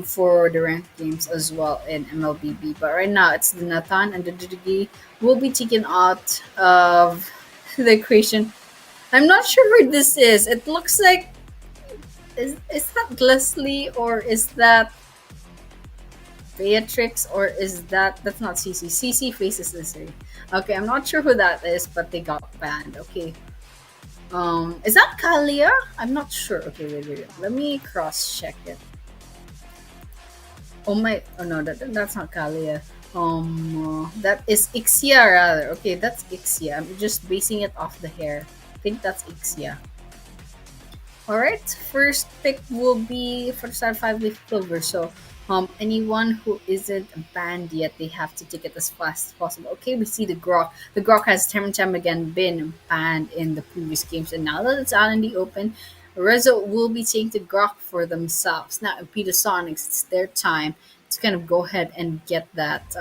for the ranked games as well in MLBB. But right now it's the Nathan and the Digi will be taken out of the equation. I'm not sure where this is. It looks like is that Leslie or is that Beatrix, or is that's not CC? CC faces Leslie. Okay, I'm not sure who that is, but they got banned. Okay. Is that Kalia? I'm not sure. Okay, wait. Let me cross check it. Oh no, that's not Kalia. That is Ixia rather. Okay, that's Ixia. I'm just basing it off the hair. I think that's Ixia. Alright, first pick will be for the side 5 Leaf Clover. So anyone who isn't banned yet, they have to take it as fast as possible. Okay, we see the Grok. The Grok has time and time again been banned in the previous games, and now that it's out in the open, Rezo will be taking the Grok for themselves. Now, in Peter Sonics, it's their time to kind of go ahead and get that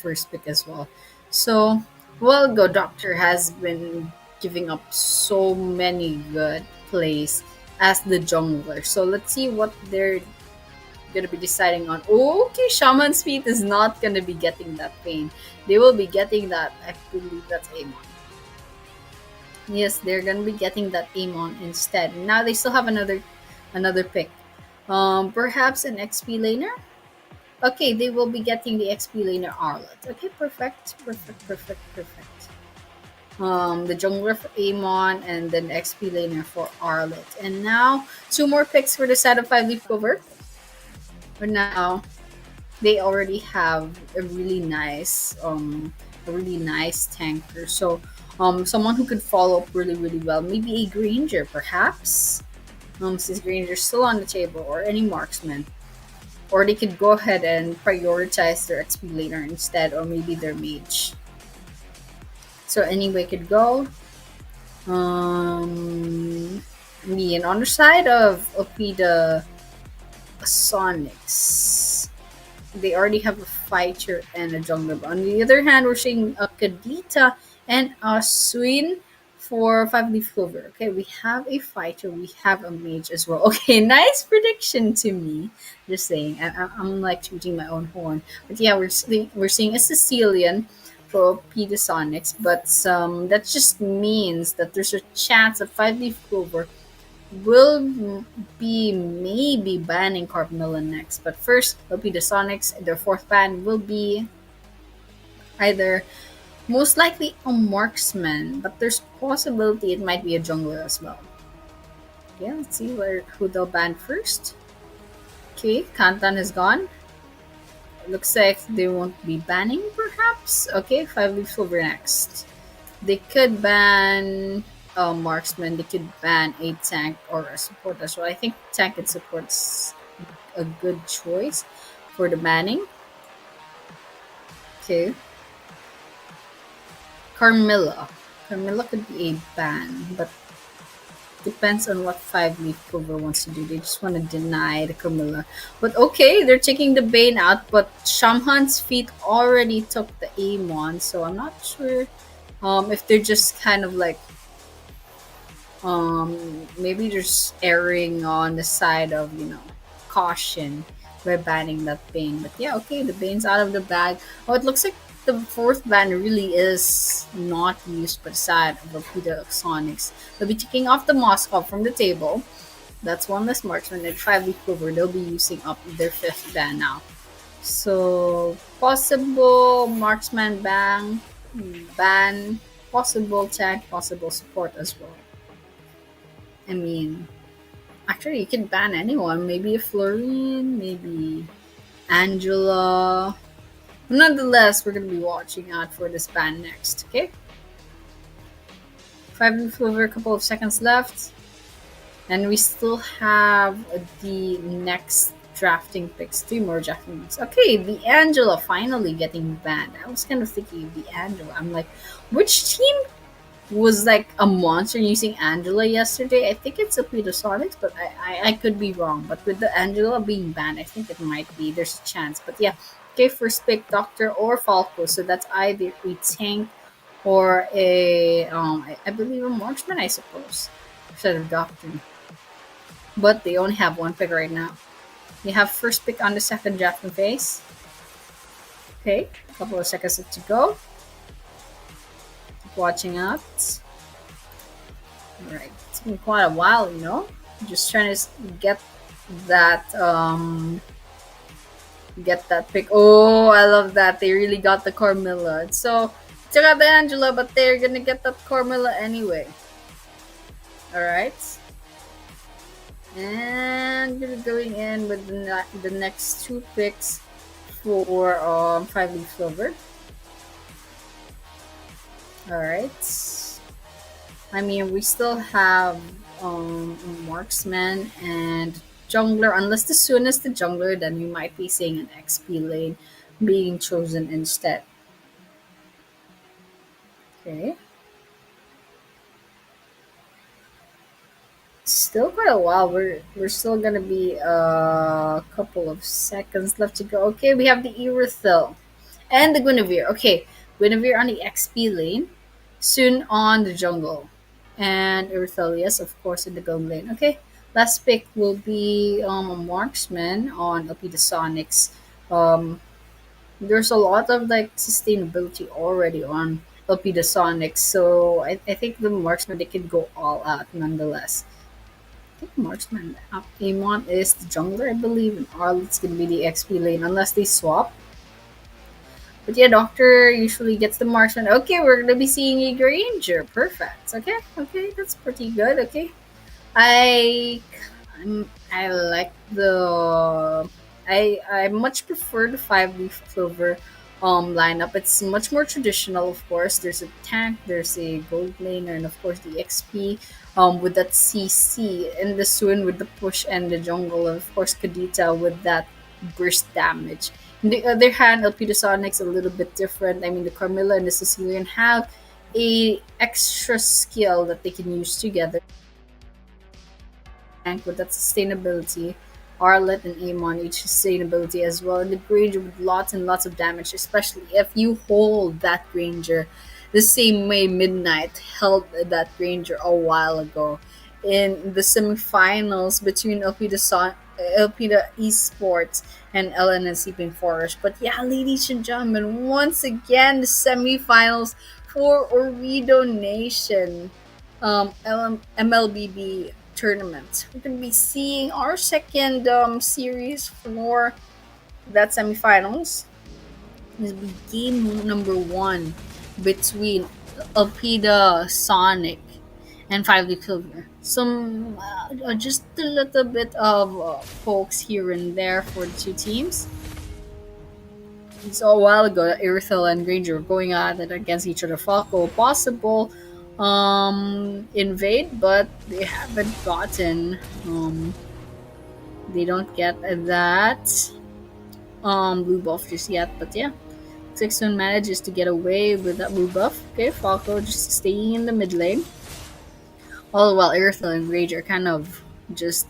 first pick as well. So, well, Go Doctor has been giving up so many good plays as the jungler. So let's see what they're gonna be deciding on. Okay, Shaman Speed is not gonna be getting that pain. They will be getting that. I believe that's Amon. Yes, they're gonna be getting that Amon instead. Now they still have another pick. Perhaps an XP laner. Okay, they will be getting the XP laner Arlet. Okay, perfect. The jungler for Amon, and then XP laner for Arlet. And now, 2 more picks for the side of 5 Leaf Clover. But now, they already have a really nice tanker. So, someone who could follow up really, really well. Maybe a Granger, perhaps. Since Granger's still on the table, or any marksman. Or they could go ahead and prioritize their XP laner instead, or maybe their mage. So anyway could go. Me and on the side of Opida Sonics, they already have a fighter and a jungler. But on the other hand, we're seeing a Kadita and a Swin for 5 Leaf Clover. Okay, we have a fighter, we have a mage as well. Okay, nice prediction to me. Just saying, I'm like shooting my own horn. But yeah, we're seeing a Sicilian for Pedasonics, but that just means that there's a chance that Five Leaf Clover will be maybe banning Carmilla next. But first, it'll be the Sonics. Their fourth ban will be either most likely a marksman, but there's possibility it might be a jungler as well. Yeah, let's see who they'll ban first. Okay, Kantan is gone. Looks like they won't be banning, perhaps. Okay, Five Leaf Silver next. They could ban a marksman. They could ban a tank or a support as well. I think tank and support's a good choice for the banning. Okay. Carmilla. Carmilla could be a ban, but depends on what Five Leaf Clover wants to do. They just want to deny the Camilla. But okay, they're taking the Bane out, but Shamhan's feet already took the Amon, so I'm not sure if they're just kind of like maybe they're just erring on the side of, caution by banning that Bane. But yeah, okay, the Bane's out of the bag. Oh, it looks like the fourth ban really is not used by the side of Rapida Sonics. They'll be taking off the Moskov from the table. That's one less marksman. And 5 week cover, they'll be using up their fifth ban now. So possible marksman ban, possible tank, possible support as well. I mean, actually you can ban anyone. Maybe a Florine, maybe Angela. Nonetheless, we're going to be watching out for this ban next, okay? 5 minutes over, a couple of seconds left. And we still have the next drafting picks, 3 more drafting picks. Okay, the Angela finally getting banned. I was kind of thinking of the Angela. I'm like, which team was like a monster using Angela yesterday? I think it's a Sonics, but I could be wrong. But with the Angela being banned, I think it might be. There's a chance. But yeah, okay, first pick Doctor or Falco. So that's either a tank or a I believe a marksman, I suppose, instead of Doctor. But they only have one pick right now. You have first pick on the second drafting phase. Okay, a couple of seconds to go. Keep watching out. Alright, it's been quite a while, Just trying to get that pick. Oh, I love that. They really got the Carmilla. So, took out the Angela, but they're gonna get that Carmilla anyway. Alright. And we're going in with the next 2 picks for 5 Leaf Clover. Alright. I mean, we still have marksman and jungler, unless as soon as the jungler, then we might be seeing an XP lane being chosen instead. Okay. Still quite a while. We're still gonna be a couple of seconds left to go. Okay, we have the Erythel and the Guinevere. Okay, Guinevere on the XP lane, soon on the jungle, and Erythel, yes, of course, in the gold lane. Okay, last pick will be a marksman on Alpida Sonics. There's a lot of like sustainability already on Alpida Sonics, so I think the marksman, they can go all out nonetheless. I think marksman Amon is the jungler, I believe, and Arlet's gonna be the XP lane unless they swap. But yeah, Doctor usually gets the marksman. Okay, we're gonna be seeing a Granger. Perfect. Okay, that's pretty good. Okay, I like the I much prefer the 5 Leaf Clover lineup. It's much more traditional, of course. There's a tank, there's a gold laner, and of course the XP with that CC, and the Swin with the push and the jungle, and of course Kadita with that burst damage. On the other hand, Alpida Sonic's a little bit different. I mean, the Carmilla and the Sicilian have a extra skill that they can use together. Tank with that sustainability, Arlet and Amon each sustainability as well, and the Granger with lots and lots of damage, especially if you hold that Granger the same way Midnight held that Granger a while ago in the semifinals between Elpida Esports and LNN Sleeping Forest. But yeah, ladies and gentlemen, once again, the semifinals for Ooredoo Nation MLBB tournament. We're going to be seeing our second series for that semifinals. This will be game number one between Elpida Sonic and 5D Silver. Some just a little bit of pokes here and there for the two teams. So a while ago, Irithel and Granger were going at it against each other. Falco possible invade, but they haven't gotten they don't get that blue buff just yet. But yeah, Sixton manages to get away with that blue buff. Okay, Falco just staying in the mid lane. All while Irithel and Rage are kind of just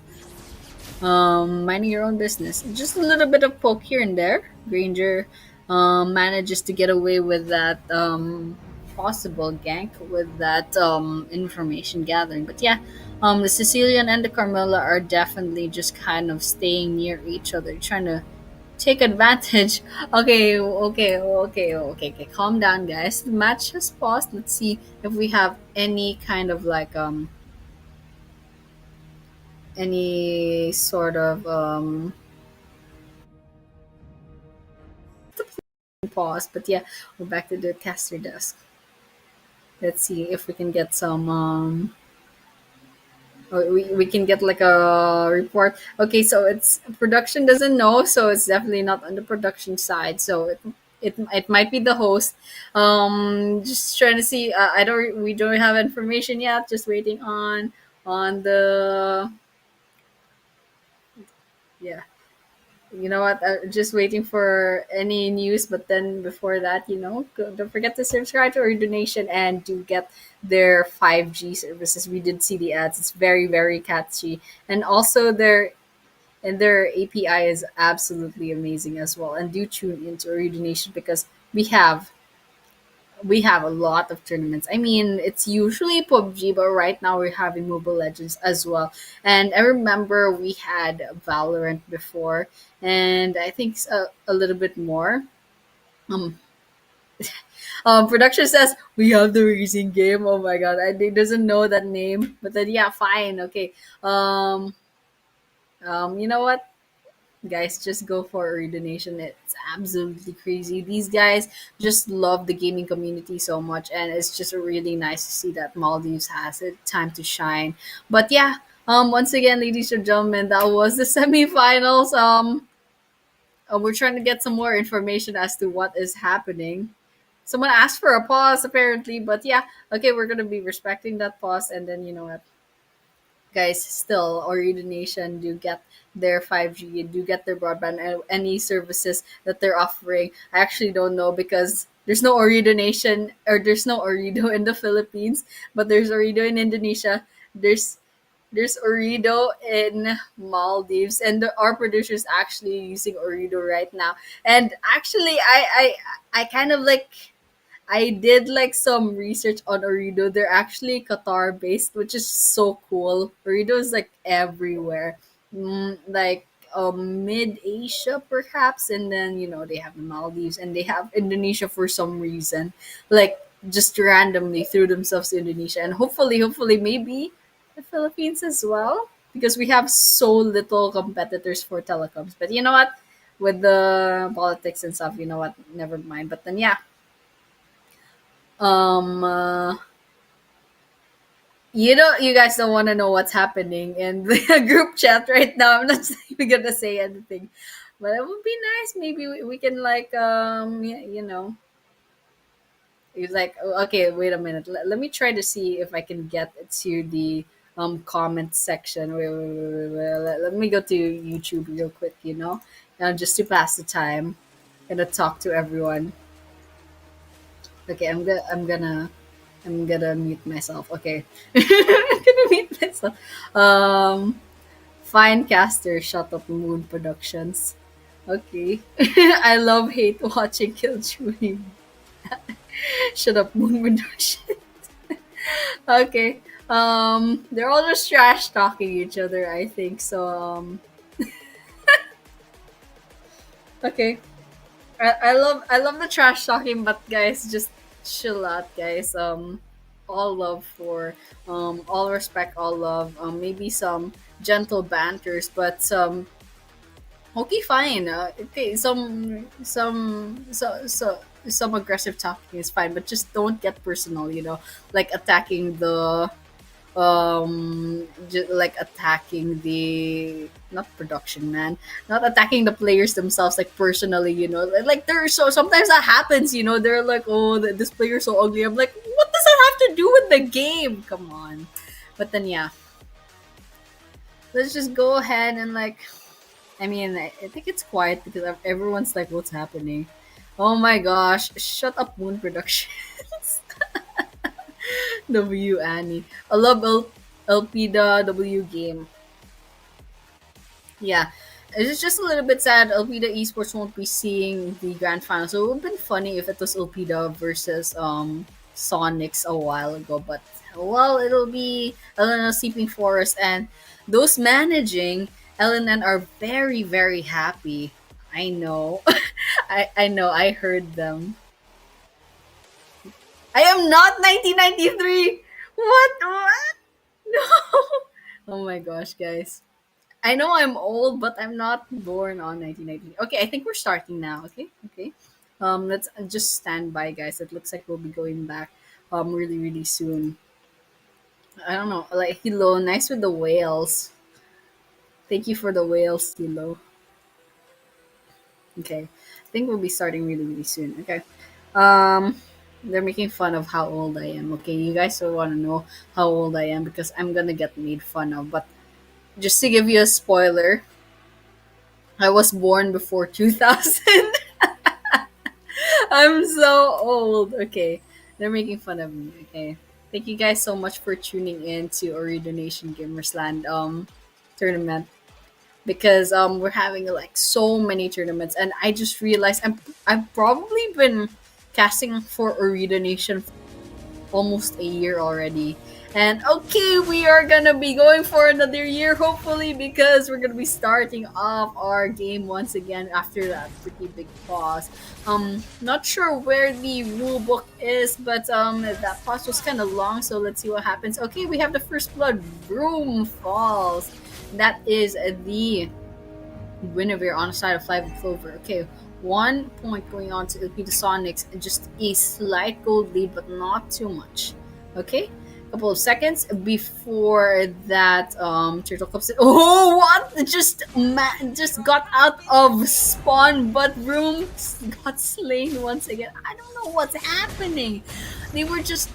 minding your own business. Just a little bit of poke here and there. Granger manages to get away with that possible gank with that information gathering. But yeah, the Sicilian and the Carmilla are definitely just kind of staying near each other, trying to take advantage. Okay. Calm down, guys. The match has paused. Let's see if we have any kind of like any sort of pause. But yeah, we're back to the caster desk. Let's see if we can get some or we can get like a report. Okay, so it's production doesn't know, so it's definitely not on the production side. So it might be the host. Just trying to see. I don't we don't have information yet. Just waiting on the yeah. You know what? Just waiting for any news. But then before that, don't forget to subscribe to our donation and do get their 5G services. We did see the ads. It's very, very catchy. And also their API is absolutely amazing as well. And do tune into our donation because we have a lot of tournaments. I mean, it's usually PUBG, but right now we're having Mobile Legends as well. And I remember we had Valorant before, and I think a little bit more. Um, Production says we have the racing game. Oh my god, I doesn't know that name, but then yeah, fine, okay. Um, you know what? Guys, just go for a donation. It's absolutely crazy. These guys just love the gaming community so much, and it's just really nice to see that Maldives has it time to shine. But yeah, once again, ladies and gentlemen, that was the semifinals. We're trying to get some more information as to what is happening. Someone asked for a pause apparently, but yeah, okay, we're gonna be respecting that pause, and then you know what, guys, still Ooredoo Nation do get their 5G, do get their broadband and any services that they're offering. I actually don't know because there's no Ooredoo Nation or there's no Ooredoo in the Philippines, but there's Ooredoo in Indonesia. There's Ooredoo in Maldives, and our producers actually using Ooredoo right now. And actually, I kind of like I did like some research on Ooredoo. They're actually Qatar based, which is so cool. Ooredoo is like everywhere, like mid Asia perhaps, and then they have the Maldives and they have Indonesia for some reason, like just randomly threw themselves to Indonesia, and hopefully maybe the Philippines as well because we have so little competitors for telecoms. But you know what? With the politics and stuff, you know what? Never mind. But then yeah, um uh, you guys don't want to know what's happening in the group chat right now. I'm not even gonna say anything, but it would be nice. Maybe we can like it's like okay, wait a minute, let me try to see if I can get to the comment section. Wait. Let me go to YouTube real quick, just to pass the time. Gonna talk to everyone. Okay, I'm gonna mute myself. Okay. I'm gonna mute myself. Um Fine caster, shut up Moon Productions. Okay. I love hate watching Killjoy. Shut up Moon Productions. Okay. They're all just trash talking each other, I think. So Okay. I love the trash talking, but guys, just chill out, guys. All love for all respect, all love. Maybe some gentle banters, but okay, fine. Okay, some aggressive talking is fine, but just don't get personal. Like attacking the like attacking the not production, man, not attacking the players themselves, like personally. Like there, so sometimes that happens. They're like, oh, this player's so ugly. I'm like, what does that have to do with the game? Come on. But then yeah, let's just go ahead and like, I mean, I think it's quiet because everyone's like, what's happening? Oh my gosh, shut up, Moon Productions. W Annie. I love Elpida W game. Yeah. It's just a little bit sad Elpida Esports won't be seeing the grand final. So it would have been funny if it was Elpida versus Sonics a while ago. But well, it'll be Elena Sleeping Forest, and those managing LNN are very, very happy. I know. I know, I heard them. I am not 1993. What? What? No. Oh my gosh, guys. I know I'm old, but I'm not born on 1990. Okay, I think we're starting now. Okay, okay. Let's just stand by, guys. It looks like we'll be going back really, really soon. I don't know. Like Hilo, nice with the whales. Thank you for the whales, Hilo. Okay, I think we'll be starting really, really soon. Okay. Um, they're making fun of how old I am. Okay, you guys don't want to know how old I am because I'm gonna get made fun of. But just to give you a spoiler, I was born before 2000. I'm so old. Okay, they're making fun of me. Okay, thank you guys so much for tuning in to Ooredoo Nation Gamersland tournament, because we're having like so many tournaments, and I just realized I've probably been casting for Ooredoo Nation almost a year already. And okay, we are gonna be going for another year, hopefully, because we're gonna be starting off our game once again after that pretty big pause. Not sure where the rule book is, but that pause was kind of long, so let's see what happens. Okay, we have the first blood. Broom Falls. That is the Guinevere on the side of 5 and Clover. Okay, 1 point going on to LP the Sonics, and just a slight gold lead, but not too much. Okay, couple of seconds before that turtle comes in. Oh, what? Just got out of spawn, but Room got slain once again. I don't know what's happening. They were just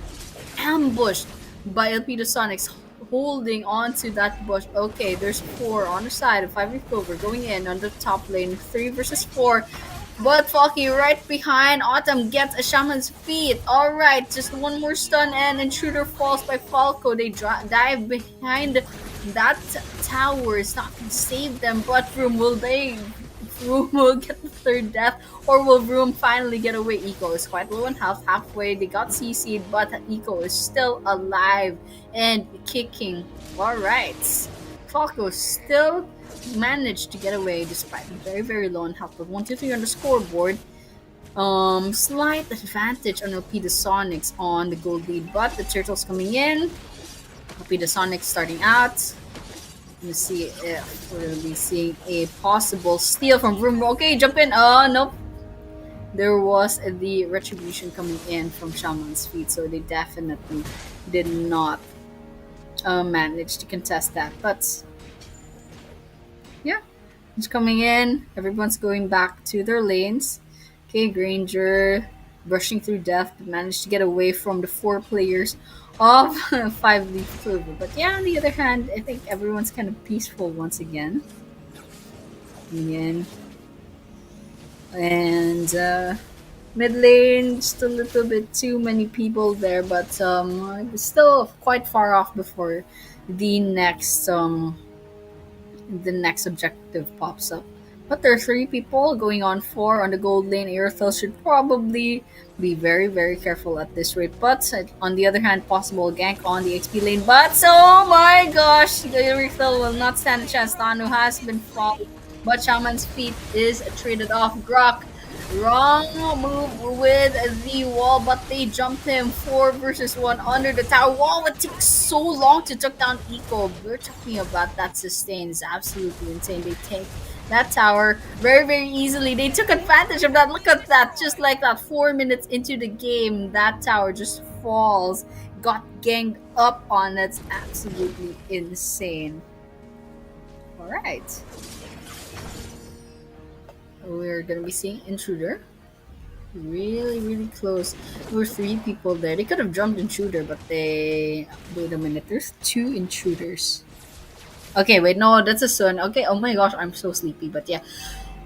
ambushed by LP the Sonics, holding on to that bush. Okay, there's 4 on the side of 5 with Clover going in on the top lane. 3 versus 4. But Falky right behind. Autumn gets a shaman's feet. Alright, just one more stun and Intruder falls by Falco. They dive behind that tower. It's not going to save them, but Room will get the 3rd death, or will Room finally get away? Eco is quite low in health, halfway. They got CC'd, but Eco is still alive and kicking. Alright. Falco still managed to get away despite very, very low in health. But 1, 2, 3 on the scoreboard. Slight advantage on LP the Sonics on the gold lead, but the Turtles coming in. LP the Sonics starting out. Let's see if we're gonna be seeing a possible steal from Vroom. Okay, jump in. Nope. There was the retribution coming in from Shaman's feet, so they definitely did not manage to contest that. But yeah, it's coming in. Everyone's going back to their lanes. Okay, Granger brushing through death, but managed to get away from the 4 players of 5 Leaf Clover. But yeah, on the other hand, I think everyone's kind of peaceful once again. And mid lane, just a little bit too many people there, but still quite far off before the next objective pops up. But there are 3 people going on 4 on the gold lane. Aerithel should probably be very, very careful at this rate. But on the other hand, possible gank on the XP lane. But oh my gosh, Aerithel will not stand a chance. Tanu has been followed but Shaman's feet is traded off. Grok, wrong move with the wall, but they jumped him 4 versus 1 under the tower. Wall would take so long to take down Eco. We're talking about that sustain is absolutely insane. They take that tower very, very easily. They took advantage of that. Look at that. Just like that, 4 minutes into the game, that tower just falls. Got ganged up on. That's absolutely insane. Alright. We're gonna be seeing Intruder. Really, really close. There were 3 people there. They could have jumped Intruder, but they... Wait a minute. There's 2 Intruders. Okay, wait. No, that's a Sun. Okay, oh my gosh. I'm so sleepy. But yeah.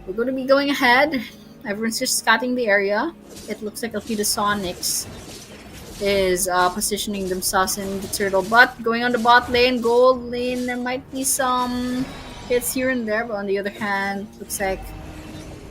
We're gonna be going ahead. Everyone's just scouting the area. It looks like Alpida Sonics is positioning themselves in the turtle, but going on the bot lane, gold lane, there might be some hits here and there, but on the other hand, looks like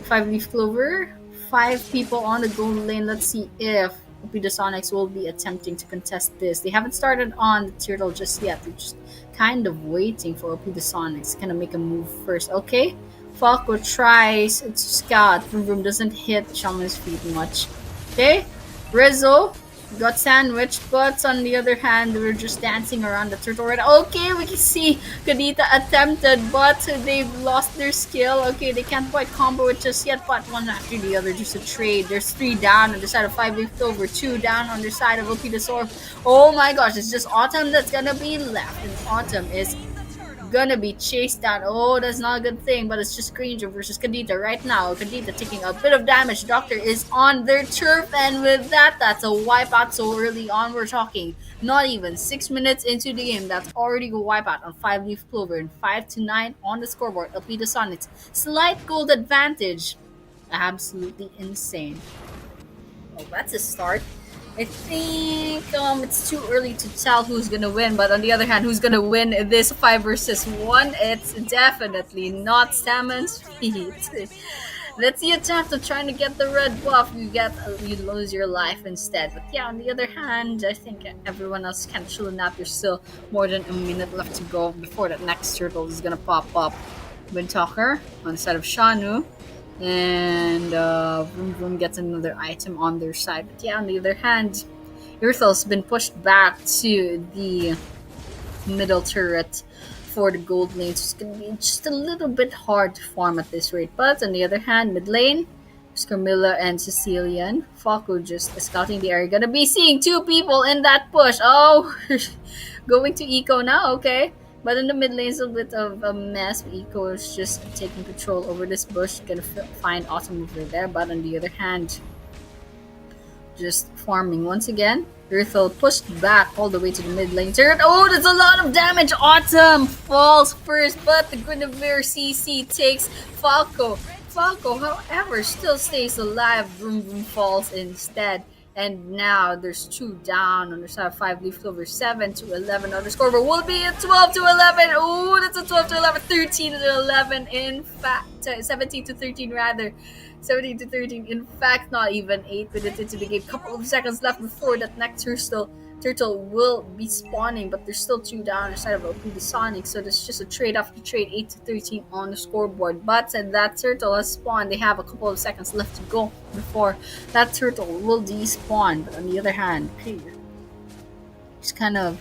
5-leaf clover, 5 people on the gold lane. Let's see if the Sonics will be attempting to contest this. They haven't started on the turtle just yet. They're just kind of waiting for the Sonics to kind of make a move first. Okay, Falco tries to scout. Vroom Vroom doesn't hit Shaman's feet much. Okay, Rizzo got sandwiched, but on the other hand, we're just dancing around the turtle right. Okay, we can see Kadita attempted, but they've lost their skill. Okay, they can't quite combo it just yet, but one after the other, just a trade. There's 3 down on the side of 5-leaf clover, 2 down on the side of Opidasaur. Oh my gosh, it's just Autumn that's gonna be left, and Autumn is gonna be chased down. Oh, that's not a good thing, but it's just Granger versus Kadita right now. Kadita taking a bit of damage. Doctor is on their turf, and with that, that's a wipeout so early on. We're talking not even 6 minutes into the game. That's already a wipeout on 5-leaf clover and 5-9 on the scoreboard. Alpida Sonics, slight gold advantage. Absolutely insane. Oh, that's a start. I think it's too early to tell who's gonna win, but on the other hand, who's gonna win this 5 versus 1? It's definitely not Salmon's feet. That's the attempt of trying to get the red buff. You lose your life instead. But yeah, on the other hand, I think everyone else can chill a nap. There's still more than a minute left to go before that next turtle is gonna pop up. Windtalker on the side of Shanu. And Vroom Vroom gets another item on their side. But yeah, on the other hand, Irthel's been pushed back to the middle turret for the gold lane. So it's going to be just a little bit hard to farm at this rate. But on the other hand, mid lane, Carmilla and Sicilian. Falco just scouting the area. Gonna be seeing 2 people in that push. Oh, going to Eco now. Okay. But in the mid lane, it's a bit of a mess. Eco is just taking control over this bush. Gonna find Autumn over there. But on the other hand, just farming once again. Urthel pushed back all the way to the mid lane turret. Oh, there's a lot of damage. Autumn falls first, but the Guinevere CC takes Falco. Falco, however, still stays alive. Vroom Vroom falls instead. And now there's 2 down on the side of 5-leaf clover. 7-11 on the scoreboard. Will be a 12-11. Oh, that's a 12-11. 13-11. In fact, 17-13 rather. 17-13. In fact, not even 8 minutes into the game. Couple of seconds left before that next turtle will be spawning, but there's still 2 down on the side of Alpida Sonic, so there's just a trade after trade, 8-13 on the scoreboard. But that turtle has spawned. They have a couple of seconds left to go before that turtle will despawn. But on the other hand, he's kind of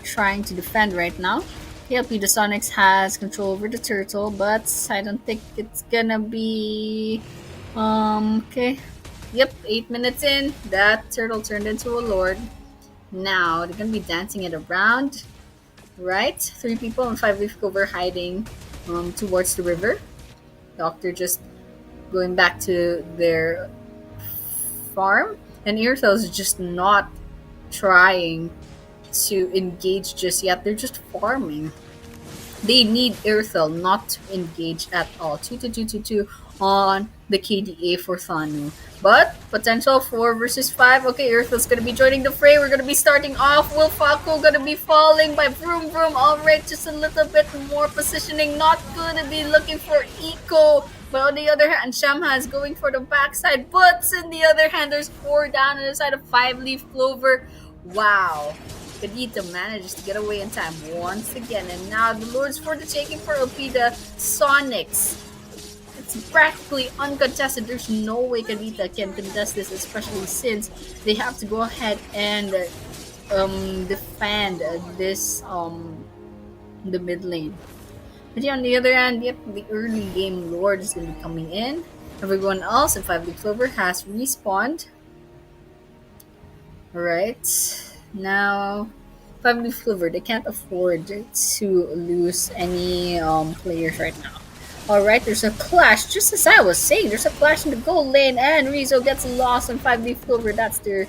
trying to defend right now. Alpida Sonics has control over the turtle, but I don't think it's gonna be okay. Yep, 8 minutes in, that turtle turned into a lord. Now they're gonna be dancing it around, right? 3 people on 5-leaf clover hiding towards the river. Doctor just going back to their farm, and Earthel's just not trying to engage just yet. They're just farming. They need Earthel not to engage at all. 2-2-2-2-2 on the KDA for Thanu. But potential 4 versus 5. Okay, Earthel's gonna be joining the fray. We're gonna be starting off. Will Falco gonna be falling by Vroom Vroom? Alright, just a little bit more positioning. Not gonna be looking for Eco. But on the other hand, Shamha is going for the backside. But on the other hand, there's 4 down on the side of 5-leaf clover. Wow. Kadita manages to get away in time once again. And now the Lords for the taking for Alpida Sonics. It's practically uncontested. There's no way Kavita can contest this, especially since they have to go ahead and defend this the mid lane. But yeah, on the other hand, yep, the early game Lord is going to be coming in. Everyone else in 5 League Clover has respawned. Alright, now 5 League Clover, they can't afford to lose any players right now. Alright, there's a clash, just as I was saying, there's a clash in the gold lane, and Rizzo gets lost on 5 League Clover. That's their.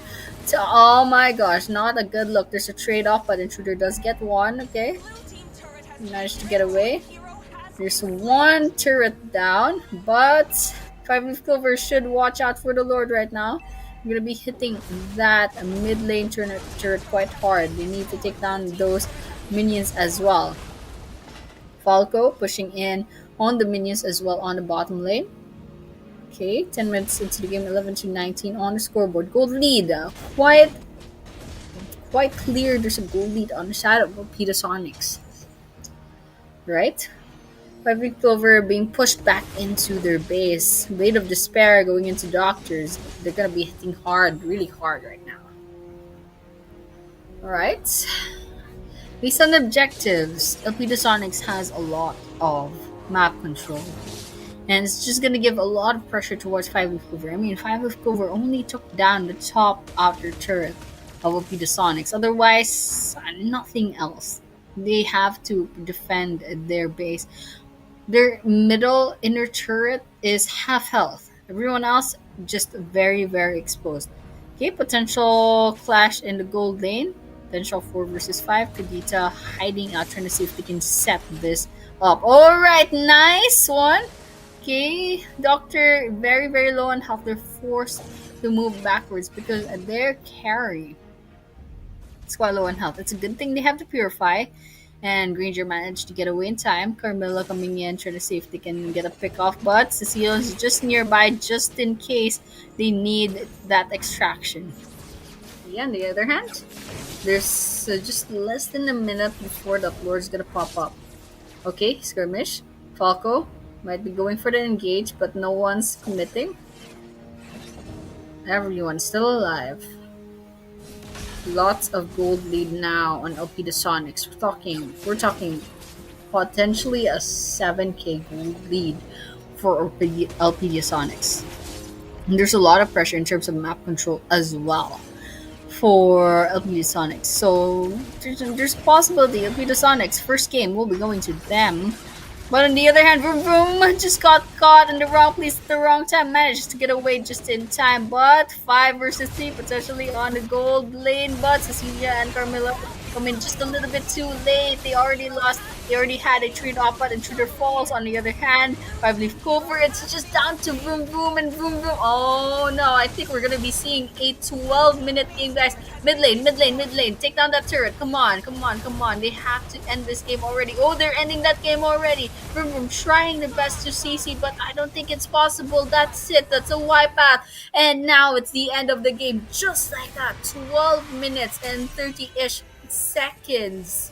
Oh my gosh, not a good look. There's a trade off, but Intruder does get one, okay? Managed to get away. There's one turret down, but 5 Leaf Clover should watch out for the Lord right now. I'm gonna be hitting that mid lane turret quite hard. They need to take down those minions as well. Falco pushing in on the minions as well on the bottom lane. Okay, 10 minutes into the game, 11-19 on the scoreboard. Gold lead. Quite clear there's a gold lead on the side of Sonics. Right? 5 League Clover being pushed back into their base. Blade of Despair going into Doctors. They're gonna be hitting hard, really hard right now. Alright. Based on objectives, Sonics has a lot of map control. And it's just gonna give a lot of pressure towards 5 Leaf Clover. I mean, 5 Leaf Clover only took down the top outer turret of Sonics. Otherwise, nothing else. They have to defend their base. Their middle inner turret is half health. Everyone else just very, very exposed. Okay, potential clash in the gold lane. Potential 4 versus 5. Kadita hiding out, trying to see if they can set this up. Alright, nice one. Okay, Doctor very, very low on health. They're forced to move backwards because their carry is quite low on health. It's a good thing they have to purify. And Granger managed to get away in time. Carmilla coming in, trying to see if they can get a pick off. But Cecile is just nearby, just in case they need that extraction. Yeah, on the other hand, there's just less than a minute before the Lord's gonna pop up. Okay, skirmish. Falco might be going for the engage, but no one's committing. Everyone's still alive. Lots of gold lead now on Sonics. We're talking potentially a 7k gold lead for Sonics. And there's a lot of pressure in terms of map control as well for Sonics. So there's a possibility Sonics first game will be going to them. But on the other hand, Vroom Vroom just got caught in the wrong place at the wrong time. Managed to get away just in time. But 5 versus 3 potentially on the gold lane. But Cecilia and Carmilla come in just a little bit too late. They already lost. They already had a trade off, but Intruder falls. On the other hand, 5 Leaf Clover. It's just down to Vroom Vroom and Vroom Vroom. Oh no, I think we're going to be seeing a 12-minute game, guys. Mid lane. Take down that turret. Come on. They have to end this game already. Oh, they're ending that game already. Vroom Vroom trying the best to CC, but I don't think it's possible. That's it. That's a wipeout. And now it's the end of the game. Just like that. 12 minutes and 30-ish seconds.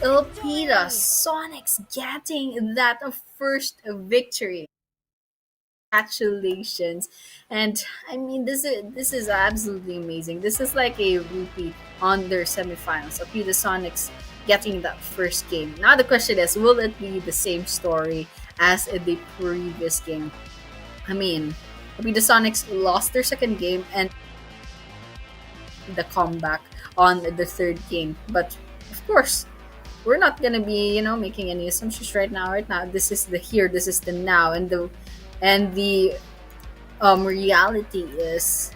Sonics getting that first victory. Congratulations. And I mean, this is absolutely amazing. This is like a repeat on their semifinals. Sonics getting that first game. Now the question is, will it be the same story as the previous game? I mean, Sonics lost their second game and the comeback on the third game. But of course, we're not gonna be, making any assumptions right now. This is the here, this is the now, and the reality is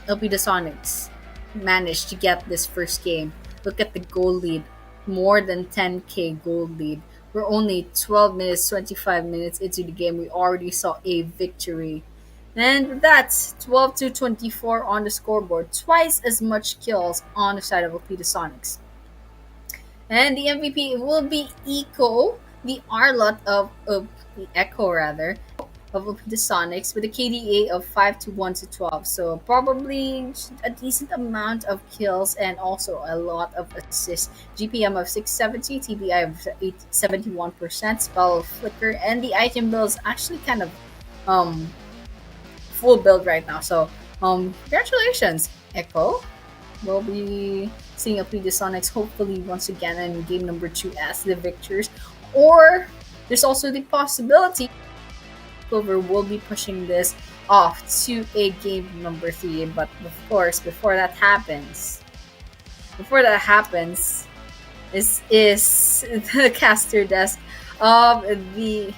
Sonics managed to get this first game. Look at the goal lead, more than 10k gold lead. We're only 12 minutes, 25 minutes into the game. We already saw a victory. And that's 12-24 on the scoreboard. Twice as much kills on the side of Sonics. And the MVP will be Echo, the Arlot of the Echo rather. of the Sonics with a KDA of 5 to 1 to 12. So probably a decent amount of kills and also a lot of assists. GPM of 670, TBI of 71%, spell flicker, and the item build is actually kind of um full build right now. So congratulations, Echo. We'll be seeing the Sonics hopefully once again in game number 2 as the victors. Or there's also the possibility Clover will be pushing this off to a game number 3. But of course, before that happens, is the caster desk of the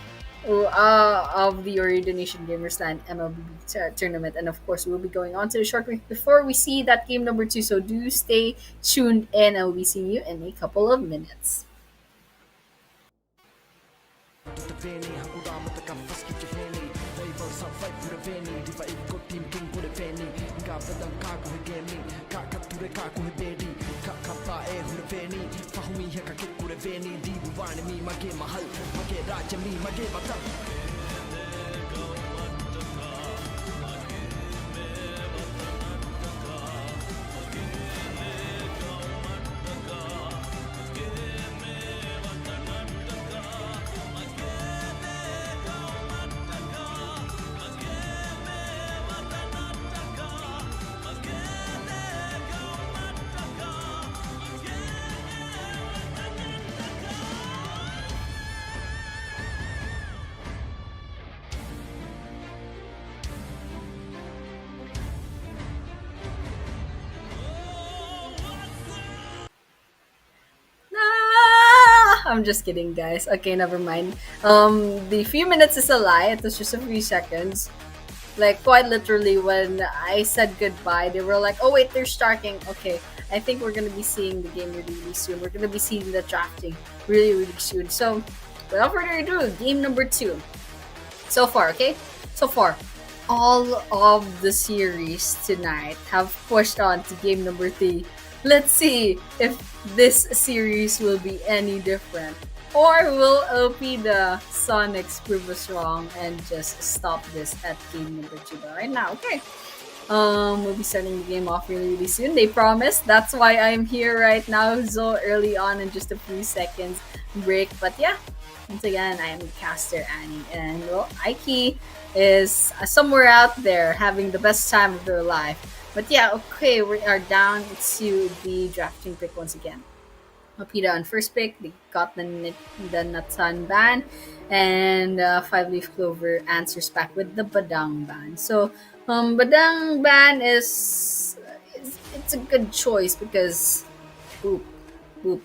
Ooredoo Nation Gamers Land MLBB tournament, and of course we'll be going on to the short break before we see that game number 2. So do stay tuned in, and we'll be seeing you in a couple of minutes. I'm just kidding, guys. Okay, never mind. The few minutes is a lie. It was just a few seconds. Like, quite literally, when I said goodbye, they were like, oh, wait, they're starting. Okay, I think we're going to be seeing the game really, really soon. We're going to be seeing the drafting really, really soon. So, without further ado, game number 2. So far, okay? So far, all of the series tonight have pushed on to game number 3. Let's see if this series will be any different. Or will OP the Sonics prove us wrong and just stop this at game number 2? But right now, okay. We'll be starting the game off really, really soon. They promised. That's why I'm here right now so early on in just a few seconds break. But yeah, once again, I am the caster Annie. And well, Aiki is somewhere out there having the best time of their life. But yeah, okay, we are down to the drafting pick once again. Mapida on first pick, they got the Natsan ban, and 5-leaf clover answers back with the Badang ban. So, Badang ban is it's a good choice because, boop,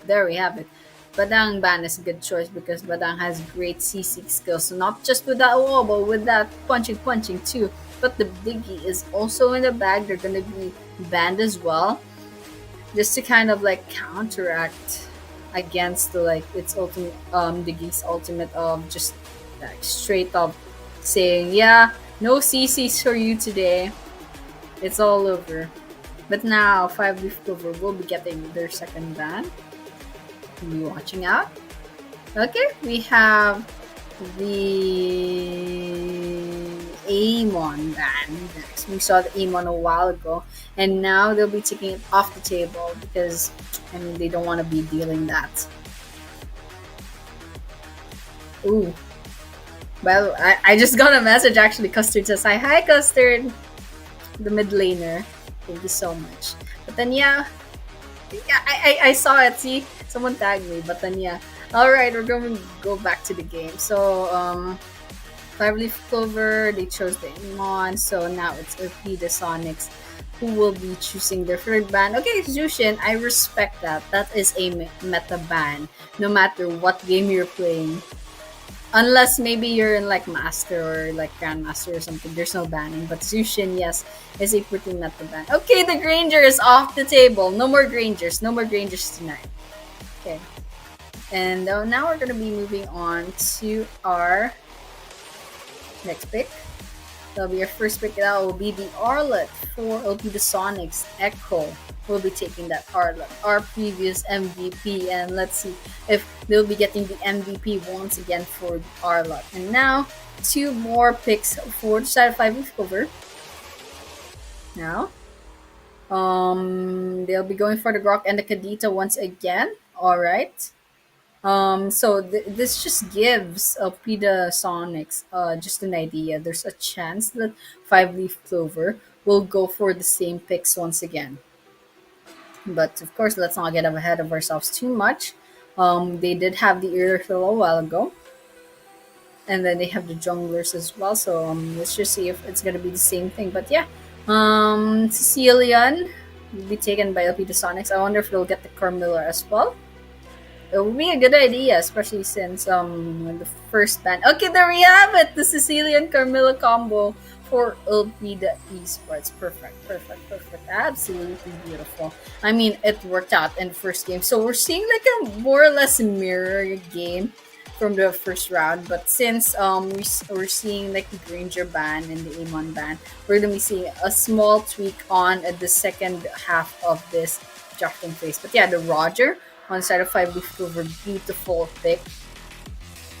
there we have it. Badang ban is a good choice because Badang has great C6 skills. So not just with that wall, but with that punching too. But the Biggie is also in the bag. They're gonna be banned as well, just to kind of like counteract against the its ultimate Biggie's ultimate of just like straight up saying, yeah, no CCs for you today. It's all over. But now 5-leaf clover will be getting their second ban. Be watching out. Okay, we have the Amon ban next. We saw the Amon a while ago, and now they'll be taking it off the table because they don't want to be dealing that. Ooh. Well, I just got a message actually. Custard says hi. Hi, Custard, the mid laner. Thank you so much. But then yeah, I saw it. See, someone tagged me. But then yeah. All right, we're going to go back to the game. So 5-leaf clover, they chose the Amon. So now it's OP the Sonics who will be choosing their third ban. Okay, Zushin, I respect that. That is a meta ban, no matter what game you're playing. Unless maybe you're in like Master or like Grandmaster or something, there's no banning. But Zushin, yes, is a pretty meta ban. Okay, the Granger is off the table. No more Grangers. No more Grangers tonight. Okay. And now we're going to be moving on to our next pick. That'll be our first pick. That will be the Arlet for OP the Sonics Echo. will be taking that Arlott, our previous MVP, and let's see if they'll be getting the MVP once again for the Arlott. And now, 2 more picks for the side of 5-leaf clover. Now, they'll be going for the Grok and the Kadita once again. All right. So this just gives PETA Sonics just an idea. There's a chance that 5-leaf clover will go for the same picks once again. But of course, let's not get ahead of ourselves too much. They did have the Earthfill a while ago, and then they have the junglers as well. So let's just see if it's gonna be the same thing. But yeah, Sicilian will be taken by PETA Sonics. I wonder if they'll get the Carmilla as well. It would be a good idea, especially since the first band. Okay, there we have it, the Sicilian Carmilla combo for Elpida Esports. Perfect. Absolutely beautiful. I mean, it worked out in the first game, so we're seeing like a more or less mirror game from the first round. But since we're seeing like the Granger ban and the Amon ban, we're gonna be seeing a small tweak on the second half of this drafting phase. But yeah, the Roger on the side of 5-leaf clover, beautiful pick.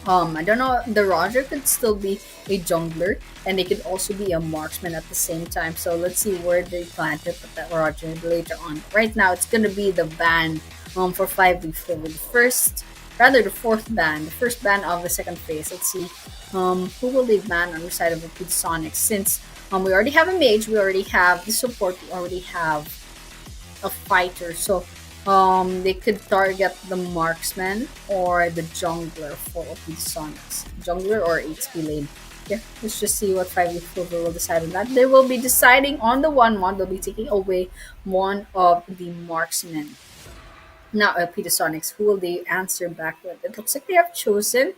I don't know, the Roger could still be a jungler, and they could also be a marksman at the same time. So let's see where they plan to put that Roger later on. Right now, it's gonna be the ban for 5-leaf clover. The fourth ban, the first ban of the second phase. Let's see who will they ban on the side of the PETA Sonics, since we already have a mage, we already have the support, we already have a fighter. So they could target the marksman or the jungler for PETA Sonics. Jungler or HP lane. Yeah, let's just see what 5-leaf clover will decide on that. They will be deciding on the 1-1. They'll be taking away one of the marksmen. Now, PETA Sonics, who will they answer back with? It looks like they have chosen,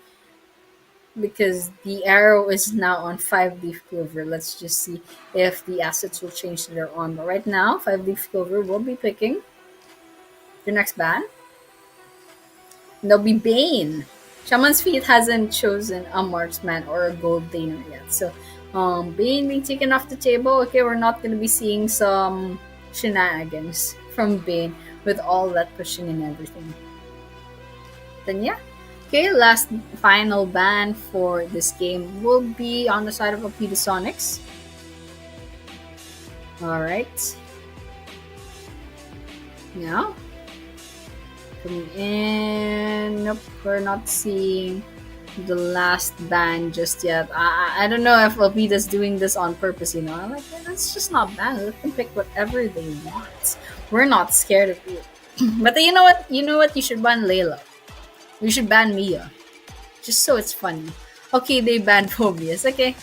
because the arrow is now on 5-leaf clover. Let's just see if the assets will change to their armor. Right now, 5-leaf clover will be picking the next ban. And there'll be Bane. Shaman's Feet hasn't chosen a marksman or a gold laner yet. So, Bane being taken off the table. Okay, we're not going to be seeing some shenanigans from Bane with all that pushing and everything. Then yeah. Okay, last final ban for this game will be on the side of PETA Sonics. Alright. Now, coming in. Nope, we're not seeing the last ban just yet. I don't know if Alpida's doing this on purpose, you know. I'm like, let's just not ban. Let them pick whatever they want. We're not scared of you. But you know what? You should ban Layla. You should ban Mia. Just so it's funny. Okay, they banned Phobius. Okay,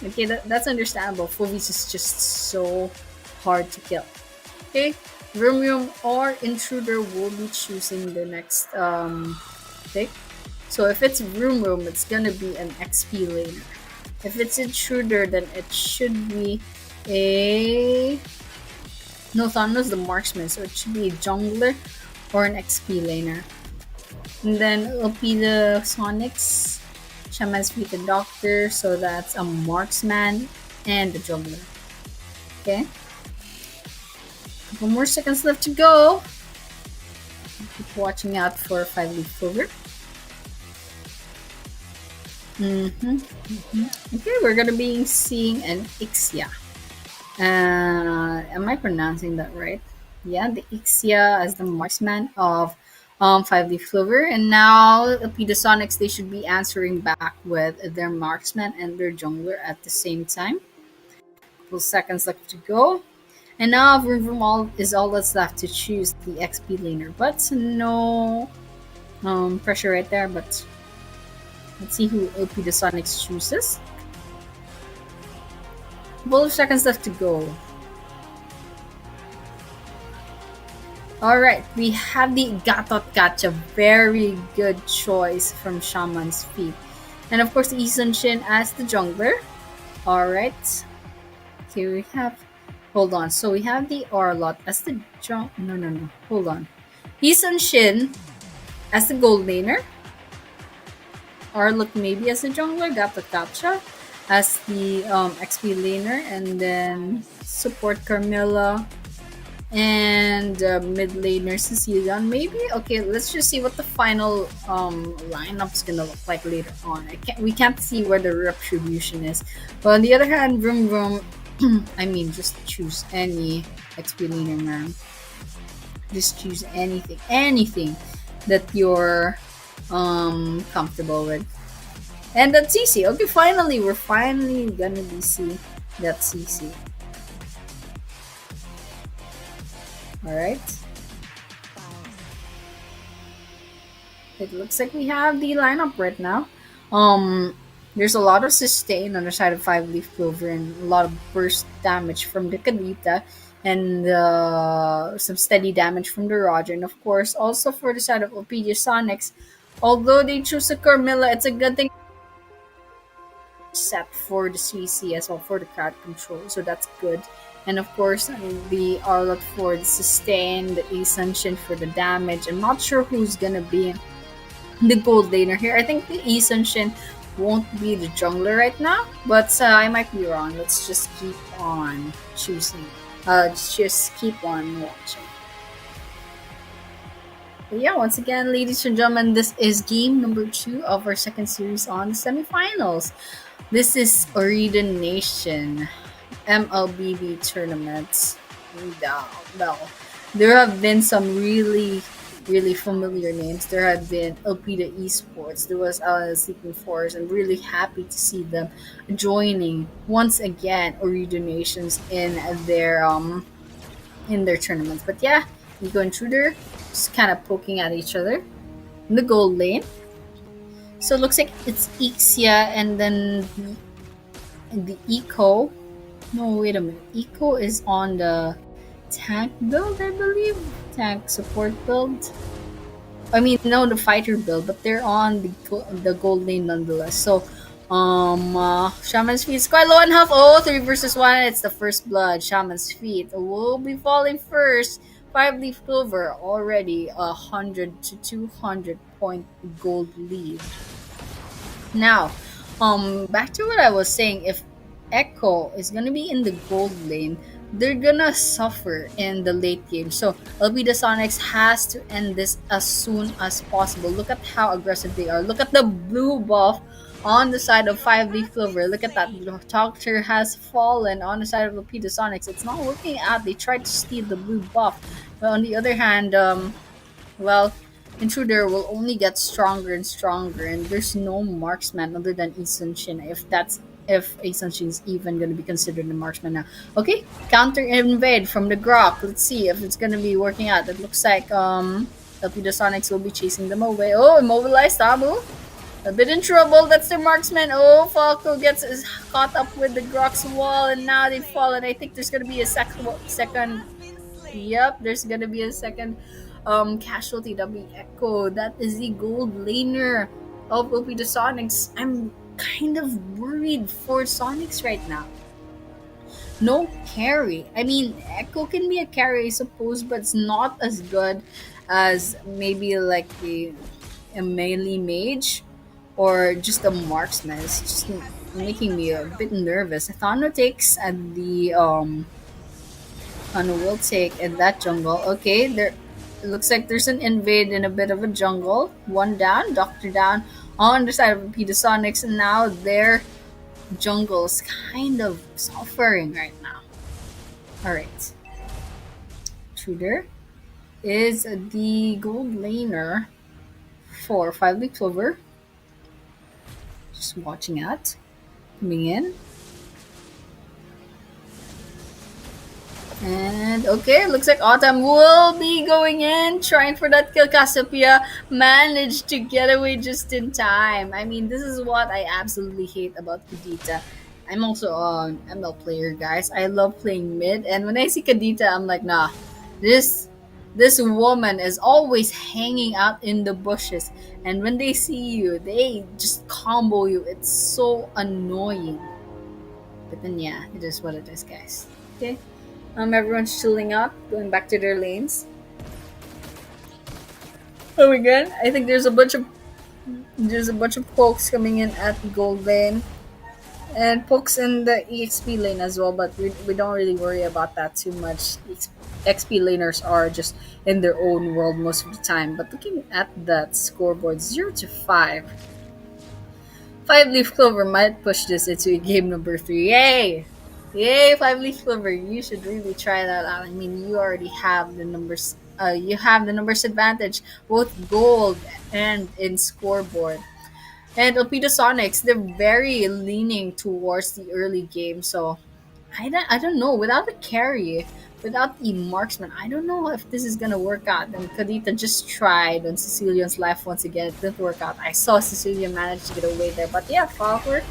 that's understandable. Phobius is just so hard to kill. Okay, Vroom or Intruder will be choosing the next pick. So if it's Vroom, it's gonna be an XP laner. If it's Intruder, then it should be a... No, Thanos the marksman, so it should be a jungler or an XP laner. And then it'll be the Sonics, Shaman's Feet the Doctor, so that's a marksman and the jungler. Okay. Couple more seconds left to go. Keep watching out for 5-leaf clover. Okay, we're gonna be seeing an Ixia. Am I pronouncing that right? Yeah, the Ixia as the marksman of 5-leaf clover. And now PETA Sonics, they should be answering back with their marksman and their jungler at the same time. Couple seconds left to go. And now Vroom all is all that's left to choose the XP laner. But no pressure right there. But let's see who PETA Sonics chooses. Couple of seconds left to go. Alright, we have the Gatot Kacha. Very good choice from Shaman's Feet. And of course, the Isunshin as the jungler. Alright. Okay, we have... Hold on. So we have the Arlott as the No. Hold on. Isunshin as the gold laner. Arlott maybe as the jungler. Gatot Kacha as the XP laner. And then support Carmilla and mid laner Cecilion maybe. Okay, let's just see what the final lineup's gonna look like later on. We can't see where the retribution is, but on the other hand, Vroom Vroom, I mean, just choose any XP laner, man. Just choose anything that you're comfortable with. And that's CC. Okay, finally, we're finally gonna be see that CC. Alright. It looks like we have the lineup right now. There's a lot of sustain on the side of 5-leaf clover and a lot of burst damage from the Kadita and some steady damage from the Roger. And of course, also for the side of Ophidia Sonics, although they choose a Carmilla, it's a good thing set for the CC as well for the crowd control, so that's good. And of course, the Arlot for the sustain, the Ascension for the damage. I'm not sure who's gonna be the gold laner here. I think the Ascension won't be the jungler right now, but I might be wrong. Let's just keep on choosing. Just keep on watching. But yeah, once again, ladies and gentlemen, this is game number 2 of our second series on the semifinals. This is Ooredoo Nation MLBB tournaments. Well, there have been some really familiar names. There have been Elpida Esports. There was Sleeping Forest. I'm really happy to see them joining once again Ooredoo Nations in their tournaments. But yeah, Eco Intruder just kind of poking at each other in the gold lane. So it looks like it's Ixia and then the Eco. No, wait a minute. Eco is on the tank build, I believe. Tank support build. I mean, no, the fighter build, but they're on the gold lane nonetheless. So, Shaman's Feet is quite low on health. Oh, 3 versus 1. It's the first blood. Shaman's Feet will be falling first. 5-leaf clover already 100 to 200 point gold lead. Now, back to what I was saying. If Echo is gonna be in the gold lane, they're gonna suffer in the late game. So Elpida Sonics has to end this as soon as possible. Look at how aggressive they are. Look at the blue buff on the side of 5-leaf clover. Look at that. The doctor has fallen on the side of Elpida Sonics. It's not working out. They tried to steal the blue buff. But on the other hand, well, Intruder will only get stronger and stronger, and there's no marksman other than Isunshin, if Isunshin is even going to be considered a marksman now. Okay, counter invade from the Grok. Let's see if it's going to be working out. It looks like Elpida Sonics will be chasing them away. Oh, immobilized Tabu. A bit in trouble. That's the marksman. Oh, Falco is caught up with the Grok's wall, and now they've fallen. I think there's going to be a second. Yep, there's going to be a second casualty. W Echo. That is the gold laner of Elpida Sonics. I'm kind of worried for Sonics right now. No carry. I mean, Echo can be a carry, I suppose, but it's not as good as maybe like a melee mage or just a marksman. It's just making me a bit nervous. Thano takes at the Thano will take in that jungle. Okay, there. It looks like there's an invade in a bit of a jungle. One down, Doctor down on the side of Elpida Sonics, and now their jungle's kind of suffering right now. Alright. Intruder is the gold laner for 5-leaf clover. Just watching out. Coming in. And okay, looks like Autumn will be going in, trying for that kill. Cassiopeia managed to get away just in time. I mean, this is what I absolutely hate about Kadita. I'm also an ML player, guys. I love playing mid, and when I see Kadita, I'm like, nah, this woman is always hanging out in the bushes, and when they see you, they just combo you. It's so annoying. But then yeah, it is what it is, guys. Okay. Everyone's chilling out, going back to their lanes. Oh my god! I think there's a bunch of pokes coming in at the gold lane. And pokes in the EXP lane as well, but we don't really worry about that too much. XP laners are just in their own world most of the time. But looking at that scoreboard, 0-5. 5-leaf clover might push this into a game number 3. Yay! Yay, 5-leaf clover! You should really try that out. I mean, you already have the numbers. You have the numbers advantage, both gold and in scoreboard. And Alpida Sonics, they're very leaning towards the early game. So I don't know. Without the carry, without the marksman, I don't know if this is gonna work out. And Kadita just tried on Sicilian's life once again. It didn't work out. I saw Sicilian manage to get away there. But yeah, Falker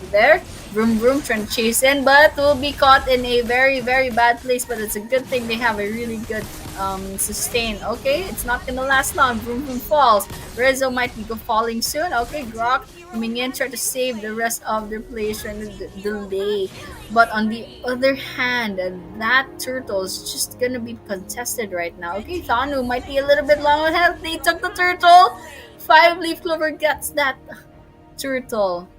there. Vroom vroom trying to chase in, but will be caught in a very, very bad place. But it's a good thing they have a really good sustain. Okay, it's not gonna last long. Vroom vroom falls. Rizzo might be falling soon. Okay, Grok coming in, try to save the rest of their players trying to delay. But on the other hand, that turtle is just gonna be contested right now. Okay, Thanu might be a little bit long on health. They took the turtle. 5-leaf clover gets that turtle.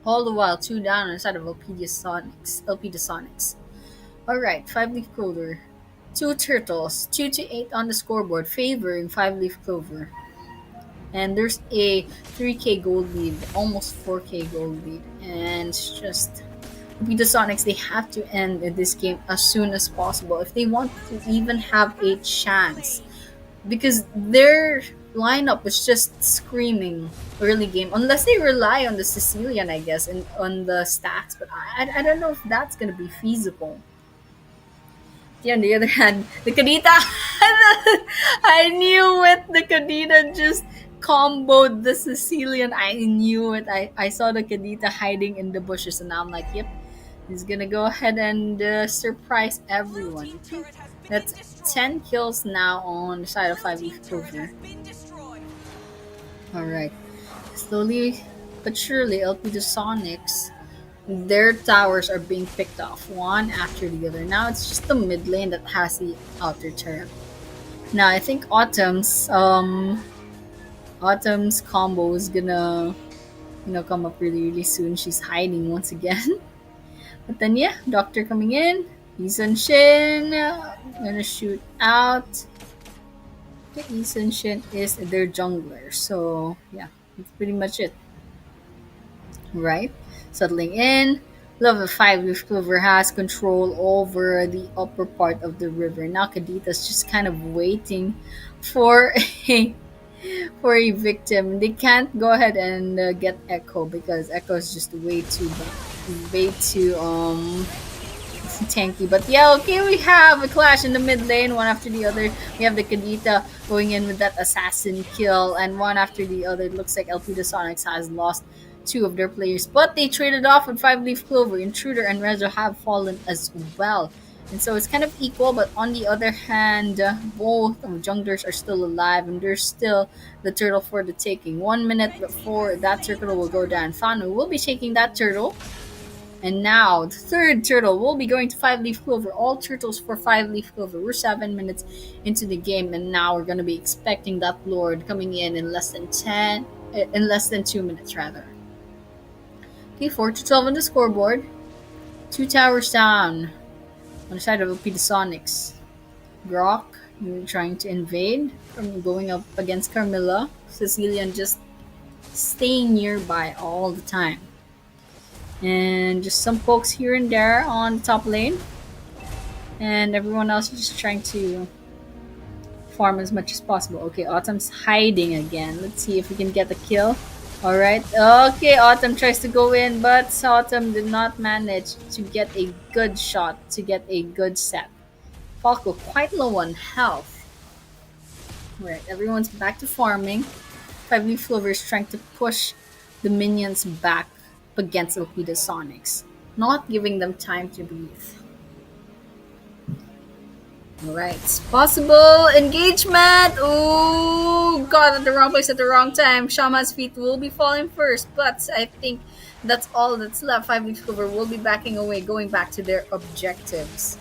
All the while, 2 down on the side of Elpida Sonics. Alright, 5-leaf clover. 2 turtles. 2-8 on the scoreboard, favoring 5-leaf clover. And there's a 3k gold lead, almost 4k gold lead. And it's just Elpida Sonics, they have to end this game as soon as possible if they want to even have a chance. Because their lineup is just screaming early game, unless they rely on the Sicilian, I guess, and on the stacks. But I don't know if that's gonna be feasible. Yeah, on the other hand, the Kadita, I knew it. The Kadita just comboed the Sicilian. I knew it. I saw the Kadita hiding in the bushes, and I'm like, yep, he's gonna go ahead and surprise everyone. That's 10 kills now on the side of 5-leaf clover. Alright. Slowly but surely, Elpida Sonics, their towers are being picked off one after the other. Now it's just the mid lane that has the outer turret. Now I think Autumn's combo is gonna come up really soon. She's hiding once again. But then yeah, Doctor coming in. Isun Shin gonna shoot out. The Isun Shin is their jungler. So yeah, that's pretty much it. Right? Settling in. Level 5 Leaf Clover has control over the upper part of the river. Now Kadita's just kind of waiting for a victim. They can't go ahead and get Echo because Echo is just way too tanky. But yeah, okay, we have a clash in the mid lane, one after the other. We have the Kadita going in with that assassin kill, and one after the other. It looks like Elpida Sonics has lost 2 of their players, but they traded off with 5-leaf clover. Intruder and Rezo have fallen as well. And so it's kind of equal, but on the other hand, both junglers are still alive, and there's still the turtle for the taking. 1 minute before that turtle will go down. Fanu will be taking that turtle. And now, the third turtle will be going to 5-leaf clover. All turtles for 5-leaf clover. We're 7 minutes into the game, and now we're going to be expecting that lord coming in less than 2 minutes, rather. Okay, 4-12 on the scoreboard. 2 towers down on the side of Elpida Sonics. Grok trying to invade from going up against Carmilla. Sicilian just staying nearby all the time. And just some pokes here and there on the top lane. And everyone else is just trying to farm as much as possible. Okay, Autumn's hiding again. Let's see if we can get the kill. Alright, okay, Autumn tries to go in, but Autumn did not manage to get a good shot, to get a good set. Falco quite low on health. Right, everyone's back to farming. 5-leaf clover is trying to push the minions back against Elpida Sonics, not giving them time to breathe. Alright, possible engagement. Oh, got at the wrong place at the wrong time. Shama's feet will be falling first, but I think that's all that's left. 5-leaf clover will be backing away, going back to their objectives.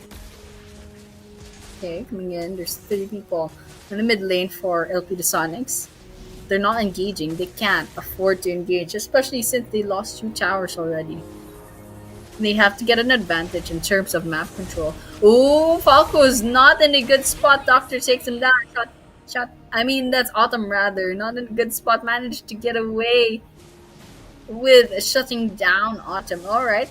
Okay, coming in. There's 3 people in the mid lane for Elpida Sonics. They're not engaging. They can't afford to engage, especially since they lost 2 towers already. They have to get an advantage in terms of map control. Oh, Falco's not in a good spot. Doctor takes him down. Shot. I mean, that's Autumn rather. Not in a good spot. Managed to get away with shutting down Autumn. All right.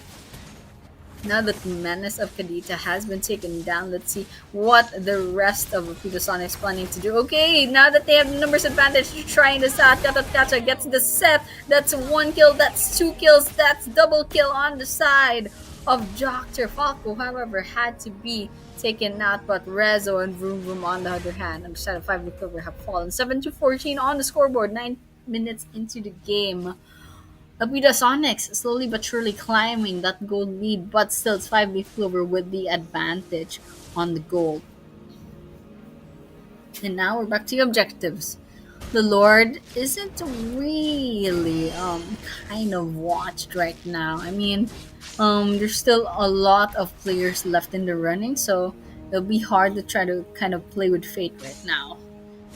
Now that the menace of Kadita has been taken down, let's see what the rest of Pidosonic is planning to do. Okay, now that they have the numbers advantage, trying this out. Katakacha gets the set. That's 1 kill, that's 2 kills, that's double kill on the side of Dr. Falco. However, had to be taken out, but Rezo and Vroom Vroom on the other hand, on the side of 5 recover have fallen. 7-14 on the scoreboard, 9 minutes into the game. Abida Sonics slowly but surely climbing that gold lead, but still it's 5-leaf clover with the advantage on the gold. And now we're back to the objectives. The Lord isn't really kind of watched right now. I mean, there's still a lot of players left in the running, so it'll be hard to try to kind of play with fate right now.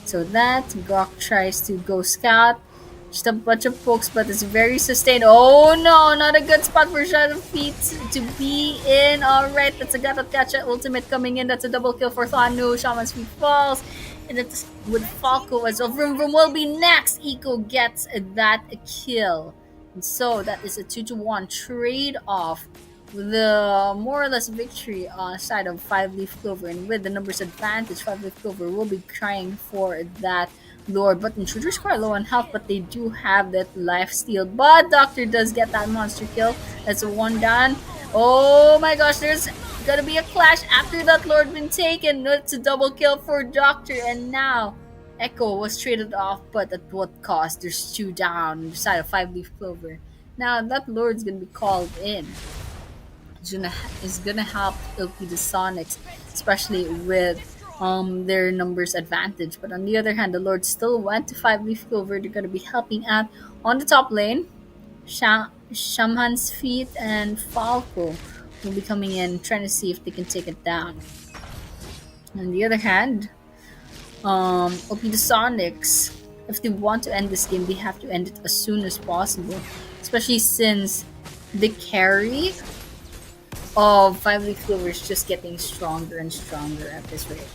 So that Gok tries to go scout. Just a bunch of pokes, but it's very sustained. Oh no, not a good spot for Shadow Feet to be in. Alright, that's a Gatatkatcha ultimate coming in. That's a double kill for Thanu. Shaman's Feet falls. And it's with Falco as well. Vroom Vroom will be next. Eco gets that kill. And so that is a 2-1 trade-off. The more or less victory on the side of 5-leaf clover. And with the numbers advantage, 5-leaf clover will be trying for that Lord, but Intruder's quite low on health, but they do have that life steal. But Doctor does get that monster kill. That's a 1 down. Oh my gosh, there's gonna be a clash after that Lord been taken. It's a double kill for Doctor, and now Echo was traded off, but at what cost? There's 2 down on the side of 5-leaf clover. Now that Lord's gonna be called in. Is gonna help LP the Sonics, especially with their numbers advantage. But on the other hand, the Lord still went to 5-leaf clover. They're gonna be helping out on the top lane. Shaman's Feet and Falco will be coming in, trying to see if they can take it down. On the other hand, OP the Sonics, if they want to end this game, they have to end it as soon as possible. Especially since the carry of 5-leaf clover is just getting stronger and stronger at this rate.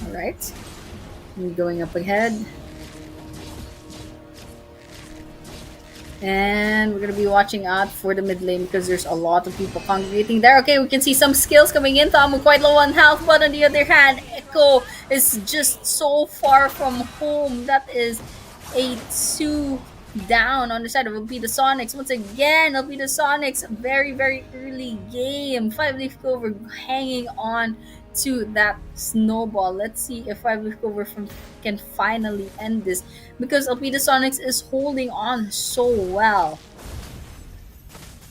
Alright, we're going up ahead. And we're going to be watching out for the mid lane because there's a lot of people congregating there. Okay, we can see some skills coming in. Tamu quite low on health, but on the other hand, Echo is just so far from home. That is a 2 down on the side of Alpida Sonics. Once again, Alpida Sonics, very, very early game. 5-leaf clover hanging on to that snowball. Let's see if 5-leaf clover can finally end this, because Alpida Sonics is holding on so well.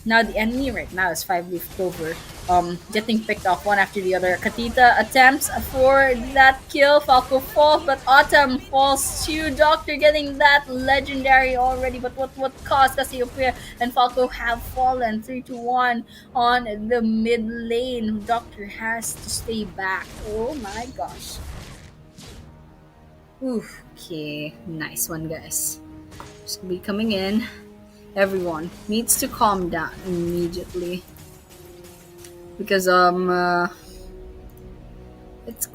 Now the enemy right now is 5-leaf clover, getting picked off one after the other. Katita attempts for that kill. Falco falls, but Autumn falls too. Doctor getting that legendary already, but what cost? Cassiopeia and Falco have fallen 3-1 on the mid lane. Doctor has to stay back. Oh my gosh. Oof, okay, nice one, guys. Just gonna be coming in. Everyone needs to calm down immediately, because it's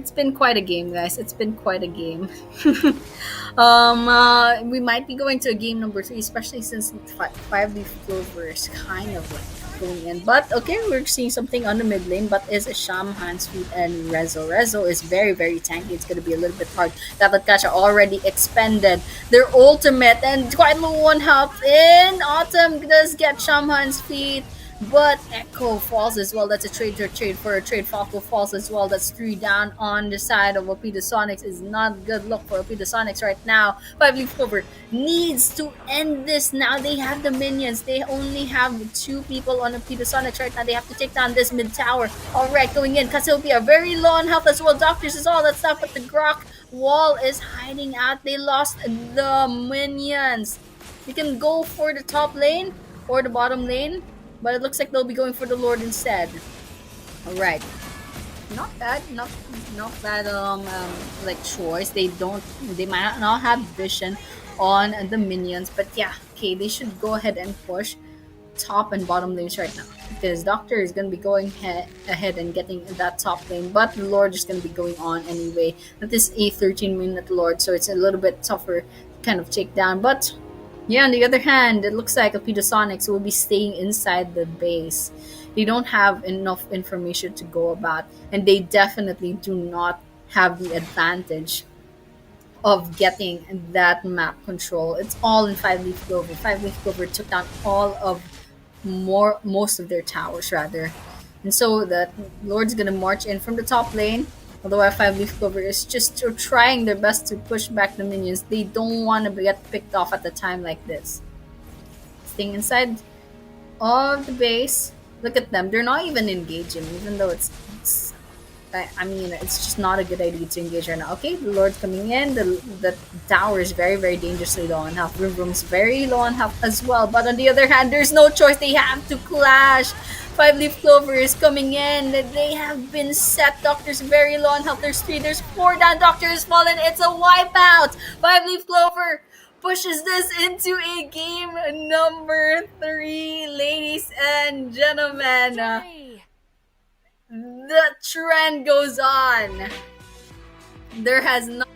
been quite a game, guys. It's been quite a game. We might be going to a game number 3, especially since 5-leaf clover is kind of like going in. But okay, we're seeing something on the mid lane, but is a Shaman's Feet and Rezo. Rezo is very, very tanky. It's gonna be a little bit hard. Katakacha already expended their ultimate and quite low on health. In Autumn does get Shaman's Feet, but Echo falls as well. That's a trade for a trade. Falco falls as well. That's 3 down on the side of Alpida Sonics. Is not good look for Alpida Sonics right now. 5-leaf clover needs to end this now. They have the minions. They only have 2 people on Alpida Sonics right now. They have to take down this mid tower. Alright, going in. Cassiopeia very low on health as well. Doctors is all that stuff, but the Grok wall is hiding out. They lost the minions. You can go for the top lane or the bottom lane, but it looks like they'll be going for the Lord instead. Alright. Not bad, not bad like choice. They might not have vision on the minions, but yeah, okay, they should go ahead and push. top and bottom lanes right now, because Doctor is going to be going ahead and getting that top lane, but the Lord is going to be going on anyway. That is a 13-minute Lord, so it's a little bit tougher to kind of take down. But yeah, on the other hand, it looks like Alpida Sonics will be staying inside the base. They don't have enough information to go about, and they definitely do not have the advantage of getting that map control. It's all in Five Leaf Clover. Five Leaf Clover took down all of most of their towers rather, and so the Lord's gonna march in from the top lane. Although our Five Leaf Clover is just trying their best to push back the minions, they don't want to get picked off at a time like this. Staying inside of the base. Look at them. They're not even engaging, even though it's I mean, it's just not a good idea to engage right now. Okay, the Lord's coming in. The tower is very, very dangerously low on health. Vroom Vroom's very low on health as well. But on the other hand, there's no choice. They have to clash. Five Leaf Clover is coming in. They have been set. Doctor's very low on health. There's 3, there's 4 down. Doctor is fallen. It's a wipeout. Five Leaf Clover pushes this into a game number 3, ladies and gentlemen. The trend goes on. There has not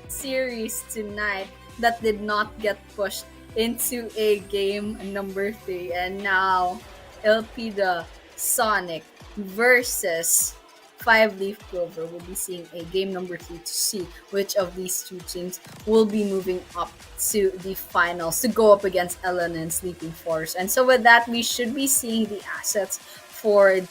series tonight that did not get pushed into a game number 3, and now Elpida Sonic versus Five Leaf Clover will be seeing a game number 3 to see which of these two teams will be moving up to the finals to go up against Ellen and Sleeping Forest. And so with that, we should be seeing the assets for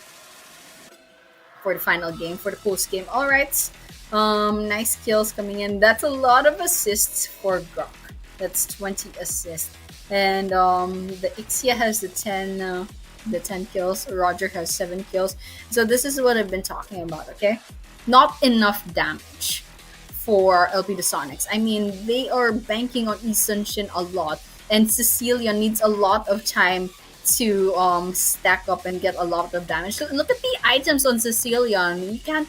the final game, for the post game. All right, nice kills coming in. That's a lot of assists for Grok. That's 20 assists, and the Ixia has the 10 kills. Roger has 7 kills. So this is what I've been talking about. Okay, not enough damage for Elpida Sonics. I mean, they are banking on Isunshin a lot, and Cecilia needs a lot of time to stack up and get a lot of damage. So look at the items on Cecilia. You can't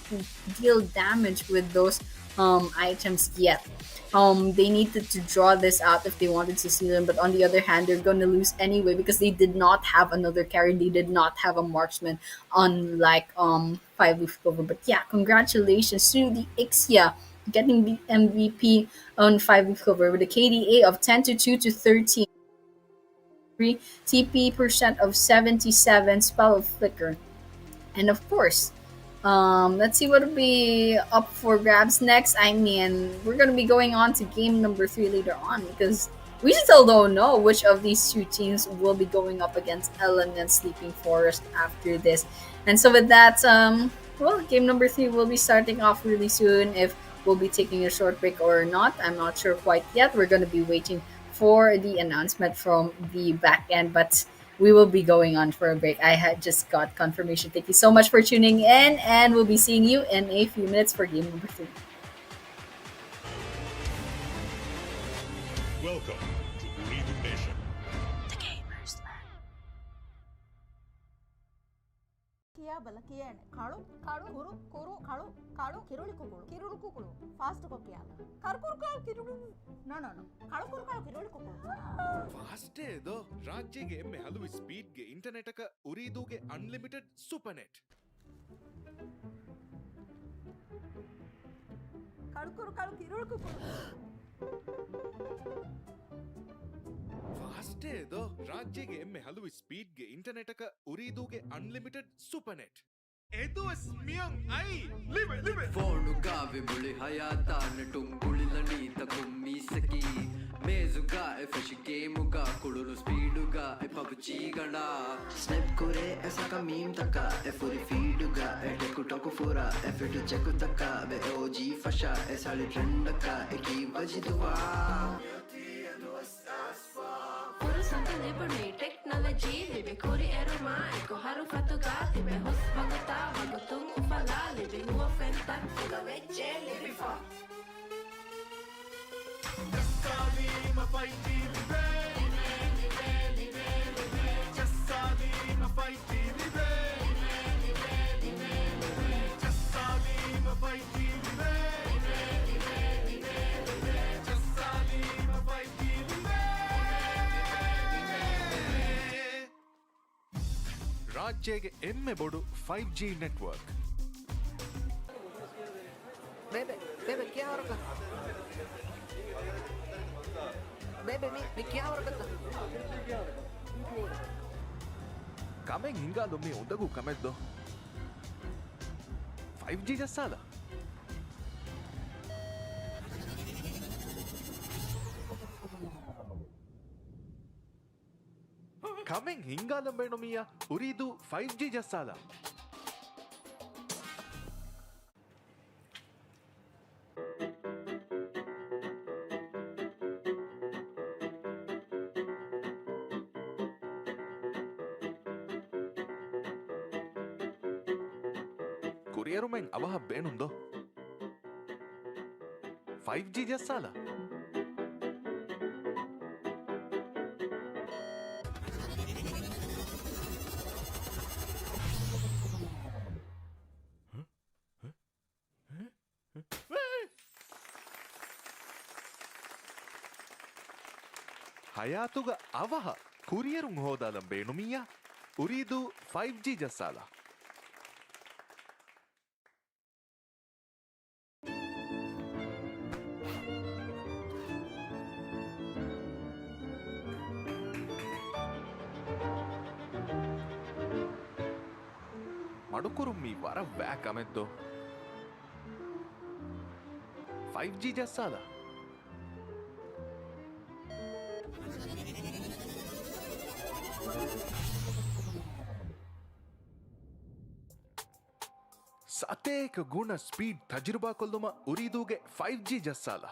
deal damage with those items yet. They needed to draw this out if they wanted Cecilia, but on the other hand, they're going to lose anyway because they did not have another carry. They did not have a marksman, unlike Five Leaf Clover. But yeah, congratulations to the Ixia getting the MVP on Five Leaf Clover with a KDA of 10 to 2 to 13. TP percent of 77, spell of flicker, and of course, let's see what will be up for grabs next. I mean, we're gonna be going on to game number 3 later on because we still don't know which of these two teams will be going up against Ellen and Sleeping Forest after this. And so with that, well, game number 3 will be starting off really soon. If we'll be taking a short break or not, I'm not sure quite yet. We're gonna be waiting for the announcement from the back end, but we will be going on for a break. I had just got confirmation. Thank you so much for tuning in, and we'll be seeing you in a few minutes for game number 3. Welcome to Ooredoo Nation. The Gamers Land. Kia balakia kalu kalu kuru kuru kalu kalu kiruli kukulu kirulu kukulu fast kokiala karkuru kalu kirulu no kalu kuru kalu kiruli kukulu fast ಏದೋ ರಾಜ್ಯಗೆ ಎಮ್ಮೆ ಹಲವು ಸ್ಪೀಡ್ಗೆ internet ಅಕ ಉರಿದೂಗೆ unlimited Supernet karkuru kalu kiruli kukulu fast ಏದೋ ರಾಜ್ಯಗೆ ಎಮ್ಮೆ ಹಲವು ಸ್ಪೀಡ್ಗೆ ಇಂಟರ್ನೆಟ್ ಅಕ ಉರಿದೂಗೆ ಅನ್ಲಿಮಿಟೆಡ್ ಸೂಪರ್ನೆಟ್ ಇದು ಸ್ಮಿಯಂ ಐ ಲಿವೆ ಲಿವೆ ಫೋನು ಗಾವೆ ಮುಳಿ ಹಯಾತ ನಟುಂಗುಳಿಲನೀತ ಕುಮ್ಮಿಸಕಿ ಮೇಜುಗ ಎಫಶ್ ಗೇಮುಗ ಕುಳುರು ಸ್ಪೀಡುಗ ಎ ಪಬ್ಜಿ ಗಣ Snap kore esa ka meme taka e furi feeduga e teku toku fura e fitu cheku taka be OG fasha e sali trend ka e ki vajiduwa Furusato liberi teknologi Lebih kuri eruma Eko haru fatuga Tibe hus baguta Bagutung ufala Lebih huwa fentak Fuga vecce Lebih fa ರಾಜ್ಯಗೆ ಎಮ್ಮೆ ಬೊಡು 5G network. Bebe, bebe, क्या हो रहा bebe, मी क्या हो रहा Kameng ಹಿಂಗಾದೊಮ್ಮೆ ಉಂದಗೂ ಕಮೆದ್ದು 5G ಜಸ್ಸಾಲ Kameng ಹಿಂಗಾಲಂಬೇಣು ಮಿಯ ಉರಿದು 5G ಜಸ್ಸಾಲ ಕುರಿಯರು Meng ಅವಹ ಬೇಣುಂದೋ 5G ಜಸ್ಸಾಲ ಹಯಾತುಗ ಅವಹ ಕುರಿಯರು ಹೋದಾಲಂ ಬೇಣುಮಿಯ ಉರಿದು 5G ಜಸ್ಸಾಲ ಮಡುಕುರು ಮೀ ವರ ವ್ಯಾಕ್ ಅಮೆದ್ದು 5G ಜಸ್ಸಾಲ ಸತೇಕ ಗುಣ ಸ್ಪೀಡ್ ತಜುರ್ಬಾ ಕೊಲ್ದುಮ ಉರಿದೂಗೆ 5G ಜಸ್ಸಾಲ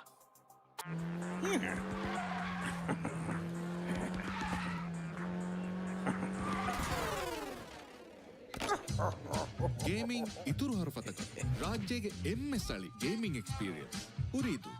ಗೇಮಿಂಗ್ ಇತುರು ಹೊರಫತಕ ರಾಜ್ಯಗೆ ಎಮ್ಮೆ ಸ್ಥಳಿ ಗೇಮಿಂಗ್ ಎಕ್ಸ್ಪೀರಿಯನ್ಸ್ ಉರಿದು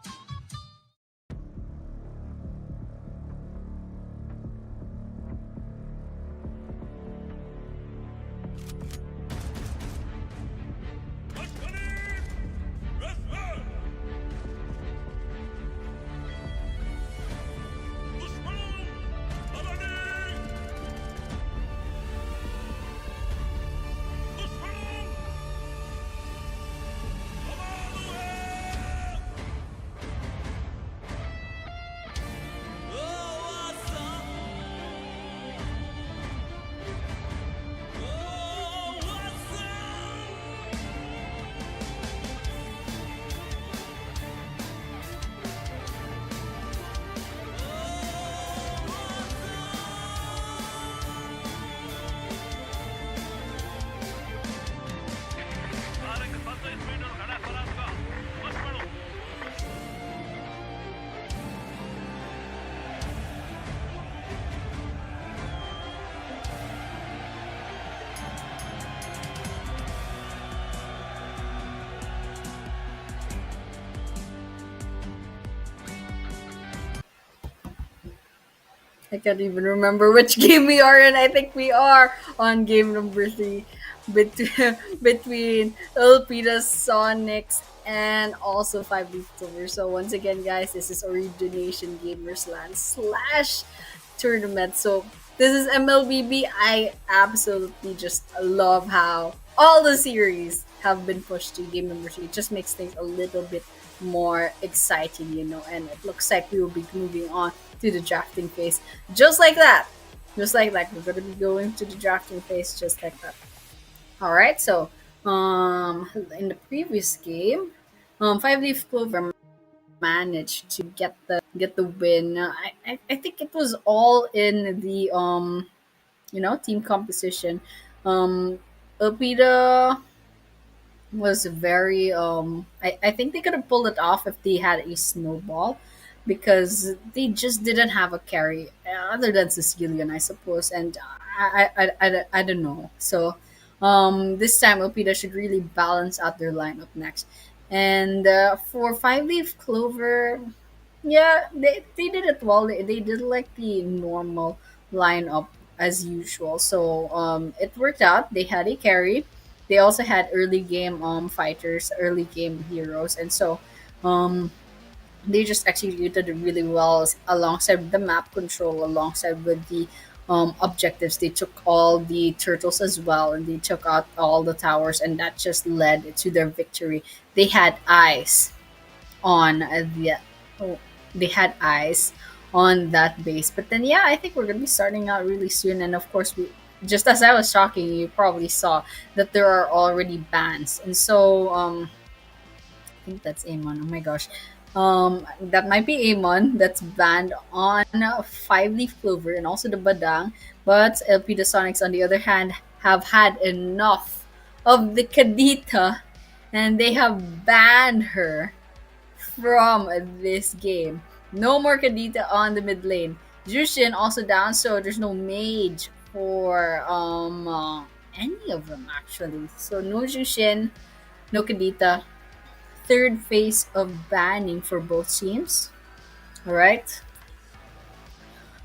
I can't even remember which game we are in. I think we are on game number 3 between Elpida Sonics and also 5 Leaf Clover. So once again, guys, this is Ooredoo Nation Gamers Land / tournament. So this is MLBB. I absolutely just love how all the series have been pushed to game number 3. It just makes things a little bit more exciting, and it looks like we will be moving on to the drafting phase just like that. We're going to be going to the drafting phase just like that. All right, so in the previous game, 5 Leaf Clover managed to get the win. I think it was all in the team composition. Elpida was very I think they could have pulled it off if they had a snowball, because they just didn't have a carry other than Sicilian, I suppose, and I don't know. So this time Elpida should really balance out their lineup next. And for 5 Leaf Clover, yeah, they did it well. They did like the normal lineup as usual. So it worked out. They had a carry. They also had early game fighters, early game heroes, and so they just executed it really well alongside the map control, alongside with the objectives. They took all the turtles as well, and they took out all the towers, and that just led to their victory. They had eyes on oh, they had eyes on that base. But then yeah, I think we're gonna be starting out really soon, and of course we just as I was talking, you probably saw that there are already bans, and so I think that's Amon. Oh my gosh. That might be Amon that's banned on Five Leaf Clover and also the Badang. But LP the Sonics, on the other hand, have had enough of the Kadita and they have banned her from this game. No more Kadita on the mid lane. Jushin also down, so there's no mage for any of them actually. So no Jushin, no Kadita, third phase of banning for both teams. All right.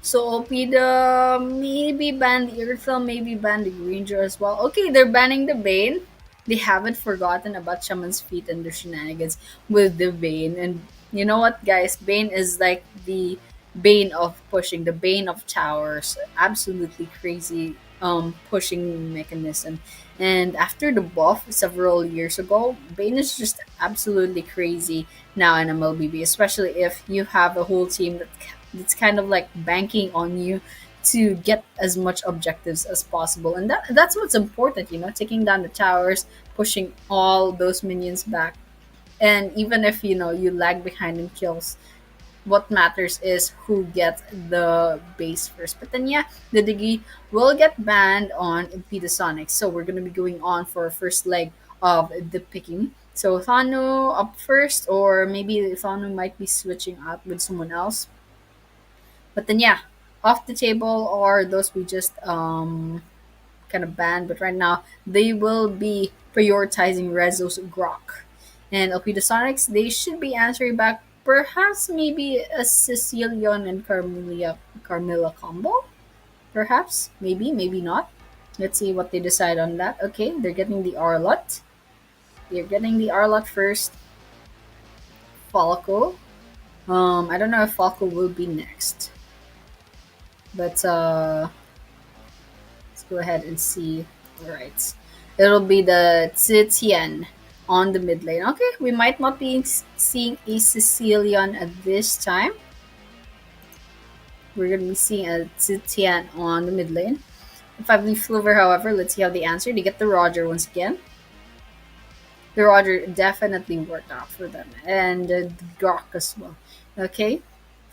So Opida maybe ban the Earthel, maybe ban the Granger as well. Okay, they're banning the Bane. They haven't forgotten about Shaman's feet and their shenanigans with the Bane. And you know what, guys? Bane is like the Bane of pushing, the Bane of towers. Absolutely crazy pushing mechanism. And after the buff several years ago, Bane is just absolutely crazy now in MLBB, especially if you have a whole team that's kind of like banking on you to get as much objectives as possible. And that's what's important, taking down the towers, pushing all those minions back. And even if you lag behind in kills, what matters is who gets the base first. But then yeah, the Digi will get banned on Impedasonics. So we're gonna be going on for our first leg of the picking. So Thanu up first, or maybe Thanu might be switching out with someone else. But then yeah, off the table are those we just kind of banned, but right now they will be prioritizing Rezo's Grok. And Sonics, they should be answering back perhaps maybe a Sicilian and Carmilla combo. Perhaps, maybe not. Let's see what they decide on that. Okay, they're getting the Arlot. They're getting the Arlot first. Falco. I don't know if Falco will be next. But let's go ahead and see. Alright. It'll be the Zitian on the mid lane. Okay, we might not be seeing a Sicilian at this time. We're going to be seeing a Zitian on the mid lane. If I believe Flover, however, let's see how they answer. They get the Roger once again. The Roger definitely worked out for them. And the Grok as well. Okay,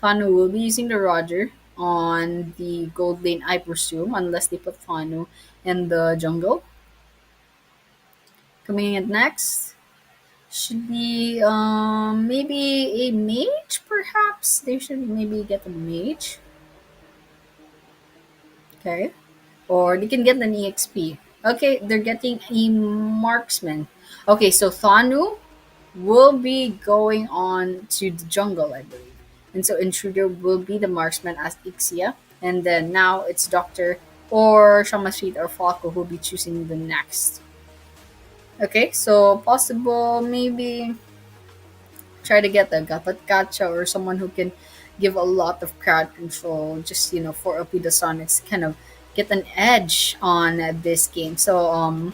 Fanu will be using the Roger on the gold lane, I presume, unless they put Fanu in the jungle. Coming in next should be maybe a mage, perhaps. They should maybe get a mage. Okay. Or they can get an EXP. Okay, they're getting a marksman. Okay, so Thanu will be going on to the jungle, I believe. And so Intruder will be the marksman as Ixia. And then now it's Doctor or Shamashit or Falco who will be choosing the next. Okay, so possible maybe try to get a Gacha or someone who can give a lot of crowd control just for Opida Sonics kind of get an edge on this game. So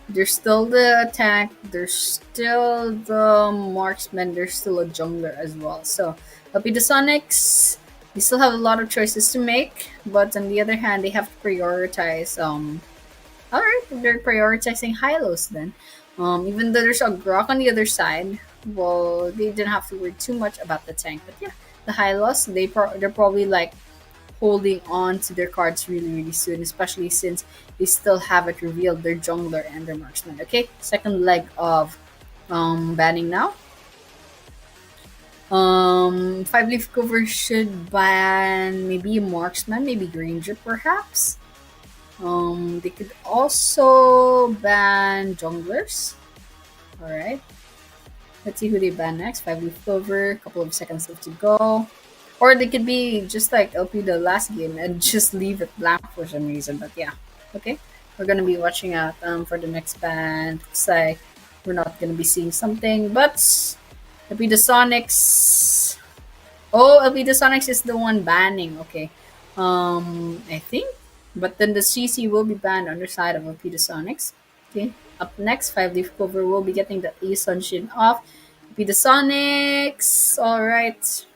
there's still the tank, there's still the marksman, there's still a jungler as well. So Opida Sonics, they still have a lot of choices to make, but on the other hand, they have to prioritize. Alright, they're prioritizing Hylos then. Even though there's a Grok on the other side, well, they didn't have to worry too much about the tank. But yeah, the Hylos, they're probably like holding on to their cards really, really soon, especially since they still haven't revealed their jungler and their marksman. Okay, second leg of banning now. Five Leaf Cover should ban maybe a marksman, maybe Granger perhaps. They could also ban junglers. Alright. Let's see who they ban next. Five Leaf Clover, a couple of seconds left to go. Or they could be just like LP the last game and just leave it blank for some reason. But yeah. Okay. We're gonna be watching out for the next ban. Looks like we're not gonna be seeing something. But LP the Sonics. Oh, LP the Sonics is the one banning. Okay. I think. But then the CC will be banned on the side of Sonics. Okay. Up next, Five Leaf Clover will be getting the A Sunshine off. Sonics. Alright.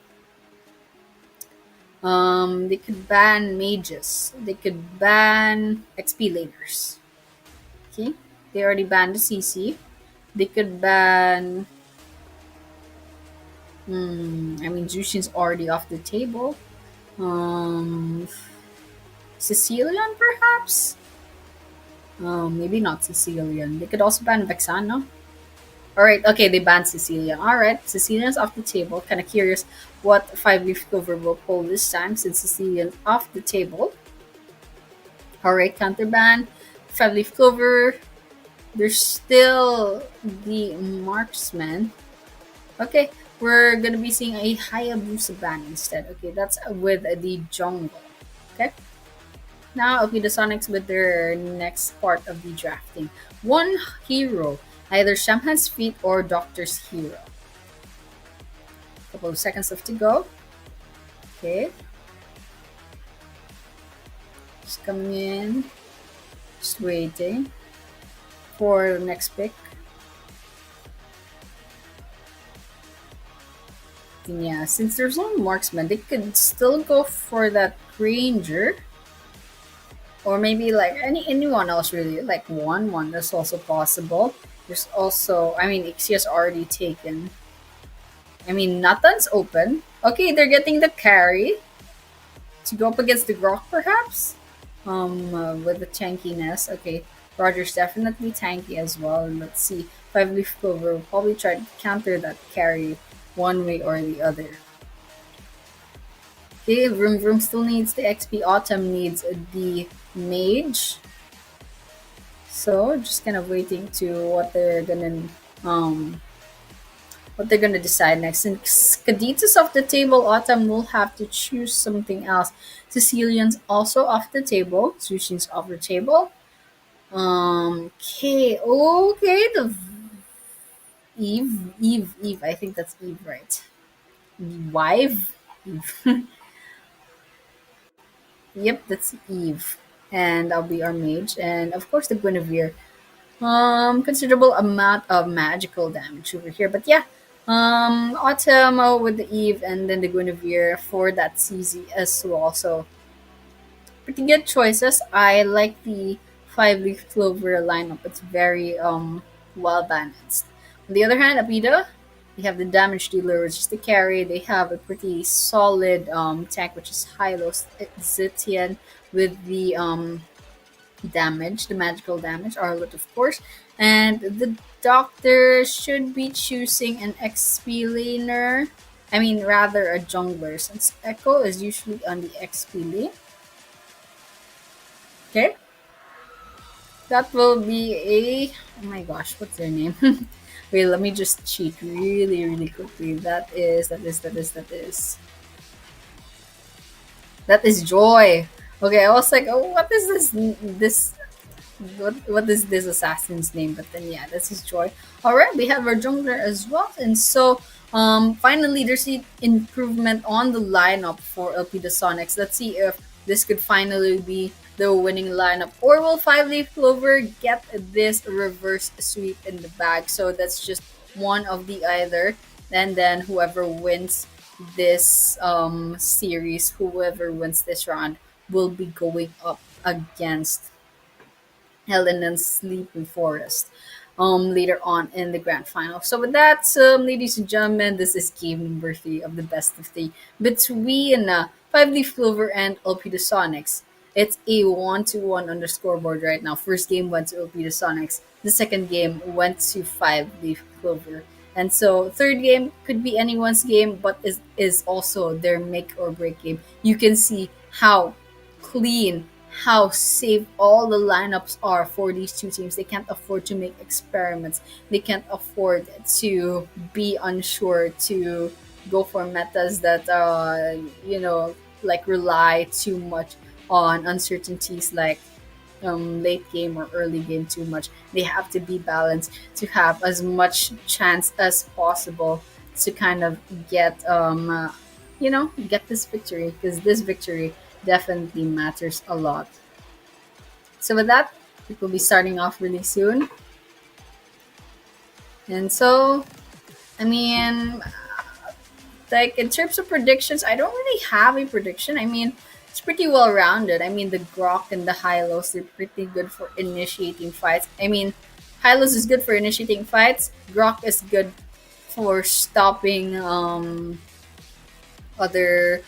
They could ban mages. They could ban XP laners. Okay. They already banned the CC. They could ban. I mean, Jushin's already off the table. Um, Sicilian, perhaps? Maybe not Sicilian. They could also ban Vexano. Alright, okay, they banned Sicilian. Alright, Sicilian's off the table. Kind of curious what Five Leaf Clover will pull this time since Sicilian's off the table. Alright, counter ban. Five Leaf Clover. There's still the Marksman. Okay, we're gonna be seeing a Hayabusa ban instead. Okay, that's with the jungle. Okay. Now, okay, the Sonics with their next part of the drafting. One hero, either Shamhan's Feet or Doctor's Hero. Couple of seconds left to go. Okay. Just coming in. Just waiting for the next pick. And yeah, since there's no marksman, they could still go for that ranger. Or maybe like anyone else really, like one that's also possible. There's also, I mean, Ixia's already taken. I mean, Nathan's open. Okay, they're getting the carry to go up against the Grok, perhaps. With the tankiness. Okay, Roger's definitely tanky as well. And let's see, Five Leaf Clover will probably try to counter that carry one way or the other. Okay, Vroom Vroom still needs the XP. Autumn needs the mage. So just kind of waiting to what they're gonna decide next. Since Kadita's off the table, Autumn will have to choose something else. Sicilian's also off the table. Sushin's off the table. Okay, the Eve. I think that's Eve, right? Wife. Eve. Yep, that's Eve. And I'll be our mage. And of course the Guinevere. Considerable amount of magical damage over here. But yeah, Autumn with the Eve and then the Guinevere for that CZ as well. So pretty good choices. I like the Five Leaf Clover lineup. It's very well balanced. On the other hand, Abida, they have the damage dealer, which is the carry. They have a pretty solid tank, which is Hylo Zitian with the damage, the magical damage, Arlot, of course. And the doctor should be choosing an XP laner. I mean, rather a jungler, since Echo is usually on the XP lane. Okay. That will be a. Oh my gosh, what's their name? Wait, let me just cheat really, really quickly. That is. That is Joy. Okay, I was like, oh, what is what is this assassin's name? But then yeah, this is Joy. Alright, we have our jungler as well. And so finally there's an improvement on the lineup for LP the Sonics. Let's see if this could finally be the winning lineup. Or will Five Leaf Clover get this reverse sweep in the bag? So that's just one of the either. And then whoever wins this series, whoever wins this round, will be going up against Helen and Sleeping Forest later on in the grand final. So with that, ladies and gentlemen, this is game number 3 of the best of 3 between Five Leaf Clover and LP the Sonics. It's a 1-1 on the scoreboard right now. First game went to LP the Sonics. The second game went to Five Leaf Clover. And so third game could be anyone's game, but is also their make or break game. You can see how clean, how safe all the lineups are for these two teams. They can't afford to make experiments. They can't afford to be unsure, to go for metas that like rely too much on uncertainties like late game or early game too much. They have to be balanced to have as much chance as possible to kind of get get this victory, because this victory definitely matters a lot. So with that, it will be starting off really soon. And so, I mean, like in terms of predictions, I don't really have a prediction. I mean, it's pretty well rounded. I mean, the Grok and the Hylos, they're pretty good for initiating fights. I mean, Hylos is good for initiating fights. Grok is good for stopping other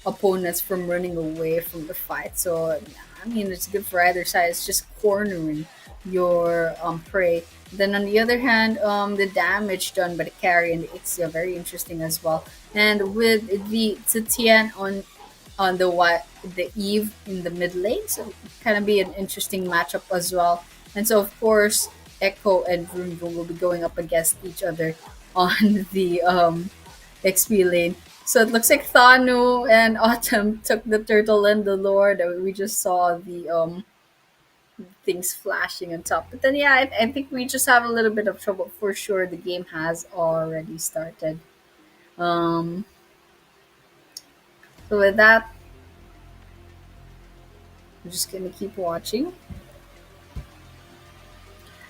opponents from running away from the fight. So I mean, it's good for either side. It's just cornering your prey. Then on the other hand, the damage done by the carry and the Ixia very interesting as well. And with the Titian on the Eve in the mid lane, so kind of be an interesting matchup as well. And so of course, Echo and Vroom Vroom will be going up against each other on the XP lane. So it looks like Thanu and Autumn took the turtle and the lord. We just saw the things flashing on top. But then yeah, I think we just have a little bit of trouble for sure. The game has already started. Um, so with that, we're just gonna keep watching.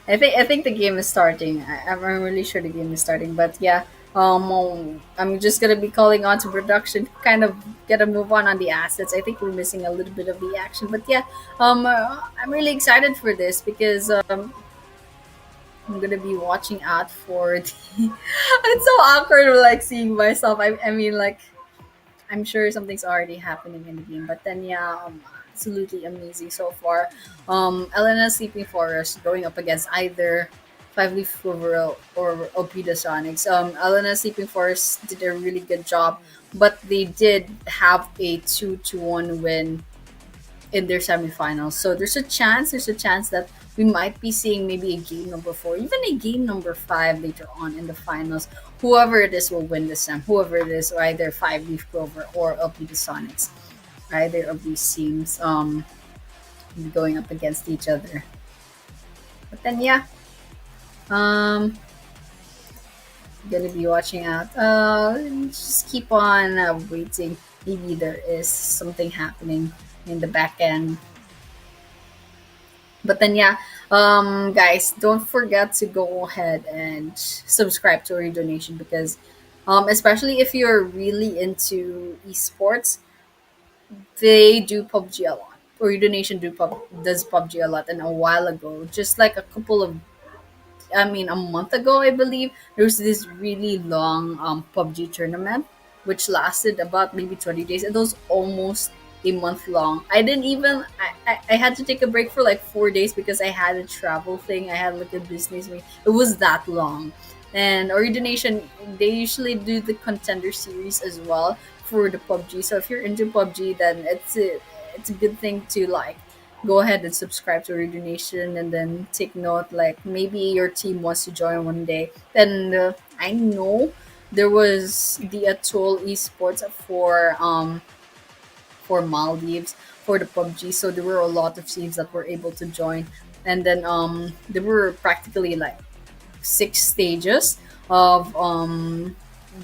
I think the game is starting. I'm really sure the game is starting. But yeah, I'm just gonna be calling on to production, to kind of get a move on the assets. I think we're missing a little bit of the action. But yeah, I'm really excited for this because I'm gonna be watching out for the. It's so awkward, like seeing myself. I mean, like I'm sure something's already happening in the game. But then yeah, absolutely amazing so far. Elena Sleeping Forest going up against either Five Leaf Clover or Opida Sonics. Elena Sleeping Forest did a really good job, but they did have a 2-1 win in their semifinals. So there's a chance that we might be seeing maybe a game number 4, even a game number 5 later on in the finals. Whoever it is will win the sem. Whoever it is, or either Five Leaf Clover or LP the Sonics. Either of these teams will be going up against each other. But then yeah, um, gonna be watching out. Just keep on waiting. Maybe there is something happening in the back end. But then yeah, guys, don't forget to go ahead and subscribe to our donation because especially if you're really into esports, they do PUBG a lot. Or donation does PUBG a lot. And a while ago, just like a couple of a month ago, I believe, there was this really long PUBG tournament, which lasted about maybe 20 days. It was almost a month long. I didn't even, I had to take a break for like 4 days because I had a travel thing. I had like a business meeting. It was that long. And Origination, they usually do the contender series as well for the PUBG. So if you're into PUBG, then it's a good thing to like go ahead and subscribe to Origination and then take note like maybe your team wants to join one day. Then I know there was the Atoll Esports for Maldives for the PUBG, so there were a lot of teams that were able to join. And then there were practically like 6 stages of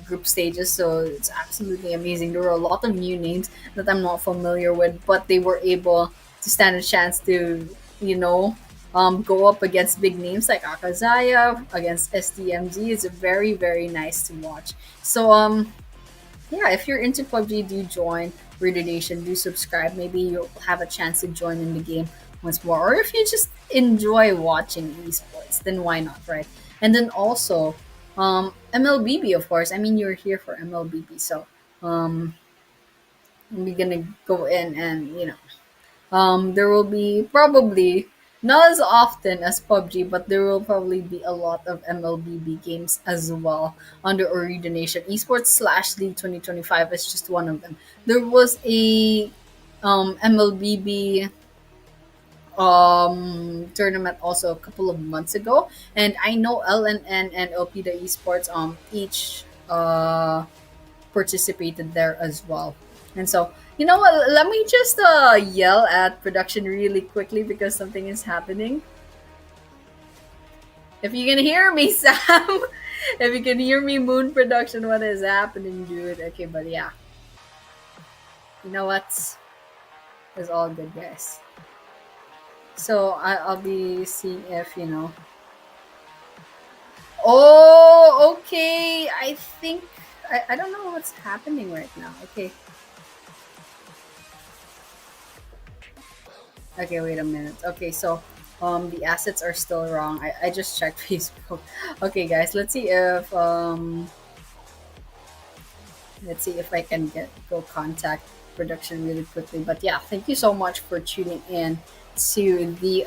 group stages, so it's absolutely amazing. There were a lot of new names that I'm not familiar with, but they were able to stand a chance to, you know, go up against big names like Akazaya, against STMZ. It's very, very nice to watch. So, yeah, if you're into PUBG, do join Radio Nation, do subscribe. Maybe you'll have a chance to join in the game once more. Or if you just enjoy watching esports, then why not, right? And then also, MLBB, of course. I mean, you're here for MLBB, so we're gonna go in and there will be probably not as often as PUBG, but there will probably be a lot of MLBB games as well under Origination. Esports slash League 2025 is just one of them. There was a MLBB tournament also a couple of months ago, and I know LNN and Elpida Esports each participated there as well. And so, you know what? Let me just yell at production really quickly because something is happening. If you can hear me, Sam, if you can hear me, Moon Production, what is happening, dude? Okay, but yeah. You know what? It's all good, guys. So I'll be seeing if Oh, okay. I think I don't know what's happening right now. Okay. Okay, wait a minute. Okay, so the assets are still wrong. I just checked Facebook. Okay, guys, let's see if I can go contact production really quickly. But yeah, thank you so much for tuning in to the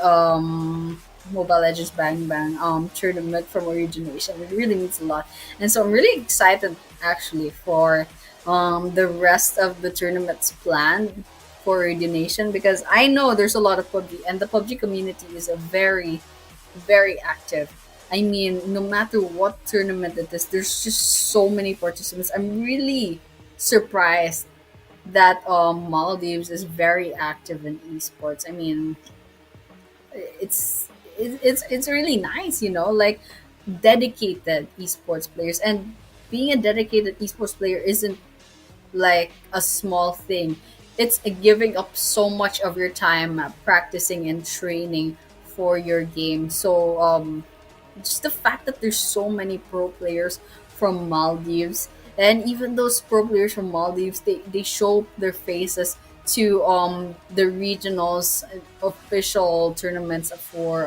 Mobile Legends Bang Bang tournament from Origination. It really means a lot, and so I'm really excited actually for the rest of the tournaments planned for Origination, because I know there's a lot of PUBG, and the PUBG community is a very very active. I mean, no matter what tournament it is, there's just so many participants. I'm really surprised that Maldives is very active in esports. I mean, it's it's really nice, like dedicated esports players. And being a dedicated esports player isn't like a small thing. It's giving up so much of your time practicing and training for your game. So just the fact that there's so many pro players from Maldives, and even those pro players from Maldives, they show their faces to the regionals official tournaments for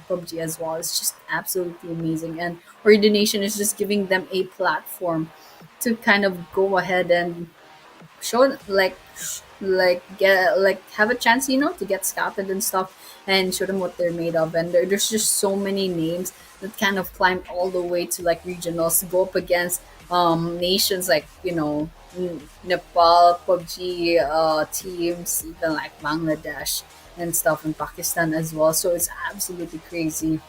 PUBG as well. It's just absolutely amazing, and Ordination is just giving them a platform to kind of go ahead and show like have a chance, to get scouted and stuff, and show them what they're made of. And there's just so many names that kind of climbed all the way to like regionals to go up against nations like Nepal PUBG teams, even like Bangladesh and stuff, in Pakistan as well. So it's absolutely crazy.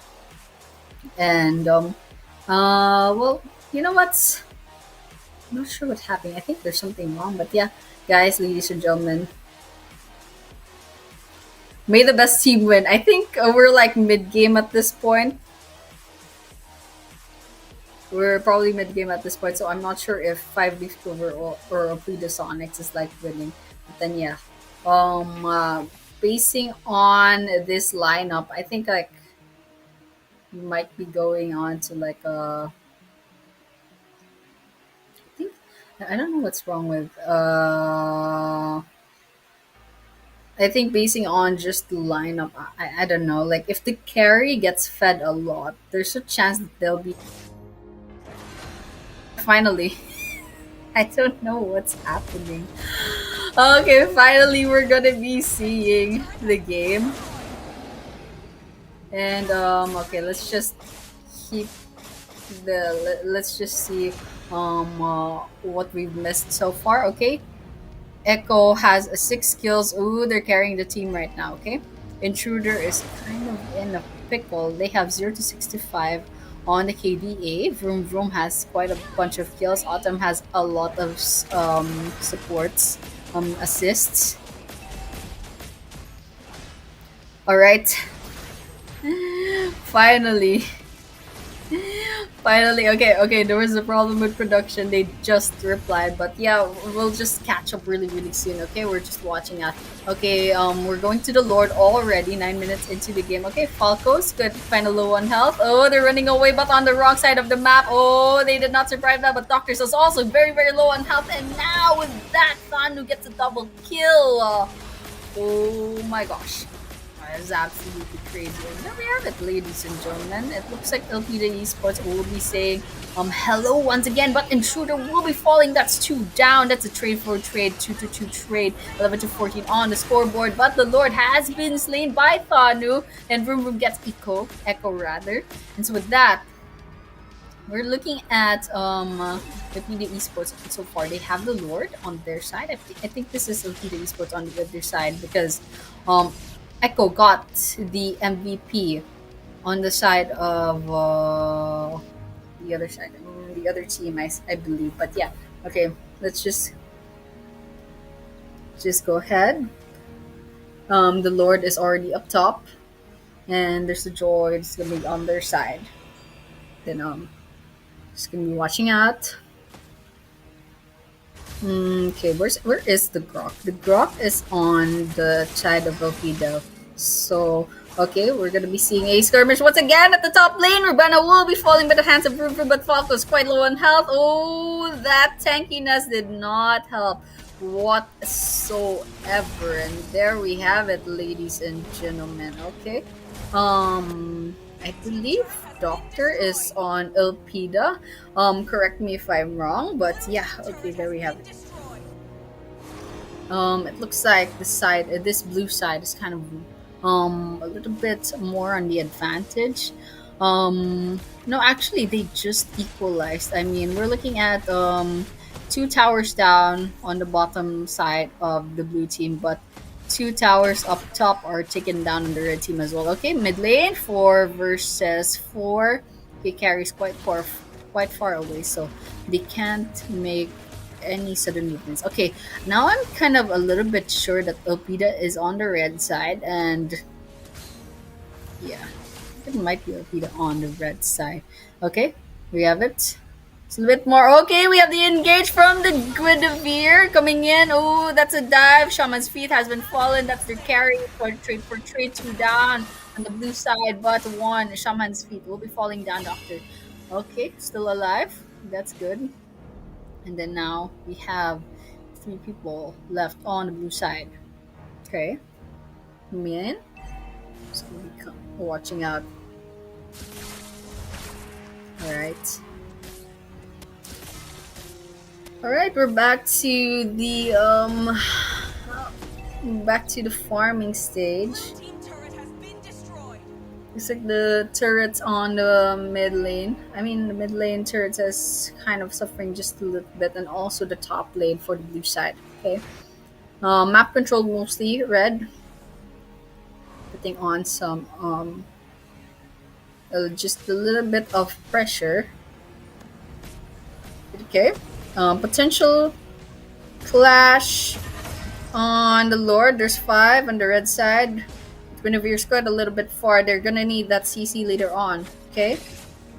And well, you know what's I'm not sure what's happening. I think there's something wrong, but yeah, guys, ladies and gentlemen, may the best team win. I think we're like mid game at this point. We're probably mid game at this point, so I'm not sure if Five Leaf Clover or Oplida Sonics is like winning. But then yeah, basing on this lineup, I think like we might be going on to like I think I don't know what's wrong with I think basing on just the lineup, I don't know. Like if the carry gets fed a lot, there's a chance that they'll be finally. I don't know what's happening. Okay, finally we're gonna be seeing the game. And okay, let's just keep let's just see what we've missed so far. Okay, Echo has 6 kills. Ooh, they're carrying the team right now, okay? Intruder is kind of in a pickle. They have 0 to 65 on the KDA. Vroom Vroom has quite a bunch of kills. Autumn has a lot of supports, assists. Alright. Finally. Finally, okay, there was a problem with production. They just replied, but yeah, we'll just catch up really, really soon, okay? We're just watching out. Okay, we're going to the Lord already, 9 minutes into the game. Okay, Falcos, good, kind of low on health. Oh, they're running away, but on the wrong side of the map. Oh, they did not survive that, but Doctors is also very, very low on health. And now with that, Thanu gets a double kill. Oh my gosh. That is absolutely crazy. And there we have it, ladies and gentlemen. It looks like Elpida Esports will be saying hello once again, but Intruder will be falling. That's 2 down. That's a trade for trade, 2-2 trade, 11 to 14 on the scoreboard. But the Lord has been slain by Thanu, and Vroom Vroom gets Echo rather. And so with that, we're looking at Elpida Esports so far. They have the Lord on their side. I think this is Elpida Esports on the other side, because Echo got the MVP on the side of the other side, the other team, I believe. But yeah, okay, let's just go ahead. The Lord is already up top, and there's the Joy. It's gonna be on their side. Then just gonna be watching out. Okay, where is the Grok? The Grok is on the side of Elpida. So okay, we're gonna be seeing a skirmish once again at the top lane. Urbana will be falling by the hands of Rufu, but Falco is quite low on health. Oh, that tankiness did not help whatsoever. And there we have it, ladies and gentlemen. Okay. I believe Doctor is on Elpida. Correct me if I'm wrong, but yeah, okay, there we have it. It looks like this blue side is kind of a little bit more on the advantage. No, actually, they just equalized. I mean, we're looking at two towers down on the bottom side of the blue team, but two towers up top are taken down on the red team as well. Okay, mid lane 4 versus 4. He carries quite far away, so they can't make any sudden movements. Okay, now I'm kind of a little bit sure that Elpida is on the red side, and yeah, it might be Elpida on the red side. Okay, we have it. It's a bit more. Okay, we have the engage from the Guinevere coming in. Oh, that's a dive. Shaman's feet has been fallen. That's their carry for trade 2 down on the blue side, but one Shaman's feet will be falling down, Doctor. Okay, still alive. That's good. And then now we have 3 people left on the blue side. Okay. Come in. Just gonna be watching out. Alright. Alright, we're back to the farming stage. Looks like the turrets on the mid lane. I mean, the mid lane turrets is kind of suffering just a little bit, and also the top lane for the blue side. Okay. Map control mostly red. Putting on some just a little bit of pressure. Okay. Potential clash on the Lord. There's 5 on the red side. Guinevere squad a little bit far. They're gonna need that CC later on. Okay.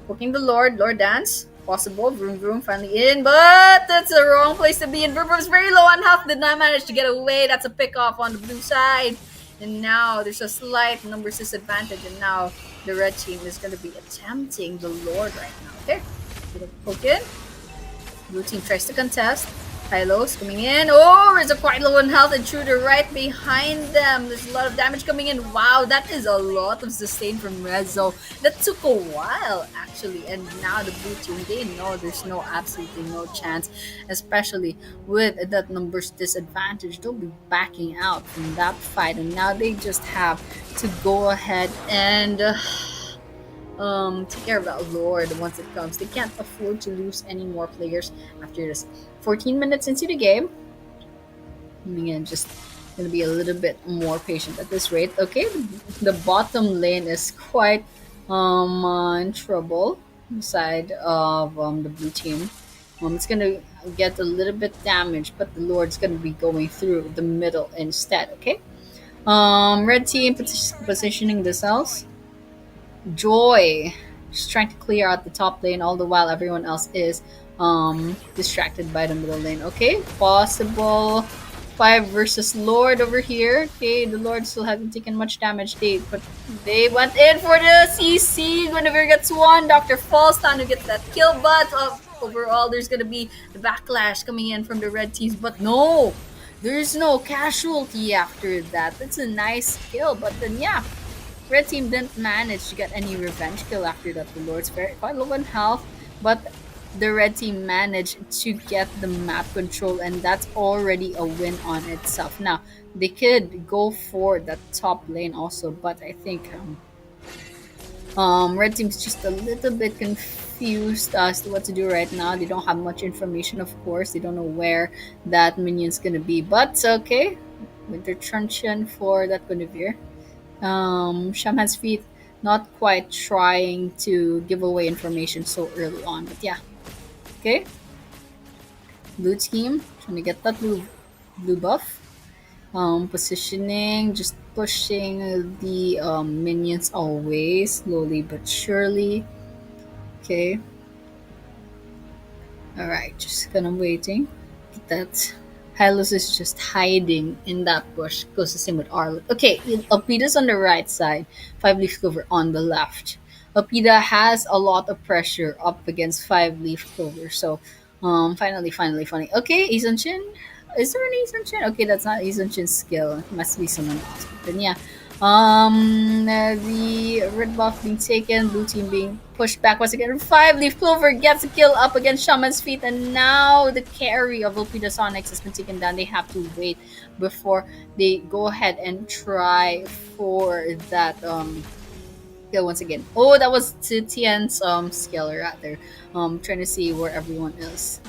Poking the Lord. Lord dance. Possible. Vroom finally in. But that's the wrong place to be in. Vroom is very low on health. Did not manage to get away. That's a pick off on the blue side. And now there's a slight numbers disadvantage. And now the red team is gonna be attempting the Lord right now. Okay. Poke in. Blue team tries to contest. Hylos coming in. Oh, there's a quite low on health intruder right behind them. There's a lot of damage coming in. Wow, that is a lot of sustain from Rezo. That took a while, actually. And now the blue team, they know there's absolutely no chance. Especially with that numbers disadvantage. They'll be backing out from that fight. And now they just have to go ahead and take care of that Lord once it comes. They can't afford to lose any more players after this. 14 minutes into the game. Again, just gonna be a little bit more patient at this rate. Okay, the bottom lane is quite in trouble. Side of the blue team. It's gonna get a little bit damaged, but the Lord's gonna be going through the middle instead. Okay. Red team positioning themselves. Joy just trying to clear out the top lane, all the while everyone else is distracted by the middle lane. Okay, possible 5 versus Lord over here. Okay, the Lord still hasn't taken much damage. They went in for the CC. Guinevere gets 1. Doctor falls down to get that kill, but overall there's gonna be the backlash coming in from the red teams. But no, there's no casualty after that. That's a nice kill, but then yeah, red team didn't manage to get any revenge kill after that. The Lord's quite low on health, but the red team managed to get the map control, and that's already a win on itself. Now, they could go for that top lane also, but I think red team's just a little bit confused as to what to do right now. They don't have much information, of course. They don't know where that minion's gonna be, but okay. Winter Truncheon for that Guinevere. Shaman's feet not quite trying to give away information so early on, but yeah. Okay. Blue team trying to get that blue buff. Positioning, just pushing the minions away slowly but surely. Okay. Alright, just kind of waiting. that Hylos is just hiding in that bush. Goes the same with Arlet. Okay, Alpida's on the right side, Five Leaf Clover on the left. Alpida has a lot of pressure up against Five Leaf Clover. So, finally. Okay, Izunchin. Is there an Izunchin? Okay, that's not Izunchin's skill. It must be someone else. But then yeah, the red buff being taken, blue team being pushed back once again. Five Leaf Clover gets a kill up against Shaman's feet, and now the carry of Volpida Sonics has been taken down. They have to wait before they go ahead and try for that kill once again. Oh, that was Tian's skill rather. Trying to see where everyone is.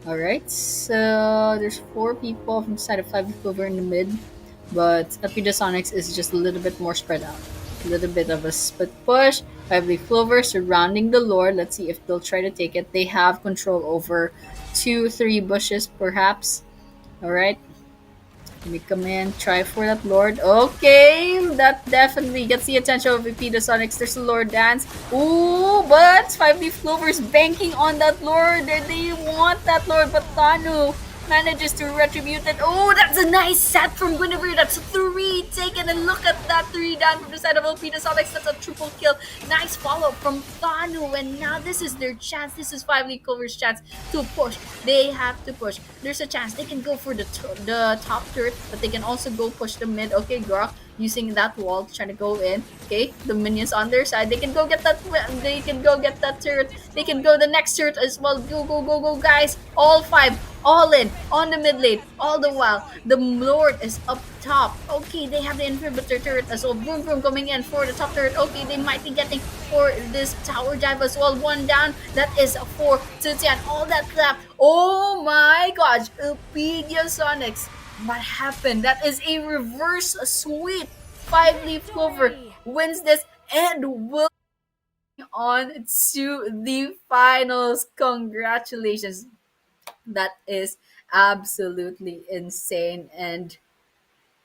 Alright, so there's 4 people from the side of Five Leaf Clover in the mid. But Sonics is just a little bit more spread out. A little bit of a split push. Five Leaf Clover surrounding the Lord. Let's see if they'll try to take it. They have control over 2-3 bushes perhaps. Alright. Let me come in, try for that Lord. Okay, that definitely gets the attention of Vipita Sonics. There's a Lord dance. Ooh, but Five Leaf Clover's banking on that Lord. They want that Lord, but Tanu manages to retribute it. Oh, that's a nice set from Guinevere. That's 3 taken, and look at that 3 down from the side of Alpina Sonics. That's a triple kill. Nice follow from Tanu, and now this is their chance. This is Five Leaf Clover's chance to push. They have to push. There's a chance they can go for the top turret, but they can also go push the mid. Okay, Grok using that wall trying to go in. Okay, the minions on their side. They can go get that. They can go get that turret. They can go the next turret as well. Go, guys! All 5, all in on the mid lane. All the while, the Lord is up top. Okay, they have the inhibitor turret as well. Vroom coming in for the top turret. Okay, they might be getting for this tower dive as well. 1 down. That is a 4 to 10. All that clap. Oh my gosh, Elpedia Sonics. What happened? That is a reverse sweep. Five Leaf Clover wins this and will on to the finals. Congratulations. That is absolutely insane. And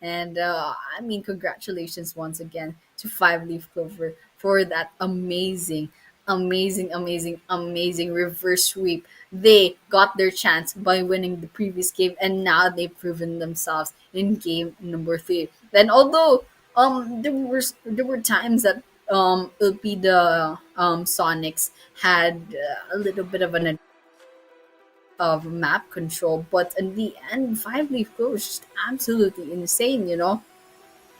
I mean, congratulations once again to Five Leaf Clover for that amazing reverse sweep. They got their chance by winning the previous game, and now they've proven themselves in game number 3. Then, although there were times that Elpida Sonics had a little bit of an of map control, but in the end, Five Leaf Clover was just absolutely insane.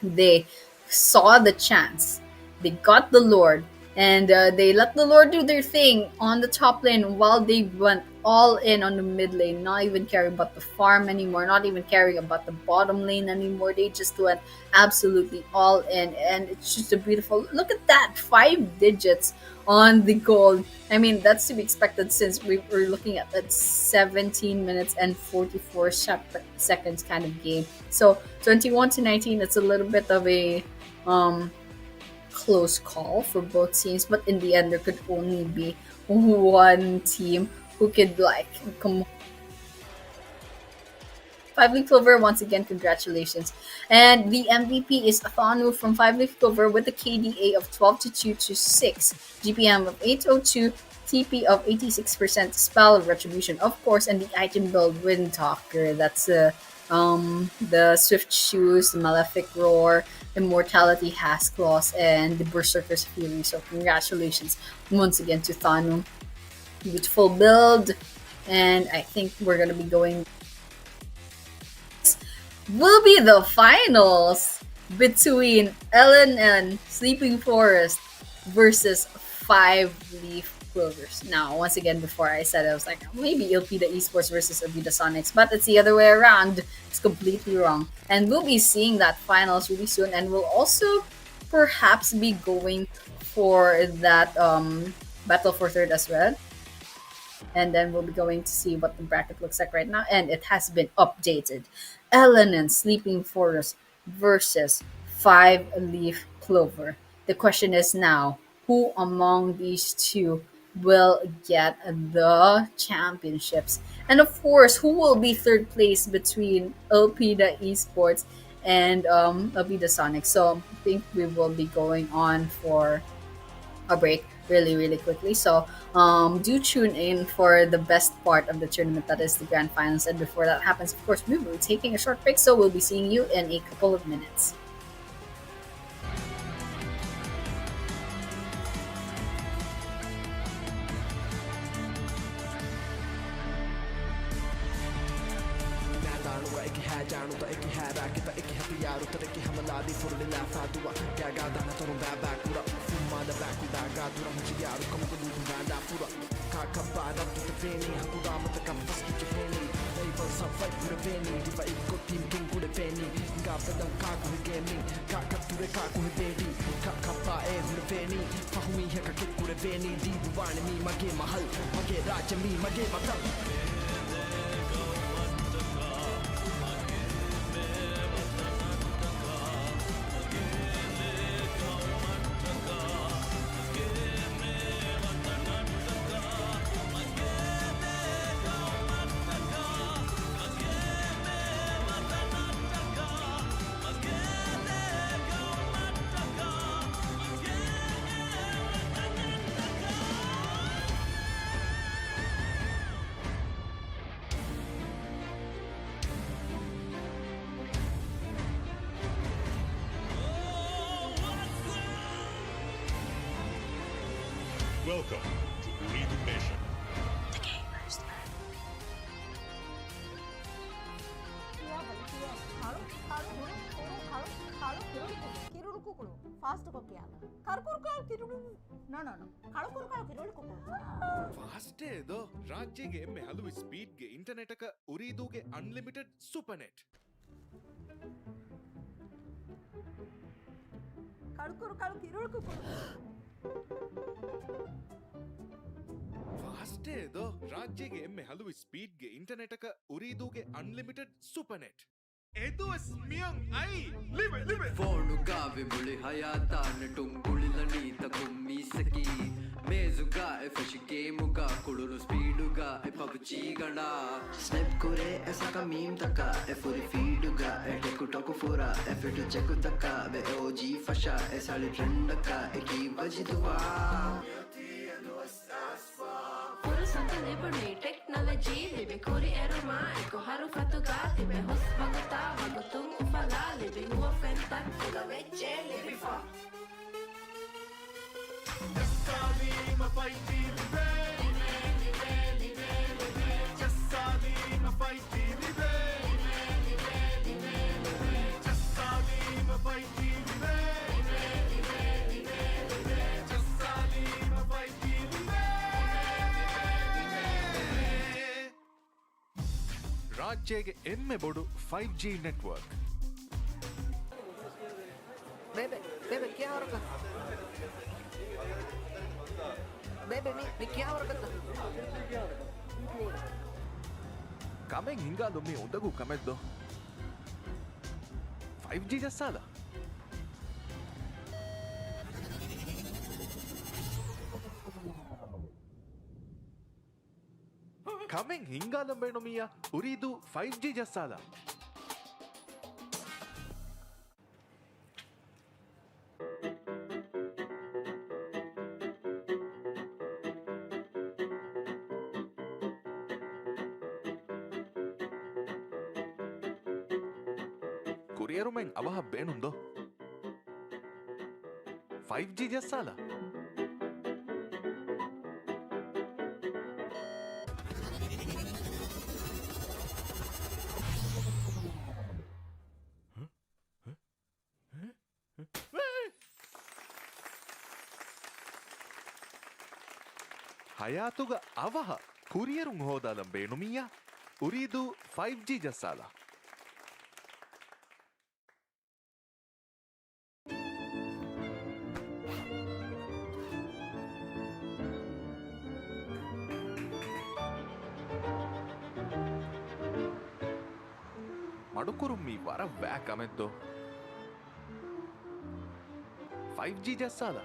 They saw the chance, they got the Lord, and they let the Lord do their thing on the top lane while they went all in on the mid lane, not even caring about the farm anymore, not even caring about the bottom lane anymore. They just went absolutely all in, and it's just a beautiful look at that 5 digits on the gold. I mean, that's to be expected since we were looking at that 17 minutes and 44 seconds kind of game. So 21 to 19, it's a little bit of a close call for both teams, but in the end, there could only be one team who could come. Five Leaf Clover, once again, congratulations. And the MVP is Athanu from Five Leaf Clover with a KDA of 12 to 2 to 6, GPM of 802, TP of 86%, Spell of Retribution, of course, and the item build Wind Talker. That's the Swift Shoes, the Malefic Roar, Immortality Has Claws, and the Berserker's Fury. So congratulations once again to Thanu. Beautiful build, and I think we're gonna be going. Will be the finals between LNN Sleeping Forest versus Five Leaf Clovers. Now, once again, before I said it, I was like, maybe it'll be the Esports versus Avida Sonics, but it's the other way around. It's completely wrong. And we'll be seeing that finals really soon, and we'll also perhaps be going for that Battle for Third as well. And then we'll be going to see what the bracket looks like right now, and it has been updated. LNN Sleeping Forest versus Five Leaf Clover. The question is now, who among these two will get the championships? And of course, who will be third place between Elpida Esports and Elpida Sonic? So I think we will be going on for a break really, really quickly. So do tune in for the best part of the tournament, that is the grand finals. And before that happens, of course, we will be taking a short break. So we'll be seeing you in a couple of minutes. मैदानुआ एक है जानू तो एक है राकिता एक हथियार उतर के हमला दी फुरली लाफा दुआ क्या गादा ना तोरो बैबा पूरा फुम्मा दा बैकुडा गादुरा मुझे यार कम को लूटू गादा पूरा काका बादा तू ते फेनी हकुडा मत कम फस की फेनी नहीं बल सब फाइट पूरे फेनी दिवा एक को टीम किंग पूरे फेनी गा पदम काकू है गेमिंग काका तुरे काकू है बेबी काका पाए हुए फेनी फहुमी है का किक पूरे फेनी दी दुवाने मी मगे महल मगे राज मी मगे मतल Welcome to Ooredoo Nation. The Gamers Land. किया बलकिया खाड़ो खाड़ो हुरु कुरु खाड़ो खाड़ो किरुड़ु कुकुड़ु फास्ट को किया करकुर का किरुड़ु no no no खाड़ो कुरु का किरुड़ु कुकुड़ु ಫಾಸ್ಟ್ ಏದೋ ರಾಜ್ಯಗೆ ಎಮ್ಮೆ ಹಲವು ಸ್ಪೀಡ್ಗೆ ಇಂಟರ್ನೆಟ್ ಅಕ ಉರಿದೂಗೆ ಅನ್ಲಿಮಿಟೆಡ್ ಸೂಪರ್ ನೆಟ್ ಕಳ್ಕುರು ಕಳು ಕಿರುಳು ಕುಕುಳು ಫಾಸ್ಟ್ ಏದೋ ರಾಜ್ಯಗೆ ಎಮ್ಮೆ ಹಲವು ಸ್ಪೀಡ್ಗೆ ಇಂಟರ್ನೆಟ್ ಅಕ ಉರಿದೂಗೆ ಅನ್ಲಿಮಿಟೆಡ್ ಸೂಪರ್ ನೆಟ್ ಎದು ಸ್ಮಿಯಂ ಐ ಲಿವೆ ಲಿವೆ Fonugavi muli hayata netumbulilani takummisaki mezuga e fresh gameuga kululu speeduga e PUBG gana Snap kore aisa ka meme taka e furi feeduga e TikTok fura e fit check taka be OG fasha e sali trend ka e ki bajiduwa Fursat libani technology libe kori eroma eko haru fatuga tibe hus bagata wagutung ufala libe huwa fentak kuga veche libe fa ರಾಜ್ಯಗೆ ಎಮ್ಮೆ ಬೋಡು 5G network Bebe, bebe, क्या हो रहा है? Bebe, मी क्या हो रहा है? ಕಮೆಂಗ್ ಹಿಂಗಾದೊಮ್ಮೆ ಉಂದಗೂ ಕಮೆದ್ದು 5G ಜಸ್ಸಾದ ಕಮೆಂಗ್ ಹಿಂಗಾದೊಂಬೇಣೊಮಿಯ ಉರಿದು 5G ಜಸ್ಸಾದ ಕುರಿಯರು ಮೆಂಗ್ ಅವಹ ಬೇಣುಂದೋ 5G ಜಸ್ಸಾದ ಹಯಾತುಗ ಅವಹ ಕುರಿಯರು ಹೋದಾಲಂ ಬೇಣುಮಿಯ ಉರಿದು 5G ಜಸ್ಸಾದ ಮಡುಕುರು ಮೀ ವರ ವ್ಯಾಕ್ ಅಮೆದ್ದು 5G ಜಸ್ಸಾದ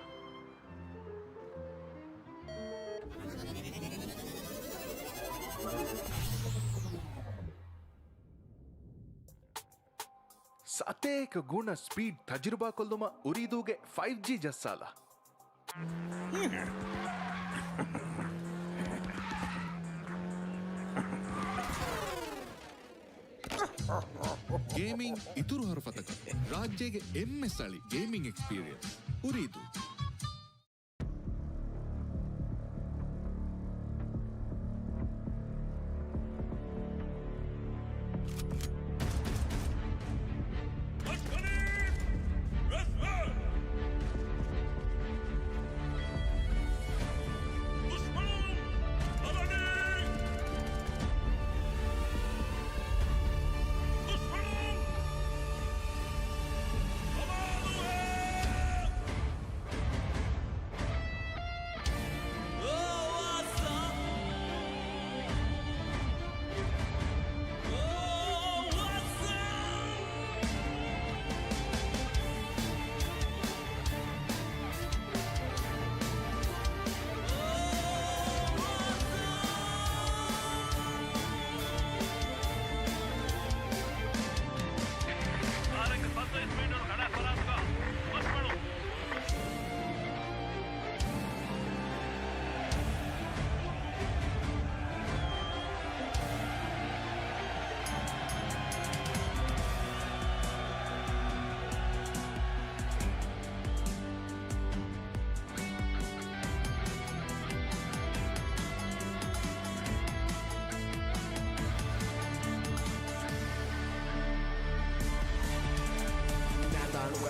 ಸತೇಕ ಗುಣ ಸ್ಪೀಡ್ ತಜುರ್ಬಾ ಕೊಲ್ದುಮ ಉರಿದೂಗೆ 5G ಜಸ್ಸಾಲ ಗೇಮಿಂಗ್ ಇತುರು ಹರಫತಕ ರಾಜ್ಯಗೆ ಎಮ್ಮೆಸ್ ಅಳಿ ಗೇಮಿಂಗ್ ಎಕ್ಸ್ಪೀರಿಯನ್ಸ್ ಉರಿದು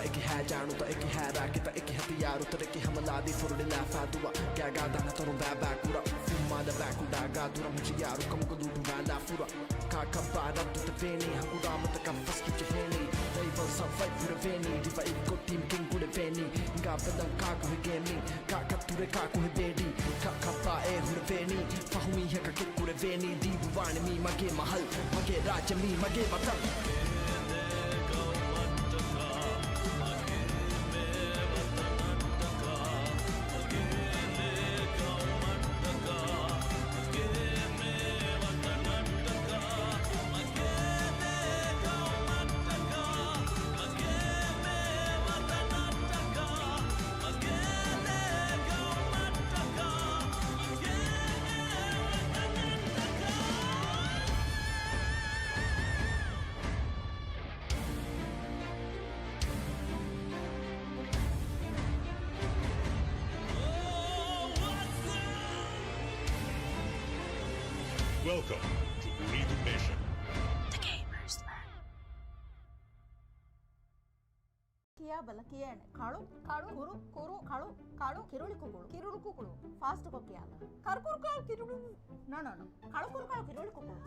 Eki hajaanu ta eki haraki ta eki hatiyaru ta eki hamaladi furudila fadua gaga dana torun baba kura fumada bakuda gadura mujiyaru kamko dudu bala fura kakabara tu veni hakuda mata kafaski jeheni they will survive for veni diva ikko team king kule veni nga badan kaku he gaming kakature kaku he bedi kakapa e hur veni fahumi heka kekure veni dibu wani mi mage mahal mage raja mi mage matal Welcome to Ooredoo Nation. The Gamer's Land. ಕಿಯಾ ಬಲ ಕಿಯಾನೆ ಕಾಳು ಕಾಳು ಕುರು ಕುರು ಕಾಳು ಕಾಳು ಕಿರುಳಿ ಕುಕುಳು ಕಿರುಳು ಕುಕುಳು fast ಕೊಕ್ಕಿಯಾಲ ಕರ್ಕುರು ಕಾಳು ಕಿರುಳು no no no ಕಾಳು ಕುರು ಕಾಳು ಕಿರುಳಿ ಕುಕುಳು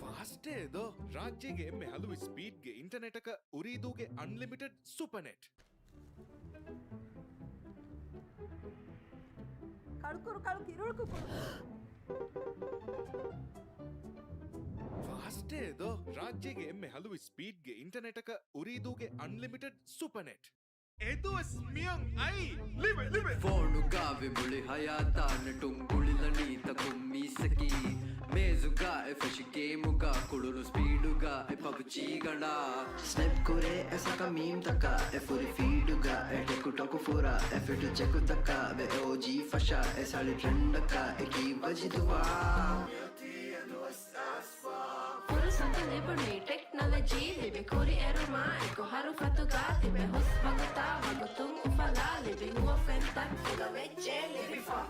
fast ಏದೋ ರಾಜ್ಯಗೆ ಎಮ್ಮೆ ಹಲವು ಸ್ಪೀಡ್ಗೆ ಇಂಟರ್ನೆಟ್ ಅಕ ಉರಿದೂಗೆ ಅನ್ಲಿಮಿಟೆಡ್ ಸೂಪರ್ ನೆಟ್ ಕಾಳು ಕುರು ಕಾಳು ಕಿರುಳು ಕುಕುಳು ಫಾಸ್ಟ್ ಏದೋ ರಾಜ್ಯಗೆ ಎಮ್ಮೆ ಹಲವು ಸ್ಪೀಡ್ಗೆ ಇಂಟರ್ನೆಟ್ ಅಕ ಉರಿದೂಗೆ ಅನ್ಲಿಮಿಟೆಡ್ ಸೂಪರ್ ನೆಟ್ ಎದು ಸ್ಮಿಯಂ ಐ ಲಿವೆ ಲಿವೆ ಫೋನುಗಾ ವಿಬುಳಿ ಹಯಾತಾನ ಟುಂಗುಳಿಲನೀತ ಕುಮ್ಮಿಸಕಿ ಮೇಜುಗಾ ಎಫಶಿ ಗೇಮುಗಾ ಕುಳುನು ಸ್ಪೀಡುಗಾ ಎ ಪಬ್ಜಿ ಗಂಡ ಸ್ನೆಪ್ ಕುರೆ ಎಸಕ ಮೀಮ್ ತಕ ಎ ಫುರಿ ಫೀಡುಗಾ ಎ ಟೆಕು ಟಕು ಫುರಾ ಎ ಫಿಟು ಚೆಕು ತಕ ಬೆ ಓಜಿ ಫಶಾ ಎ ಸಾಳಿ ಟ್ರೆಂಡಕ ಎ ಕಿ ಬಜಿದುವಾ Purusanta libuni technology libi kuri eruma eko haru fatuga tibe hus baguta bagutung ufala libi huwa fenta kuga veche libi fa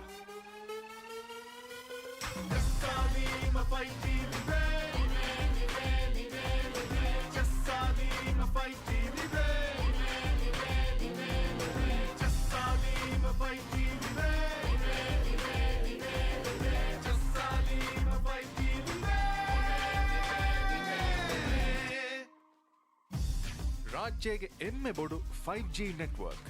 ರಾಜ್ಯಗೆ ಎಮ್ಮೆ ಬೋಡು 5G ನೆಟ್ವರ್ಕ್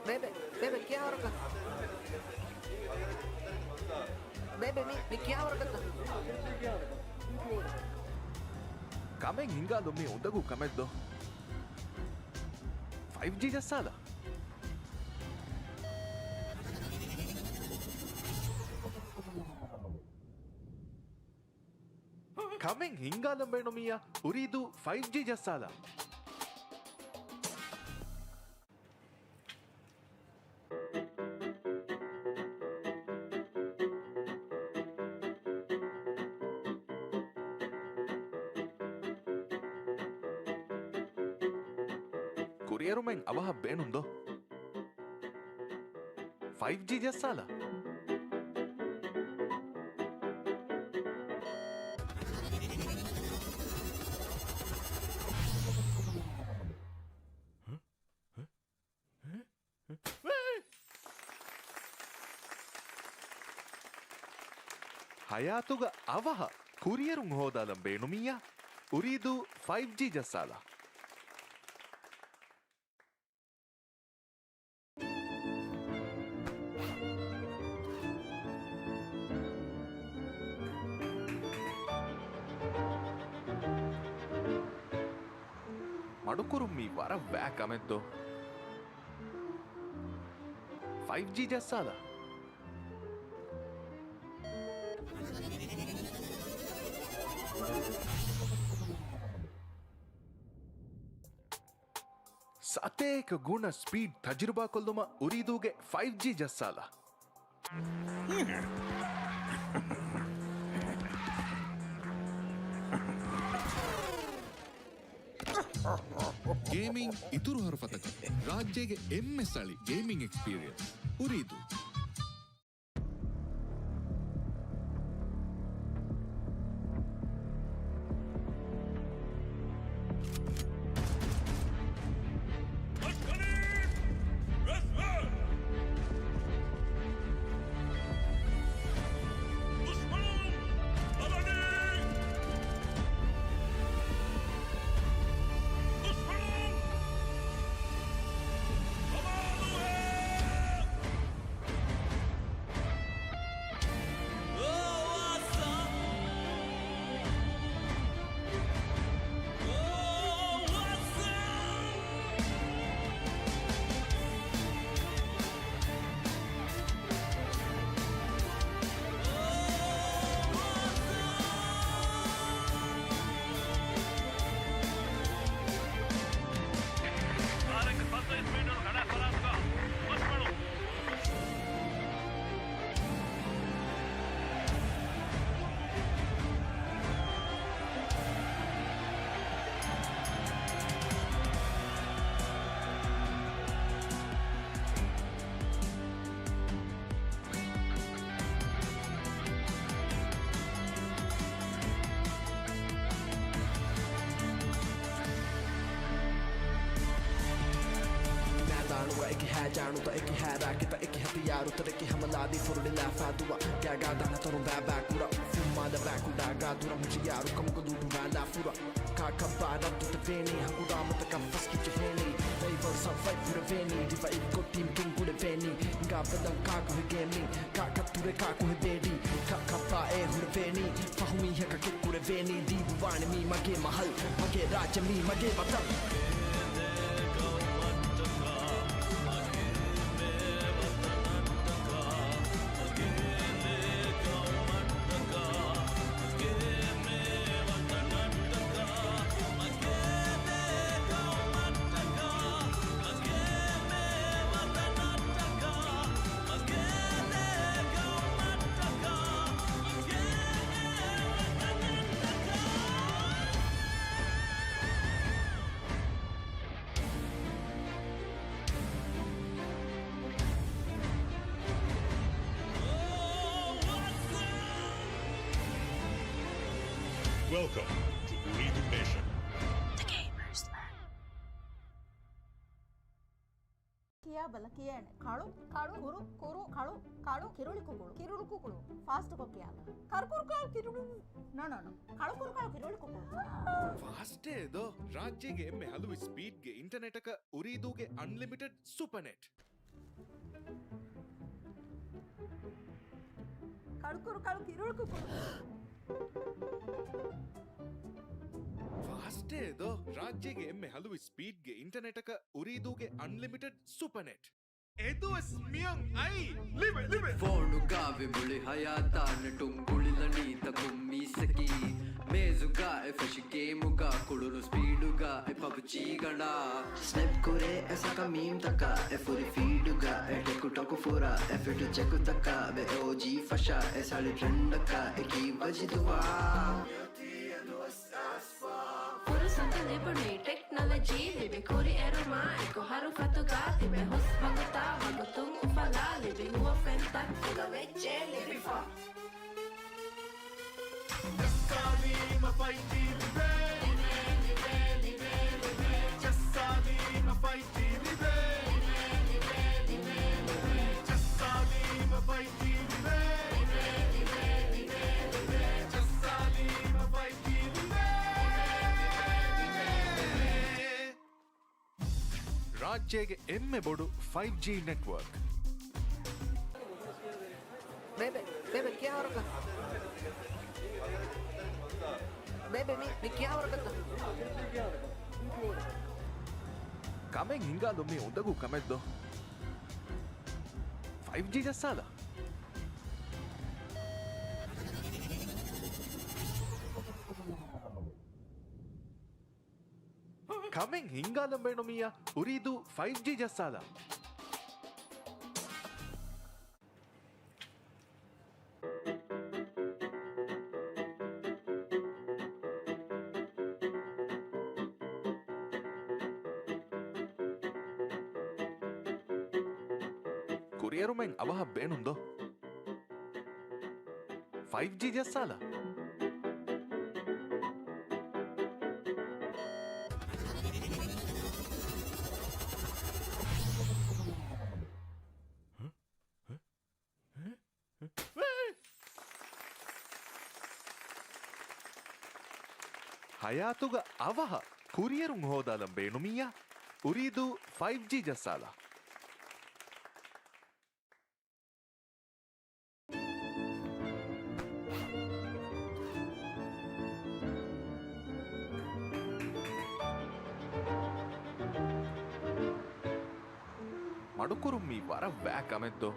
Bebe, bebe, क्या हो रहा है? Bebe, मी क्या हो रहा है? ಕಮೆಂಗ್ ಹಿಂಗಾಲೊಮ್ಮೆ ಉಂದಗೂ ಕಮೆದ್ದು 5G ಜಸ್ಸಾದ ಕಮೆಂಗ್ ಹಿಂಗಾಲಂಬೇಣೊಮಿಯ ಉರಿದು 5G ಜಸ್ಸಾದ ಕುರಿಯರುಮೆಂಗ್ ಅವಹ ಬೇನುಂದೋ 5G ಜಸ್ಸಾಲ ಹಯಾತುಗ ಅವಹ ಕುರಿಯರುಂಗ್ ಹೋದಾಲಂ ಬೇಣುಮಿಯ ಉರೀದು 5G ಜಸ್ಸಾಲ ಮಡುಕುರು ಮೀ ವರ ವ್ಯಾಕ್ ಅಮೆದ್ದು 5G ಜಸ್ಸಾಲ ಸತೇಕ ಗುಣ ಸ್ಪೀಡ್ ತಜುರ್ಬಾ ಕೊಲ್ಲುಮ ಉರೀದೂಗೆ 5G ಜಸ್ಸಾಲ ಗೇಮಿಂಗ್ ಇತುರು ಹರಫತಕ ರಾಜ್ಯಗೆ ಎಮ್ಮೆ ಸ್ಥಳಿ ಗೇಮಿಂಗ್ ಎಕ್ಸ್ಪೀರಿಯನ್ಸ್ ಉರಿದು जाणू तो एक है राके तो एक हथियार उतर के हमला दी फुरडी लाफा दुआ क्या गादा ना तोरो बा कूड़ा फुम्मा द बैकुडा गादुरा मुझे यारू कम को दूडू वाला फुरा का कबारा तू ते वेनी हकुडा मत का फस्की च वेनी they were so fight for वेनी दिवा इको टीम किंग कुडे वेनी गा बदन का को गेमिंग का कतुरे का को बेडी का कपा ए हुर वेनी फहुमी है का कुडे वेनी दी वाणी मी मगे महल मगे राज मी मगे वतन Welcome to Ooredoo Nation. The Gamers Land. ಕಿಯಾ ಬಲ ಕಿಯಾನೆ ಕಾಳು ಕಾಳು ಕುರು ಕುರು ಕಾಳು ಕಾಳು ಕಿರುಳಿ ಕುಕುಳು ಕಿರುಳು ಕುಕುಳು ಫಾಸ್ಟ್ ಕೊಕ್ಕಿಯಾಲ ಕರ್ಕುರು ಕಾಳು ಕಿರುಳು ನೋ ನೋ ನೋ ಕಾಳು ಕುರು ಕಾಳು ಕಿರುಳಿ ಕುಕುಳು ಫಾಸ್ಟೇ ಇದು ರಾಜ್ಯಗೆ ಎಮ್ಮೆ ಹಲವು ಸ್ಪೀಡ್ಗೆ ಇಂಟರ್ನೆಟ್ ಅಕ ಉರೀದೂಗೆ ಅನ್ಲಿಮಿಟೆಡ್ ಸೂಪರ್ ನೆಟ್ ಕರ್ಕುರು ಕಾಳು ಕಿರುಳಿ ಕುಕುಳು ಫಾಸ್ಟೇ ಇದು ರಾಜ್ಯಗೆ ಎಮ್ಮೆ ಹಲವು ಸ್ಪೀಡ್ಗೆ ಇಂಟರ್ನೆಟ್ ಅಕ ಉರೀದೂಗೆ ಅನ್ಲಿಮಿಟೆಡ್ ಸೂಪರ್ ನೆಟ್ ಎದು ಸ್ಮಿಯಂ ಐ ಲಿವೆ ಲಿವೆ ಫೋನು ಗಾವೆ ಮುಳಿ ಹಯಾತ ನಟುಂಗುಳಿಲ ನೀತ ಕುಮ್ಮಿಸಕಿ ಮೇಜುಗಾ ಎಫಶಿ ಗೇಮುಗಾ ಕುಳುನು ಸ್ಪೀಡುಗಾ ಎ ಪಬ್ಜಿ ಗಂಡ ಸ್ನೆಪ್ ಕುರೆ ऐसा का मीम तका ए फुरी फीडुगा ए टेकु टोकु फुरा ए फिट चेकु तका बे ओजी फशा ए साली ट्रेंड का ए की वजी दुआ Puro Santa Liberty, technology. teknologi Libi kuri e rumah Eko haru fatuga Tibe hus baguta Bagutung ufala Libi huwa fentak Fuga vecce Libi fa ರಾಜ್ಯಗೆ ಎಮ್ಮೆ ಬೋಡು 5G ನೆಟ್ವರ್ಕ್ Bebe, bebe, क्या हो रखा? Bebe, मी क्या हो रखा? ಕಮೆಂಗ್ ಹಿಂಗಾದೊಮ್ಮೆ ಒಂದಗೂ ಕಮೆದ್ದು 5G ಜಸ್ಸಾದ ಕಮೆಂಗ್ ಹಿಂಗಾದಂಬೇಣೊಮಿಯ ಉರಿದು 5G ಜಸ್ಸಾದ ಕುರಿಯರುಮೆಂಗ್ ಅವಹ ಬೇಣುಂದೋ 5G ಜಸ್ಸಾದ ಹಯಾತುಗ ಅವಹ ಕುರಿಯರುಂ ಹೋದಾಲಂ ಬೇಣುಮಿಯ ಉರಿದು 5G ಜಸ್ಸಾದ ಮಡುಕುರು ಮೀ ವರ ವ್ಯಾಕ್ ಅಮೆದ್ದು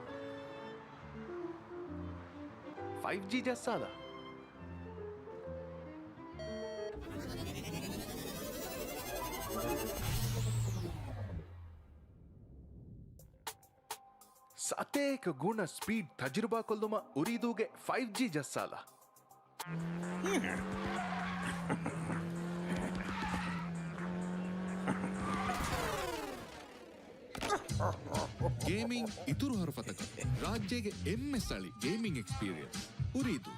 5G ಜಸ್ಸಾದ ಸತೇಕ ಗುಣ ಸ್ಪೀಡ್ ತಜುರ್ಬಾ ಕೊಲ್ಲುಮ ಉರಿದೂಗೆ 5G ಜಸ್ಸಾಲ ಗೇಮಿಂಗ್ ಇತುರು ಹರಫತಕ ರಾಜ್ಯಗೆ ಎಮ್ಮೆ ಸ್ಥಳಿ ಗೇಮಿಂಗ್ ಎಕ್ಸ್ಪೀರಿಯನ್ಸ್ ಉರಿದು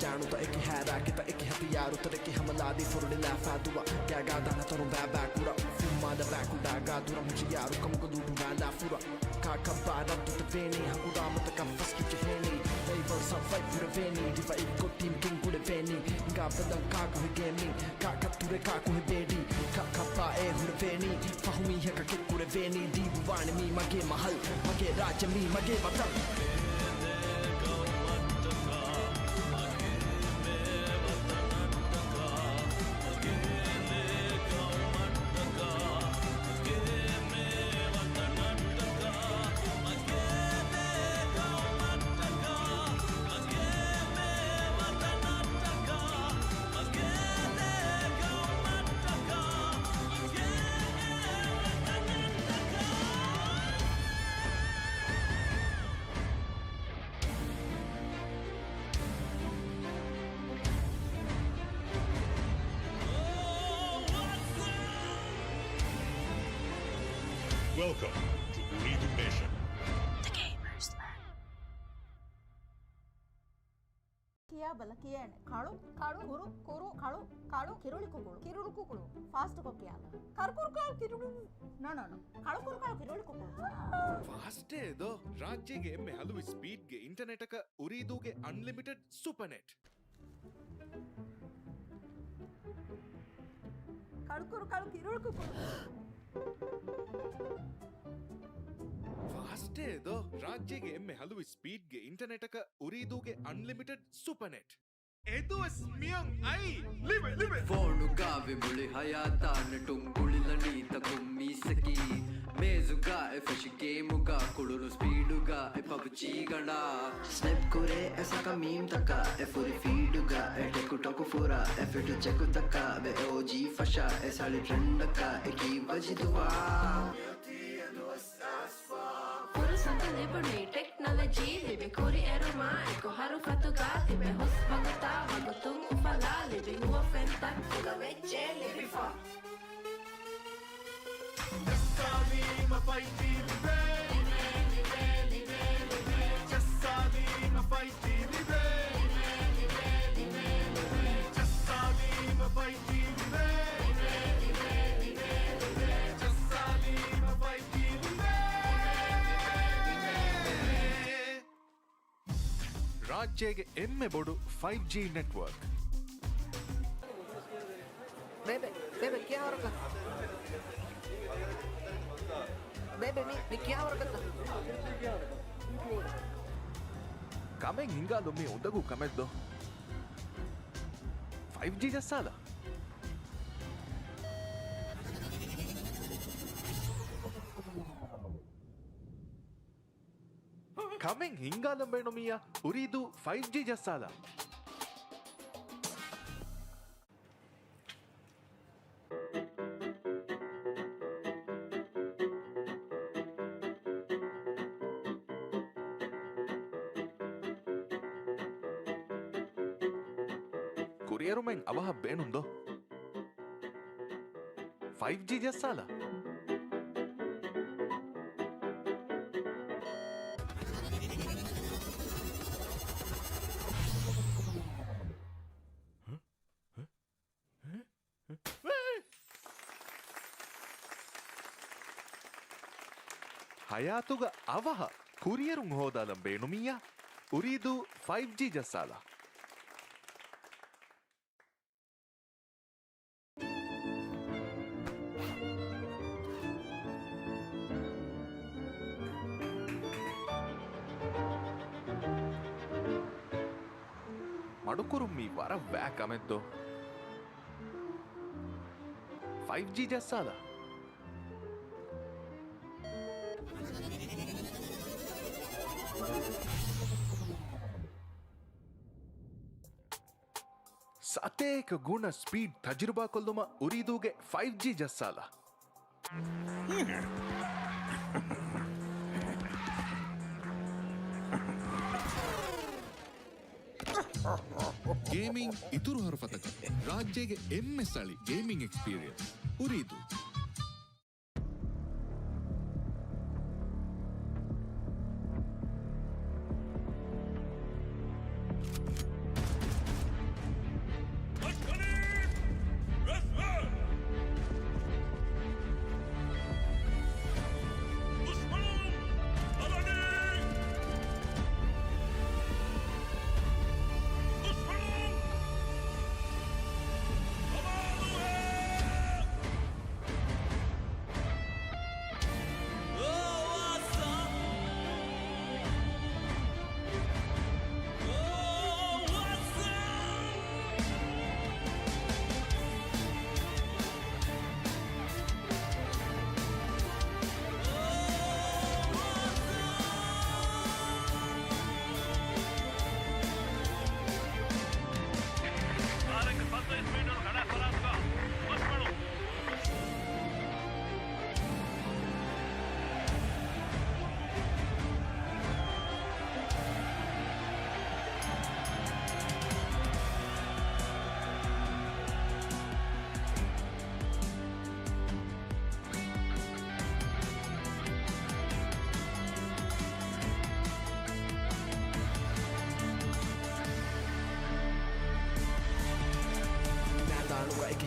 जाणू तो एक है राके तो एक हथियार उतर के हमला दी फुरने लाफा दुआ क्या गादा ना तोरो बाबा कुड़ा फुमा दा बाकू डागा दुरा मुझे यार कम को दूर वाला फुरा का कबारा तो वेनी हकुड़ा मत का फस की चहेनी they will survive for the veiny diva ikko team king ku de veiny nga badan ka ko gaming ka kature ka ko bedi ka kappa e hu de veiny fahumi he ka ku de veiny di buwane mi mage mahal mage raj mi mage watan Welcome to Ooredoo Nation. The Gamers Land. Kia balakiyan. Kalu, kalu, kuru, kuru, kalu, kalu, kirulikukulu, kirulukukulu. Fast kokiyala. Karkurukal kirulu. No. Kalukurukal kirulikukulu. Fast ಏದೋ ರಾಜ್ಯಗೆ ಎಮ್ಮೆ ಹಲವು ಸ್ಪೀಡ್ಗೆ internet ಅಕ ಉರಿದೂಗೆ unlimited super net Kalukurukal kirulukukulu. Fast ಏದೋ ರಾಜ್ಯಗೆ ಎಮ್ಮೆ ಹಲವು ಸ್ಪೀಡ್ಗೆ ಇಂಟರ್ನೆಟ್ ಅಕ ಉರಿದೂಗೆ ಅನ್ಲಿಮಿಟೆಡ್ ಸೂಪರ್ ನೆಟ್ ಎದು ಸ್ಮಿಯಂ ಐ ಲಿವೆ ಲಿವೆ Fonuga vimuli hayata netungulila nita kummisaki mezuga e fresh gameуга kululu speeduga e PUBG ganda Snap kure aisa ka meme taka e furi feeduga e TikTok fura e fit check taka be OG fasha e sali trend ka e ki bajiduwa Força liberdade, technology, libe kuri eroma, eko haru fatuga, libe hus bagata, bagutung ufala, libe huwa fenta, kuga veche, libe fa. ರಾಜ್ಯಗೆ ಎಮ್ಮೆ ಬೋಡು 5G network Bebe, क्या हो रहा Bebe, मी क्या हो रहा Kameng ಹಿಂಗಾಲೊಮ್ಮೆ ಉಂದಗೂ ಕಮೆದ್ದು 5G ಜಸ್ಸಾಲ Kameng ಹಿಂಗಾಲೊಂಬೇಣೊಮಿಯ ಉರಿದು 5G ಜಸ್ಸಾಲ ಕುರಿಯರು Meng ಅವಹ ಬೇಣುಂದೋ 5G ಜಸ್ಸಾಲ ಹಯಾತುಗ ಅವಹ ಕುರಿಯರು ಹೋದಾಲಂ ಬೇಣುಮಿಯ ಉರಿದು 5G ಜಸ್ಸಾಲ ಮಡುಕುರು ಮೀ ವರ ವ್ಯಾಕ್ ಅಮೆದ್ದು 5G ಜಸ್ಸಾಲ ಸತೇಕ ಗುಣ ಸ್ಪೀಡ್ ತಜುರ್ಬಾ ಕೊಲ್ಲುಮ ಉರಿದೂಗೆ 5G ಜಸ್ಸಾಲ ಗೇಮಿಂಗ್ ಇತುರು ಹೊರಫತಕ ರಾಜ್ಯಗೆ ಎಮ್ಮೆ ಸ್ಥಳಿ ಗೇಮಿಂಗ್ ಎಕ್ಸ್ಪೀರಿಯನ್ಸ್ ಉರಿದು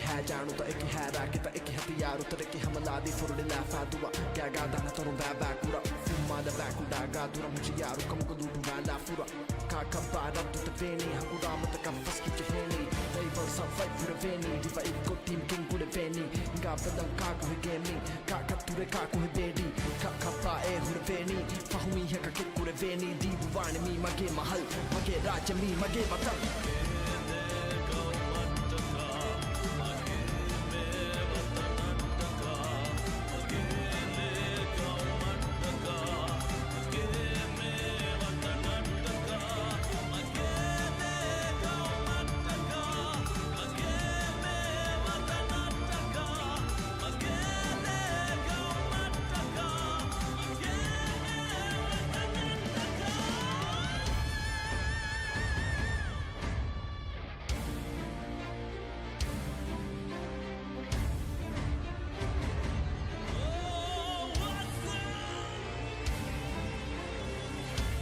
है जानू तो एक है राके तो एक हथियार उतर के हमला दी फुरडी लाफा दुआ क्या गादा ना तोर बाबा कुरा फुमा दा बाकुडा गादुरा मुझे यार कम को दूर वाला फुरा का कबारा तो वेनी हकुडा मत का फस्की चहेनी they will survive for the veni diva ikko team king kule veni ga badam ka ko gemi ka kature ka ko bedi ka kapa e hur veni fahumi heka ke kure veni dibu wani mi mage mahal mage raja mi mage matal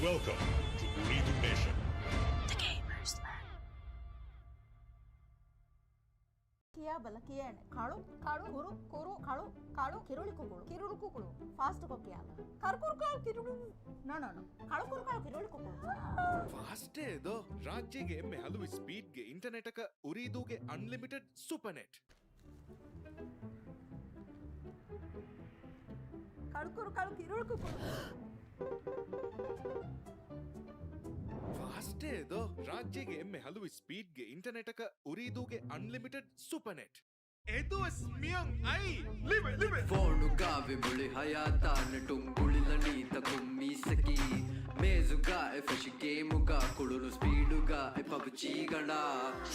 Welcome to Ooredoo Nation. The Gamers Land. ಕಿಯಾ ಬಲ ಕಿಯಾನೆ ಕಾಳು ಕಾಳು ಕುರು ಕುರು ಕಾಳು ಕಾಳು ಕಿರುಳಿ ಕುಕುಳು ಕಿರುಳು ಕುಕುಳು fast ಕೊಕ್ಕಿಯಾಲ ಕರ್ಕುರು ಕಾಳು ಕಿರುಳು no no no ಕಾಳು ಕುರು ಕಾಳು ಕಿರುಳಿ ಕುಕುಳು fast ಏದೋ ರಾಜ್ಯಗೆ ಎಮ್ಮೆ ಹಲವು ಸ್ಪೀಡ್ಗೆ ಇಂಟರ್ನೆಟ್ ಅಕ ಉರಿದೂಗೆ ಅನ್ಲಿಮಿಟೆಡ್ ಸೂಪರ್ ನೆಟ್ ಕಾಳು ಕುರು ಕಾಳು ಕಿರುಳು ಕುಕುಳು ಫಾಸ್ಟ್ ಏದೋ ರಾಜ್ಯಗೆ ಎಮ್ಮೆ ಹಲವು ಸ್ಪೀಡ್ಗೆ ಇಂಟರ್ನೆಟ್ ಅಕ ಉರಿದೂಗೆ ಅನ್ಲಿಮಿಟೆಡ್ ಸೂಪರ್ ನೆಟ್ ಎದು ಸ್ಮಿಯಂ ಐ ಲಿವೆ ಲಿವೆ ಫೋನು ಗಾವೆ ಮುಳಿ ಹಯಾತಾನ ಟುಂಗುಳಿಲನೀತ ಕುಮ್ಮಿಸಕಿ ಮೇಜುಗಾ ಎ ಫಶ್ ಗೇಮುಗಾ ಕುಳುನು ಸ್ಪೀಡುಗಾ ಎ ಪಬ್ಜಿ ಗಣ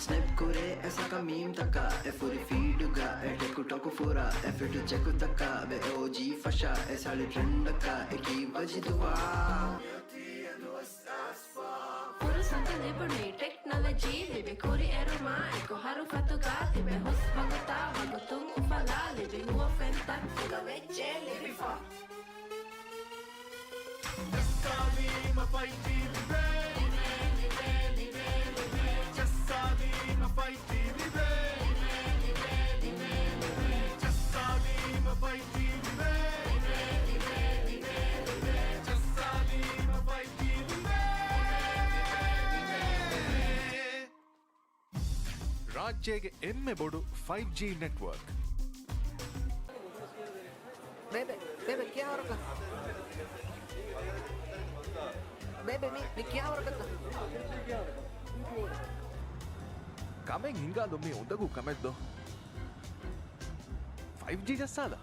snap kore aisa ka meme taka e furi feeduga e TikTok fura e fit check taka be OG fasha e sali trend ka e ki bajiduwa Fursat liberne technology libe kori eroma eko haru fatuga tibe hus bagata bagutung ufala libe huwa fenta kuga veche libe fa ರಾಜ್ಯಗೆ ಎಮ್ಮೆ ಬೋಡು 5G network Bebe, bebe, क्या हो रखा? Bebe, मी क्या हो रखा? Kameng ಹಿಂಗಾದೊಮ್ಮೆ ಉಂದಗೂ ಕಮೆದ್ದು 5G ಜಸ್ಸಾದ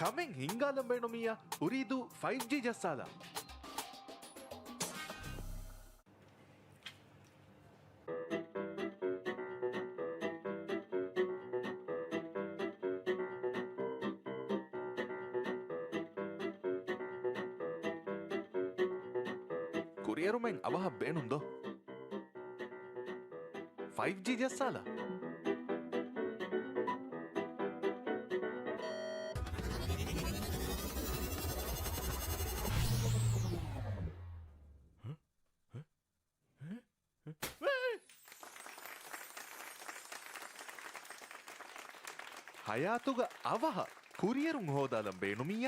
Kameng ಹಿಂಗಾದಂಬೇಣು ಮಿಯ ಉರಿದು 5G ಜಸ್ಸಾದ ಕುರಿಯರು Meng ಅವಹ ಬೇಣುಂದೋ 5G ಜಸ್ಸಾದ ಹಯಾತುಗ ಅವಹ ಕುರಿಯರು ಹೋದಾದ ಬೇಣುಮಿಯ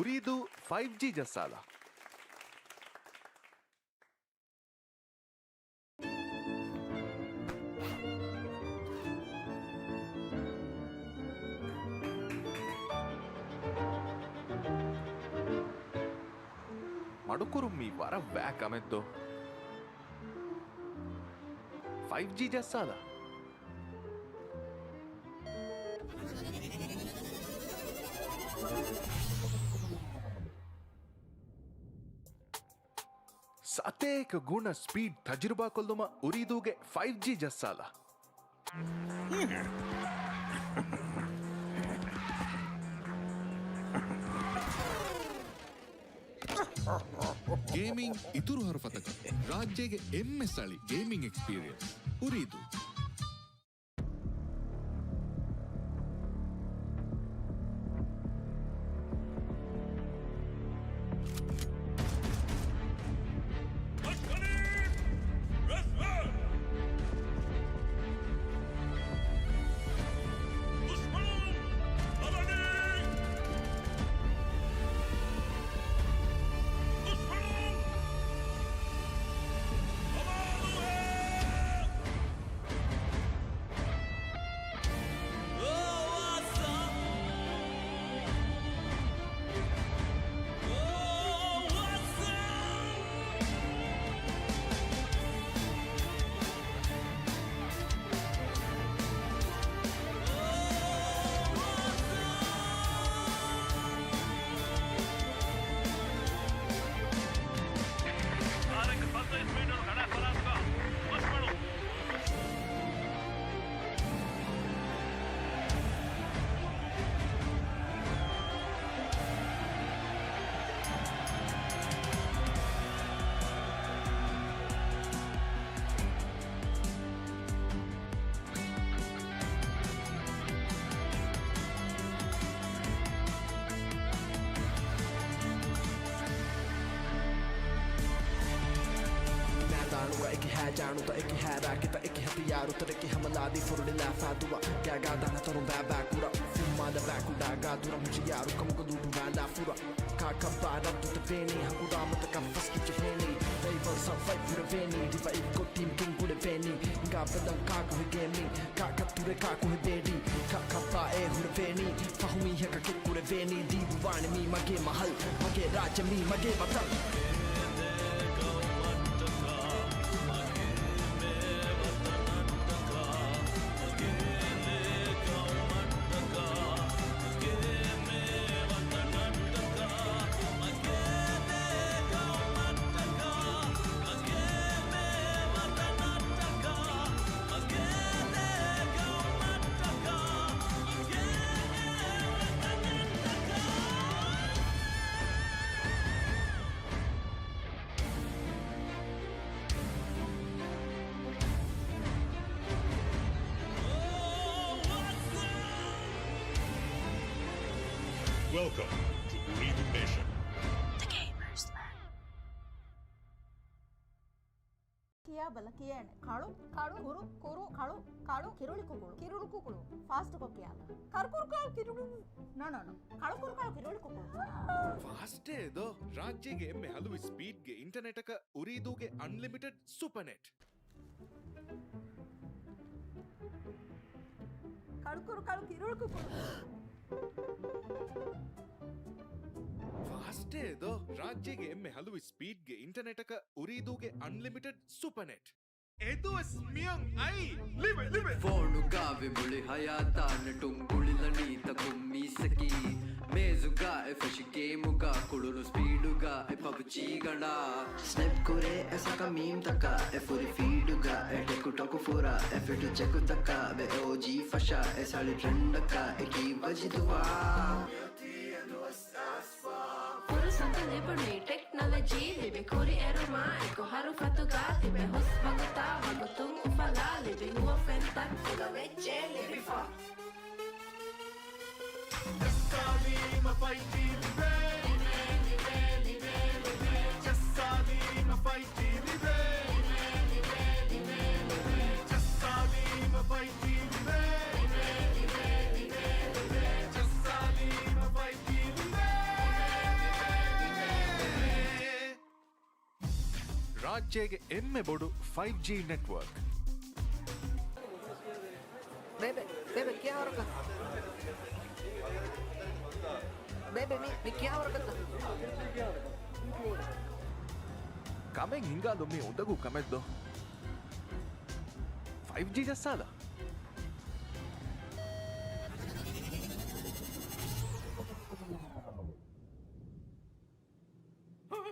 ಉರಿದು 5G ಜಸ್ಸಾದ ಮಡುಕುರು ಮೀ ವರ ಬ್ಯಾಕ್ ಅಮೆದ್ದು 5G ಜಸ್ಸಾದ ಸತೇಕ ಗುಣ ಸ್ಪೀಡ್ ತಜುರ್ಬಾ ಕೊಲ್ದುಮ ಉರಿದೂಗೆ 5G ಜಸ್ಸಾಲ ಗೇಮಿಂಗ್ ಇತುರು ಹೊರಫತಕ ರಾಜ್ಯಗೆ ಎಮ್ಮೆ ಸ್ಥಳಿ ಗೇಮಿಂಗ್ ಎಕ್ಸ್ಪೀರಿಯನ್ಸ್ ಉರಿದು एक है जानू तो एक है राकी तो एक हथियार उतर के हमला दी फुरडी लाफा दुआ क्या गादा ना तरुण बैबा कुरा फुम्मा द बैकुडा गादुरा मुझे यारू कम को दूर वाला फुरा काका बारा तुत वेनी हकुडा मत का फस्की चहेनी they will survive for the veni diva ikko team king kule veni nga badam ka ko gemi ka ture ka ko bedi ka pa e hur veni fahumi heka ke kule veni diwan mi mage mahal mage raj mi mage matal Welcome to Ooredoo Nation. The Gamers Land. ಕಿಯಾ ಬಲಕಿಯೇಣೆ ಕಾಳು ಕಾಳು ಕುರು ಕುರು ಕಾಳು ಕಾಳು ಕಿರುಳಿ ಕುಕುಳು fast ಕೊಕ್ಕಿಯಾಲ ಕರ್ಕುರು ಕಾಳು ಕಿರುಳು no no no ಕಾಳು ಕುರು ಕಾಳು ಕಿರುಳಿ ಕುಕುಳು fast ಏದೋ ರಾಜ್ಯಗೆ ಎಮ್ಮೆ ಹಲವು ಸ್ಪೀಡ್ಗೆ ಇಂಟರ್ನೆಟ್ ಅಕ ಉರಿದೂಗೆ ಅನ್ಲಿಮಿಟೆಡ್ ಸೂಪರ್ ನೆಟ್ ಕಳ್ಕುರು ಕಾಳು ಕಿರುಳಿ ಕುಕುಳು ಫಾಸ್ಟ್ ಏದೋ ರಾಜ್ಯಗೆ ಎಮ್ಮೆ ಹಲವು ಸ್ಪೀಡ್ಗೆ ಇಂಟರ್ನೆಟ್ ಅಕ ಉರಿದೂಗೆ ಅನ್ಲಿಮಿಟೆಡ್ ಸೂಪರ್ ನೆಟ್ ಎದು ಸ್ಮಿಯಂ ಐ ಲಿವೆ ಫೋನುಗಾವೆ ಮುಳಿ ಹಯಾತಾನ ಟುಂಗುಳಿಲನೀತ ಕುಮ್ಮಿಸಕಿ ಮೇಜುಗಾ ಎ ಫಶಿ ಗೇಮುಗಾ ಕುಳುನು ಸ್ಪೀಡುಗಾ ಎ ಪಬ್ಜಿ ಗಂಡ snap kore aisa ka meme taka e furi feeduga e TikTok fura e fit check taka be OG fasha e sali trend ka e ki bajiduwa Fursata liberne technology libe kori eroma eko haru fatuga tibe hus baguta bagutung ufala libe huwa fenta kuga veche libe fa ರಾಜ್ಯಗೆ ಎಮ್ಮೆ ಬೋಡು 5G network Bebe, bebe, क्या हो रखा? Bebe, मी क्या हो रखा? Kameng ಹಿಂಗಾದೊಮ್ಮೆ ಉಂದಗೂ ಕಮೆದ್ದು 5G ಜಸ್ಸಾಲ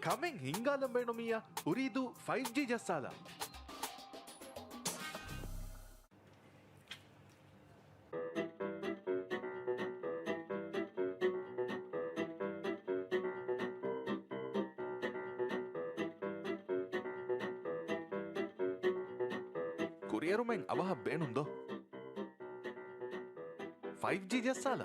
Kameng ಹಿಂಗಾಲಂಬೇಣೊಮಿಯ ಉರಿದು 5G ಜಸ್ಸಾಲ ಕುರಿಯರು Meng ಅವಹ ಬೇಣುಂದೋ 5G ಜಸ್ಸಾಲ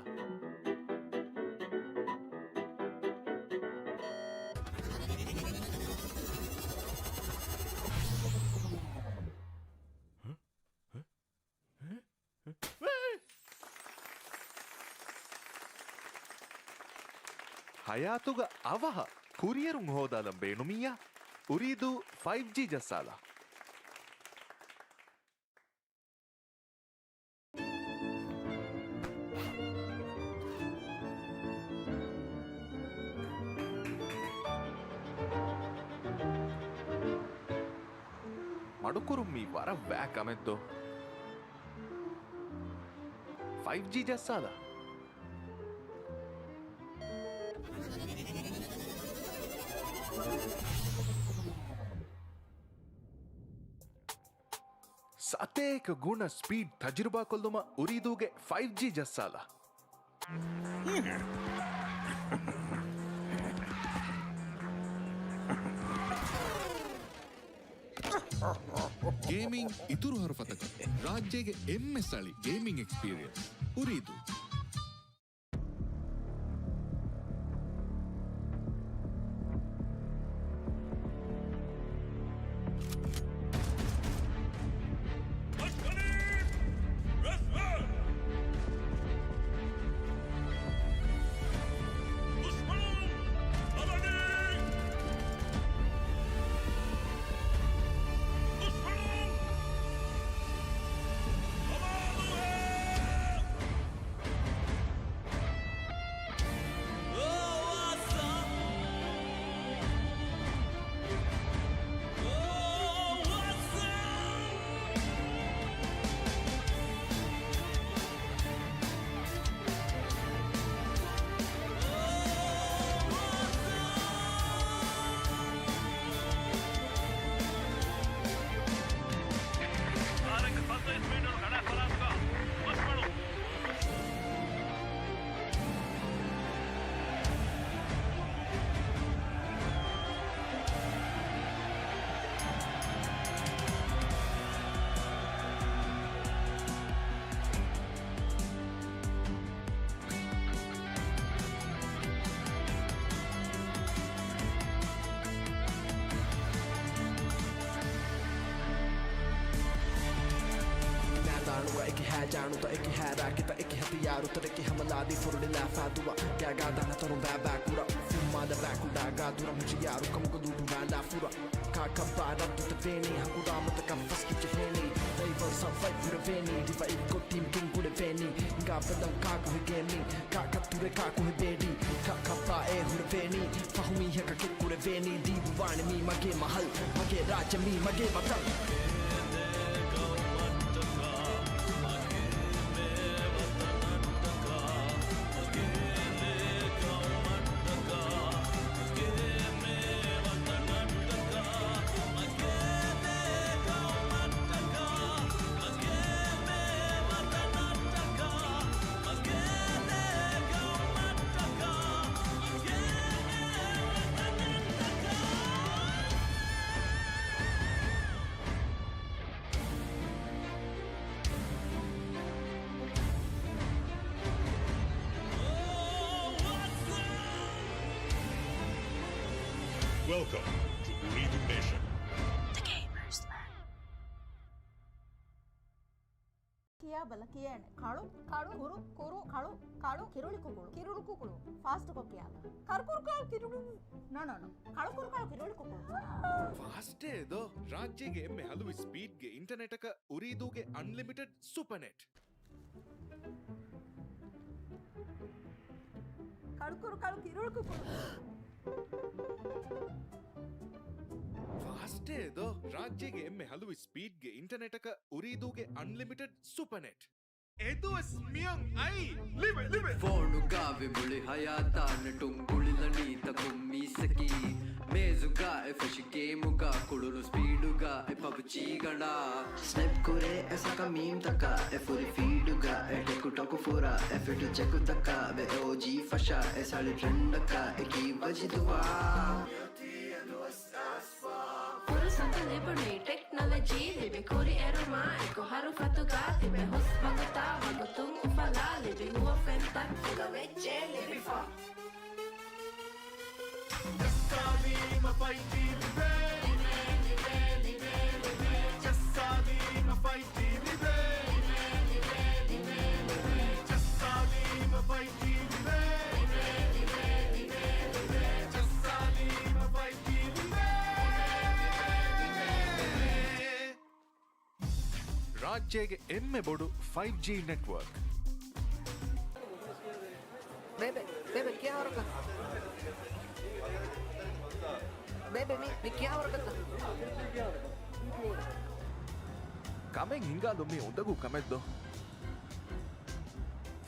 ಹಯಾತುಗ ಅವಹ ಕುರಿಯರು ಹೋದಾಲಂ ಬೇಣುಮಿಯ ಉರಿದು 5G ಜಸ್ಸಾಲ ಮಡುಕುರು ಮೀ ವರ ವ್ಯಾಕ್ ಅಮೆದ್ದು 5G ಜಸ್ಸಾಲ ಸತೇಕ ಗುಣ ಸ್ಪೀಡ್ ತಜುರ್ಬಾ ಕೊಲ್ಲುಮ ಉರಿದೂಗೆ 5G ಜಸ್ಸಾಲ ಗೇಮಿಂಗ್ ಇತುರು ಹರಫತಕ ರಾಜ್ಯಗೆ ಎಮ್ಮೆ ಸ್ಥಳಿ ಗೇಮಿಂಗ್ ಎಕ್ಸ್ಪೀರಿಯನ್ಸ್ ಉರಿದು है जानू तो एक है राकिता एक हथियार उतर के हमला दी फुरडी लाफा दुआ क्या गादा ना तोरो बाबा कुरा फुमा दा बाकुडा गादुरा मुझे यारू कम को दूडू वाला फुरा का कबारा तू ते वेनी हकुदा मत का फस्की चहेनी they will survive with a veni diva iko team king kude veni nga pedam ka ko gemi ka kature ka ko bedi ka kapa e hure veni fahumi he ka kude veni divu wani mi mage mahal mage raja mi mage matal Welcome to Ooredoo Nation. The Gamers Land. ಕಿಯಾ ಬಲ ಕಿಯಾನೆ ಕಾಳು ಕಾಳು ಕುರು ಕುರು ಕಾಳು ಕಾಳು ಕಿರುಳಿ ಕುಗುಳು ಕಿರುಳು ಕುಗುಳು fast ಕೊಕ್ಕಿಯಾಲ ಕರ್ಕುರು ಕಾಳು ಕಿರುಳು no no no ಕಾಳು ಕುರು ಕಾಳು ಕಿರುಳಿ ಕುಗುಳು ಫಾಸ್ಟೇ ಇದು ರಾಜ್ಯಗೆ ಎಮ್ಮೆ ಹಲವು ಸ್ಪೀಡ್ಗೆ ಇಂಟರ್ನೆಟ್ ಅಕ ಉರಿದೂಗೆ ಅನ್ಲಿಮಿಟೆಡ್ ಸೂಪರ್ ನೆಟ್ ಕಾಳು ಕುರು ಕಾಳು ಕಿರುಳು ಕುಗುಳು ಫಾಸ್ಟೇ ಇದು ರಾಜ್ಯಗೆ ಎಮ್ಮೆ ಹಲವು ಸ್ಪೀಡ್ಗೆ ಇಂಟರ್ನೆಟ್ ಅಕ ಉರಿದೂಗೆ ಅನ್ಲಿಮಿಟೆಡ್ ಸೂಪರ್ ನೆಟ್ ಇದು ಸ್ಮಿಯಂ ಐ ಲಿವೆ ಫೋನು ಗಾವೆ ಮುಳಿ ಹಯಾತ ನಟುಂಗುಳಿಲ ನೀತ ಕುಮ್ಮಿಸಕಿ ಮೇಜುಗಾ ಎಫಶಿ ಗೇಮುಗಾ ಕುಳುರು ಸ್ಪೀಡುಗಾ ಎ ಪಬ್ಜಿ ಗಂಡ ಸ್ನೈಪ್ ಕುರೆ ऐसा का मीम तका ए फुरी फीडुगा ए टेकु टोकु फुरा ए फिटु चेकु तका बे ओजी फशा ए साली ट्रेंड का ए की बजी दुआ Forza liberi technology libe kuri eroma eko haru fatuga tibe hos baguta bagutung ufala libe huwa fenta kuga veche libe fa ರಾಜ್ಯಗೆ ಎಮ್ಮೆ ಬೋಡು 5G ನೆಟ್ವರ್ಕ್ Bebe, bebe, क्या हो रहा है? Bebe, मी क्या हो रहा है? ಕಮೆಂಗ್ ಹಿಂಗಾದೊಮ್ಮೆ ಉಂದಗೂ ಕಮೆದ್ದು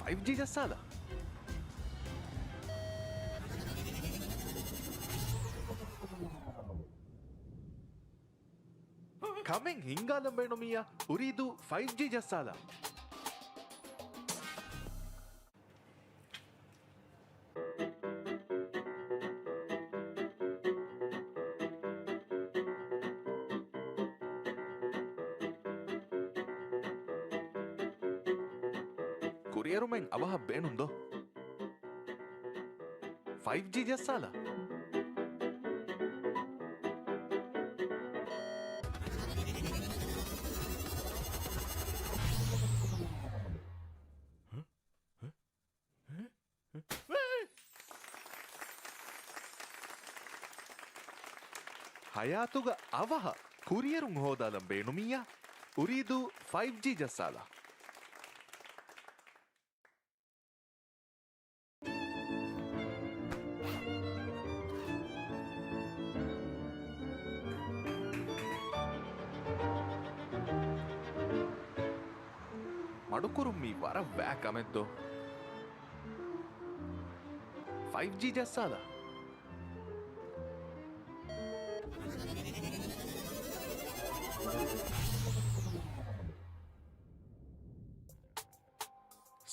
5G ಜಸ್ಸಾದ ಕಮೆಂಗ್ ಹಿಂಗಾದಂಬೇಣೊಮಿಯ ಉರಿದು 5G ಜಸ್ಸಾದ ಕುರಿಯರು ಮೆಂಗ್ ಅವಹ ಬೇಣುಂದೋ 5G ಜಸ್ಸಾದ ಹಯಾತುಗ ಅವಹ ಕುರಿಯರು ಹೋದಾದ ಬೇಣುಮಿಯ ಉರಿದು 5G ಜಸ್ಸಾದ ಮಡುಕುರು ಮೀ ವರ ವ್ಯಾಕ್ ಅಮೆದ್ದು 5G ಜಸ್ಸಾದ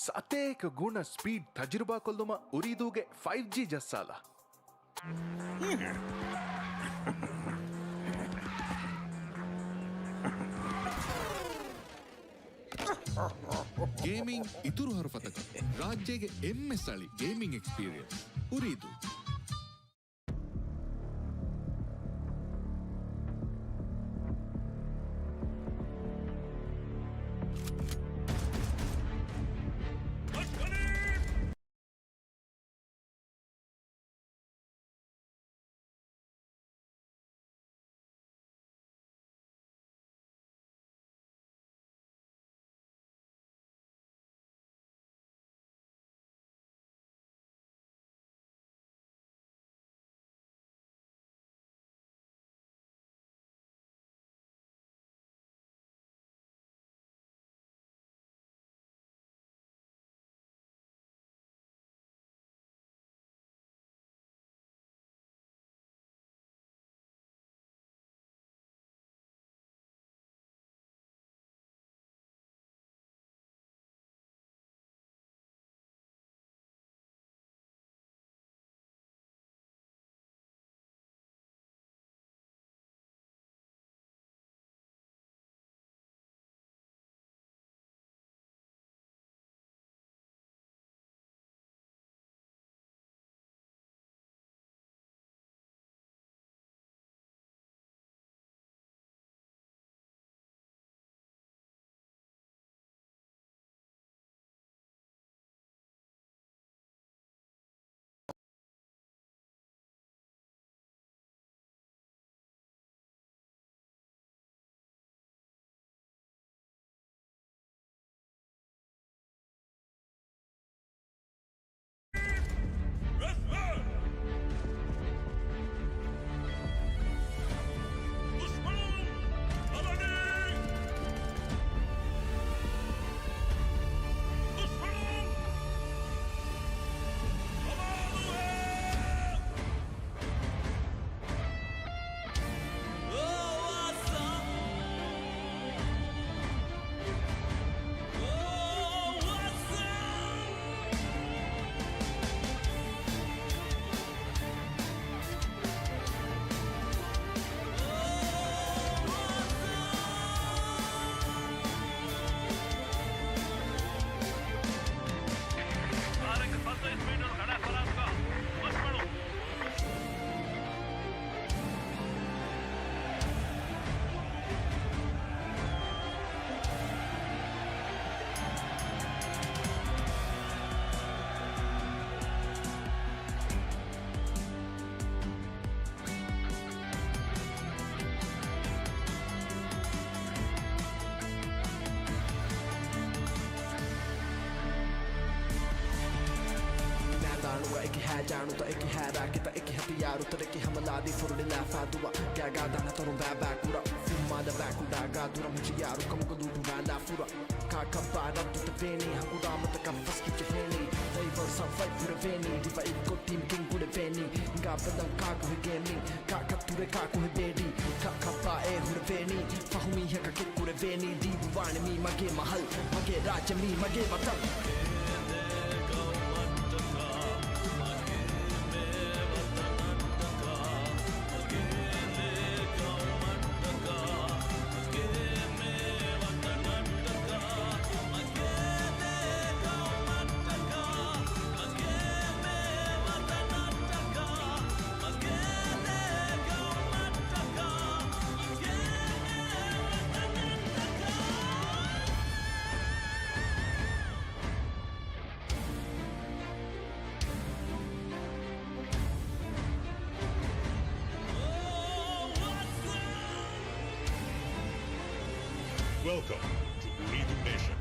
ಸತೇಕ ಗುಣ ಸ್ಪೀಡ್ ತಜುರ್ಬಾ ಕೊಲ್ಲುಮ ಉರಿದೂಗೆ 5G ಜಸ್ಸಾಲ ಗೇಮಿಂಗ್ ಇತುರು ಹರಫತಕ ರಾಜ್ಯಗೆ ಎಮ್ಮೆ ಸ್ಥಳಿ ಗೇಮಿಂಗ್ ಎಕ್ಸ್ಪೀರಿಯನ್ಸ್ ಉರಿದು एक है जानू तो एक है राकिता एक हथियार उतर के हमला दी फुरडिला फादुआ क्या गादा ना तोरुं बैकुरा fumada bakuda gadura muji yaru kamu ko dudu bala fura ka kabara tut veni hakura mata ka faski cheni dai vor sa fight pura veni diva ikko team king gule veni ga padam ka ko geni ka kature ka ko bedi ka kapa e hur veni fahumi haka ke kure veni di buwane mi mage mahal mage raj mi mage matam Welcome to Ooredoo Nation.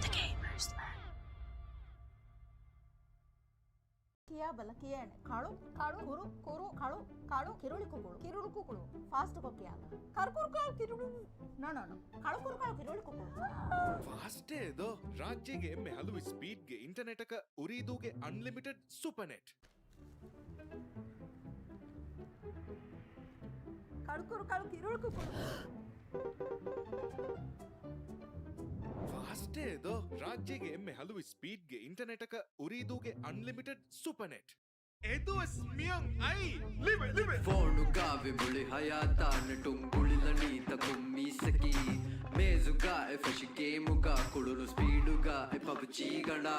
The Gamers Land. ಕಿಯಾ ಬಲ ಕಿಯಾಣೆ ಕಾಳು ಕಾಳು ಕುರು ಕುರು ಕಾಳು ಕಾಳು ಕಿರುಳಿ ಕುಕುಳು fast ಕೊಕ್ಕಿಯಾದ ಕರ್ಕುರು ಕಾಳು ಕಿರುಳು no no no ಕಾಳು ಕುರು ಕಾಳು ಕಿರುಳಿ ಕುಕುಳು fast ಏದೋ ರಾಜ್ಯಗೆ ಎಮ್ಮೆ ಹಲವು ಸ್ಪೀಡ್ಗೆ ಇಂಟರ್ನೆಟ್ ಅಕ ಉರಿದೂಗೆ ಅನ್ಲಿಮಿಟೆಡ್ ಸೂಪರ್ ನೆಟ್ ಕರ್ಕುರು ಕಾಳು ಕಿರುಳಿ ಕುಕುಳು ಫಾಸ್ಟ್ ಏದೋ ರಾಜ್ಯಗೆ ಎಮ್ಮೆ ಹಲವು ಸ್ಪೀಡ್ಗೆ ಇಂಟರ್ನೆಟ್ ಅಕ ಉರಿದೂಗೆ ಅನ್ಲಿಮಿಟೆಡ್ ಸೂಪರ್ ನೆಟ್ ಎದು ಸ್ಮಿಯಂ ಐ ಲಿವೆ Fonugavi muli hayata netumbulilani takummisaki mezuga e fashi gamuga kululu speeduga e PUBG ganda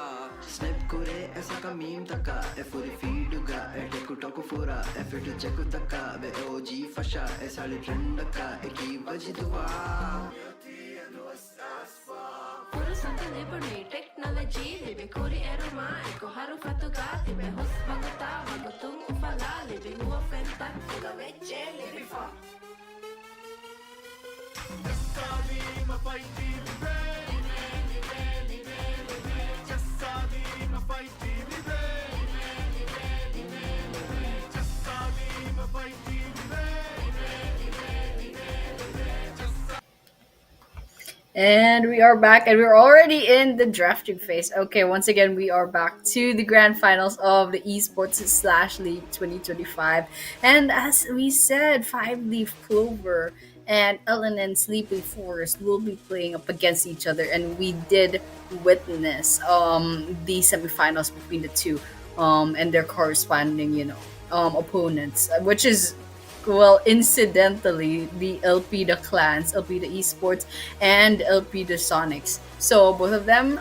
snap kore aisa ka meme taka e furi feeduga e TikTok fura e fit check taka be OG fasha e sali trend ka e ki bajidwa Furusato liberi technology libe kuri eruma eko haru fatuga tibe hus baguta magutung ufala libe huwa fenta kuga veche libe fa And we are back, and we're already in the drafting phase. Okay, once again, we are back to the grand finals of the Esports slash League 2025. And as we said, Five Leaf Clover and Lenion Sleeping Forest will be playing up against each other, and we did witness the semifinals between the two and their corresponding, opponents, which is well, incidentally, the LP the Clans, LP the Esports, and LP the Sonics. So both of them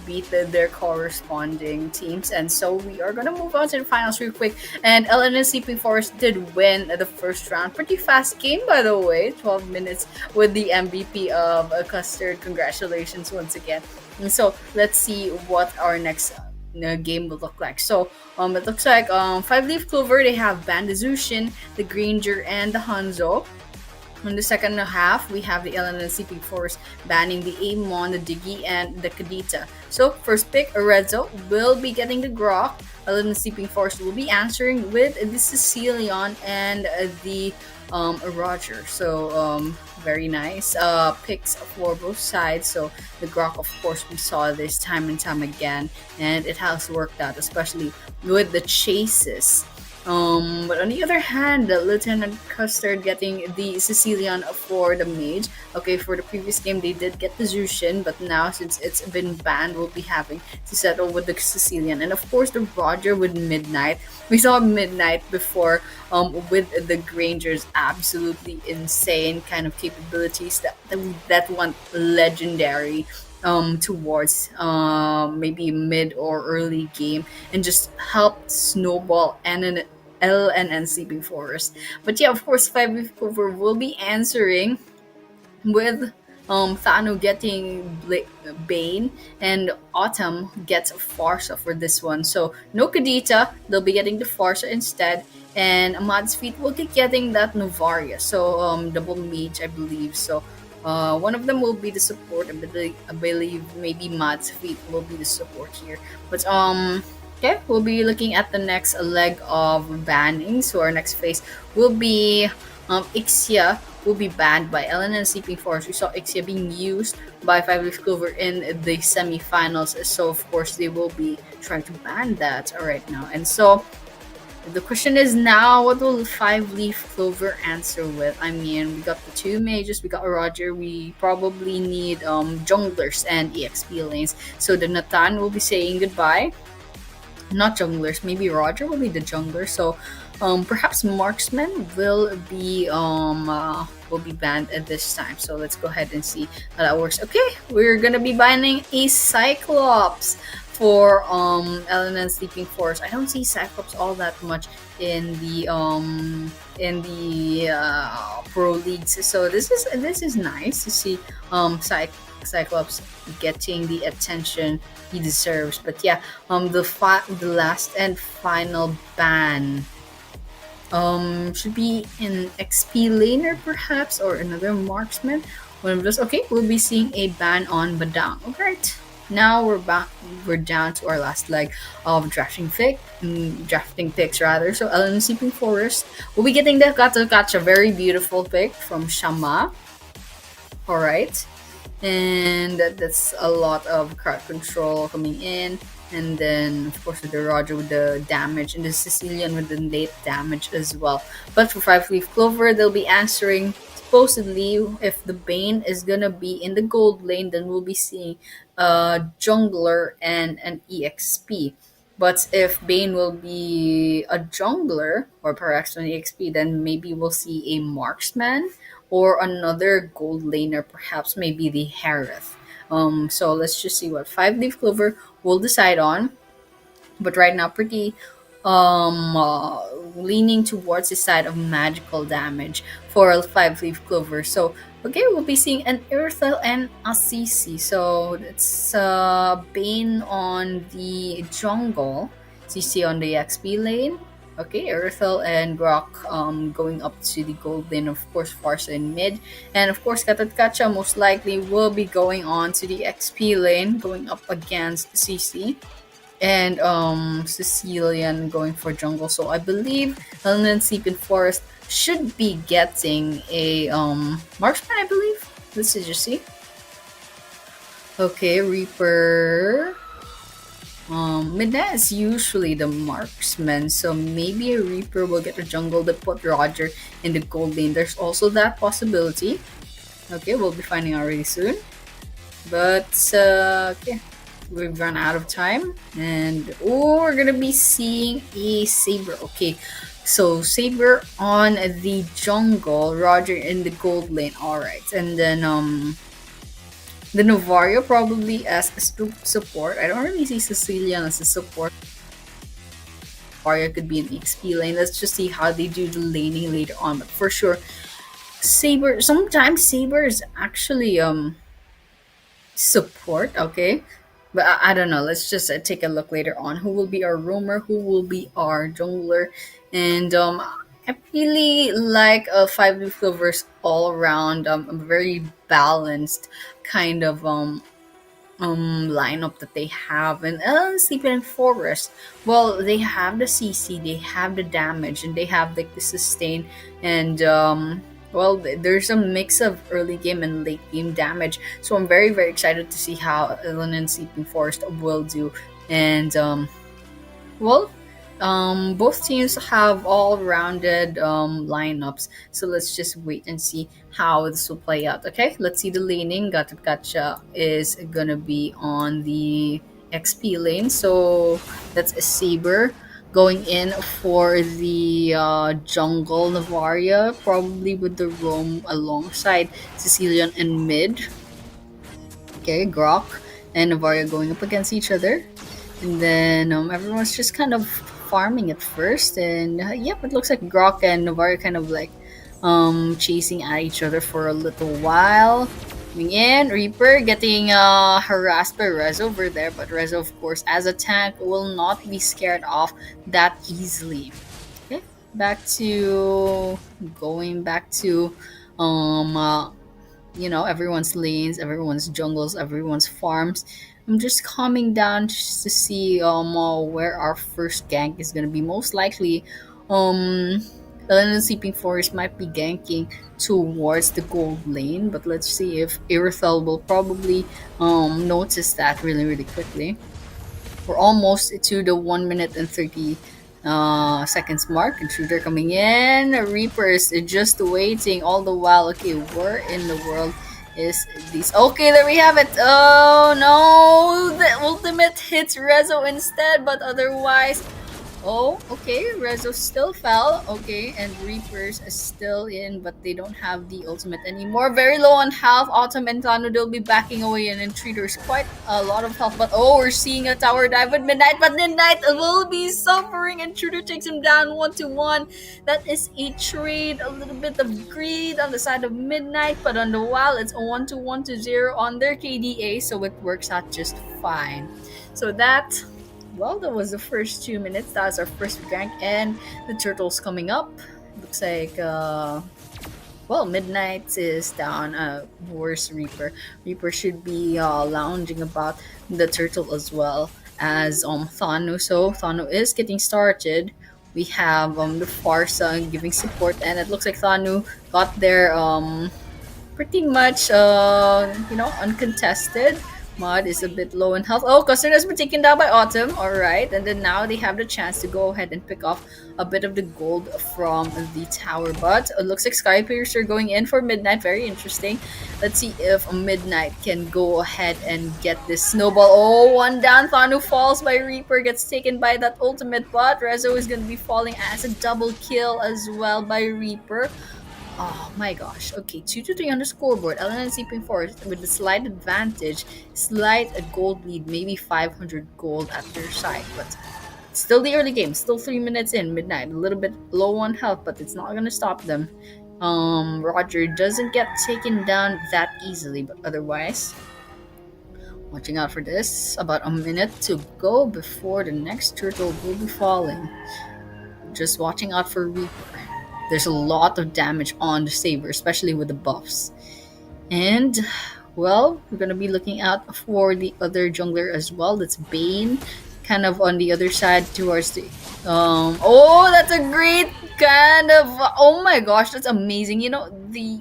beat their corresponding teams, and so we are gonna move on to the finals real quick. And LN Sleeping Forest did win the first round. Pretty fast game, by the way, 12 minutes with the MVP of Custard. Congratulations once again. And so let's see what our next game will look like. So it looks like Five Leaf Clover, they have Bandazushin, the Granger, and the Hanzo. In the second half, we have the Eleanor Sleeping Forest banning the Amon, the Diggy, and the Kadita. So first pick, Arezzo will be getting the Grok. Eleanor Sleeping Forest will be answering with the Sicilian and the Roger. So very nice picks for both sides. So the Grok, of course, we saw this time and time again, and it has worked out, especially with the chases. But on the other hand, Lieutenant Custard getting the Sicilian for the mage. Okay, for the previous game, they did get the Zushin, but now since it's been banned, we'll be having to settle with the Sicilian. And of course, the Roger with Midnight. We saw Midnight before with the Granger's absolutely insane kind of capabilities that went legendary towards maybe mid or early game and just helped snowball LNN Sleeping Forest. But yeah, of course, Five Leaf Clover will be answering with Thano getting Bane, and Autumn gets Farsa for this one. So no Kadita, they'll be getting the Farsa instead, and Ahmad's Feet will be getting that Novaria. So double mage, I believe. So one of them will be the support. I believe maybe Mad's Feet will be the support here. But Okay, we'll be looking at the next leg of banning. So our next phase will be Ixia will be banned by Ellen and Sleeping Forest. We saw Ixia being used by Five Leaf Clover in the semifinals. So of course they will be trying to ban that right now. And so the question is now, what will Five Leaf Clover answer with? I mean, we got the two mages, we got Roger, we probably need junglers and EXP lanes. So the Nathan will be saying goodbye. Not junglers, maybe Roger will be the jungler. So perhaps marksman will be banned at this time. So let's go ahead and see how that works. Okay, we're gonna be banning a Cyclops for Ellen and Sleeping Forest. I don't see Cyclops all that much in the pro leagues. So this is nice to see Cyclops getting the attention he deserves. But yeah, the last and final ban should be an XP laner perhaps, or another marksman. One of those. Okay, we'll be seeing a ban on Badang. Alright. Now we're down to our last leg of drafting picks rather. So Ellen Sleeping Forest will be getting the Gotcha, very beautiful pick from Shama. Alright. And that's a lot of crowd control coming in. And then, of course, with the Roger with the damage, and the Sicilian with the late damage as well. But for Five Leaf Clover, they'll be answering supposedly if the Bane is gonna be in the gold lane, then we'll be seeing a jungler and an EXP. But if Bane will be a jungler or perhaps an EXP, then maybe we'll see a marksman or another gold laner, perhaps maybe the Harith. So let's just see what Five Leaf Clover will decide on. But right now, pretty leaning towards the side of magical damage for Five Leaf Clover. So okay, we'll be seeing an Irithel and a CC. So it's Bane on the jungle, CC on the XP lane. Okay, Irithel and Grok going up to the gold lane, of course, Farsa in mid. And of course, Katatkacha most likely will be going on to the XP lane, going up against CC. And Sicilian going for jungle. So I believe Lenion Sleeping Forest should be getting a marksman, I believe. Let's just see. Okay, Reaper. Midna is usually the marksman, so maybe a Reaper will get a jungle that put Roger in the gold lane. There's also that possibility. Okay, we'll be finding out really soon. But okay, we've run out of time, and we're gonna be seeing a Saber. Okay, so Saber on the jungle, Roger in the gold lane. All right, and then the Novario probably as a support. I don't really see Sicilian as a support. Novario could be an XP lane. Let's just see how they do the laning later on. But for sure, Saber. Sometimes Saber is actually support. Okay, but I don't know. Let's just take a look later on. Who will be our roamer? Who will be our jungler? And I really like Five Leaf Clovers all around. A very balanced kind of lineup that they have. And Sleeping Forest, well, they have the CC, they have the damage, and they have like the sustain. And well, there's a mix of early game and late game damage. So I'm very very excited to see how Ellen and Sleeping Forest will do. And well, both teams have all-rounded lineups, so let's just wait and see how this will play out. Okay, let's see the laning. Gotcha is gonna be on the XP lane, so that's a Saber going in for the jungle Navaria, probably with the roam alongside Sicilian and mid. Okay, Grok and Navaria going up against each other. And then everyone's just kind of farming at first, and yep, it looks like Grok and Navarre kind of like chasing at each other for a little while. Coming in, Reaper getting harassed by Rez over there, but Rez, of course, as a tank, will not be scared off that easily. Okay, going back to everyone's lanes, everyone's jungles, everyone's farms. I'm just calming down just to see where our first gank is gonna be. Most likely, the London Sleeping Forest might be ganking towards the gold lane, but let's see if Irithel will probably notice that really quickly. We're almost to the 1 minute and 30 seconds mark. Intruder coming in. Reaper is just waiting all the while. Okay, where in the world is these? Okay, there we have it. Oh no, the ultimate hits Rezo instead, but otherwise. Oh, okay. Rezo still fell. Okay, and Reapers is still in, but they don't have the ultimate anymore. Very low on health. Autumn and Tano, they'll be backing away, and Intruder's quite a lot of health. But oh, we're seeing a tower dive with Midnight, but Midnight will be suffering. Intruder takes him down 1-1. That is a trade. A little bit of greed on the side of Midnight, but on the while, it's a 1-1-0 on their KDA, so it works out just fine. So that was the first 2 minutes. That was our first gank, and the turtle's coming up. Looks like Midnight is down. Where's Reaper? Reaper should be lounging about the turtle as well as Thanu. So Thanu is getting started. We have the Farsa giving support, and it looks like Thanu got there pretty much uncontested. Mod is a bit low in health. Oh, Custard has been taken down by Autumn. Alright, and then now they have the chance to go ahead and pick off a bit of the gold from the tower. But it looks like Skypiercer going in for Midnight. Very interesting. Let's see if Midnight can go ahead and get this snowball. Oh, one down. Thanu falls by Reaper. Gets taken by that ultimate, but Rezo is going to be falling as a double kill as well by Reaper. Oh my gosh. Okay, 2-3 on the scoreboard. LNN Sleeping Forest with a slight advantage, slight a gold lead, maybe 500 gold at their side. But still the early game, still 3 minutes in. Midnight, a little bit low on health, but it's not gonna stop them. Roger doesn't get taken down that easily, but otherwise, watching out for this. About a minute to go before the next turtle will be falling. Just watching out for Reaper. There's a lot of damage on the Saber, especially with the buffs. And, we're going to be looking out for the other jungler as well. That's Bane, kind of on the other side towards the... oh, that's a great kind of... oh my gosh, that's amazing. You know, the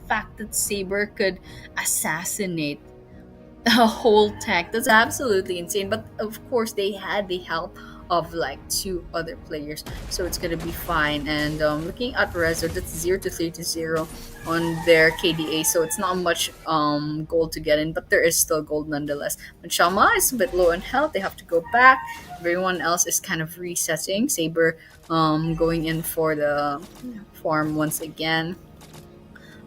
fact that Saber could assassinate a whole tank, that's absolutely insane. But, of course, they had the help of like 2 other players, so it's gonna be fine. And looking at Rezo, that's 0-3-0 on their KDA, so it's not much gold to get in, but there is still gold nonetheless. But Shama is a bit low in health, they have to go back. Everyone else is kind of resetting. Saber going in for the farm once again.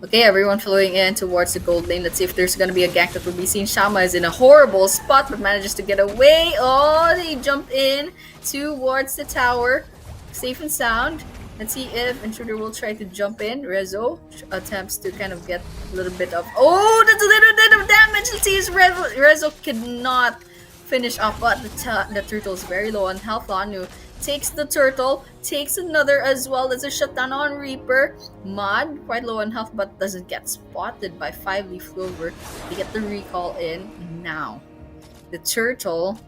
Okay, everyone flowing in towards the gold lane. Let's see if there's gonna be a gank that will be seen. Shama is in a horrible spot, but manages to get away. Oh, they jump in towards the tower. Safe and sound. Let's see if Intruder will try to jump in. Rezo attempts to kind of get a little bit of... oh, that's a little bit of damage. Let's see if Rezo cannot finish off, but the turtle is very low on health. Lanu takes the turtle, takes another as well. There's a shutdown on Reaper. Mod, quite low on health, but doesn't get spotted by 5-leaf clover. They get the recall in now. The turtle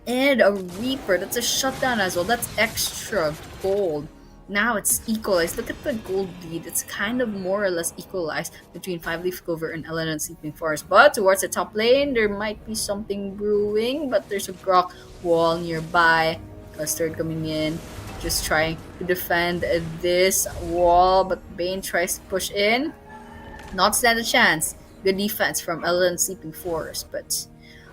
and a Reaper. That's a shutdown as well. That's extra gold. Now it's equalized. Look at the gold lead. It's kind of more or less equalized between 5-leaf clover and LNN Sleeping Forest. But towards the top lane, there might be something brewing, but there's a Grok wall nearby. Custard coming in, just trying to defend this wall, but Bane tries to push in. Not stand a chance. Good defense from LN Sleeping Forest, but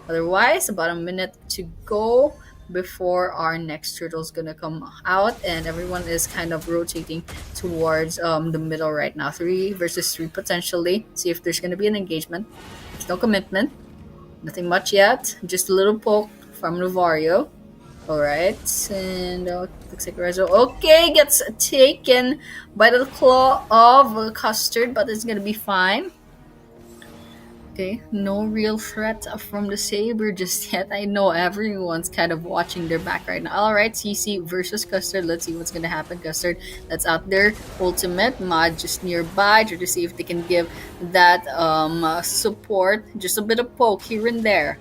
otherwise, about a minute to go before our next turtle's gonna come out, and everyone is kind of rotating towards the middle right now. 3 versus 3 potentially. See if there's gonna be an engagement. There's no commitment. Nothing much yet. Just a little poke from Novario. Alright, and looks like Rezo, okay, gets taken by the claw of Custard, but it's gonna be fine. Okay, no real threat from the Saber just yet. I know everyone's kind of watching their back right now. Alright, CC versus Custard. Let's see what's gonna happen. Custard, that's out there. Ultimate. Mod just nearby. Try to see if they can give that support. Just a bit of poke here and there.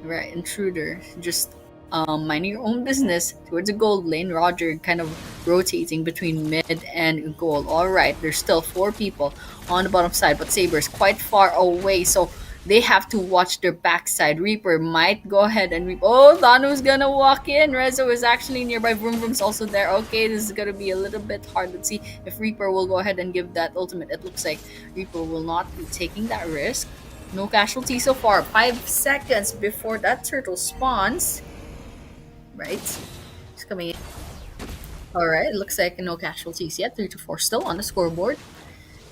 Right, intruder. Just minding your own business towards the gold lane. Roger kind of rotating between mid and gold. All right, there's still 4 people on the bottom side, but Saber's quite far away, so they have to watch their backside. Reaper might go ahead and reap. Oh, Thanu's gonna walk in. Rezo is actually nearby. Vroom Vroom's also there. Okay, this is gonna be a little bit hard. Let's see if Reaper will go ahead and give that ultimate. It looks like Reaper will not be taking that risk. No casualty so far. 5 seconds before that turtle spawns. Right? It's coming in. Alright, it looks like no casualties yet. 3 to 4 still on the scoreboard.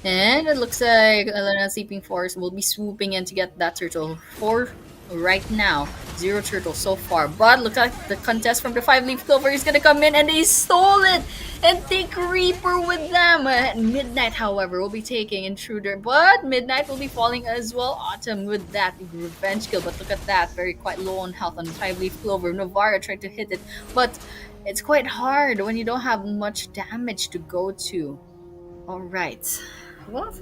And it looks like Elena Sleeping Forest will be swooping in to get that turtle. 4 right now. 0 turtles so far. But look like the contest from the 5-leaf clover is gonna come in and they stole it! And take Reaper with them! Midnight, however, will be taking Intruder. But Midnight will be falling as well. Autumn with that revenge kill. But look at that. Very quite low on health on the 5-leaf clover. Novara tried to hit it. But it's quite hard when you don't have much damage to go to. Alright. Well,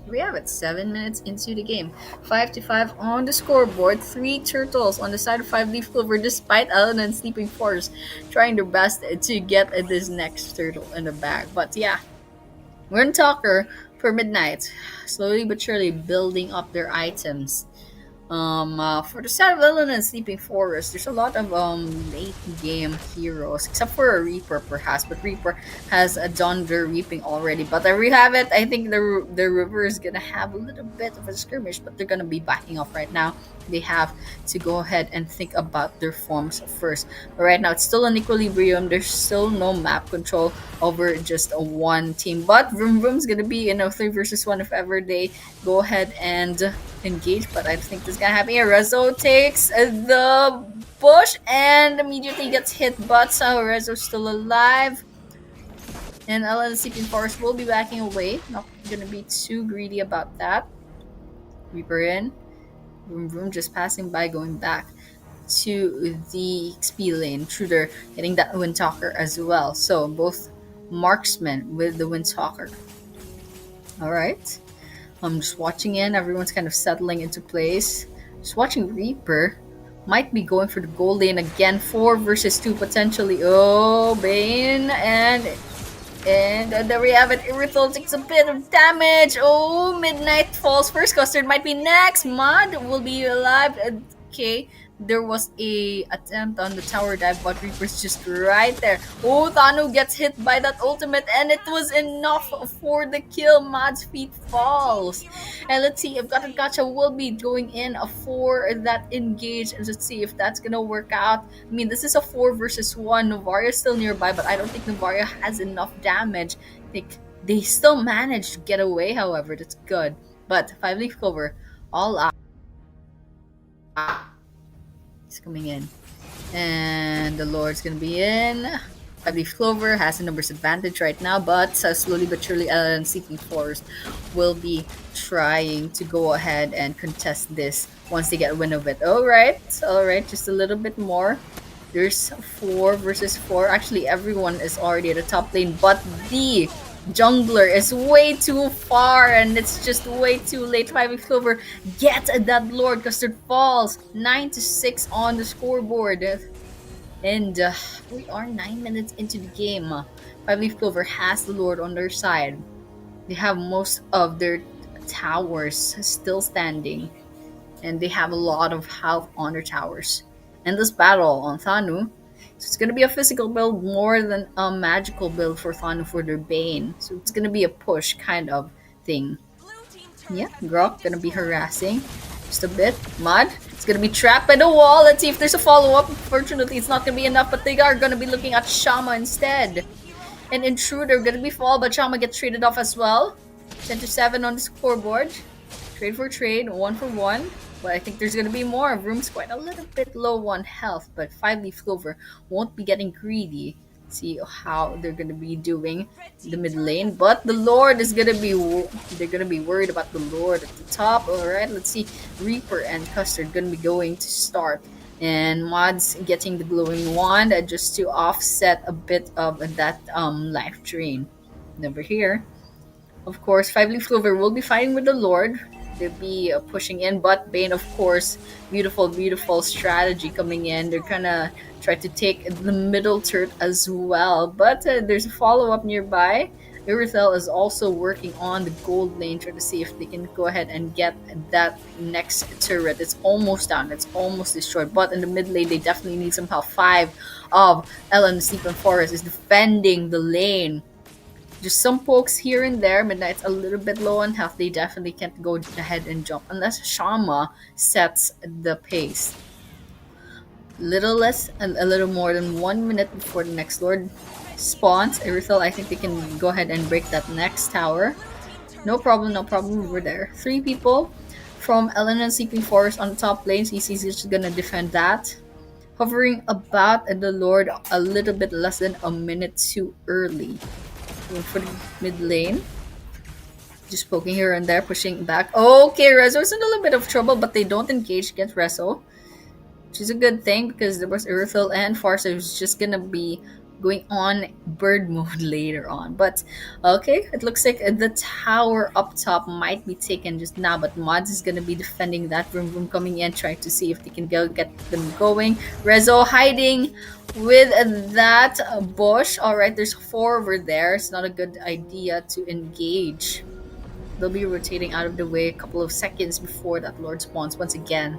we have it. 7 minutes into the game. 5 to 5 on the scoreboard. 3 turtles on the side of 5-leaf clover, despite Ellen and Sleeping Forest trying their best to get this next turtle in the bag. But yeah, Wind Talker for Midnight, slowly but surely building up their items. For the side of Lenion and Sleeping Forest, there's a lot of late game heroes, except for a Reaper perhaps, but Reaper has done their reaping already. But there we have it. I think the river is gonna have a little bit of a skirmish, but they're gonna be backing off right now. They have to go ahead and think about their forms first. But right now, it's still an equilibrium. There's still no map control over just one team. But Vroom Vroom's gonna be in a 3 versus 1 if ever they go ahead and engage. But I think this is gonna happen here. Rezo takes the bush and immediately gets hit. But Rezo's still alive. And Ellen Sleeping Forest will be backing away. Not gonna be too greedy about that. Reaper in. Vroom Vroom just passing by, going back to the XP lane. Intruder getting that Windtalker as well. So both marksmen with the Windtalker. Alright. I'm just watching in. Everyone's kind of settling into place. Just watching Reaper. Might be going for the gold lane again. 4 versus 2 potentially. Oh, Bane and there we have it. Irithol takes a bit of damage. Oh, Midnight falls first. Custard might be next. Mud will be alive. Okay. There was a attempt on the tower dive, but Reaper's just right there. Oh, Thanu gets hit by that ultimate, and it was enough for the kill. Mad's feet falls. And let's see if Gacha will be going in for that engage. And let's see if that's gonna work out. I mean, this is a 4 versus 1. Novaria is still nearby, but I don't think Novaria has enough damage. I think they still managed to get away, however. That's good. But 5-leaf clover, all out. He's coming in. And the Lord's gonna be in. 5-leaf clover has a numbers advantage right now, but slowly but surely Ellen Sleeping Forest will be trying to go ahead and contest this once they get wind of it. Alright, just a little bit more. There's 4 versus 4. Actually, everyone is already at the top lane, but the jungler is way too far and it's just way too late. 5-leaf clover get that Lord. Custard falls. 9 to 6 on the scoreboard. And we are 9 minutes into the game. 5-leaf clover has the Lord on their side. They have most of their towers still standing. And they have a lot of health on their towers. And this battle on Thanu, so it's gonna be a physical build more than a magical build for Thanu for their Bane. So it's gonna be a push kind of thing. Yeah, Grok gonna be harassing just a bit. Mud, it's gonna be trapped by the wall. Let's see if there's a follow-up. Unfortunately, it's not gonna be enough, but they are gonna be looking at Shama instead. And Intruder gonna be fall, but Shama gets traded off as well. 10 to 7 on the scoreboard. Trade for trade, 1 for 1. But I think there's going to be more. Room's quite a little bit low on health, but 5-leaf clover won't be getting greedy. See how they're going to be doing the mid lane. But the Lord is going to be, they're going to be worried about the Lord at the top. Alright, let's see. Reaper and Custard going to be going to start. And Mod's getting the glowing wand just to offset a bit of that life drain. Over here, of course, 5-leaf clover will be fighting with the Lord. they be pushing in, but Bane, of course, beautiful, beautiful strategy coming in. They're gonna try to take the middle turret as well, but there's a follow up nearby. Irithel is also working on the gold lane, trying to see if they can go ahead and get that next turret. It's almost down, it's almost destroyed, but in the mid lane, they definitely need some help. 5 of Ellen Sleeping Forest is defending the lane. Just some pokes here and there. Midnight's a little bit low on health. They definitely can't go ahead and jump unless Shama sets the pace. A little more than 1 minute before the next Lord spawns. Irithel, I think they can go ahead and break that next tower. No problem, no problem. We're there. 3 people from Ellen and Sleeping Forest on the top lane. CC's just gonna defend that. Hovering about the Lord a little bit less than a minute too early. Going for the mid lane. Just poking here and there, pushing back. Okay, Rezo's in a little bit of trouble, but they don't engage against Rezo. Which is a good thing because there was Irithel and Farsa who's just gonna be going on bird mode later on. But okay, it looks like the tower up top might be taken just now, but Mods is gonna be defending that room coming in, trying to see if they can get them going. Rezo hiding with that bush. Alright, there's 4 over there. It's not a good idea to engage. They'll be rotating out of the way a couple of seconds before that Lord spawns once again.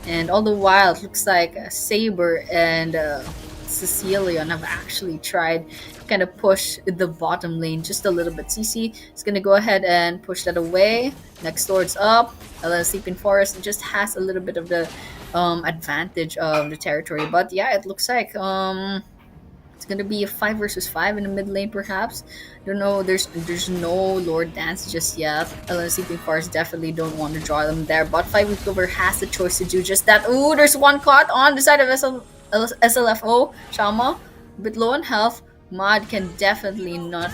And all the while, it looks like Saber and Cecilion have actually tried to kind of push the bottom lane just a little bit. CC is going to go ahead and push that away. Next Lord's up. Ella Sleeping Forest just has a little bit of the advantage of the territory. But yeah, it looks like it's gonna be a 5 versus 5 in the mid lane, perhaps. Don't know. There's no Lord Dance just yet. Ellen Sleeping Forest definitely don't want to draw them there, but 5 Week Over has the choice to do just that. Ooh, there's one caught on the side of SLFO. Shama, a bit low on health. Mod can definitely not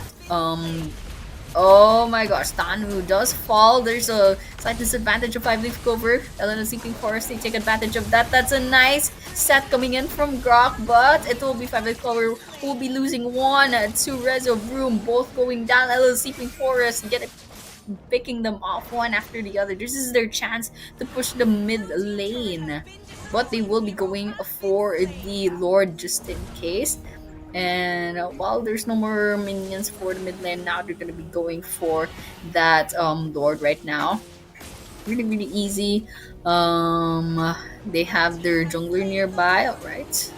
Oh my gosh, Tanu does fall. There's a slight disadvantage of 5 Leaf Cover. Elena Sleeping Forest, they take advantage of that. That's a nice set coming in from Grok, but it will be 5 Leaf Cover who will be losing 1 to Rezo Broom, both going down. Elena Sleeping Forest picking them off one after the other. This is their chance to push the mid lane, but they will be going for the Lord just in case. And while there's no more minions for the mid lane now, they're gonna be going for that Lord right now. Really, really easy. They have their jungler nearby, alright.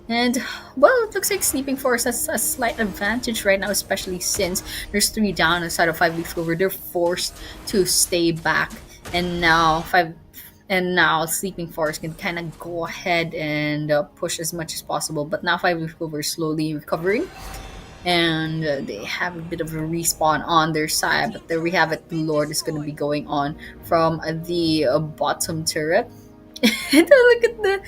And well, it looks like Sleeping Forest has a slight advantage right now, especially since there's 3 down inside of 5 Leaf Clover. They're forced to stay back, and now Sleeping Forest can kind of go ahead and push as much as possible. But now 5 Leaf Clover is slowly recovering, and they have a bit of a respawn on their side. But there we have it. The Lord is going to be going on from the bottom turret. And look at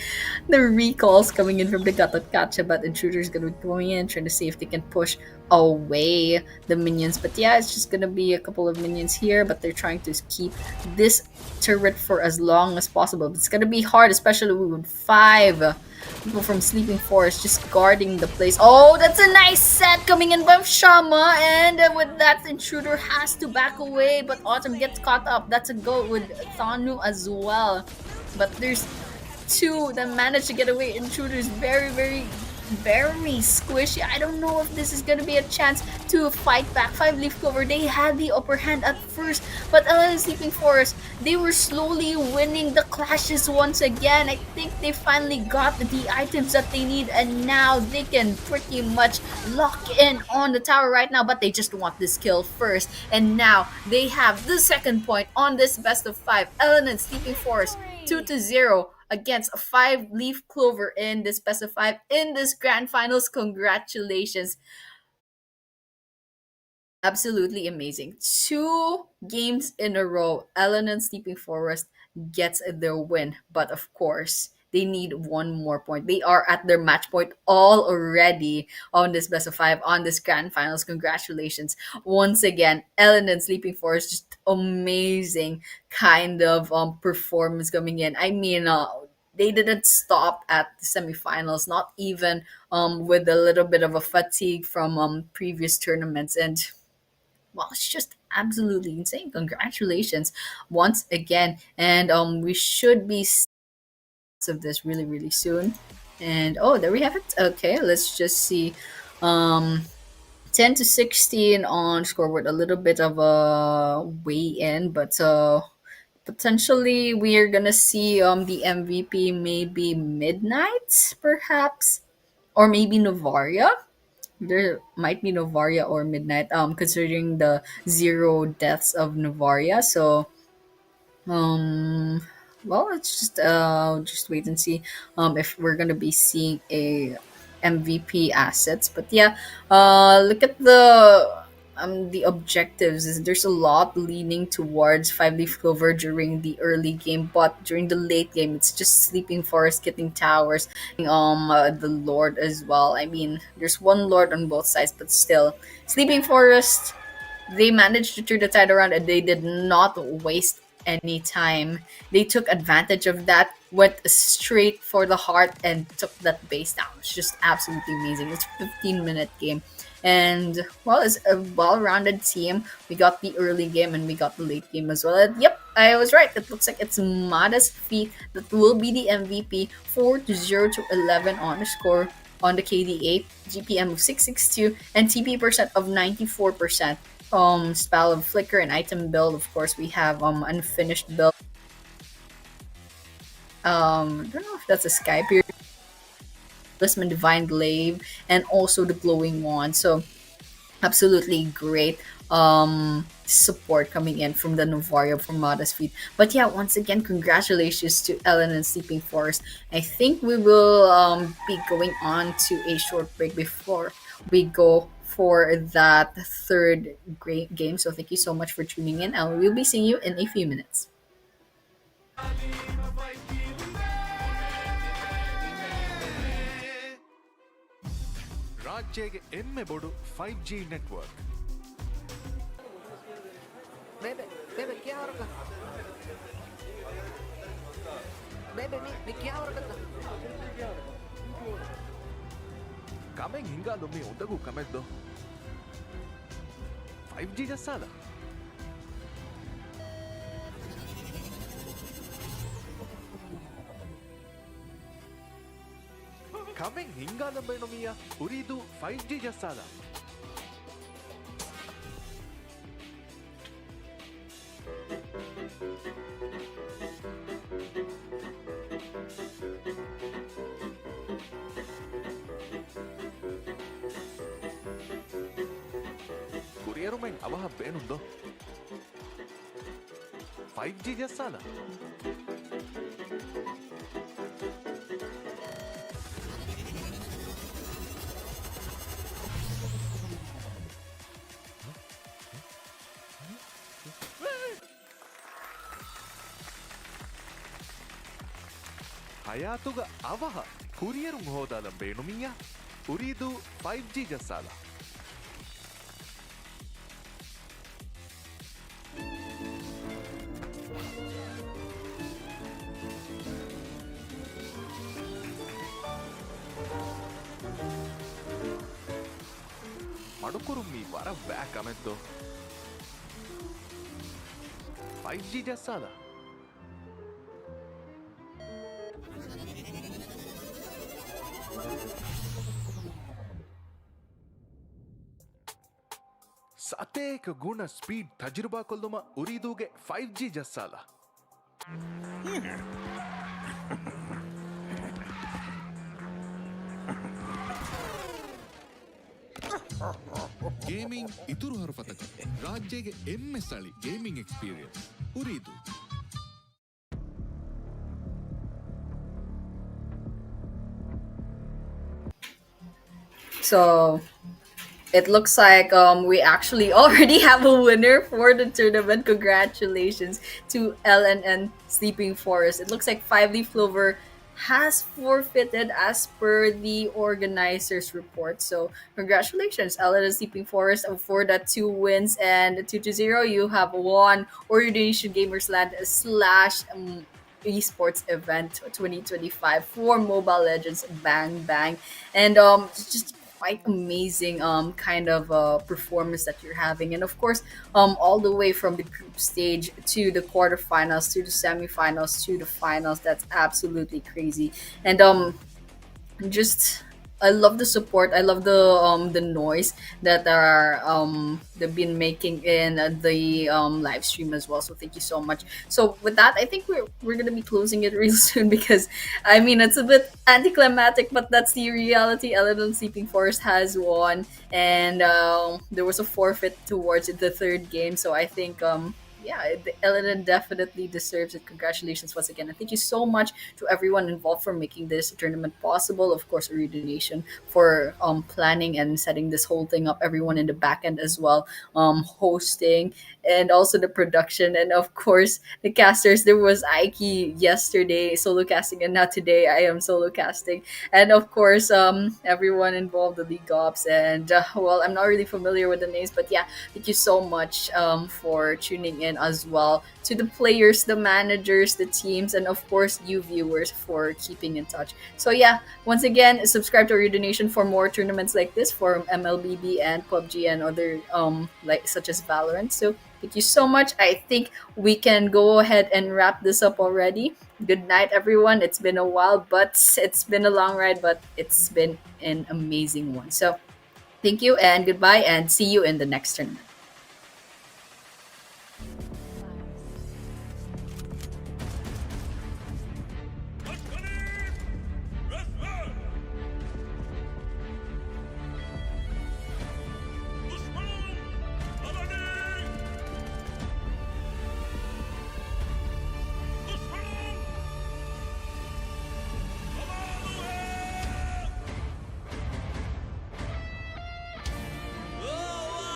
the recalls coming in from the Gatot Kacha, but Intruder's gonna be going in, trying to see if they can push away the minions. But yeah, it's just gonna be a couple of minions here, but they're trying to keep this turret for as long as possible. But it's gonna be hard, especially with 5 people from Sleeping Forest just guarding the place. Oh, that's a nice set coming in by Shama, and with that, Intruder has to back away, but Autumn gets caught up. That's a go with Thanu as well. But there's 2 that managed to get away. Intruder's very, very, very squishy. I don't know if this is gonna be a chance to fight back. 5 Leaf Clover, they had the upper hand at first, but Ellen Sleeping Forest, they were slowly winning the clashes once again. I think they finally got the items that they need, and now they can pretty much lock in on the tower right now, but they just want this kill first. And now they have the second point on this best of 5. Ellen and Sleeping Forest 2-0 against a 5 Leaf Clover in this best of 5 in this grand finals. Congratulations. Absolutely amazing. 2 games in a row, Ellen and Sleeping Forest gets their win. But of course, they need 1 more point. They are at their match point already on this best of 5, on this grand finals. Congratulations. Once again, Ellen and Sleeping Forest, just amazing kind of performance coming in. I mean, they didn't stop at the semifinals, not even with a little bit of a fatigue from previous tournaments. And well, it's just absolutely insane. Congratulations once again. And we should be of this really, really soon. And oh, there we have it. Okay, let's just see. Um 10 to 16 on scoreboard, a little bit of a way in, but potentially we are gonna see the MVP maybe Midnight, perhaps, or maybe Novaria. There might be Novaria or Midnight, considering the zero deaths of Novaria. So um, well, let's just wait and see if we're gonna be seeing a MVP assets. But yeah, look at the objectives. There's a lot leaning towards five leaf clover during the early game, but during the late game, it's just sleeping forest getting towers. The lord as well. I mean, there's one lord on both sides, but still, sleeping forest, they managed to turn the tide around and they did not waste any time. They took advantage of that, went straight for the heart, and took that base down. It's just absolutely amazing. It's a 15-minute game. And, well, it's a well rounded team. We got the early game and we got the late game as well. And, yep, I was right. It looks like it's Mada's feet that will be the MVP. 4-0 to 11 on the score on the KD8, GPM of 662, and TP percent of 94%. Spell of Flicker and item build. Of course, we have unfinished build. I don't know if that's a Sky Period, Talisman Divine Glaive, and also the Glowing Wand. So absolutely great support coming in from the Novaria from Mada's feet. But yeah, once again, congratulations to Ellen and Sleeping Forest. I think we will be going on to a short break before we go for that third great game. So thank you so much for tuning in, and we'll be seeing you in a few minutes. ರಾಜ್ಯಗೆ ಎಮ್ಮೆ ಬೊಡು 5G network. Bebe, bebe, क्या हो रहा है? Bebe, मी क्या हो रहा है? Kameng ಹಿಂಗಾಲೊಮ್ಮೆ ಒದಗು ಕಮೆದ್ದು 5G ಜಸ್ಸಾಲ Kameng ಹಿಂಗಾಲೊಮ್ಮೆ ನೊಮಿಯ ಉರಿದು 5G ಜಸ್ಸಾಲ కురియరుమెన్ అవహ బేనుందో 5G జస్సాల ಹಯಾತುಗ ಅವಹ ಕುರಿಯರು ಹೋದಾಲ ಬೇಣುಮಿಯ ಉರಿದು 5G ಜಸ್ಸಾಲ ಮಡುಕುರು ಮೀ ವರ ಬ್ಯಾಕ್ ಅಮೆದ್ದು 5G ಜಸ್ಸಾಲ ಸತೇಕ ಗುಣ ಸ್ಪೀಡ್ ತಜುರ್ಬಾ ಕೊಲ್ಲುಮ ಉರಿದೂಗೆ 5G ಜಸ್ಸಾಲ ಗೇಮಿಂಗ್ ಇತುರು ಹರಫತಕ ರಾಜ್ಯಗೆ ಎಮ್ಮೆ ಸ್ಥಳಿ ಗೇಮಿಂಗ್ ಎಕ್ಸ್ಪೀರಿಯನ್ಸ್ ಉರಿದು. So it looks like we actually already have a winner for the tournament. Congratulations to Ellen and Sleeping Forest. It looks like Five Leaf Clover has forfeited as per the organizers report. So congratulations, Ellen and Sleeping Forest, for that 2 wins, and 2-0 you have won Ooredoo Gamersland slash esports event 2025 for Mobile Legends Bang Bang. And just quite amazing kind of performance that you're having. And of course, all the way from the group stage to the quarterfinals to the semifinals to the finals. That's absolutely crazy. And just I love the support. I love the noise that are they've been making in the live stream as well. So thank you so much. So with that, I think we're gonna be closing it real soon because I mean it's a bit anticlimactic, but that's the reality. Eleanor Sleeping Forest has won, and there was a forfeit towards the third game. So I think yeah, Eleanor definitely deserves it. Congratulations once again, and thank you so much to everyone involved for making this tournament possible. Of course, Ooredoo Nation for planning and setting this whole thing up. Everyone in the back end as well, hosting, and also the production, and of course the casters. There was Aiki yesterday solo casting, and now today I am solo casting, and of course everyone involved, the league ops, and well, I'm not really familiar with the names, but yeah, thank you so much for tuning in as well, to the players, the managers, the teams, and of course you viewers for keeping in touch. So yeah, once again, subscribe to our donation for more tournaments like this for MLBB and PUBG and other like such as Valorant. So thank you so much. I think we can go ahead and wrap this up already. Good night, everyone. It's been a while, but it's been a long ride, but it's been an amazing one. So thank you and goodbye, and see you in the next tournament.